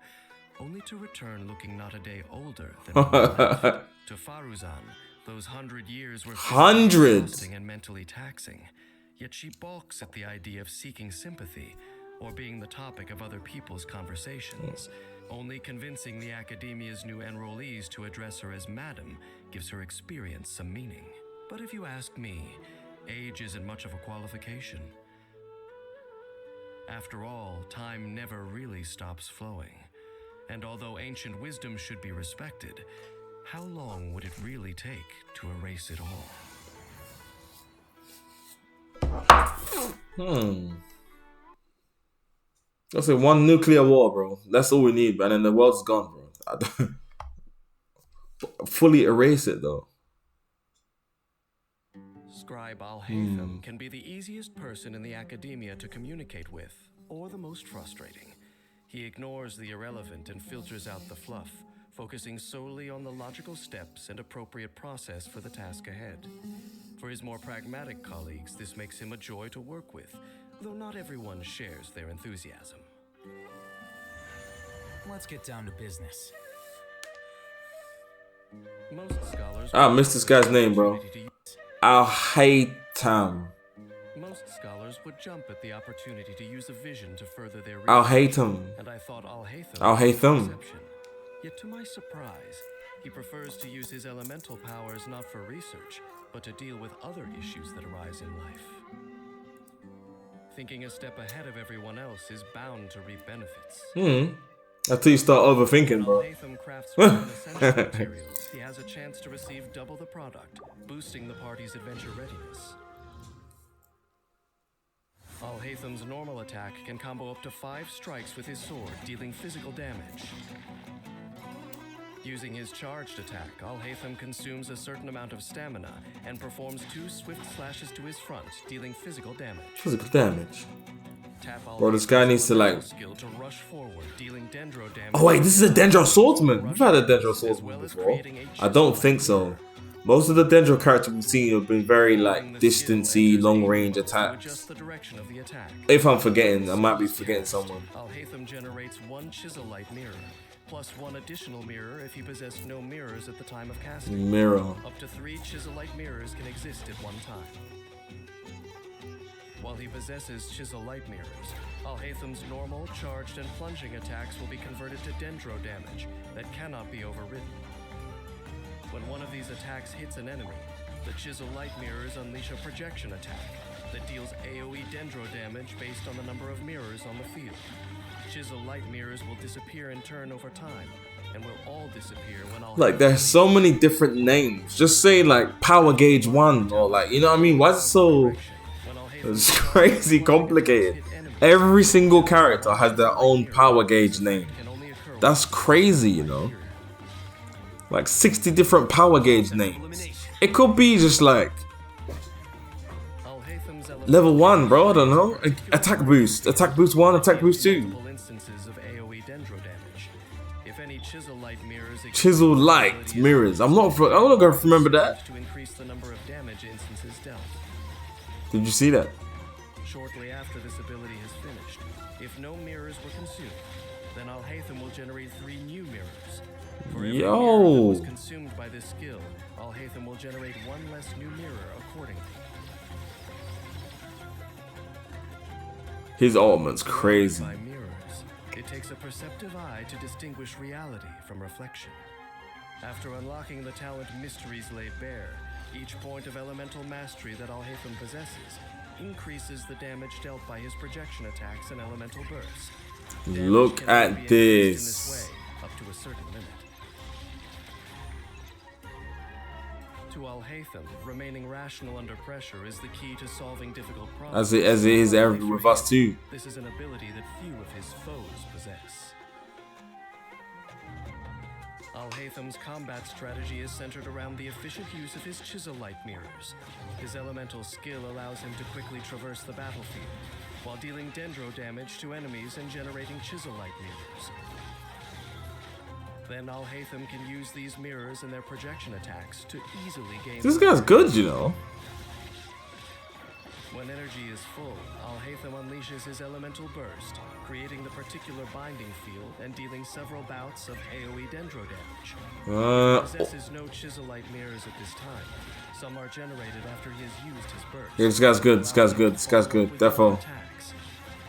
only to return looking not a day older than to Faruzan, those 100 years were exhausting and mentally taxing. Yet she balks at the idea of seeking sympathy or being the topic of other people's conversations. Only convincing the academia's new enrollees to address her as madam gives her experience some meaning. But if you ask me, age isn't much of a qualification. After all, time never really stops flowing. And although ancient wisdom should be respected, how long would it really take to erase it all? I'll say one nuclear war, bro. That's all we need, man. And the world's gone, bro. fully erase it though. Scribe Al-Haytham can be the easiest person in the academia to communicate with, or the most frustrating. He ignores the irrelevant and filters out the fluff, focusing solely on the logical steps and appropriate process for the task ahead. For his more pragmatic colleagues, this makes him a joy to work with, though not everyone shares their enthusiasm. Let's get down to business. Most scholars I missed this guy's name, bro. Al-Haytham. Most scholars would jump at the opportunity to use a vision to further their research. Al-Haytham. And I thought Al-Haytham. Al-Haytham. Yet to my surprise, he prefers to use his elemental powers not for research, but to deal with other issues that arise in life. Thinking a step ahead of everyone else is bound to reap benefits. Until you start overthinking, bro. Al-Haytham crafts from essential materials. He has a chance to receive double the product, boosting the party's adventure readiness. Al-Haytham's normal attack can combo up to 5 strikes with his sword, dealing physical damage. Using his charged attack, Al-Haytham consumes a certain amount of stamina and performs 2 swift slashes to his front, dealing physical damage. Physical damage. Tap Bro, this guy needs to like... skill to rush forward, dealing dendro damage. Oh wait, this is a Dendro Swordsman. We've had a Dendro Swordsman before. I don't think so. Most of the Dendro characters we've seen have been very like distancy, long range attacks. If I'm forgetting, I might be forgetting someone. Al-Haytham generates 1 Chiselite mirror, plus 1 additional mirror if he possessed no mirrors at the time of casting. Mirror. Up to 3 Chiselite mirrors can exist at one time. While he possesses Chiselite mirrors, Al-Haytham's normal, charged, and plunging attacks will be converted to dendro damage that cannot be overridden. When one of these attacks hits an enemy, the Chiselite mirrors unleash a projection attack that deals AoE dendro damage based on the number of mirrors on the field. Chiselite mirrors will disappear in turn over time, and will all disappear when like there's so many different names. Just say like Power Gauge 1 or like, you know what I mean? Why is it so... It's crazy complicated. Every single character has their own power gauge name. That's crazy, you know? Like 60 different power gauge names. It could be just like level 1, bro, I don't know. Attack boost 1, attack boost 2. Chisel light mirrors. I'm not gonna remember that. Did you see that? Shortly after this ability is finished, if no mirrors were consumed, then Al-Haytham will generate 3 new mirrors. For every mirror that was consumed by this skill, Al-Haytham will generate 1 less new mirror accordingly. His ultimate's crazy. By mirrors, it takes a perceptive eye to distinguish reality from reflection. After unlocking the talent Mysteries Laid Bare, each point of elemental mastery that Al-Haytham possesses increases the damage dealt by his projection attacks and elemental bursts. Look at this. Up to a certain limit. To Al-Haytham, remaining rational under pressure is the key to solving difficult problems. As it is with us too. This is an ability that few of his foes possess. Al-Haytham's combat strategy is centered around the efficient use of his Chiselite mirrors. His elemental skill allows him to quickly traverse the battlefield, while dealing dendro damage to enemies and generating Chiselite mirrors. Then Al-Haytham can use these mirrors and their projection attacks to easily gain... This guy's good, you know. When energy is full, Al-Haytham unleashes his elemental burst, creating the particular binding field and dealing several bouts of AoE dendro damage. He possesses no Chiselite mirrors at this time. Some are generated after he has used his burst. Yeah, this guy's good, defo.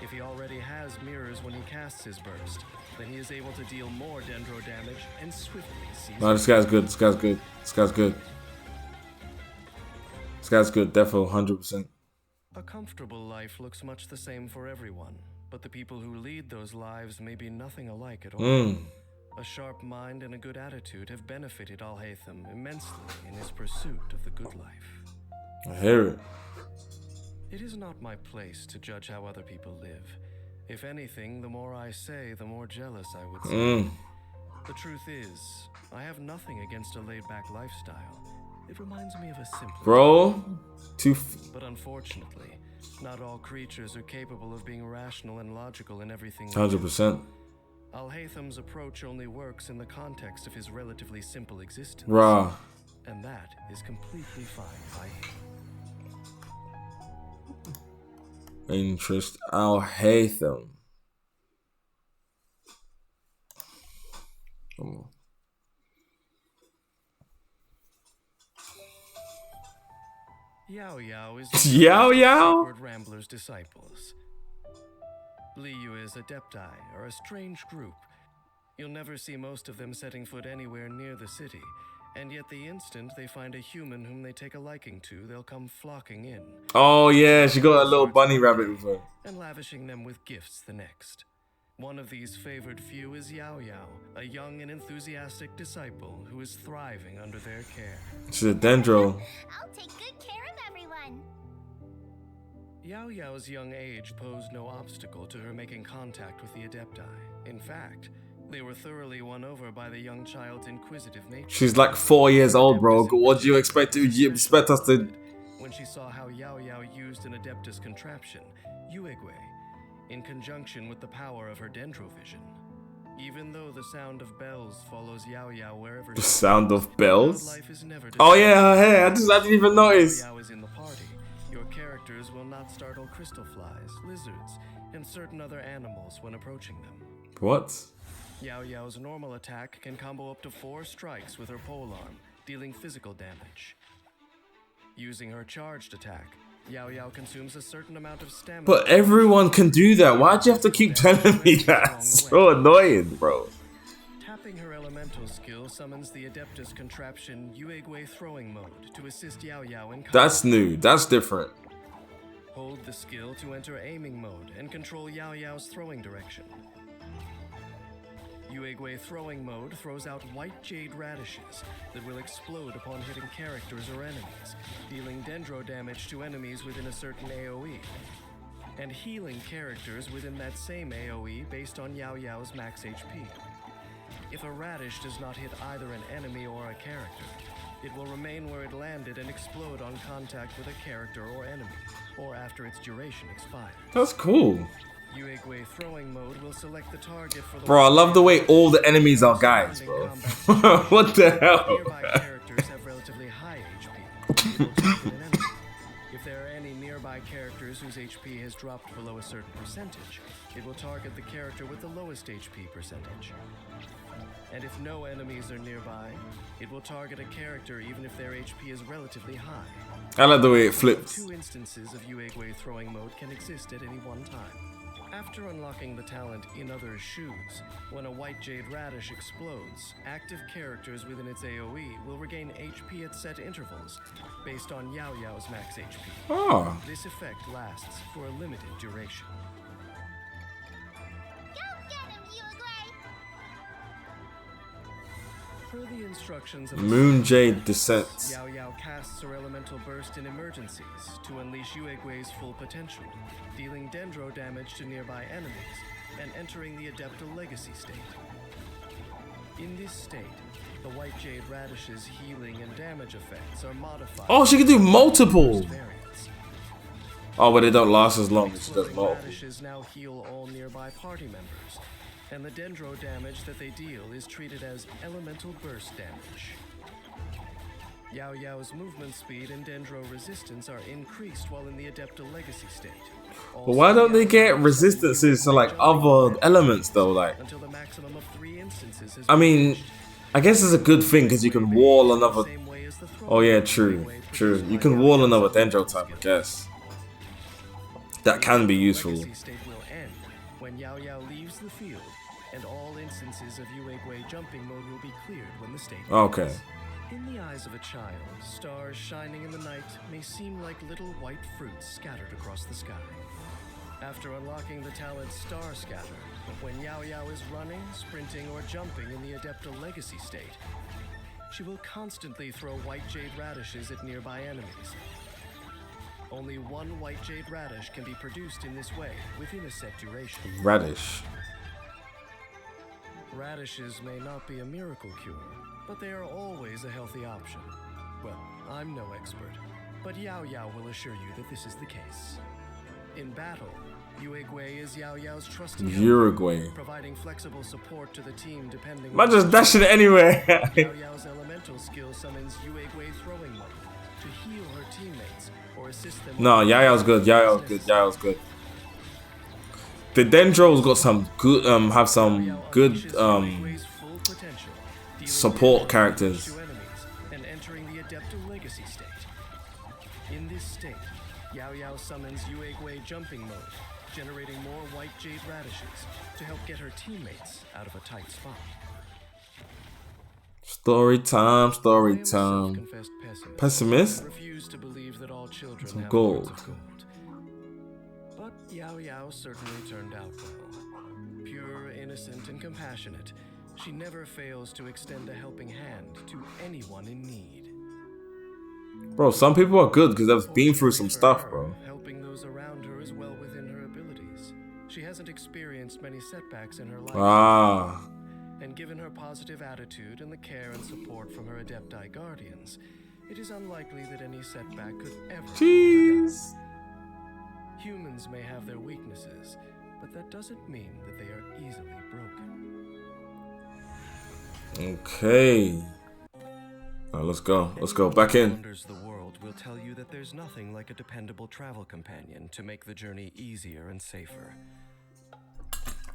If he already has mirrors when he casts his burst, then he is able to deal more dendro damage and swiftly seize... No, this guy's good, defo, 100%. A comfortable life looks much the same for everyone, but the people who lead those lives may be nothing alike at all. A sharp mind and a good attitude have benefited Al-Haytham immensely in his pursuit of the good life. I hear it. It is not my place to judge how other people live. If anything, the more I say, the more jealous I would say. The truth is, I have nothing against a laid-back lifestyle. It reminds me of a simpler Bro, but unfortunately, not all creatures are capable of being rational and logical in everything. 100%. Al-Haytham's approach only works in the context of his relatively simple existence. Rah. And that is completely fine by him. Interest. Al-Haytham. Come on. Yao Yao is Yao Yao? Sacred Rambler's disciples. Liyue's Adepti are a strange group. You'll never see most of them setting foot anywhere near the city, and yet the instant they find a human whom they take a liking to, they'll come flocking in. Oh yeah, she got a little bunny rabbit with her. And lavishing them with gifts the next. One of these favored few is Yao Yao, a young and enthusiastic disciple who is thriving under their care. She's a dendro. I'll take good care of everyone. Yao Yao's young age posed no obstacle to her making contact with the Adepti. In fact, they were thoroughly won over by the young child's inquisitive nature. She's like 4 years old, bro. What do you expect? You expect us to? When she saw how Yao Yao used an Adeptus contraption, Yuegui, in conjunction with the power of her dendrovision. Even though the sound of bells follows Yao Yao wherever The sound of bells? life is never Oh yeah, her hair. I didn't even notice. Yao Yao is in the party. Your characters will not startle crystal flies, lizards, and certain other animals when approaching them. What? Yao Yao's normal attack can combo up to 4 strikes with her polearm, dealing physical damage. Using her charged attack, Yao Yao consumes a certain amount of stamina. But everyone can do that. Why'd you have to keep telling me that? So annoying, bro. Tapping her elemental skill summons the Adeptus contraption Yuegui throwing mode to assist Yao Yao in combat. That's new. That's different. Hold the skill to enter aiming mode and control Yao Yao's throwing direction. Yuegui throwing mode throws out white jade radishes that will explode upon hitting characters or enemies, dealing dendro damage to enemies within a certain AoE, and healing characters within that same AoE based on Yao Yao's max HP. If a radish does not hit either an enemy or a character, it will remain where it landed and explode on contact with a character or enemy, or after its duration expires. That's cool. Yuegui throwing mode will select the target for the Bro, I love the way all the enemies are guys, bro. What the hell? Nearby characters have relatively high HP. It will target an enemy. If there are any nearby characters whose HP has dropped below a certain percentage, it will target the character with the lowest HP percentage. And if no enemies are nearby, it will target a character even if their HP is relatively high. I like the way it flips. 2 instances of Yuegui throwing mode can exist at any one time. After unlocking the talent In Others' Shoes, when a white jade radish explodes, active characters within its AoE will regain HP at set intervals, based on Yao Yao's max HP. Oh. This effect lasts for a limited duration. Per the instructions of Moon Jade descents. Yao Yao casts her elemental burst in emergencies to unleash Yuegui's full potential, dealing dendro damage to nearby enemies and entering the Adepta Legacy state. In this state, the white jade radish's healing and damage effects are modified. Oh, she can do multiple. Oh, but they don't last as long as she does multiple. Radishes now heal all nearby party members, and the dendro damage that they deal is treated as elemental burst damage. Yao Yao's movement speed and dendro resistance are increased while in the Adepta Legacy state. But why don't they get resistances to like other elements though? Like, Until the maximum of 3 instances has I mean, I guess it's a good thing because you can wall another. Oh yeah, true. You can wall another dendro type, I guess. That can be useful. Legacy state will end when Yao Yao leaves the field, and all instances of Yuegui jumping mode will be cleared when the state Okay. ends. In the eyes of a child, stars shining in the night may seem like little white fruits scattered across the sky. After unlocking the talent Star Scatter, when Yao Yao is running, sprinting, or jumping in the Adepta Legacy state, she will constantly throw white jade radishes at nearby enemies. Only 1 white jade radish can be produced in this way within a set duration. Radish. Radishes may not be a miracle cure, but they are always a healthy option. Well, I'm no expert, but Yao Yao will assure you that this is the case. In battle, Uruguay is Yao Yao's trusted Uruguay. providing flexible support to the team depending Man, just dashing it anywhere. Yao Yao's elemental skill summons Uruguay throwing mode to heal her teammates or assist them. No, Yao Yao's good. Yao Yao's good. Yao Yao's good. The Dendro's got some good, have some good support characters. And entering the Adeptal Legacy state. In this state, Yao Yao summons Uruguay jumping mode, generating more white jade radishes to help get her teammates out of a tight spot. Story time, story time. Pessimist? Refuse to believe that all children Some have gold. hearts of gold. Yao Yao certainly turned out well. Pure, innocent, and compassionate, she never fails to extend a helping hand to anyone in need. Bro, some people are good because they've been through some stuff, bro. Helping those around her is well within her abilities. She hasn't experienced many setbacks in her life. Ah. And given her positive attitude and the care and support from her Adepti Guardians, it is unlikely that any setback could ever Jeez. Humans may have their weaknesses, but that doesn't mean that they are easily broken. Okay. Now let's go. Let's go. Back in. Wonders the world will tell you that there's nothing like a dependable travel companion to make the journey easier and safer.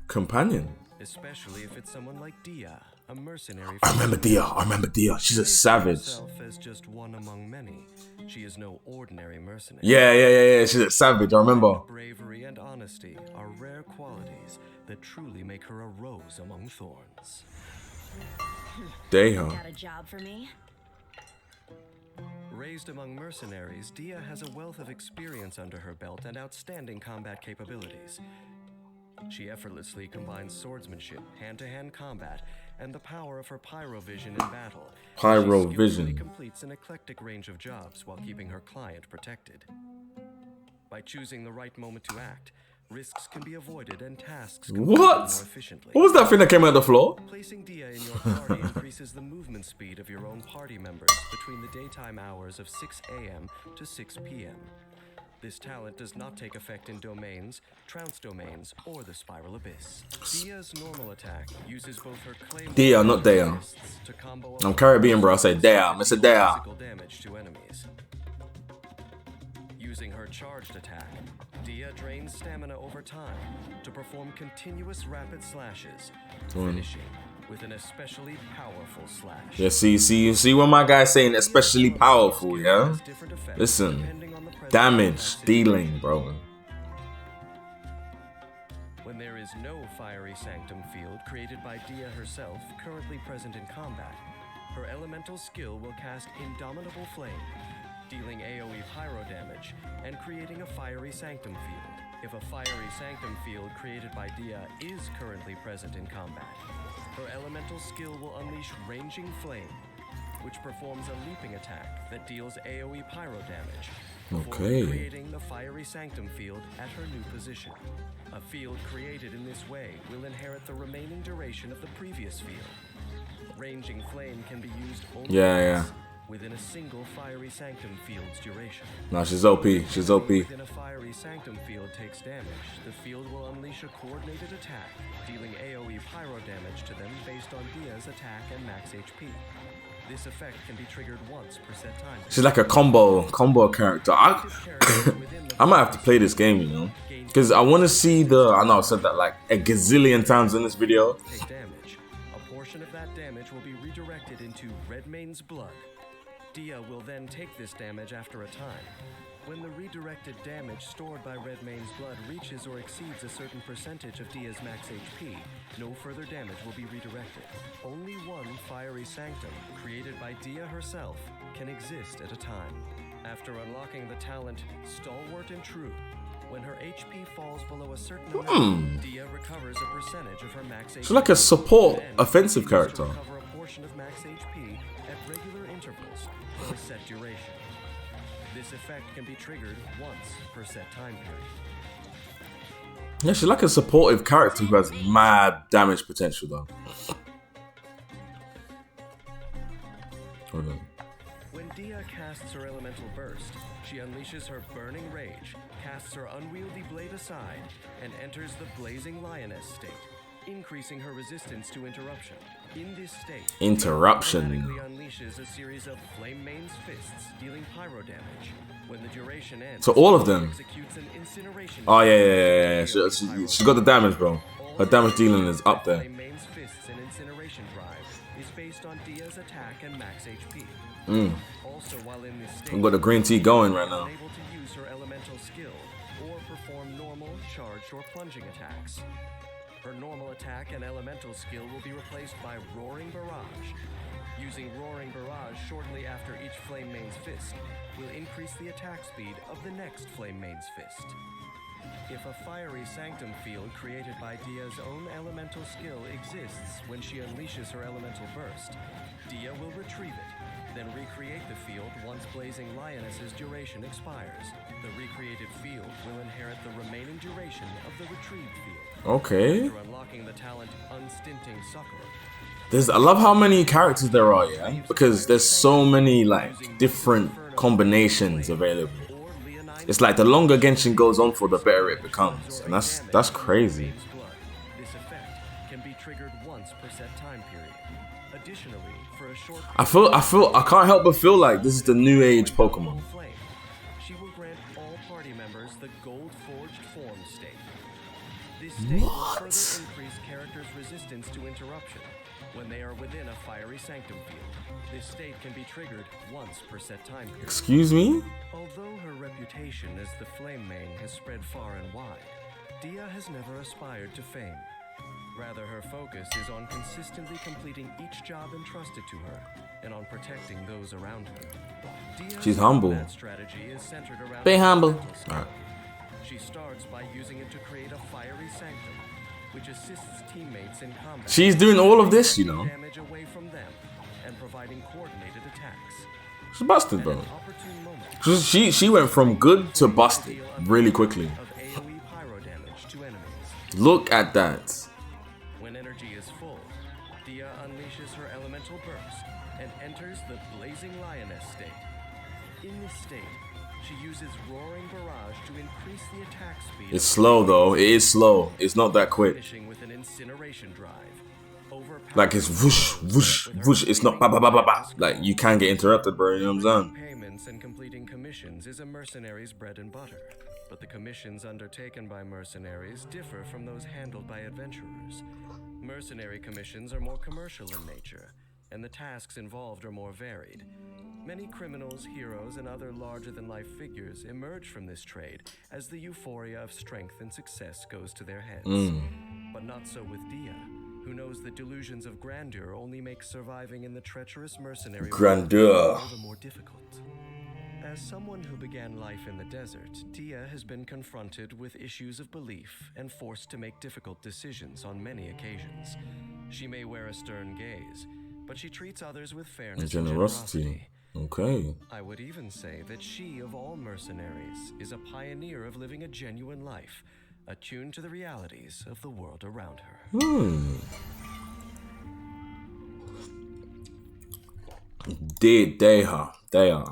Companion? Especially if it's someone like Dia, a mercenary. I remember Dia. She's a savage. As just one among many. She is no ordinary mercenary. Yeah. She's a savage. I remember. Bravery and honesty are rare qualities that truly make her a rose among thorns. Damn. Got a job for me? Raised among mercenaries, Dia has a wealth of experience under her belt and outstanding combat capabilities. She effortlessly combines swordsmanship, hand-to-hand combat, and the power of her pyrovision in battle. Pyrovision. She completes an eclectic range of jobs while keeping her client protected. By choosing the right moment to act, risks can be avoided and tasks completed more efficiently. What was that thing that came out the floor? Placing Dia in your party increases the movement speed of your own party members between the daytime hours of 6 a.m. to 6 p.m. This talent does not take effect in domains, trounce domains, or the spiral abyss. Dia's normal attack uses both her claim Dia, not Dia. I'm Caribbean, bro. I say Dia. Mr. Dia. Damage to enemies. Using her charged attack, Dia drains stamina over time to perform continuous rapid slashes, finishing with an especially powerful slash. Yeah, see what my guy's saying, especially powerful, yeah? Listen. Damage dealing, bro. When there is no fiery sanctum field created by Dia herself currently present in combat, her elemental skill will cast Indomitable Flame, dealing AoE pyro damage and creating a fiery sanctum field. If a fiery sanctum field created by Dia is currently present in combat, her elemental skill will unleash Ranging Flame, which performs a leaping attack that deals AoE pyro damage. Okay. Creating the fiery sanctum field at her new position. A field created in this way will inherit the remaining duration of the previous field. Ranging Flame can be used only once within a single fiery sanctum field's duration. Nah, she's OP. She's OP. When a fiery sanctum field takes damage, the field will unleash a coordinated attack, dealing AoE pyro damage to them based on Dia's attack and max HP. This effect can be triggered once per set time. She's like a combo character. I might have to play this game, you know, because I want to see the. I know I've said that like a gazillion times in this video. Take damage. A portion of that damage will be redirected into Redmane's blood. Dia will then take this damage after a time. When the redirected damage stored by Redmane's blood reaches or exceeds a certain percentage of Dia's max HP, no further damage will be redirected. Only one fiery sanctum, created by Dia herself, can exist at a time. After unlocking the talent Stalwart and True, when her HP falls below a certain amount, Dia recovers a percentage of her max HP. She's like a support offensive character. Recover a portion of max HP at regular intervals for a set duration. This effect can be triggered once per set time period. Yeah, she's like a supportive character who has mad damage potential though. Hold on. When Dia casts her elemental burst, she unleashes her burning rage, casts her unwieldy blade aside, and enters the blazing lioness state, increasing her resistance to interruption. In this state, Interruption. Dia automatically unleashes a series of Flame Mane's fists, dealing pyro damage. When the duration ends, So all of them. executes an incineration. Oh yeah. She got the damage, bro. Her damage dealing is up there. Flame Mane's fists and incineration drive is based on Dia's attack and max HP. Also, while in this state, I've got the green tea going right now. unable to use her elemental skill or perform normal, charged, or plunging attacks. Her normal attack and elemental skill will be replaced by Roaring Barrage. Using Roaring Barrage shortly after each Flame Mane's fist will increase the attack speed of the next Flame Mane's fist. If a fiery sanctum field created by Dia's own elemental skill exists when she unleashes her elemental burst, Dia will retrieve it, then recreate the field once Blazing Lioness's duration expires. The recreated field will inherit the remaining duration of the retrieved field. Okay. After unlocking the talent Unstinting Succor, I love how many characters there are, yeah? Because there's so many like different combinations available. It's like the longer Genshin goes on for, the better it becomes, and that's crazy. this effect can be triggered once per set time period. Additionally, for a short I can't help but feel like this is the new age Pokemon. flame, she will grant all party members the Gold Forged Form state. This state will further increase characters' resistance to interruption when they are within a fiery sanctum field. This state can be triggered once per set time period. Excuse me? Although her reputation as the Flame Mane has spread far and wide, Dia has never aspired to fame. Rather, her focus is on consistently completing each job entrusted to her and on protecting those around her. Dia's She's humble. combat strategy is centered around Be humble. elemental skill. Alright. She starts by using it to create a fiery sanctum, which assists teammates in combat. She's doing all of this, you know. Damage away from them and providing coordinated attacks. She's busted, bro. At an opportune moment, She went from good to busted really quickly. of AoE pyro damage to enemies. Look at that. When energy is full, Dia unleashes her elemental burst and enters the Blazing Lioness state. In this state, she uses Roaring Barrage to increase the attack speed. It's slow though. It is slow. It's not that quick. Finishing with an incineration drive. Like it's whoosh, whoosh, whoosh. It's not ba ba ba ba ba. Like you can get interrupted, bro. You know what I'm saying? Payments and completing commissions is a mercenary's bread and butter. But the commissions undertaken by mercenaries differ from those handled by adventurers. Mercenary commissions are more commercial in nature, and the tasks involved are more varied. Many criminals, heroes, and other larger-than-life figures emerge from this trade as the euphoria of strength and success goes to their heads. But not so with Dia, who knows that delusions of grandeur only make surviving in the treacherous mercenary Grandeur. world all the more difficult. As someone who began life in the desert, Dia has been confronted with issues of belief and forced to make difficult decisions on many occasions. She may wear a stern gaze, but she treats others with fairness and generosity. Okay. I would even say that she, of all mercenaries, is a pioneer of living a genuine life, attuned to the realities of the world around her. They are.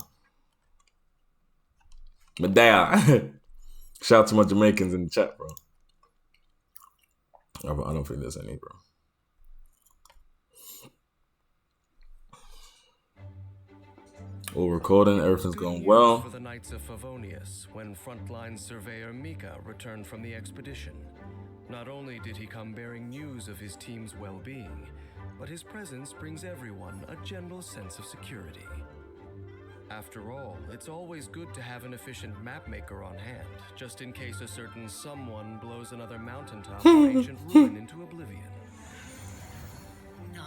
But they are. Shout out to my Jamaicans in the chat, bro. I don't think there's any, bro. All recording, everything's going well. For the Knights of Favonius, when frontline surveyor Mika returned from the expedition. Not only did he come bearing news of his team's well-being, but his presence brings everyone a general sense of security. After all, it's always good to have an efficient mapmaker on hand, just in case a certain someone blows another mountaintop or ancient ruin into oblivion.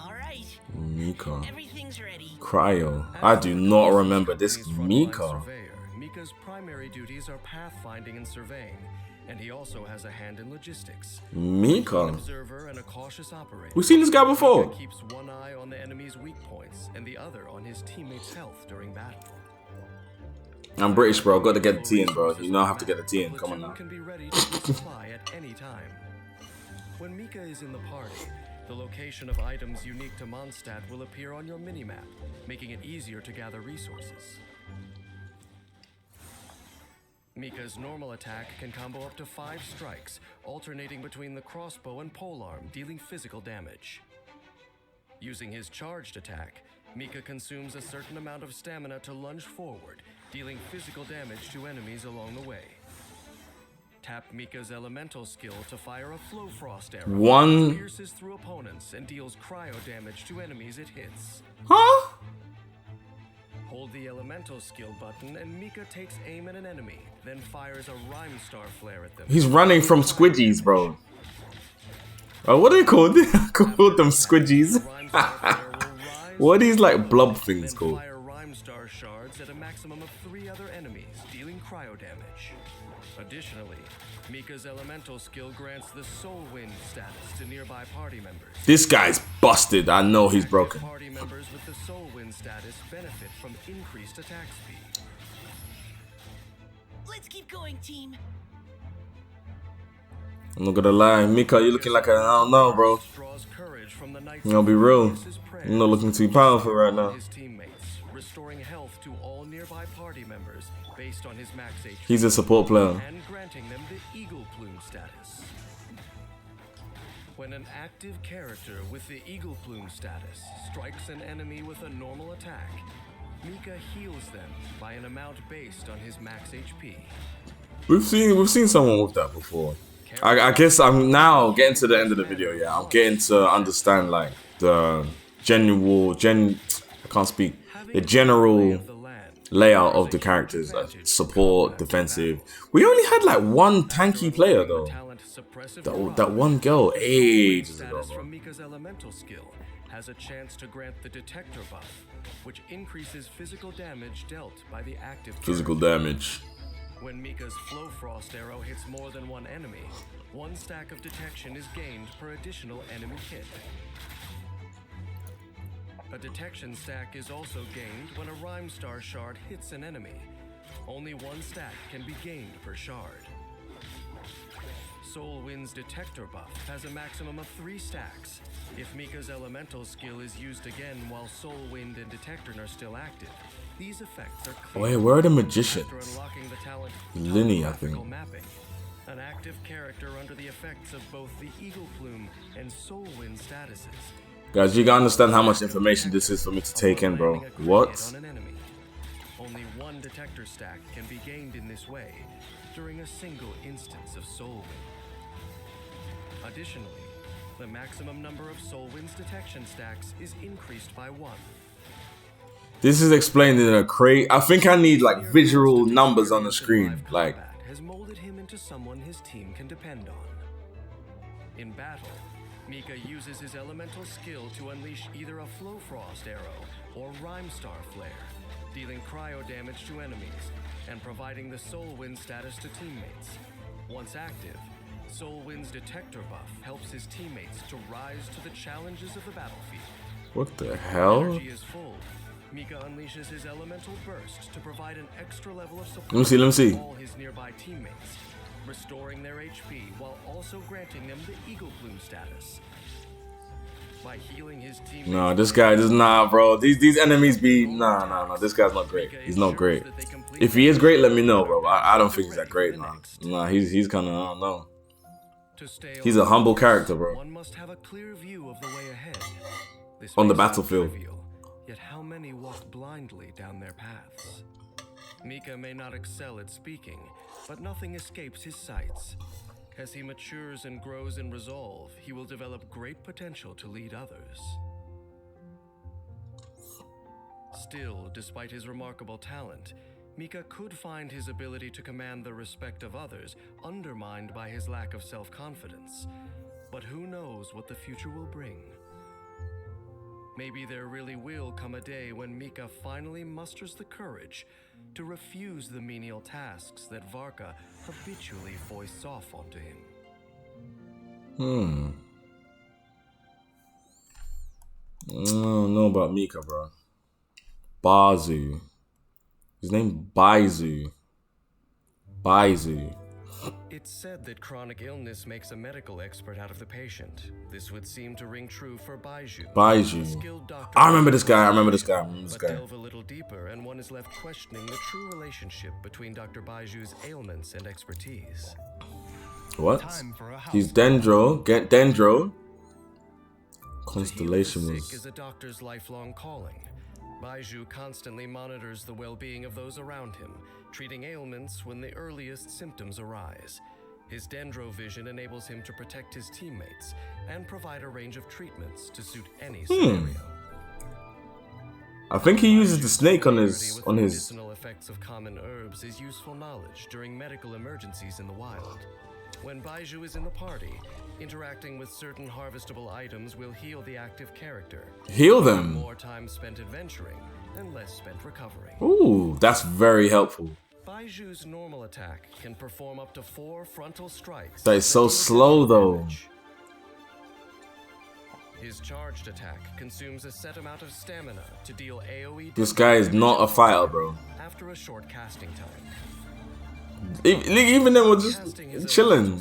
All right. Mika. Everything's ready. Cryo. I do not remember this Mika. Mika's primary duties are pathfinding and surveying, and he also has a hand in logistics. Mika. An observer and a cautious operator. We've seen this guy before. Mika keeps one eye on the enemy's weak points and the other on his teammates' health during battle. I'm British, bro. Got to get the tea in, bro. You know I have to get the tea in. Come on now. Can be ready to resupply at any time. When Mika is in the party, the location of items unique to Mondstadt will appear on your minimap, making it easier to gather resources. Mika's normal attack can combo up to 5 strikes, alternating between the crossbow and polearm, dealing physical damage. Using his charged attack, Mika consumes a certain amount of stamina to lunge forward, dealing physical damage to enemies along the way. Tap Mika's elemental skill to fire a flow frost arrow. One Pierces through opponents and deals cryo damage to enemies it hits. Huh? Hold the elemental skill button and Mika takes aim at an enemy, then fires a rhyme star flare at them. He's running from squidgies, bro. What are they called? Called them squidgies. What are these like blob things called? Fire rhyme star shards at a maximum of 3 other enemies, dealing cryo damage. Additionally, Mika's elemental skill grants the Soul Wind status to nearby party members. This guy's busted. I know he's broken. Party members with the Soul Wind status benefit from increased attack speed. Let's keep going, team. I'm not gonna lie, Mika, you're looking like I don't know, bro. I'm gonna be real. You're not looking too powerful right now. His teammates, restoring health to all nearby party members based on his max HP. He's a support player. And granting them the Eagle Plume status. When an active character with the Eagle Plume status strikes an enemy with a normal attack, Mika heals them by an amount based on his max HP. We've seen someone with that before. I guess I'm now getting to the end of the video. Yeah, I'm getting to understand like the the general layout of the characters, support, defensive. We only had like one tanky player though. That one girl ages ago, bro. From Mika's elemental skill has a chance to grant the detector buff, which increases physical damage dealt by the active Physical character. damage. When Mika's flow frost arrow hits more than one enemy, 1 stack of detection is gained per additional enemy hit. A detection stack is also gained when a rhyme star shard hits an enemy. Only 1 stack can be gained per shard. Soul Wind's detector buff has a maximum of 3 stacks. If Mika's elemental skill is used again while Soul Wind and Detector are still active, these effects are clear. Wait, where are the magicians? After unlocking the talent Linny, I think. topographical mapping, an active character under the effects of both the Eagle Plume and Soul Wind statuses. Guys, you gotta understand how much information this is for me to take in, bro. What? Only 1 detector stack can be gained in this way during a single instance of Soul Wind. Additionally, the maximum number of Soul Wind's detection stacks is increased by 1. This is explained in a crate. I think I need like visual numbers on the screen. Like, has molded him into someone his team can depend on. In battle, Mika uses his elemental skill to unleash either a Flow Frost arrow or Rhyme Star flare, dealing cryo damage to enemies and providing the Soul Wind status to teammates. Once active, Soul Wind's detector buff helps his teammates to rise to the challenges of the battlefield. what the hell? Energy is full. Mika unleashes his elemental burst to provide an extra level of support Let me see. to all his nearby teammates, restoring their HP while also granting them the Eagle Plume status. By healing his teammates. No, this guy does not, bro. These enemies be nah. This guy's not great. He's not great. If he is great, let me know, bro. I don't think he's that great, man. Nah, he's kind of, I don't know. He's a humble character, bro. One must have a clear view of the way ahead. This On the makes it battlefield. trivial, yet how many walk blindly down their paths? Mika may not excel at speaking, but nothing escapes his sights. As he matures and grows in resolve, he will develop great potential to lead others. Still, despite his remarkable talent, Mika could find his ability to command the respect of others undermined by his lack of self-confidence. But who knows what the future will bring? Maybe there really will come a day when Mika finally musters the courage to refuse the menial tasks that Varka habitually foists off onto him. I don't know about Mika, bro. Bazu. His name Baizu. Baizu. It's said that chronic illness makes a medical expert out of the patient. This would seem to ring true for Baiju. Baizu. I remember this guy. But delve a little deeper, and one is left questioning the true relationship between Dr. Baiju's ailments and expertise. What? He's Dendro. Get Dendro. Constellation to heal the was. sick is a doctor's lifelong calling. Baiju constantly monitors the well-being of those around him, treating ailments when the earliest symptoms arise. His dendro vision enables him to protect his teammates and provide a range of treatments to suit any scenario. I think he uses the snake on his medicinal effects of common herbs is useful knowledge during medical emergencies in the wild. When Baiju is in the party, interacting with certain harvestable items will heal the active character. Heal them. More time spent adventuring and less spent recovering. Ooh, that's very helpful. Baiju's normal attack can perform up to 4 frontal strikes. That is so slow though. His charged attack consumes a set amount of stamina to deal AoE. This guy is not a fighter, bro. After a short casting time. Even then, we're just chilling.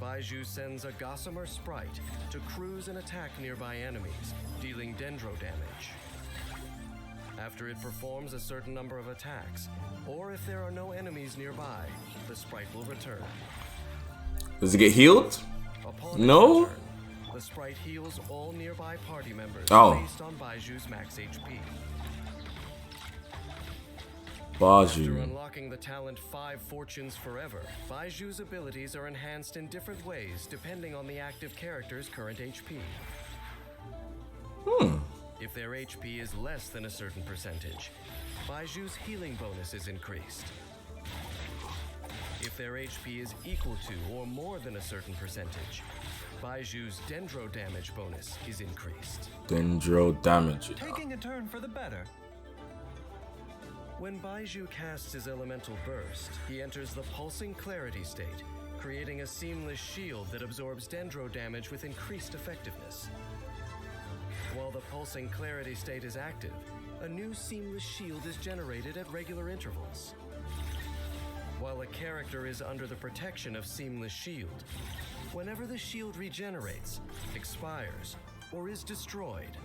Baiju sends a gossamer sprite to cruise and attack nearby enemies, dealing dendro damage. After it performs a certain number of attacks, or if there are no enemies nearby, the sprite will return. Does it get healed? No? Return, the sprite heals all nearby party members based on Baiju's max HP. After unlocking the talent 5 Fortunes Forever, Baiju's abilities are enhanced in different ways depending on the active character's current HP. If their HP is less than a certain percentage, Baiju's healing bonus is increased. If their HP is equal to or more than a certain percentage, Baiju's dendro damage bonus is increased. Dendro damage. Taking a turn for the better. When Baiju casts his elemental burst, he enters the pulsing clarity state, creating a seamless shield that absorbs dendro damage with increased effectiveness. While the pulsing clarity state is active, a new seamless shield is generated at regular intervals. While a character is under the protection of seamless shield, whenever the shield regenerates, expires, or is destroyed,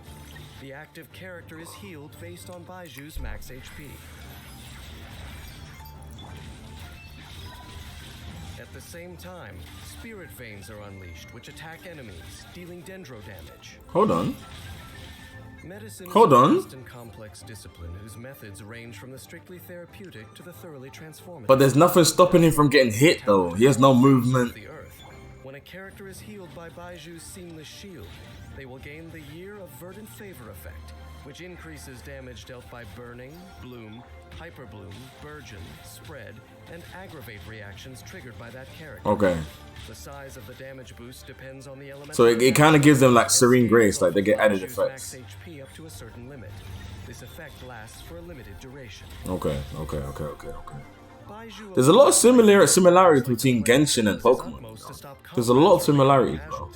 the active character is healed based on Baiju's max HP. At the same time, spirit veins are unleashed, which attack enemies, dealing dendro damage. Hold on. Medicine Hold on. is a vast and complex discipline whose methods range from the strictly therapeutic to the thoroughly transformative. But there's nothing stopping him from getting hit though. He has no movement. The Earth. When a character is healed by Baiju's seamless shield, they will gain the Year of Verdant Favor effect, which increases damage dealt by burning, bloom, hyperbloom, burgeon, spread, and aggravate reactions triggered by that character. Okay. The size of the damage boost depends on the element. So it kind of gives them like serene grace, like they get added effects. Max HP up to a certain limit. This effect lasts for a limited duration. Okay. There's a lot of similarities between Genshin and Pokemon. There's a lot of similarities, bro.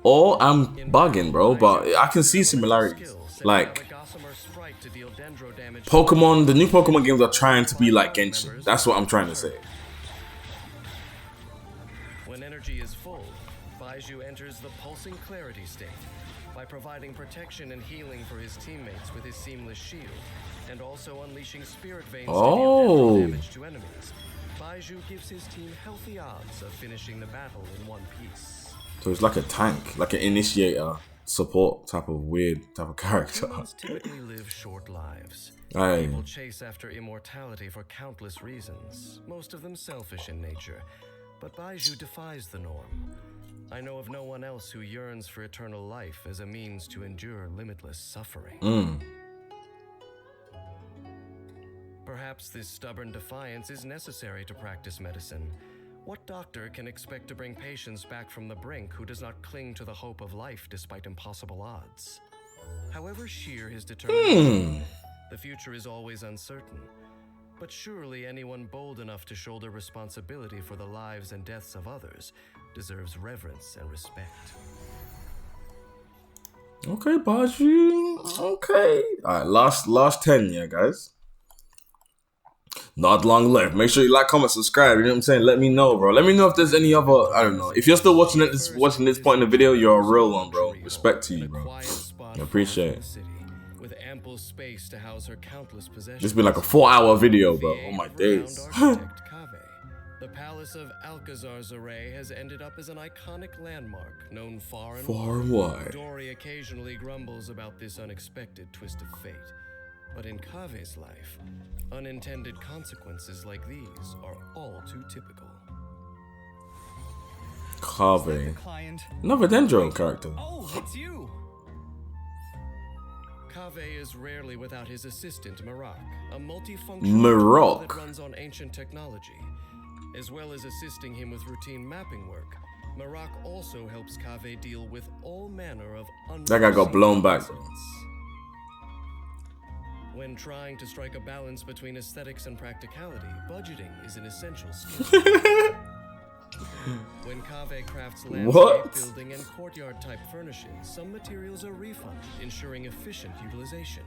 Or I'm bugging, bro, but I can see similarities. Like Pokemon, the new Pokemon games are trying to be like Genshin. That's what I'm trying to say. When energy is full, Baiju enters the pulsing clarity state by providing protection and healing for his teammates with his seamless shield, and also unleashing spirit veins to deal damage to enemies. Baiju gives his team healthy odds of finishing the battle in one piece. So it's like a tank, like an initiator, support type of weird type of character. Humans typically live short lives. Aye. People chase after immortality for countless reasons, most of them selfish in nature. But Baiju defies the norm. I know of no one else who yearns for eternal life as a means to endure limitless suffering. Perhaps this stubborn defiance is necessary to practice medicine. What doctor can expect to bring patients back from the brink who does not cling to the hope of life despite impossible odds? However sheer his determination, the future is always uncertain. But surely anyone bold enough to shoulder responsibility for the lives and deaths of others deserves reverence and respect. Okay, Baiju. Okay. Alright, last 10, yeah, guys. Not long left. Make sure you like, comment, subscribe. You know what I'm saying? Let me know, bro. Let me know if there's any other. I don't know. If you're still watching this point in the video, you're a real one, bro. Respect to you, bro. I appreciate it. With ample space to house her countless possessions. This has been like a 4-hour video, bro. Oh my days. The palace of Alcazar's array has ended up as an iconic landmark known far and wide. Dory occasionally grumbles about this unexpected twist of fate. But in Kave's life, unintended consequences like these are all too typical. Kave. Another Dendro character. Oh, it's you! Kave is rarely without his assistant, Marak, a multifunctional that runs on ancient technology. As well as assisting him with routine mapping work, Marak also helps Kave deal with all manner of that guy got blown back. When trying to strike a balance between aesthetics and practicality, budgeting is an essential skill. When Kave crafts landscape building and courtyard type furnishings, some materials are refunded, ensuring efficient utilization.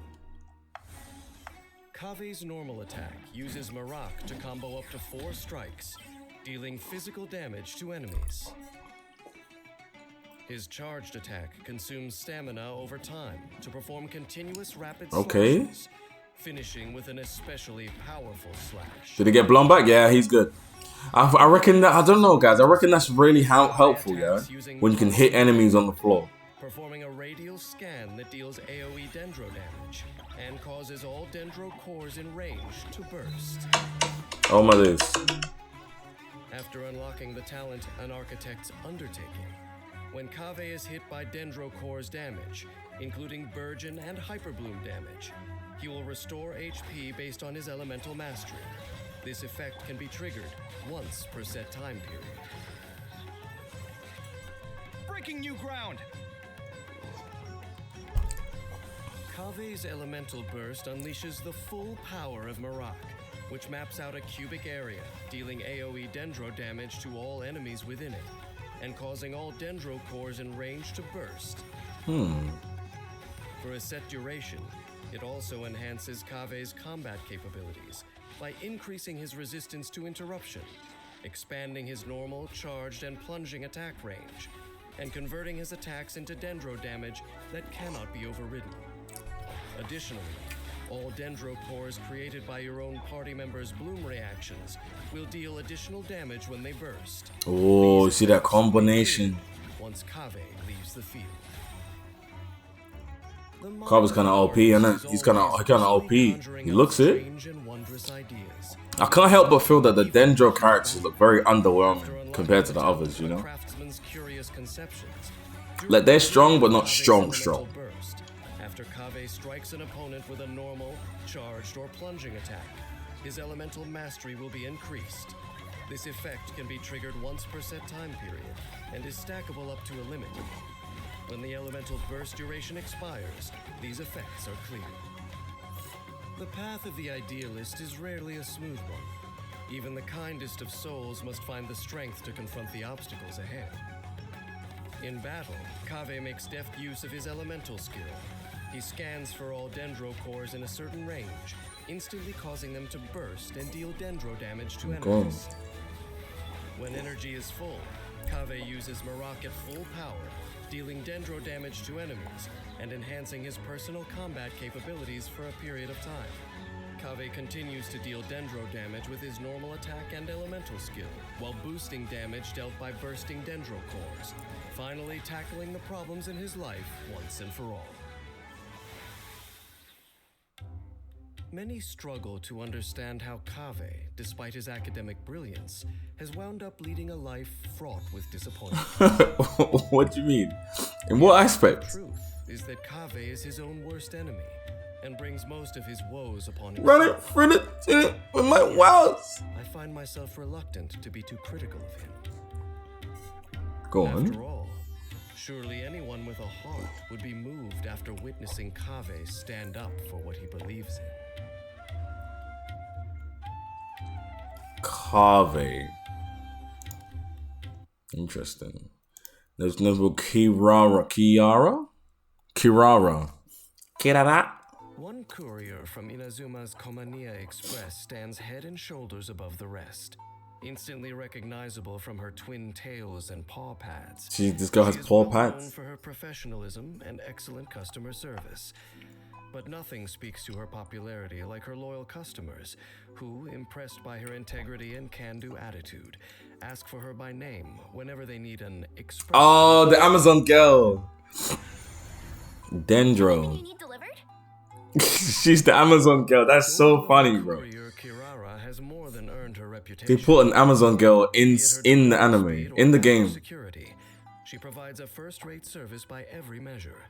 Kave's normal attack uses Marak to combo up to 4 strikes, dealing physical damage to enemies. His charged attack consumes stamina over time to perform continuous rapid slashes, finishing with an especially powerful slash. Did he get blown back? Yeah, he's good. I reckon that, I don't know, guys. I reckon that's really helpful, yeah? When you can hit enemies on the floor. Performing a radial scan that deals AoE dendro damage and causes all dendro cores in range to burst. Oh my days. After unlocking the talent An Architect's Undertaking, when Kave is hit by dendro cores damage, including Burgeon and Hyperbloom damage, he will restore HP based on his elemental mastery. This effect can be triggered once per set time period. Breaking new ground! Kave's elemental burst unleashes the full power of Marak, which maps out a cubic area, dealing AoE dendro damage to all enemies within it, and causing all dendro cores in range to burst. For a set duration, it also enhances Kave's combat capabilities by increasing his resistance to interruption, expanding his normal, charged, and plunging attack range, and converting his attacks into dendro damage that cannot be overridden. Additionally, all dendro cores created by your own party members' bloom reactions will deal additional damage when they burst. Oh, see that combination? Once Kave leaves the field. Kave's kind of OP, isn't it? He's kind of OP. He looks it. I can't help but feel that the Dendro characters look very underwhelming compared to the others, you know? Like, they're strong, but not strong. After Kave strikes an opponent with a normal, charged, or plunging attack, his elemental mastery will be increased. This effect can be triggered once per set time period, and is stackable up to a limit. When the elemental burst duration expires, these effects are cleared. The path of the idealist is rarely a smooth one. Even the kindest of souls must find the strength to confront the obstacles ahead. In battle, Kave makes deft use of his elemental skill. He scans for all dendro cores in a certain range, instantly causing them to burst and deal dendro damage to enemies. When energy is full, Kave uses Marak at full power, dealing dendro damage to enemies and enhancing his personal combat capabilities for a period of time. Kave continues to deal dendro damage with his normal attack and elemental skill, while boosting damage dealt by bursting dendro cores, finally tackling the problems in his life once and for all. Many struggle to understand how Kave, despite his academic brilliance, has wound up leading a life fraught with disappointment. What do you mean? In what aspect? The truth is that Kave is his own worst enemy and brings most of his woes upon himself. Run it with my wows. I find myself reluctant to be too critical of him. Go on. After all, surely anyone with a heart would be moved after witnessing Kave stand up for what he believes in. Kave. Interesting. There's no Kirara. One courier from Inazuma's Komaniya Express stands head and shoulders above the rest. Instantly recognizable from her twin tails and paw pads. This girl has paw Known pads. for her professionalism and excellent customer service. But nothing speaks to her popularity like her loyal customers, who, impressed by her integrity and can-do attitude, ask for her by name whenever they need an express. Oh, the Amazon girl. Dendro. She's the Amazon girl. That's so funny, bro. Has more than earned her reputation. They put an Amazon girl in the anime, in the game. She provides a first-rate service by every measure.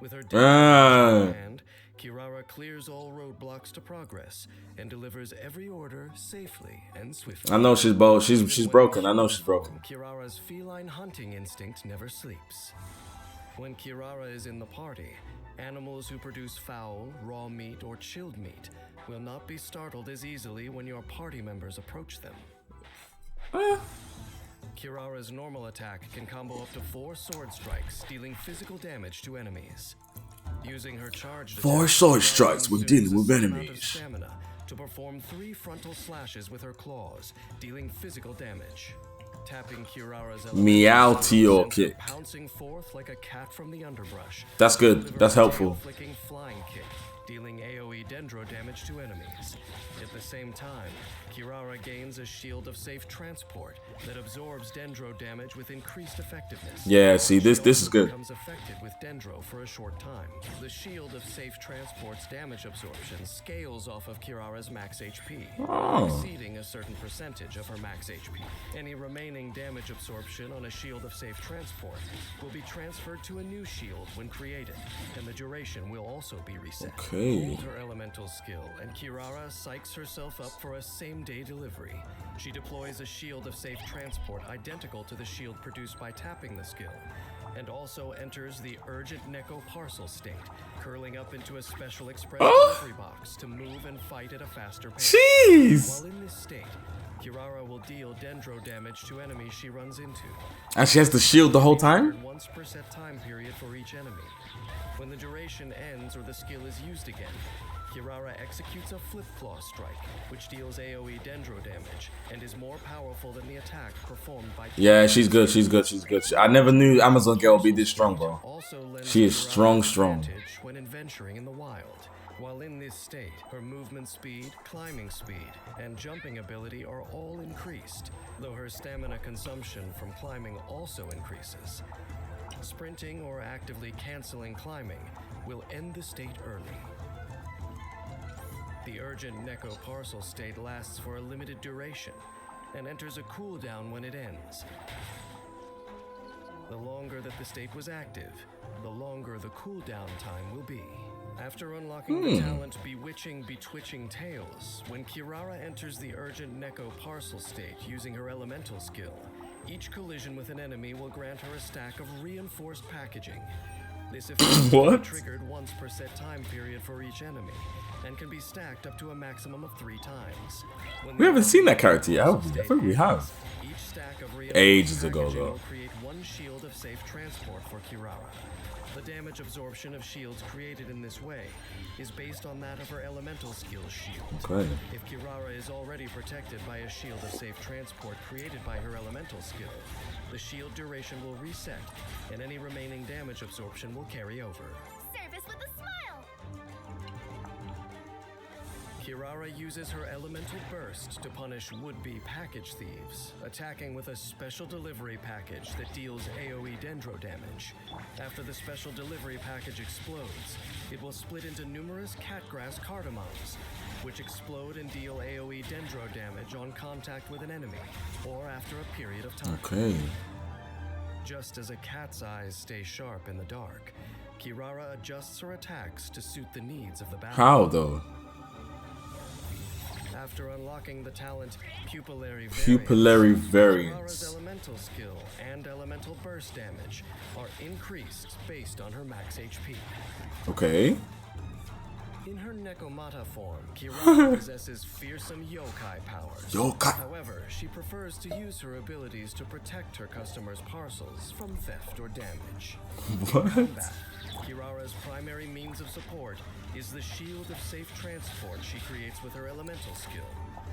With her hand, Kirara clears all roadblocks to progress and delivers every order safely and swiftly. I know she's broken. I know she's broken. Kirara's feline hunting instinct never sleeps. When Kirara is in the party, animals who produce foul, raw meat, or chilled meat will not be startled as easily when your party members approach them. Kirara's normal attack can combo up to 4 sword strikes, dealing physical damage to enemies. Using her charged 4 sword strikes when dealing with enemies. Stamina to perform 3 frontal slashes with her claws, dealing physical damage. Tapping Kirara's Meowtio kick. Pouncing forth like a cat from the underbrush. That's good. That's helpful. Flicking flying kick, dealing AoE dendro damage to enemies. At the same time, Kirara gains a shield of safe transport that absorbs dendro damage with increased effectiveness. Yeah, see, this is good. Becomes affected with dendro for a short time. The shield of safe transport's damage absorption scales off of Kirara's max HP, exceeding a certain percentage of her max HP. Any remaining damage absorption on a shield of safe transport will be transferred to a new shield when created, and the duration will also be reset. Okay. Hold her elemental skill, and Kirara psychs herself up for a same-day delivery. She deploys a shield of safe transport identical to the shield produced by tapping the skill, and also enters the urgent Neko parcel state, curling up into a special express delivery box to move and fight at a faster pace. Jeez! While in this state, Kirara will deal dendro damage to enemies she runs into. And she has the shield the whole time? Once per set time period for each enemy. When the duration ends or the skill is used again, Kirara executes a flip claw strike, which deals AoE dendro damage and is more powerful than the attack performed by. Yeah, she's good. She's good. She's good. I never knew Amazon girl would be this strong, bro. She is strong. When adventuring in the wild. While in this state, her movement speed, climbing speed, and jumping ability are all increased, though her stamina consumption from climbing also increases. Sprinting or actively canceling climbing will end the state early. The urgent Neko parcel state lasts for a limited duration and enters a cooldown when it ends. The longer that the state was active, the longer the cooldown time will be. After unlocking the talent Bewitching Betwitching Tails, when Kirara enters the urgent Neko parcel state using her elemental skill, each collision with an enemy will grant her a stack of reinforced packaging. This effect will be triggered once per set time period for each enemy, and can be stacked up to a maximum of 3 times. We haven't seen that character yet. I think we have. Each stack of Ages ago, though. will create 1 shield of safe transport for Kirara. The damage absorption of shields created in this way is based on that of her elemental skill shield. Okay. If Kirara is already protected by a shield of safe transport created by her elemental skill, the shield duration will reset, and any remaining damage absorption will carry over. Service with a smile! Kirara uses her elemental burst to punish would-be package thieves, attacking with a special delivery package that deals AoE dendro damage. After the special delivery package explodes, it will split into numerous catgrass cardamoms, which explode and deal AoE dendro damage on contact with an enemy, or after a period of time. Okay. Just as a cat's eyes stay sharp in the dark, Kirara adjusts her attacks to suit the needs of the battle. How, though? After unlocking the talent Pupillary Variance. Kirara's elemental skill and elemental burst damage are increased based on her max HP. Okay. In her Nekomata form, Kirara possesses fearsome yokai powers. Yokai. However, she prefers to use her abilities to protect her customers' parcels from theft or damage. What? In combat, Kirara's primary means of support is the shield of safe transport she creates with her elemental skill.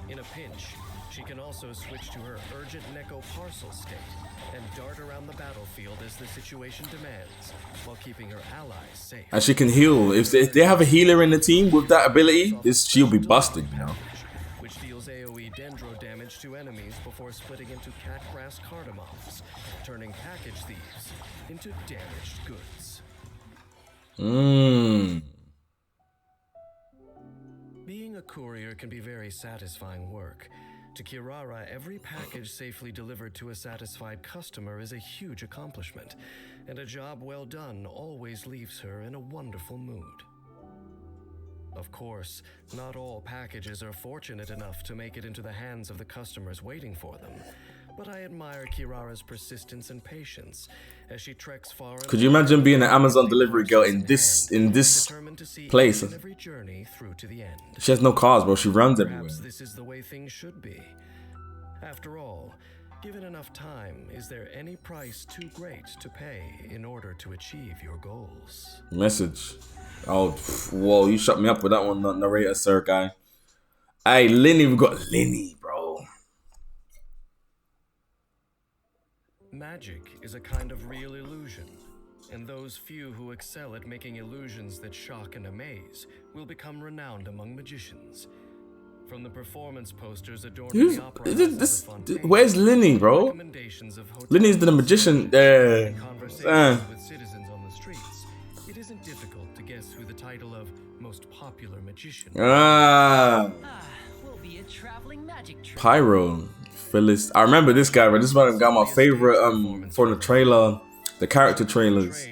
In a pinch, she can also switch to her urgent Neko parcel state and dart around the battlefield as the situation demands, while keeping her allies safe. And she can heal. If they have a healer in the team with that ability, she'll be busted, you know. Which deals AoE dendro damage to enemies before splitting into cat grass cardamoms, turning package thieves into damaged goods. Being a courier can be very satisfying work. To Kirara, every package safely delivered to a satisfied customer is a huge accomplishment, and a job well done always leaves her in a wonderful mood. Of course, not all packages are fortunate enough to make it into the hands of the customers waiting for them, but I admire Kirara's persistence and patience as she treks far. Could you imagine being an Amazon delivery girl in this place? Every journey through to the end. She has no cars, bro. She runs everywhere. Perhaps this is the way things should be. After all, given enough time, is there any price too great to pay in order to achieve your goals? Message. Oh, whoa, you shut me up with that one, narrator, sir, guy. Hey, Lenny, we got Lenny, bro. Magic is a kind of real illusion, and those few who excel at making illusions that shock and amaze will become renowned among magicians. From the performance posters adorning the opera house of Fontaine, where's Lenny, bro? Lenny's the magician. Conversations with citizens on the streets. It isn't difficult to guess who the title of most popular magician. We'll be a traveling magic trick. Pyro. Phyllis. I remember this guy, but this one got my favorite for the trailer, the character trailers.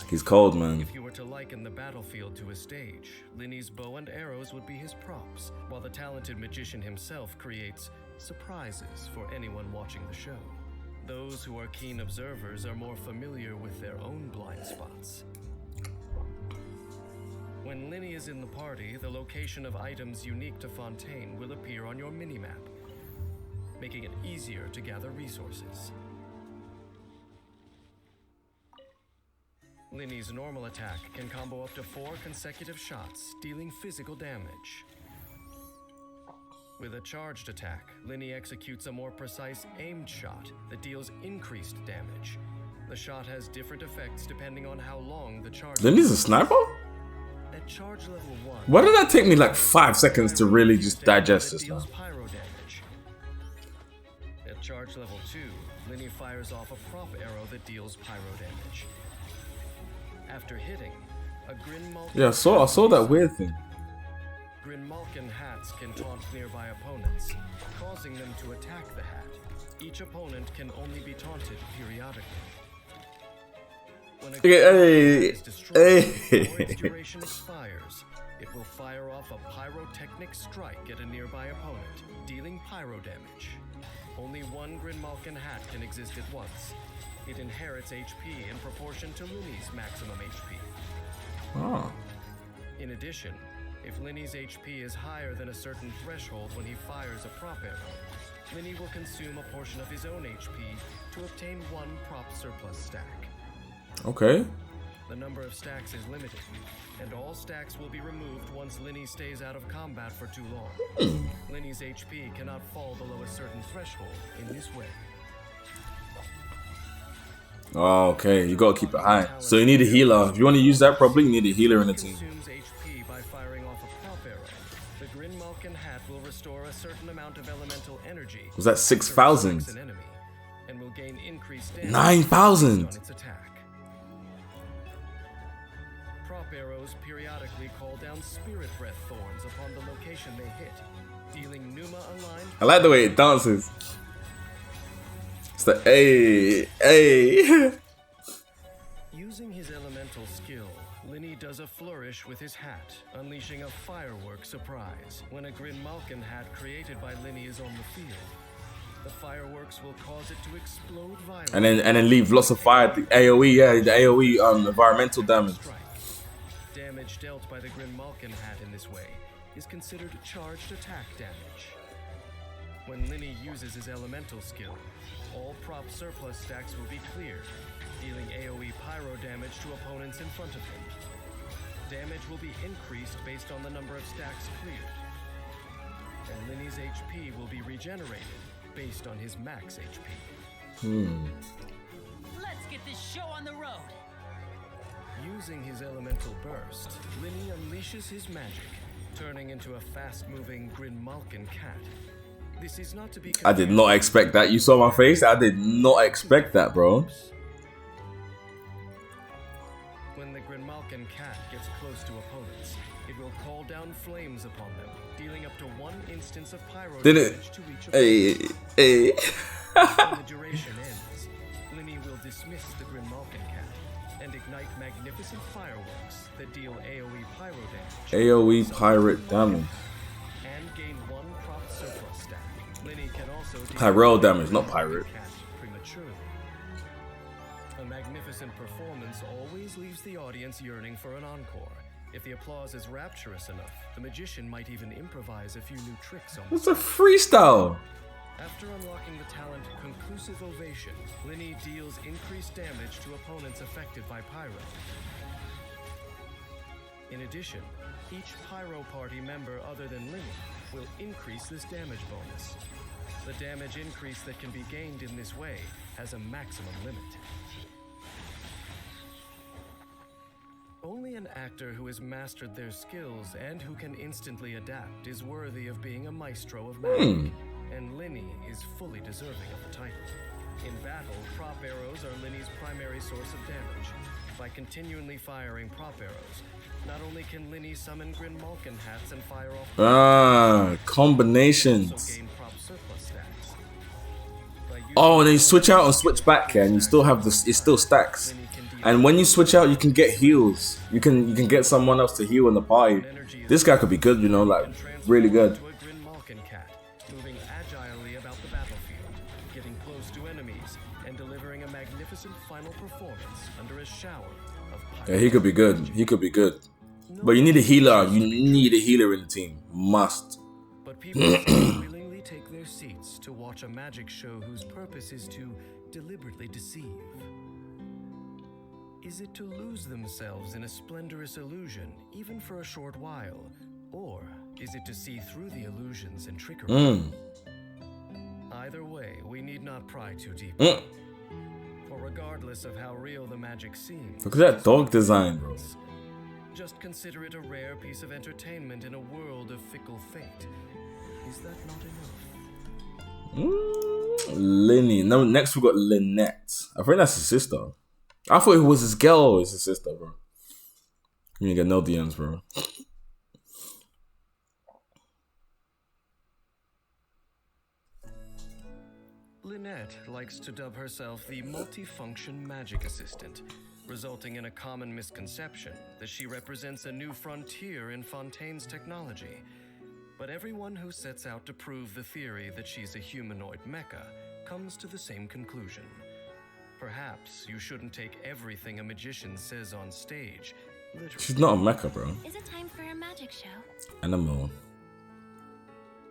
He's cold, man. If you were to liken the battlefield to a stage, Lenny's bow and arrows would be his props, while the talented magician himself creates surprises for anyone watching the show. Those who are keen observers are more familiar with their own blind spots. When Lenny is in the party, the location of items unique to Fontaine will appear on your minimap, making it easier to gather resources. Lenny's normal attack can combo up to 4 consecutive shots, dealing physical damage. With a charged attack, Lenny executes a more precise aimed shot that deals increased damage. The shot has different effects depending on how long the charge. Lenny's a sniper? At charge level 1, why did that take me like 5 seconds to really just digest this now? Pyro damage. At charge level 2, Lenny fires off a prop arrow that deals pyro damage. After hitting, a Grin Malkin. Yeah, I saw that weird thing. Grin Malkin hats can taunt nearby opponents, causing them to attack the hat. Each opponent can only be taunted periodically. When a is destroyed or its duration expires, it will fire off a pyrotechnic strike at a nearby opponent, dealing pyro damage. Only one Grin Malkin hat can exist at once. It inherits HP in proportion to Lenny's maximum HP. Oh. In addition, if Lenny's HP is higher than a certain threshold when he fires a prop arrow, Lenny will consume a portion of his own HP to obtain 1 prop surplus stack. Okay. The number of stacks is limited, and all stacks will be removed once Lenny stays out of combat for too long. Lenny's HP cannot fall below a certain threshold in this way. Oh, okay, you gotta keep it high. So you need a healer. If you want to use that properly, you need a healer in the team. Consumes HP by firing off a prop arrow. The Grin Malkin hat will restore a certain amount of elemental energy. Was that 6,000? And will gain increased damage 9,000. on its attack. Prop arrows periodically call down spirit breath thorns upon the location they hit, dealing Numa aligned. I like the way it dances. It's the hey. Using his elemental skill, Lenny does a flourish with his hat, unleashing a firework surprise. When a Grin Malkin hat created by Lenny is on the field, the fireworks will cause it to explode violently. And then leave lots of fire. The AoE, yeah, the AoE environmental damage. Damage dealt by the Grinmalkin hat in this way is considered charged attack damage. When Linny uses his elemental skill, all prop surplus stacks will be cleared, dealing AoE pyro damage to opponents in front of him. Damage will be increased based on the number of stacks cleared. And Linny's HP will be regenerated based on his max HP. Let's get this show on the road! Using his elemental burst, Linny unleashes his magic, turning into a fast-moving Grinmalkin cat. This is not to be I did not expect that. You saw my face? I did not expect that, bro. When the Grinmalkin cat gets close to opponents, it will call down flames upon them, dealing up to 1 instance of pyro damage to each opponent. When the duration ends, Linny will dismiss the Grinmalkin cat and ignite magnificent fireworks that deal AoE pyro damage. AoE pirate damage. And gain 1 prop surplus stack. Linny can also Pyro damage, not pirate. Prematurely. A magnificent performance always leaves the audience yearning for an encore. If the applause is rapturous enough, the magician might even improvise a few new tricks on the It's a freestyle. After unlocking the talent Conclusive Ovation, Linny deals increased damage to opponents affected by pyro. In addition, each pyro party member other than Linny will increase this damage bonus. The damage increase that can be gained in this way has a maximum limit. Only an actor who has mastered their skills and who can instantly adapt is worthy of being a maestro of magic, and Linny is fully deserving of the title. In battle, prop arrows are Linny's primary source of damage. By continually firing prop arrows, not only can Linny summon Grinmalkin hats and fire off combinations. Oh, and then you switch out and switch back, and you still have this. It still stacks. And when you switch out, you can get heals. You can get someone else to heal in the party. This guy could be good, you know, like really good. Moving agilely about the battlefield, getting close to enemies, and delivering a magnificent final performance under a shower of Yeah, he could be good. He could be good. But you need a healer. You need a healer in the team. Must. But people willingly take their seats to watch a magic show whose purpose is to deliberately deceive. Is it to lose themselves in a splendorous illusion, even for a short while? Or is it to see through the illusions and trickery? Either way, we need not pry too deep. For regardless of how real the magic seems, look at that dog design, bro. Just consider it a rare piece of entertainment in a world of fickle fate. Is that not enough? Linny. No, next we got Lynette. I think that's his sister. I thought it was his girl or his sister, bro. You ain't got no DMs, bro. Lynette likes to dub herself the multifunction magic assistant, resulting in a common misconception that she represents a new frontier in Fontaine's technology. But everyone who sets out to prove the theory that she's a humanoid mecha comes to the same conclusion. Perhaps you shouldn't take everything a magician says on stage literally. She's not a mecha, bro. Is it time for a magic show? Animal.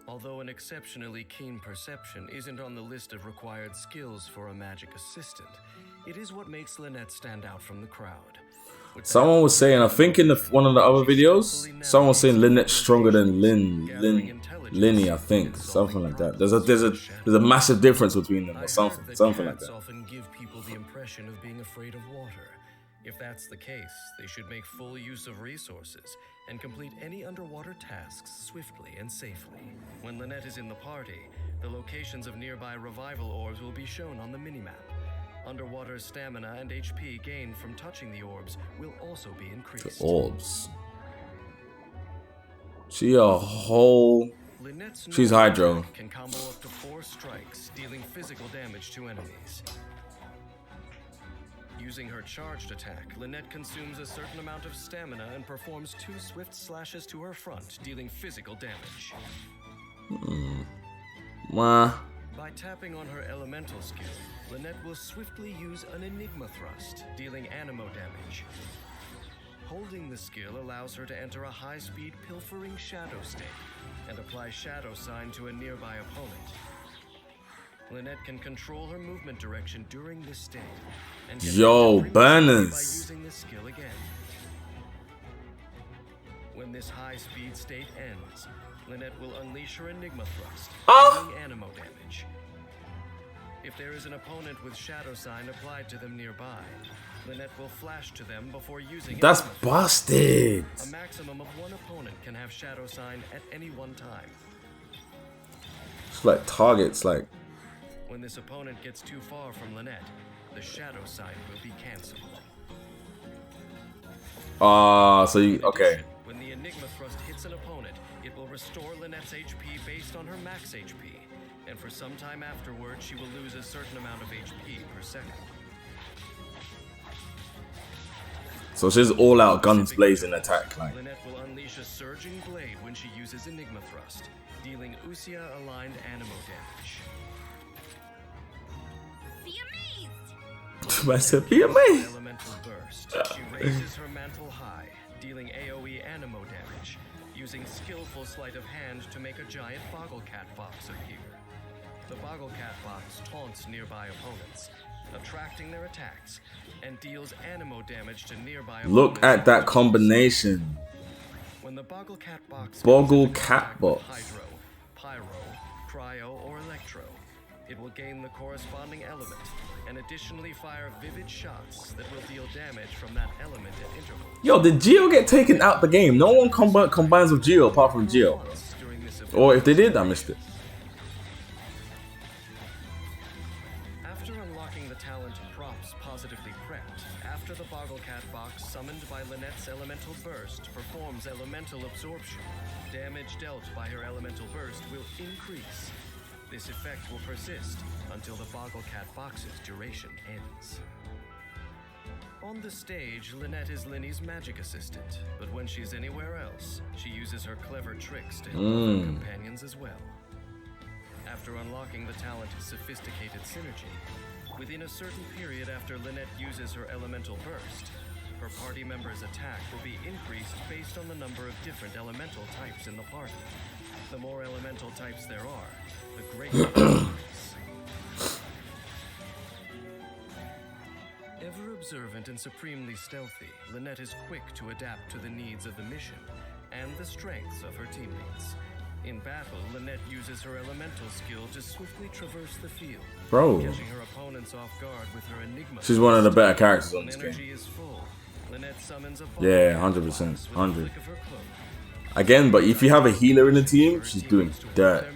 Although an exceptionally keen perception isn't on the list of required skills for a magic assistant, it is what makes Lynette stand out from the crowd. Someone was saying, I think in one of the other videos, someone was saying Lynette's stronger than Linny, I think, something like that. There's a massive difference between them, or something like that. Often give people the impression of being afraid of water. If that's the case, they should make full use of resources and complete any underwater tasks swiftly and safely. When Lynette is in the party, the locations of nearby revival orbs will be shown on the minimap. Underwater stamina and HP gained from touching the orbs will also be increased. The orbs. She's Hydro. Can combo up to 4 strikes, dealing physical damage to enemies. Using her charged attack, Lynette consumes a certain amount of stamina and performs 2 swift slashes to her front, dealing physical damage. By tapping on her elemental skill, Lynette will swiftly use an Enigma Thrust, dealing animo damage. Holding the skill allows her to enter a high-speed pilfering shadow state and apply shadow sign to a nearby opponent. Lynette can control her movement direction during this state and can enter banners by using this skill again. When this high-speed state ends, Lynette will unleash her Enigma Thrust, dealing animo damage. If there is an opponent with shadow sign applied to them nearby, Lynette will flash to them before using That's Enigma Thrust. busted. A maximum of one opponent can have shadow sign at any one time. It's like targets, like. When this opponent gets too far from Lynette, the shadow sign will be cancelled. So you, okay. When the Enigma Thrust hits an opponent, it will restore Lynette's HP based on her max HP, and for some time afterward, she will lose a certain amount of HP per second. So she's all out guns blazing attack, like. Lynette will unleash a surging blade when she uses Enigma Thrust, dealing Usia aligned animo damage. Be amazed! I said, be amazed. Elemental burst. She raises her mantle high, dealing AoE animo damage, using skillful sleight of hand to make a giant Bogglecat box appear. The Bogglecat box taunts nearby opponents, attracting their attacks, and deals animo damage to nearby Look opponents. at that combination. When the Bogglecat box Bogglecat box. Hydro, Pyro, Cryo, or Electro, it will gain the corresponding element, and additionally fire vivid shots that will deal damage from that element at intervals. Yo, did Geo get taken out the game? No one combines with Geo apart from Geo. Or if they did, I missed it. After unlocking the talent Props Positively Prepped, after the Bogglecat box summoned by Lynette's Elemental Burst performs Elemental Absorption, damage dealt by her Elemental Burst will increase. This effect will persist until the Bogglecat box's duration ends. On the stage, Lynette is Linny's magic assistant, but when she's anywhere else, she uses her clever tricks to help other companions as well. After unlocking the talent Sophisticated Synergy, within a certain period after Lynette uses her Elemental Burst, her party member's attack will be increased based on the number of different elemental types in the party. The more elemental types there are, the greater the increase. Ever observant and supremely stealthy, Lynette is quick to adapt to the needs of the mission and the strengths of her teammates. In battle, Lynette uses her elemental skill to swiftly traverse the field, catching her opponents off guard with her Enigma. She's one of the better characters on this game. Energy is full. Lynette summons a Yeah, 100%. 100. Again, but if you have a healer in the team, she's doing dirt.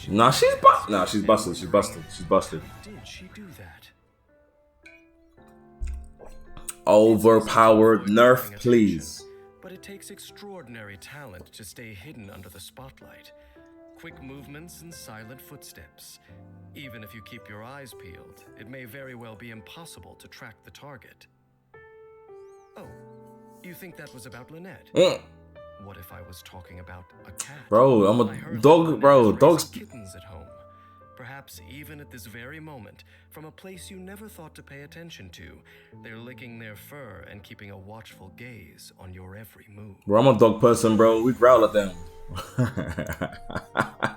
Nah, she's busted. She's busted. She's busted. Did she do that? Overpowered nerf, please. But it takes extraordinary talent to stay hidden under the spotlight. Quick movements and silent footsteps. Even if you keep your eyes peeled, it may very well be impossible to track the target. Oh, you think that was about Lynette? What if I was talking about a cat? Bro, I'm a dog, bro. Dogs. Kittens at home. Perhaps even at this very moment, from a place you never thought to pay attention to, they're licking their fur and keeping a watchful gaze on your every move. Bro, I'm a dog person, bro. We growl at them.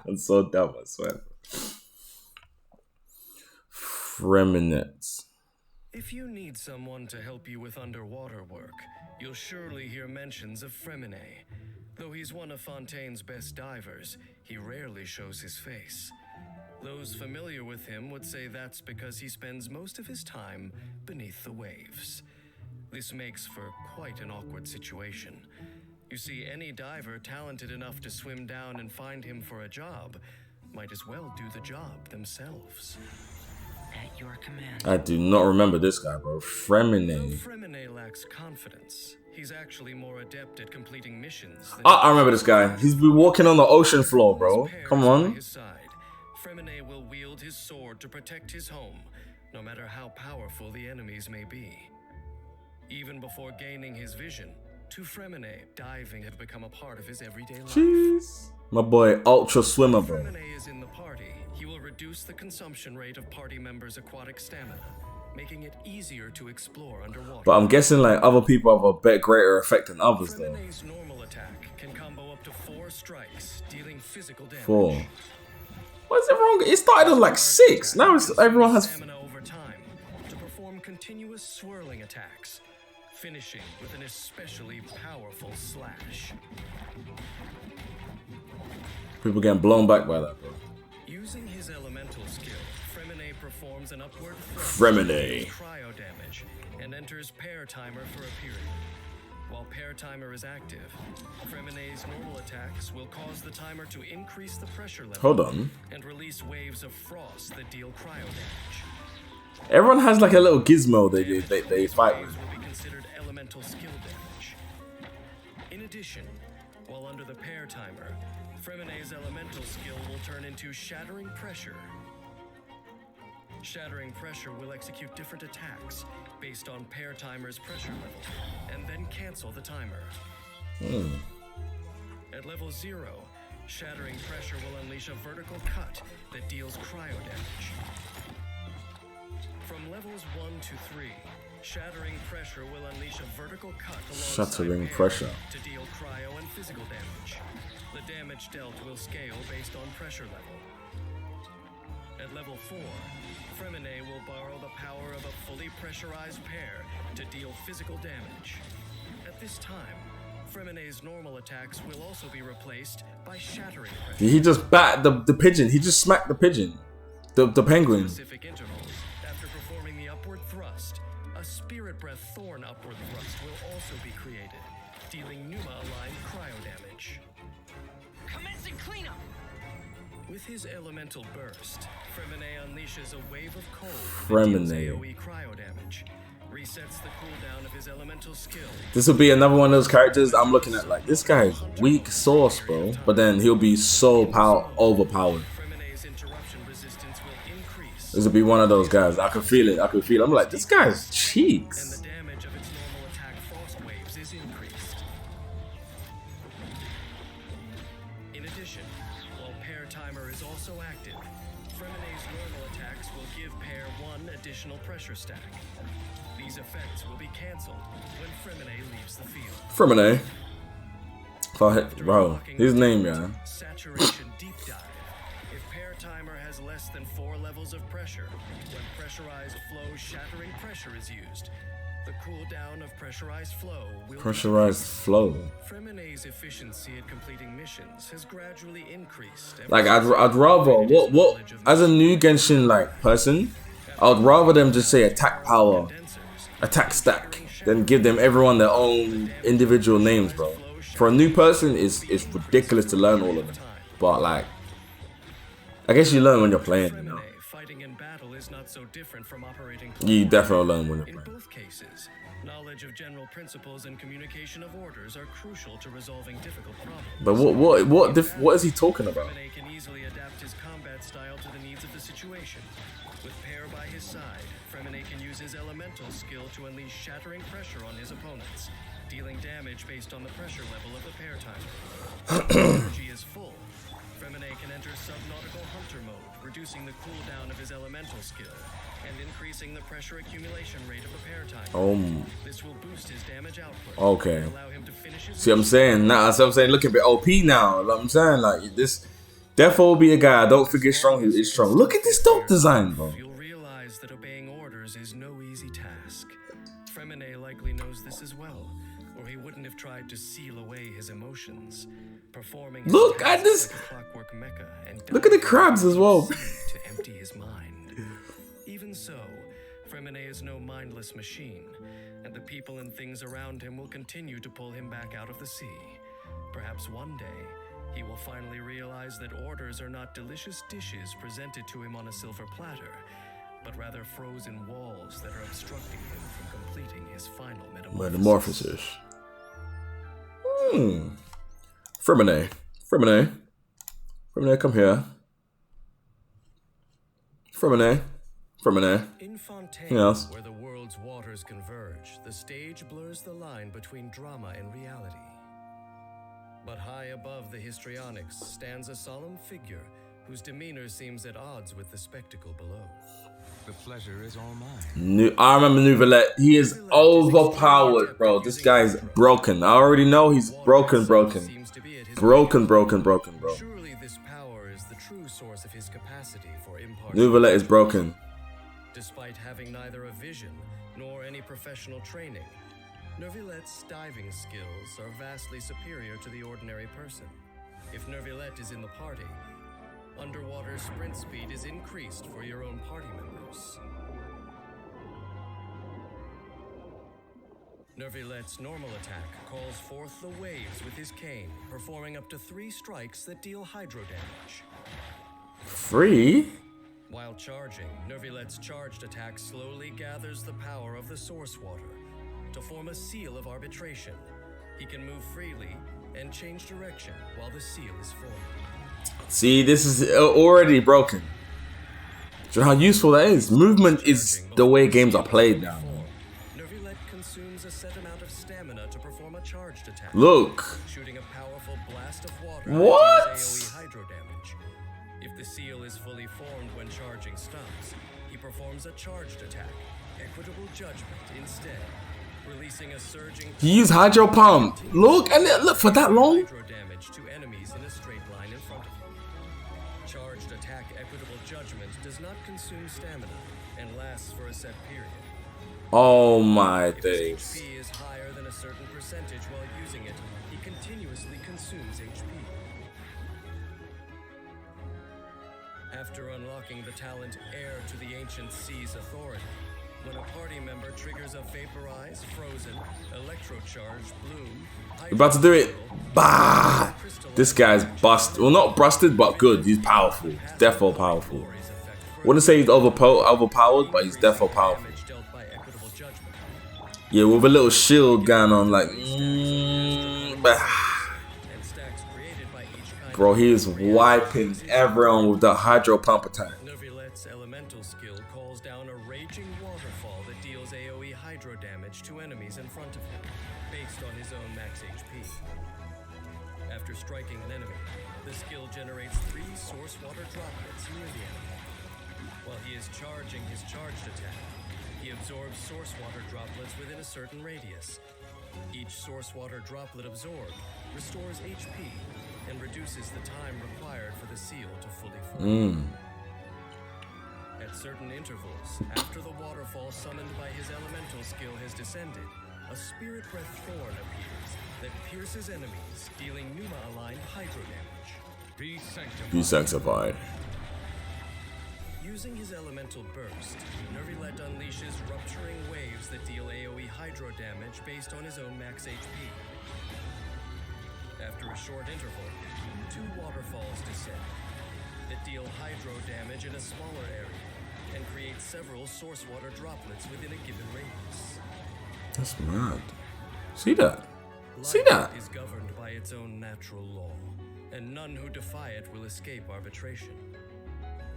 It's so dumb, I swear. Freminets. If you need someone to help you with underwater work, you'll surely hear mentions of Freminet. Though he's one of Fontaine's best divers, he rarely shows his face. Those familiar with him would say that's because he spends most of his time beneath the waves. This makes for quite an awkward situation. You see, any diver talented enough to swim down and find him for a job might as well do the job themselves. At your command. I do not remember this guy, bro. Freminet. Though Freminet lacks confidence, he's actually more adept at completing missions than I remember this guy. He's been walking on the ocean floor, bro. Come on. Freminet will wield his sword to protect his home, no matter how powerful the enemies may be. Even before gaining his vision, to Freminet, diving had become a part of his everyday life. Jeez. My boy, ultra swimmer, bro. Freminet is in the party. He will reduce the consumption rate of party members' aquatic stamina. making it easier to explore underwater. But I'm guessing like other people have a bit greater effect than others though. Fremenay's normal attack can combo up to 4 strikes, dealing physical damage. 4. What is it wrong? It started at like 6. Now it's everyone has stamina over time to perform continuous swirling attacks, finishing with an especially powerful slash. people getting blown back by that, bro. Using his elemental skill, Fremenay performs an upward Fremenay. cryo damage and enters pair timer for a period. While pair timer is active, Fremenay's normal attacks will cause the timer to increase the pressure level. Hold on. And release waves of frost that deal cryo damage. Everyone has like a little gizmo they fight with. Will be considered elemental skill damage. In addition, while under the pair timer, Fremenay's elemental skill will turn into shattering pressure. Shattering pressure will execute different attacks based on pair timer's pressure level, and then cancel the timer. At level 0, shattering pressure will unleash a vertical cut that deals cryo damage. From levels 1 to 3, shattering pressure will unleash a vertical cut alongside Shattering pair pressure. to deal cryo and physical damage. The damage dealt will scale based on pressure level. At level 4, Fremenay will borrow the power of a fully pressurized pair to deal physical damage. At this time, Fremenay's normal attacks will also be replaced by shattering pressure. He just bat the pigeon. He just smacked the pigeon. The penguin. Specific intervals. After performing the upward thrust, a Spirit Breath Thorn upward thrust will also be created, dealing Numa-aligned cryo damage. Commencing cleanup! With his elemental burst, Fremenay unleashes a wave of cold Fremenay. that deals AoE cryo damage, resets the cooldown of his elemental skill. This will be another one of those characters I'm looking at like, this guy's weak sauce, bro. But then he'll be so overpowered. Fremenay's interruption resistance will increase. This will be one of those guys. I can feel it. I can feel it. I'm like, this guy's cheeks. And the damage of its normal attack frost waves is increased. In addition, while pair timer is also active, Fremenay's normal attacks will give pair 1 additional pressure stack. These effects will be cancelled when Fremenay leaves the field. Fremenay. Bro, his name, yeah. Saturation deep dive. If pair timer has less than 4 levels of pressure, when pressurized flow shattering pressure is used, the cooldown of pressurized flow will Pressurized flow. Fremenay's efficiency at completing missions has gradually increased. Like I'd rather what as a new Genshin like person, I'd rather them just say attack power, attack stack, than give them everyone their own individual names, bro. For a new person, it's ridiculous to learn all of them. But like, I guess you learn when you're playing, you know. Fighting in battle is not so different from operating. You definitely learn when you're In playing. both cases, knowledge of general principles and communication of orders are crucial to resolving difficult problems. But what is he talking about? Fremenay can easily adapt his combat style to the needs of the situation. With pair by his side, Fremenay can use his elemental skill to unleash shattering pressure on his opponents, dealing damage based on the pressure level of the pair timer. When energy is full, Fremenay can enter subnautical hunter mode, reducing the cooldown of his elemental skill and increasing the pressure accumulation rate of the pair timer. This will boost his damage output. Okay. And allow him to finish his See what I'm saying? Nah, see what I'm saying? Look a bit OP now. Like I'm saying, like this definitely will be a guy. I don't think it's strong. He's strong. Look at this dog design, bro. You'll realize that obeying orders is no easy task. Fremenay likely knows this as well, or he wouldn't have tried to seal away his emotions, performing. Look at this. Like a clockwork mecha and Look at the crabs as well. to empty his mind. Even so, Fremenay is no mindless machine, and the people and things around him will continue to pull him back out of the sea. Perhaps one day, he will finally realize that orders are not delicious dishes presented to him on a silver platter, but rather frozen walls that are obstructing him from completing his final Metamorphosis. Fremenay. Fremenay, come here. Fremenay. In Fontaine, Yes. where the world's waters converge, the stage blurs the line between drama and reality. But high above the histrionics stands a solemn figure whose demeanor seems at odds with the spectacle below. The pleasure is all mine. I remember Nouvellette. He is overpowered, bro. This guy's broken. I already know he's broken. Bro. Surely this power is the true source of his capacity for imparting. Nouvellette is broken. Despite having neither a vision nor any professional training, Neuvillette's diving skills are vastly superior to the ordinary person. If Neuvillette is in the party, underwater sprint speed is increased for your own party members. Neuvillette's normal attack calls forth the waves with his cane, performing up to 3 strikes that deal hydro damage. 3? While charging, Neuvillette's charged attack slowly gathers the power of the source water to form a seal of arbitration. He can move freely and change direction while the seal is formed. See, this is already broken. Do you know how useful that is? Movement is the way games are played now. Neuvillette consumes a set amount of stamina to perform a charged attack. Look. Shooting a powerful blast of water What? that deals AoE hydro damage. If the seal is fully formed when charging stops, he performs a charged attack, Equitable Judgment, instead, releasing a surging. He used Hydro Pump. Look, and look for that long. Hydro damage to enemies in a straight line in front of him. Charged attack Equitable Judgment does not consume stamina and lasts for a set period. Oh my If his days. HP is higher than a certain percentage while using it, he continuously consumes HP. After unlocking the talent Heir to the Ancient Sea's authority, when a party member triggers a Vaporize, Frozen, Electrocharge, Bloom, About to do it. Bah! This guy's busted. Well, not busted, but good. He's powerful. He's defo powerful. Wouldn't say he's overpowered, but he's defo powerful. Yeah, with a little shield going on, like. Bro, he is wiping everyone with the Hydro Pump attack. Neuvillette's elemental skill calls down a raging waterfall that deals AoE hydro damage to enemies in front of him, based on his own max HP. After striking an enemy, the skill generates 3 source water droplets near the enemy. While he is charging his charged attack, he absorbs source water droplets within a certain radius. Each source water droplet absorbed restores HP and reduces the time required for the seal to fully form. At certain intervals, after the waterfall summoned by his elemental skill has descended, a spirit breath thorn appears that pierces enemies, dealing Numa-aligned hydro damage. Be sanctified. Using his elemental burst, Neuvillette unleashes rupturing waves that deal AoE hydro damage based on his own max HP. After a short interval, 2 waterfalls descend that deal hydro damage in a smaller area and create several source water droplets within a given radius. That's mad. See that? See Life that? is governed by its own natural law, and none who defy it will escape arbitration.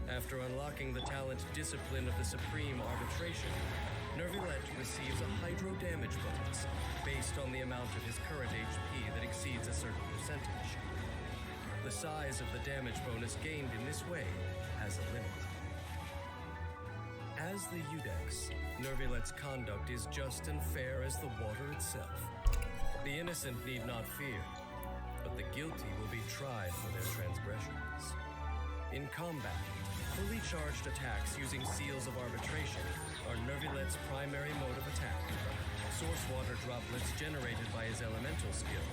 After unlocking the talent Discipline of the Supreme Arbitration, Neuvillette receives a hydro damage bonus based on the amount of his current HP that exceeds a certain percentage. The size of the damage bonus gained in this way has a limit. As the Udex, Neuvillette's conduct is just and fair as the water itself. The innocent need not fear, but the guilty will be tried for their transgressions. In combat, fully charged attacks using seals of arbitration are Neuvillette's primary mode of attack. Source water droplets generated by his elemental skill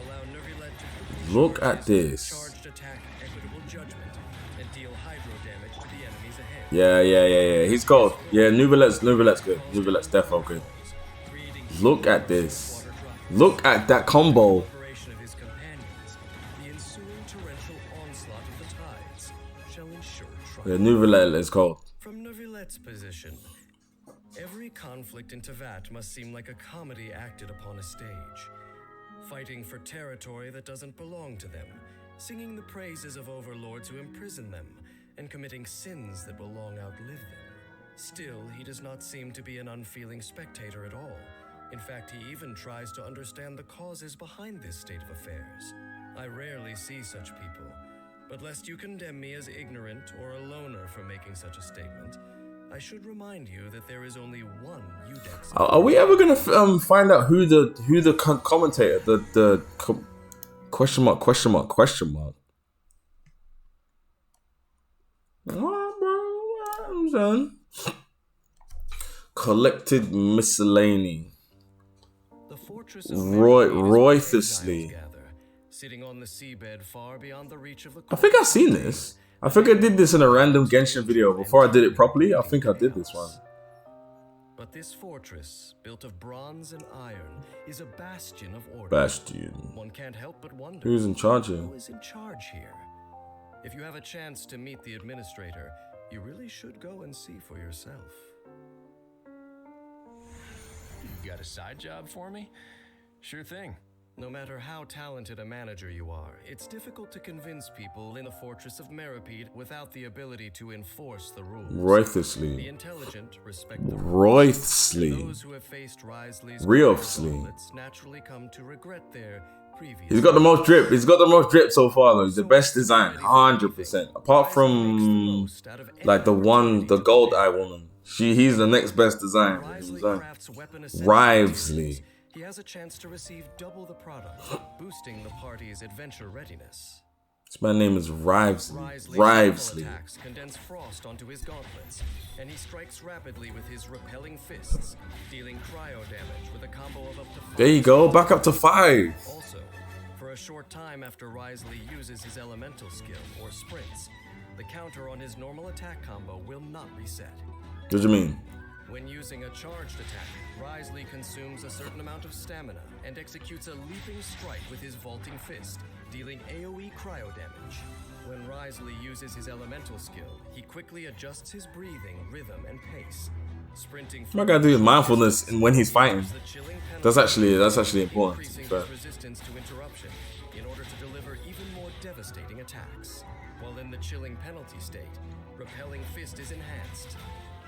allow Neuvillette to quickly Look charge at his this. charged attack Equitable Judgment and deal hydro damage to the enemies ahead. Yeah. He's cold. Yeah, Neuvillette's good. Neuvillette's defo good. Look at this. Look at that combo. Of his companions, the ensuing torrential onslaught of the tides shall ensure triumph. Yeah, Neuvillette is cold. From Neuvillette's position, every conflict in Tevat must seem like a comedy acted upon a stage. Fighting for territory that doesn't belong to them, singing the praises of overlords who imprison them, and committing sins that will long outlive them. Still, he does not seem to be an unfeeling spectator at all. In fact, he even tries to understand the causes behind this state of affairs. I rarely see such people, But lest you condemn me as ignorant or a loner for making such a statement, I should remind you that there is only one Udex. Are we ever gonna find out who the commentator, question mark? Oh, bro, collected miscellany. The fortress Roythlessly. Sitting on the seabed far beyond the reach of the I think I've seen this. I think I did this in a random Genshin video before I did it properly. I think I did this one. But this fortress, built of bronze and iron, is a bastion of order. Bastion. One can't help but wonder who's in charge here? who is in charge here. If you have a chance to meet the administrator, you really should go and see for yourself. You got a side job for me? Sure thing. No matter how talented a manager you are, it's difficult to convince people in the Fortress of Meripede without the ability to enforce the rules. Roythlessly. The intelligent respect the Roythlessly. Those who have faced Risley's naturally come to regret their previous. He's got the most drip. He's got the most drip so far, though. He's the best design, 100%. Apart from like the gold eye woman. He's the next best design. Rivesley. He has a chance to receive double the product, boosting the party's adventure readiness. This man's name is Rivesley. Attacks condense frost onto his gauntlets, and he strikes rapidly with his repelling fists, dealing cryo damage with a combo of up to 5. There you go, back up to 5. Also, for a short time after Risley uses his elemental skill or sprints, the counter on his normal attack combo will not reset. What do you mean? When using a charged attack, Risley consumes a certain amount of stamina and executes a leaping strike with his vaulting fist, dealing AoE cryo damage. When Risley uses his elemental skill, he quickly adjusts his breathing, rhythm, and pace. Sprinting. I gotta do his mindfulness when he's fighting. That's actually important. Resistance to interruption in order to deliver even more devastating attacks. While in the chilling penalty state, repelling fist is enhanced.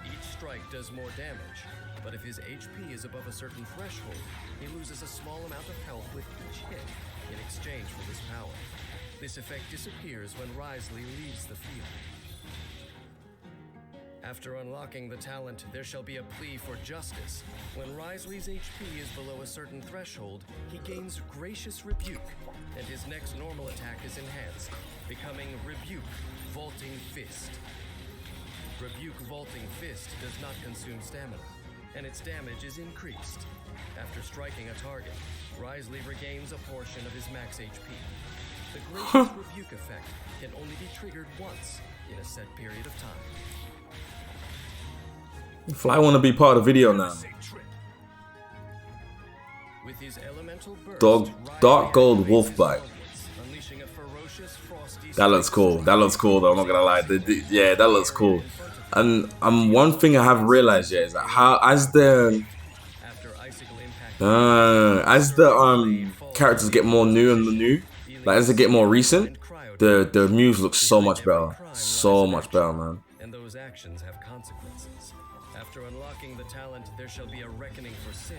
Each strike does more damage, but if his HP is above a certain threshold, he loses a small amount of health with each hit in exchange for this power. This effect disappears when Risley leaves the field. After unlocking the talent, there shall be a plea for justice. When Risley's HP is below a certain threshold, he gains Gracious Rebuke, and his next normal attack is enhanced, becoming Rebuke Vaulting Fist. Rebuke Vaulting Fist does not consume stamina, and its damage is increased. After striking a target, Risley regains a portion of his max HP. The Gracious Rebuke effect can only be triggered once in a set period of time. Fly wanna be part of the video now. With his elemental burst, Dark gold wolf bite. unleashing a ferocious frosty. That looks cool. That looks cool though, I'm not gonna lie. Yeah, that looks cool. And one thing I have realized is that how as the characters get more new, like as they get more recent, the moves look so much better. So much better, man. And those actions have consequences. After unlocking the talent, there shall be a reckoning for sin.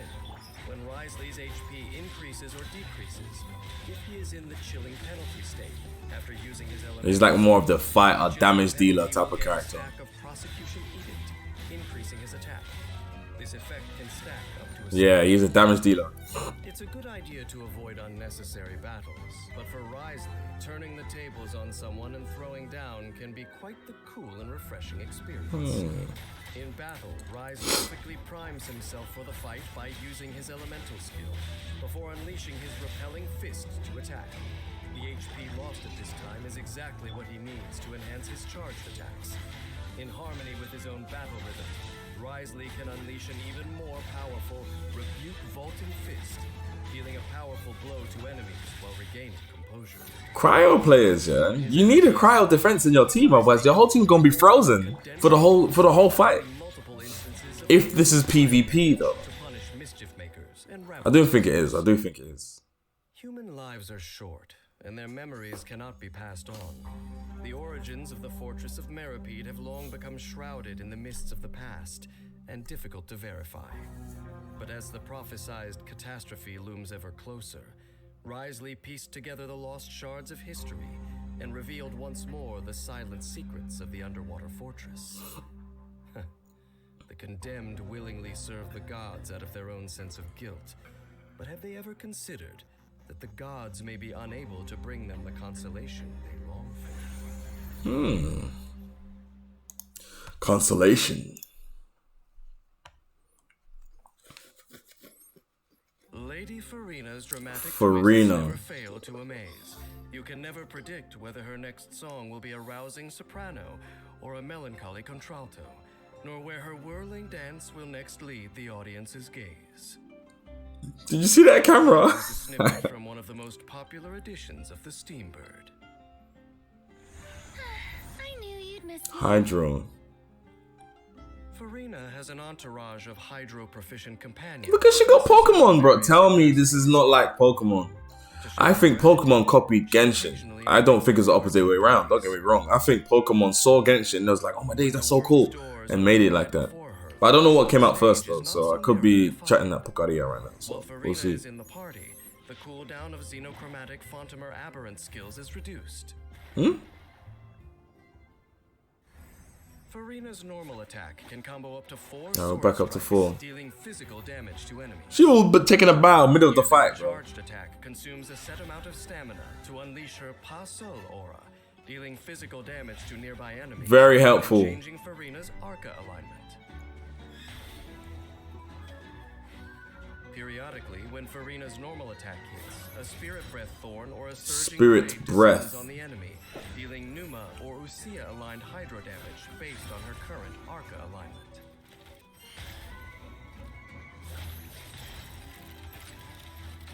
When Risley's HP increases or decreases, if he is in the chilling penalty state, after using his element, He's like more of the fighter, damage dealer type of character. Prosecution Edict, increasing his attack. This effect can stack up to a Yeah, he's a damage dealer. It's a good idea to avoid unnecessary battles, but for Risley, turning the tables on someone and throwing down can be quite the cool and refreshing experience. In battle, Risley quickly primes himself for the fight by using his elemental skill, before unleashing his repelling fist to attack. The HP lost at this time is exactly what he needs to enhance his charged attacks. In harmony with his own battle rhythm, Risley can unleash an even more powerful Rebuke Vaulting Fist, dealing a powerful blow to enemies while regaining composure. Cryo players, yeah. You need a cryo defense in your team, otherwise your whole team's gonna be frozen for the whole fight. If this is PvP though. I do think it is. Human lives are short, and their memories cannot be passed on. The origins of the Fortress of Meripede have long become shrouded in the mists of the past, and difficult to verify. But as the prophesized catastrophe looms ever closer, Risley pieced together the lost shards of history and revealed once more the silent secrets of the underwater fortress. The condemned willingly serve the gods out of their own sense of guilt. But have they ever considered that the gods may be unable to bring them the consolation they long for? Consolation. Lady Farina's dramatic Farina. twists never fail to amaze. You can never predict whether her next song will be a rousing soprano or a melancholy contralto, nor where her whirling dance will next lead the audience's gaze. Did you see that camera? This is a snippet from one of the most popular editions of the Steambird. I knew you'd miss me. Hydro. Farina has an entourage of hydro-proficient companions. Because she got Pokemon, bro. Tell me this is not like Pokemon. I think Pokemon copied Genshin. I don't think it's the opposite way around. Don't get me wrong. I think Pokemon saw Genshin and was like, oh my days, that's so cool. And made it like that. But I don't know what came out first though. So I could be chatting that Pocaria right now. So we'll see. Is in the party, the cooldown of xenochromatic Fontimer aberrant skills is reduced. Farina's normal attack can combo up to 4 back up to 4. dealing physical damage to enemies. She will be taking a bow middle of the fight, bro. Charged attack consumes a set amount of stamina to unleash her Pas Seul aura, dealing physical damage to nearby enemies. Very helpful. Changing Farina's Arca alignment. Periodically, when Farina's normal attack hits, a Spirit Breath Thorn or a Surging Spirit Blade Breath descends on the enemy, dealing Numa or Usia aligned Hydro damage based on her current Arca alignment.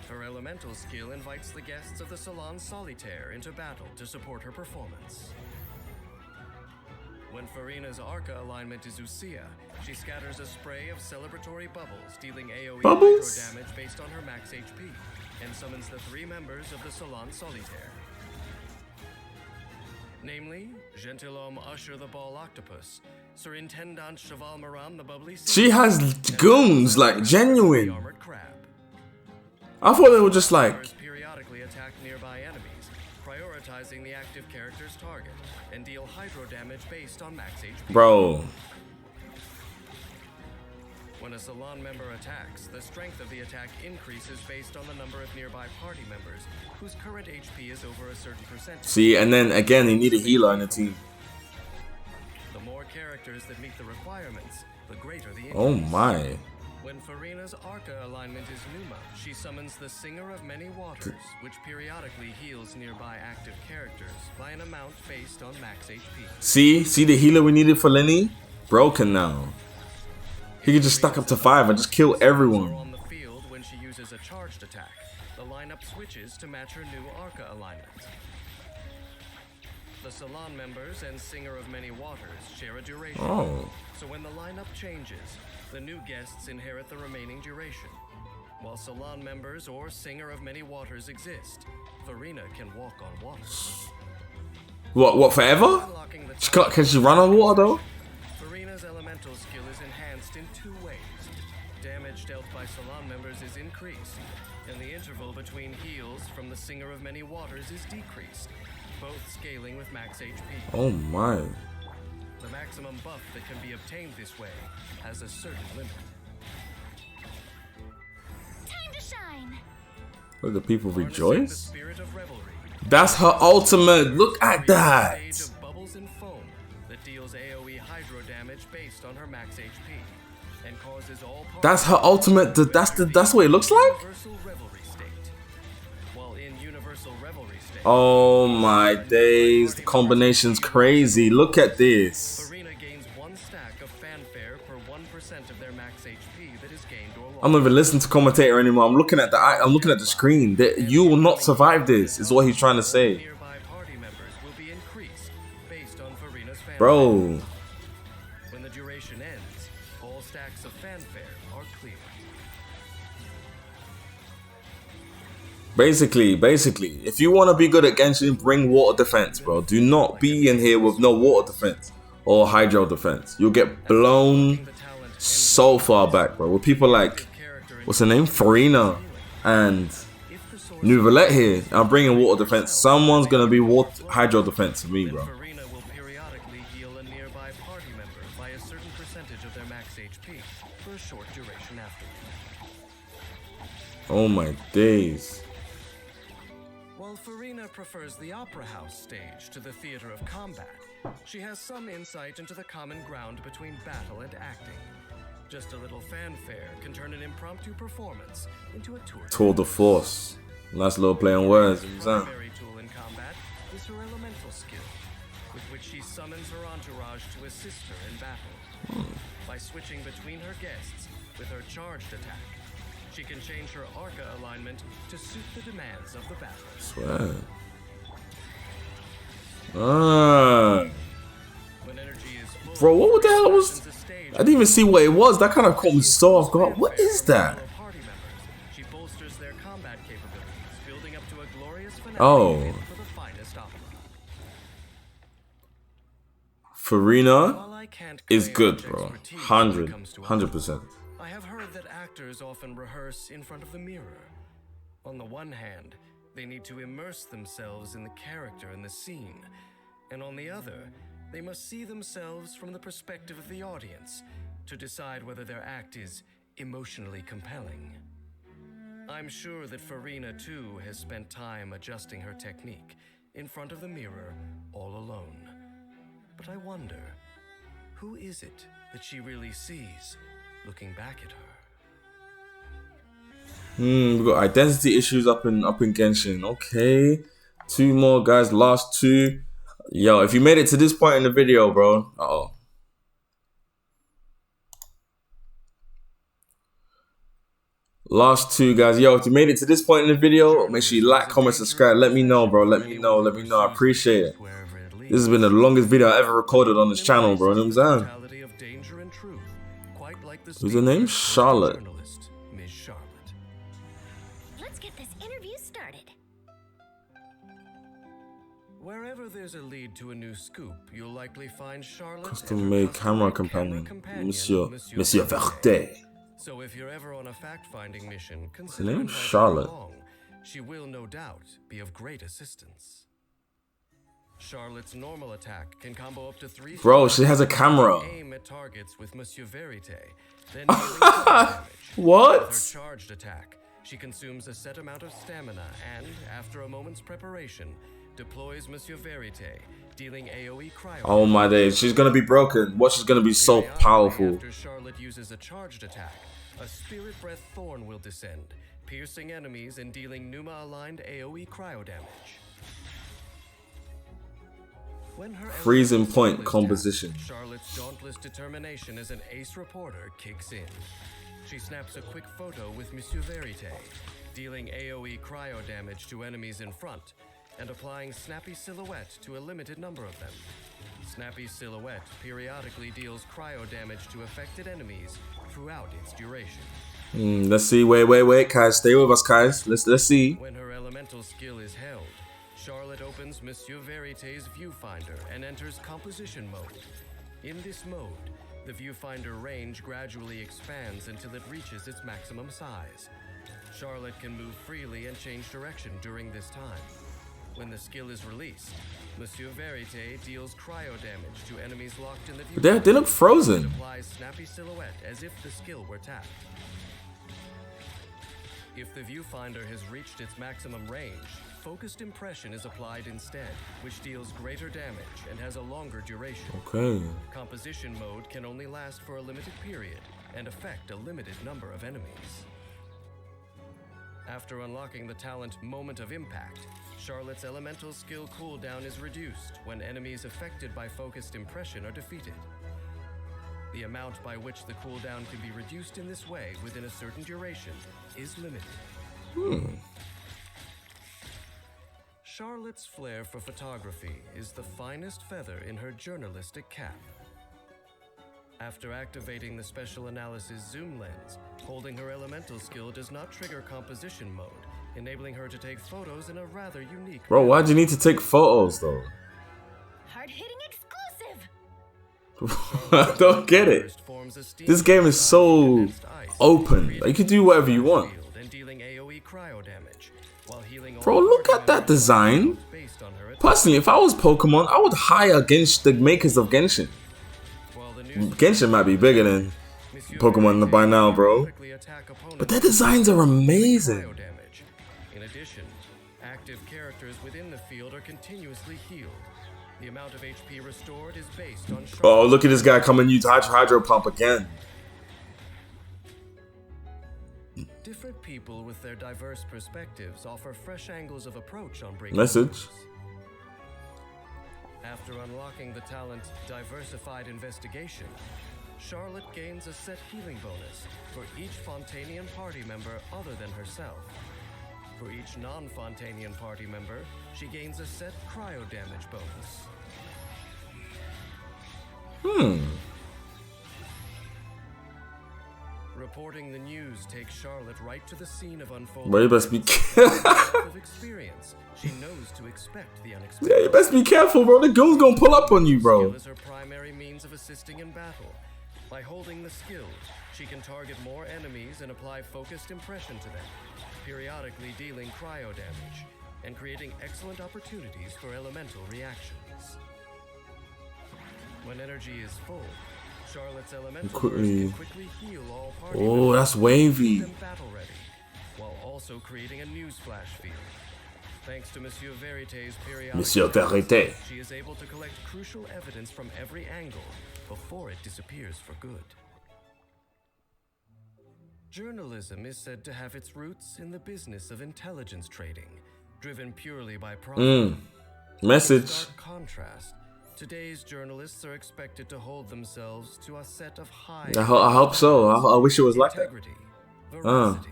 Her elemental skill invites the guests of the Salon Solitaire into battle to support her performance. When Farina's Arca alignment is Usia, she scatters a spray of celebratory bubbles, dealing AoE hydro damage based on her max HP, and summons the 3 members of the Salon Solitaire. Namely, Gentilhomme Usher the Ball Octopus, Surintendant Cheval Moran the Bubbly Sea. She has goons, like genuine. Armored Crab. I thought they were just like Periodically attack nearby enemies, prioritizing the active character's target, and deal hydro damage based on max HP. Bro. When a Salon member attacks, the strength of the attack increases based on the number of nearby party members whose current HP is over a certain percentage. See, and then again, they need a healer in the team. The more characters that meet the requirements, the greater the increase. Oh my. When Farina's Arca alignment is Numa, she summons the Singer of Many Waters, which periodically heals nearby active characters by an amount based on max HP. See the healer we needed for Lenny? Broken now. He could just stack up to 5 and just kill everyone. On the field when she uses a charged attack, the lineup switches to match her new Arca alignment. The Salon members and Singer of Many Waters share a duration. Oh. So when the lineup changes, the new guests inherit the remaining duration. While Salon members or Singer of Many Waters exist, Farina can walk on water. What forever? Can she run on water though? Farina's elemental skill is enhanced in 2 ways. Damage dealt by Salon members is increased, and the interval between heals from the Singer of Many Waters is decreased, both scaling with max HP. Oh my. The maximum buff that can be obtained this way has a certain limit. Time to shine. Look, the people rejoice. The That's her ultimate. Look at that. Stage of bubbles and foam that deals AoE hydro damage based on her max HP and causes all That's her ultimate. That's what it looks like. Universal Revelry state. While in Universal Revelry state, Oh my days. The combination's crazy. Look at this. Farina gains 1 stack of fanfare per 1% of their max HP that is gained or lost. I'm not even listening to commentator anymore. I'm looking at the screen. That you will not survive this. Is what he's trying to say. Nearby party members will be increased based on Farina's fanfare. Bro. When the duration ends, all stacks of fanfare are clear. Basically, if you want to be good at Genshin, bring water defense, bro. Do not be in here with no water defense or hydro defense. You'll get blown so far back, bro. With people like, what's her name? Farina and New roulette here. I'm bringing water defense. Someone's gonna be hydro defense for me, bro. Farina will periodically heal a nearby party member by a certain percentage of their max HP for a short duration afterward. Oh my days. While Farina prefers the opera house stage to the theater of combat, she has some insight into the common ground between battle and acting. Just a little fanfare can turn an impromptu performance into a tour de force. Nice little play on words. The primary tool in combat is her elemental skill, with which she summons her entourage to assist her in battle. By switching between her guests with her charged attack, she can change her Arca alignment to suit the demands of the battle. Swear. Ah. When energy is full, bro, what the hell was... I didn't even see what it was. That kind of caught me so off guard. What is that? She bolsters their combat capabilities, building up to a glorious finale for the finest opera. Farina is good, bro. 100%. I have heard that actors often rehearse in front of the mirror. On the one hand, they need to immerse themselves in the character and the scene, and on the other, they must see themselves from the perspective of the audience to decide whether their act is emotionally compelling. I'm sure that Farina too has spent time adjusting her technique in front of the mirror all alone. But I wonder, who is it that she really sees looking back at her? We got identity issues up in Genshin. Okay. 2 more guys, last 2. Yo, if you made it to this point in the video, bro. Last 2 guys. Yo, if you made it to this point in the video, make sure you like, comment, subscribe. Let me know, bro. Let me know. I appreciate it. This has been the longest video I ever recorded on this channel, bro. You know what I'm saying? Who's her name? Charlotte. Let's get this interview started. Wherever there's a lead to a new scoop, you'll likely find Charlotte. Custom-made camera companion, Monsieur Venti. So if you're ever on a fact-finding mission, What's her name? Charlotte. She will no doubt be of great assistance. Charlotte's normal attack can combo up to 3. Bro, she has a camera. Aim at targets with Monsieur Verite, then what? With her charged attack, she consumes a set amount of stamina and, after a moment's preparation, deploys Monsieur Verite, dealing AoE cryo. Oh my days, she's gonna be broken. What, she's gonna be so powerful. After Charlotte uses a charged attack, a Spirit Breath Thorn will descend, piercing enemies and dealing Numa-aligned AoE cryo damage. When her freezing point composition. Tapped, Charlotte's dauntless determination as an ace reporter kicks in. She snaps a quick photo with Monsieur Verite, dealing AoE cryo damage to enemies in front, and applying Snappy Silhouette to a limited number of them. Snappy Silhouette periodically deals cryo damage to affected enemies throughout its duration. Let's see. Wait, guys. Stay with us, guys. Let's see. When her elemental skill is held, Charlotte opens Monsieur Verite's viewfinder and enters composition mode. In this mode, the viewfinder range gradually expands until it reaches its maximum size. Charlotte can move freely and change direction during this time. When the skill is released, Monsieur Verite deals cryo damage to enemies locked in the viewfinder. They look frozen. Applies Snappy Silhouette as if the skill were tapped. If the viewfinder has reached its maximum range, Focused Impression is applied instead, which deals greater damage and has a longer duration. Okay. Composition mode can only last for a limited period and affect a limited number of enemies. After unlocking the talent Moment of Impact, Charlotte's elemental skill cooldown is reduced when enemies affected by Focused Impression are defeated. The amount by which the cooldown can be reduced in this way within a certain duration is limited. Charlotte's flair for photography is the finest feather in her journalistic cap. After activating the special analysis zoom lens, holding her elemental skill does not trigger composition mode, enabling her to take photos in a rather unique Bro, why'd you need to take photos though? Hard-hitting exclusive! I don't get it. This game is so open. Like, you can do whatever you want. And dealing AoE cryo damage, while healing Bro, look at that design. Personally, if I was Pokemon, I would hire the makers of Genshin. Genshin might be bigger than Pokemon by now, bro. But their designs are amazing. In addition, active characters within the field are continuously healed. The amount of HP restored is based on... Oh, look at this guy coming use Hydro Pump again. Different people with their diverse perspectives offer fresh angles of approach on breaking Message. news. After unlocking the talent Diversified Investigation, Charlotte gains a set healing bonus for each Fontanian party member other than herself. For each non-Fontanian party member, she gains a set cryo damage bonus. Reporting the news takes Charlotte right to the scene of unfolding. But you best be of experience, she knows to expect the unexpected. Yeah, you best be careful, bro. The goon's gonna pull up on you, bro. Skill is her primary means of assisting in battle. By holding the skill, she can target more enemies and apply focused impression to them, periodically dealing cryo damage and creating excellent opportunities for elemental reactions. When energy is full, Charlotte's elemental can quickly heal all party members, that's wavy. keep them battle ready, while also creating a new splash field. Thanks to Monsieur Verité's periodic Monsieur Verité. she is able to collect crucial evidence from every angle before it disappears for good. Journalism is said to have its roots in the business of intelligence trading, driven purely by profit. Message. In stark contrast, today's journalists are expected to hold themselves to a set of high I hope so. I wish it was like that. integrity, veracity,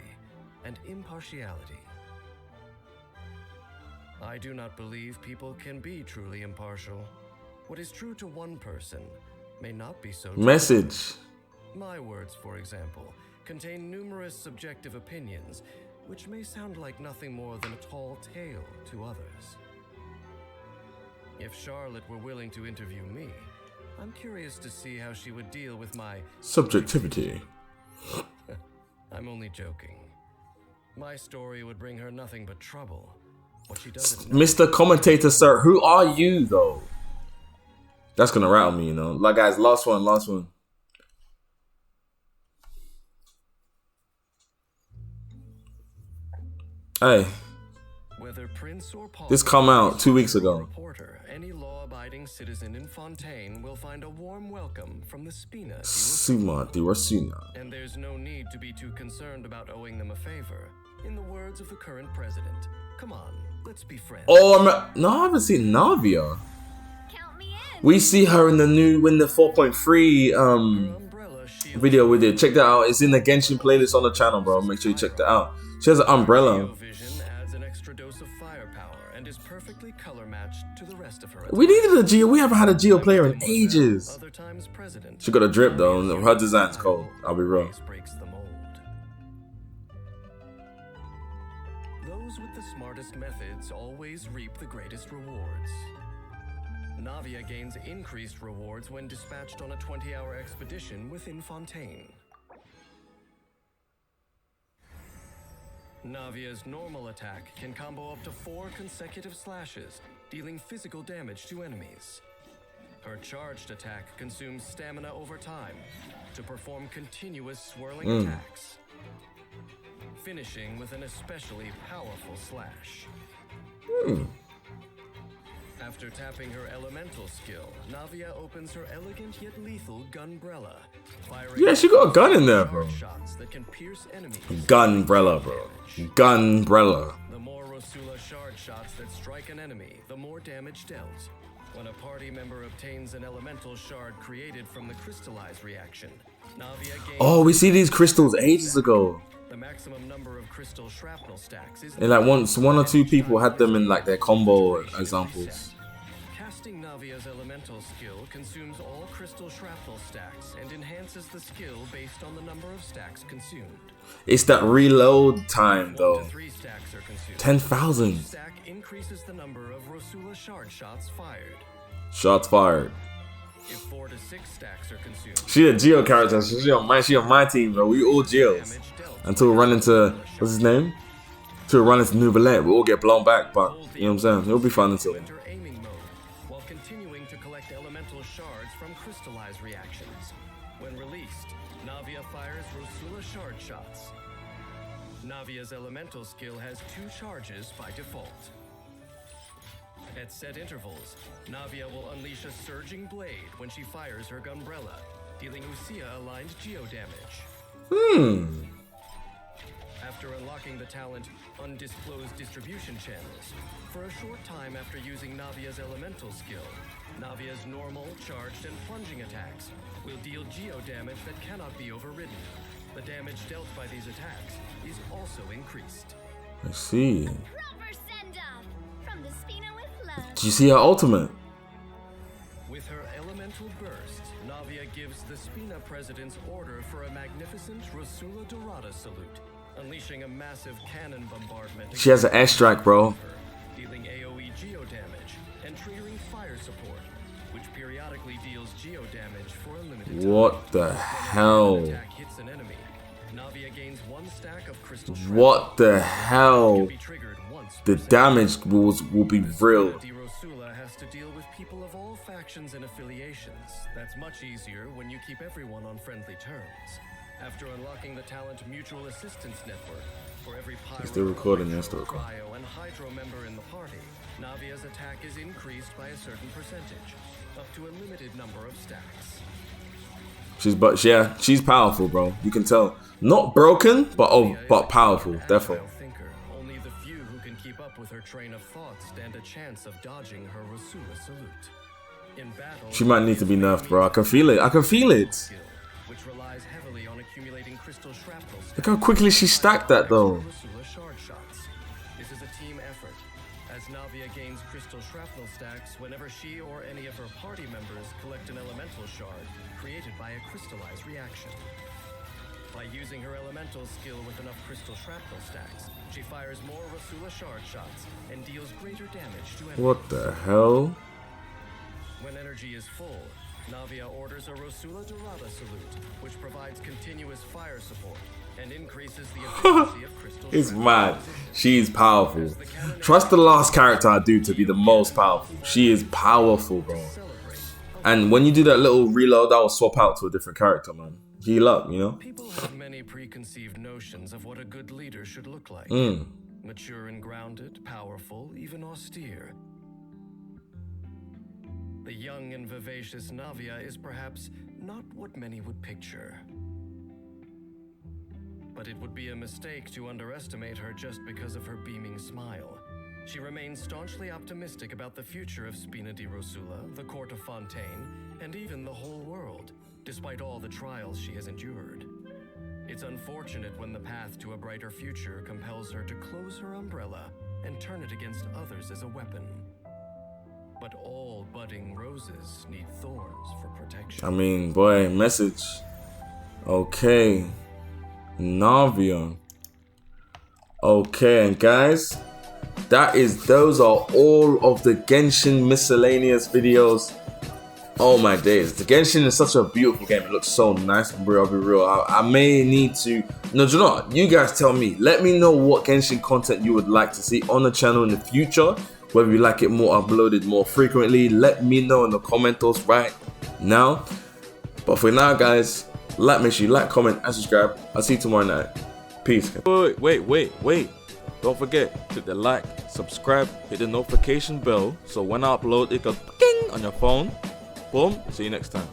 and impartiality. I do not believe people can be truly impartial. What is true to one person may not be so. Message. My words, for example, contain numerous subjective opinions, which may sound like nothing more than a tall tale to others. If Charlotte were willing to interview me, I'm curious to see how she would deal with my Subjectivity. I'm only joking. My story would bring her nothing but trouble. What she doesn't know. Mr. Commentator, sir, who are you, though? That's gonna rattle me, you know. Like, guys, last one. Hey, Whether Prince or Paul, this come out 2 weeks ago. reporter, any law-abiding citizen in Fontaine will find a warm welcome from the Spina. Suma Dirasuna. And there's no need to be too concerned about owing them a favor. In the words of the current president, come on, let's be friends. Oh, no, I haven't seen Navia. Count me in. We see her in the 4.3 video we did. Check that out. It's in the Genshin playlist on the channel, bro. Make sure you check that out. She has an umbrella. Vision adds an extra dose of firepower and is perfectly color matched to the rest of her. We needed a Geo. We haven't had a Geo player in ages. Other times president. She got a drip though. And her design's cold. I'll be real. Breaks the mold. Those with the smartest methods always reap the greatest rewards. Navia gains increased rewards when dispatched on a 20-hour expedition within Fontaine. Navia's normal attack can combo up to 4 consecutive slashes, dealing physical damage to enemies. Her charged attack consumes stamina over time to perform continuous swirling attacks, finishing with an especially powerful slash. After tapping her elemental skill, Navia opens her elegant yet lethal Gunbrella, firing Yeah, she got a gun in there, bro. shots that can pierce enemies. Gunbrella, bro. Gunbrella. The more Rosula shard shots that strike an enemy, the more damage dealt. When a party member obtains an elemental shard created from the crystallized reaction, Navia gains... Oh, we see these crystals ages ago. The maximum number of crystal shrapnel stacks is... And like once one or two people had them in like their combo examples. Casting Navia's elemental skill consumes all crystal shrapnel stacks and enhances the skill based on the number of stacks consumed. It's that reload time though. 1 to 3 stacks are consumed. 10,000. Stack increases the number of Rosula shard shots fired. Shots fired. If 4 to 6 stacks are consumed, She a Geo character. She on my team, bro. We all Geos. Until we run into what's his name? to run into Nouvelle, we'll all get blown back, but you know what I'm saying? It'll be fun until then. Enter aiming mode while continuing to collect elemental shards from crystallized reactions. When released, Navia fires Rosula shard shots. Navia's elemental skill has 2 charges by default. At set intervals, Navia will unleash a surging blade when she fires her Gunbrella, dealing Usia-aligned geo damage. After unlocking the talent Undisclosed Distribution Channels, for a short time after using Navia's elemental skill, Navia's normal, charged, and plunging attacks will deal geo damage that cannot be overridden. The damage dealt by these attacks is also increased. I see. Proper send-off from the Spina with love. Did you see her ultimate? With her elemental burst, Navia gives the Spina President's order for a magnificent Rosula Dorada salute, unleashing a massive cannon bombardment. She has an airstrike, bro. Dealing AoE geo damage and triggering fire support, which periodically deals geo damage for a limited time. What the hell? When an attack hits an enemy, Navia gains 1 stack of crystal shrapnel. What the hell? Can be triggered once The per damage will be real. Di Rosula has to deal with people of all factions and affiliations. That's much easier when you keep everyone on friendly terms. After unlocking the talent Mutual Assistance Network, for every Pyro, Still recording, yeah, still recording. Cryo, and Hydro member in the party, Navia's attack is increased by a certain percentage, up to a limited number of stacks. She's powerful, bro. You can tell. Not broken, but powerful, definitely. Thinker. Only the few who can keep up with her train of thought stand a chance of dodging her Rosula salute. In battle, She might need to be nerfed, bro. I can feel it. I can feel it. which relies heavily on accumulating crystal shrapnel. Look how quickly she stacked that, though. Rosula shard shots. This is a team effort, as Navia gains crystal shrapnel stacks whenever she or any of her party members collect an elemental shard created by a crystallized reaction. By using her elemental skill with enough crystal shrapnel stacks, she fires more Rosula shard shots and deals greater damage to enemies. What the hell? When energy is full, Navia orders a Rosula Dorada salute, which provides continuous fire support and increases the efficiency of crystal It's shrapnel mad. position. She's powerful. Trust the last character I do to be the most powerful. She is powerful, bro. And when you do that little reload, I will swap out to a different character, man. Heal up, you know? People have many preconceived notions of what a good leader should look like. Mature and grounded, powerful, even austere. The young and vivacious Navia is perhaps not what many would picture. But it would be a mistake to underestimate her just because of her beaming smile. She remains staunchly optimistic about the future of Spina di Rosula, the court of Fontaine, and even the whole world, despite all the trials she has endured. It's unfortunate when the path to a brighter future compels her to close her umbrella and turn it against others as a weapon. But all budding roses need thorns for protection. I mean, boy, message. Okay. Navia. Okay, and guys, those are all of the Genshin miscellaneous videos. Oh my days, the Genshin is such a beautiful game. It looks so nice. I'll be real. I may need to. No, do you know what? You guys tell me. Let me know what Genshin content you would like to see on the channel in the future. Whether you like it more uploaded more frequently, let me know in the comments right now. But for now, guys, make sure you like, comment, and subscribe. I'll see you tomorrow night. Peace. Wait. Don't forget, click the like, subscribe, hit the notification bell, so when I upload, it goes ping on your phone. Boom. See you next time.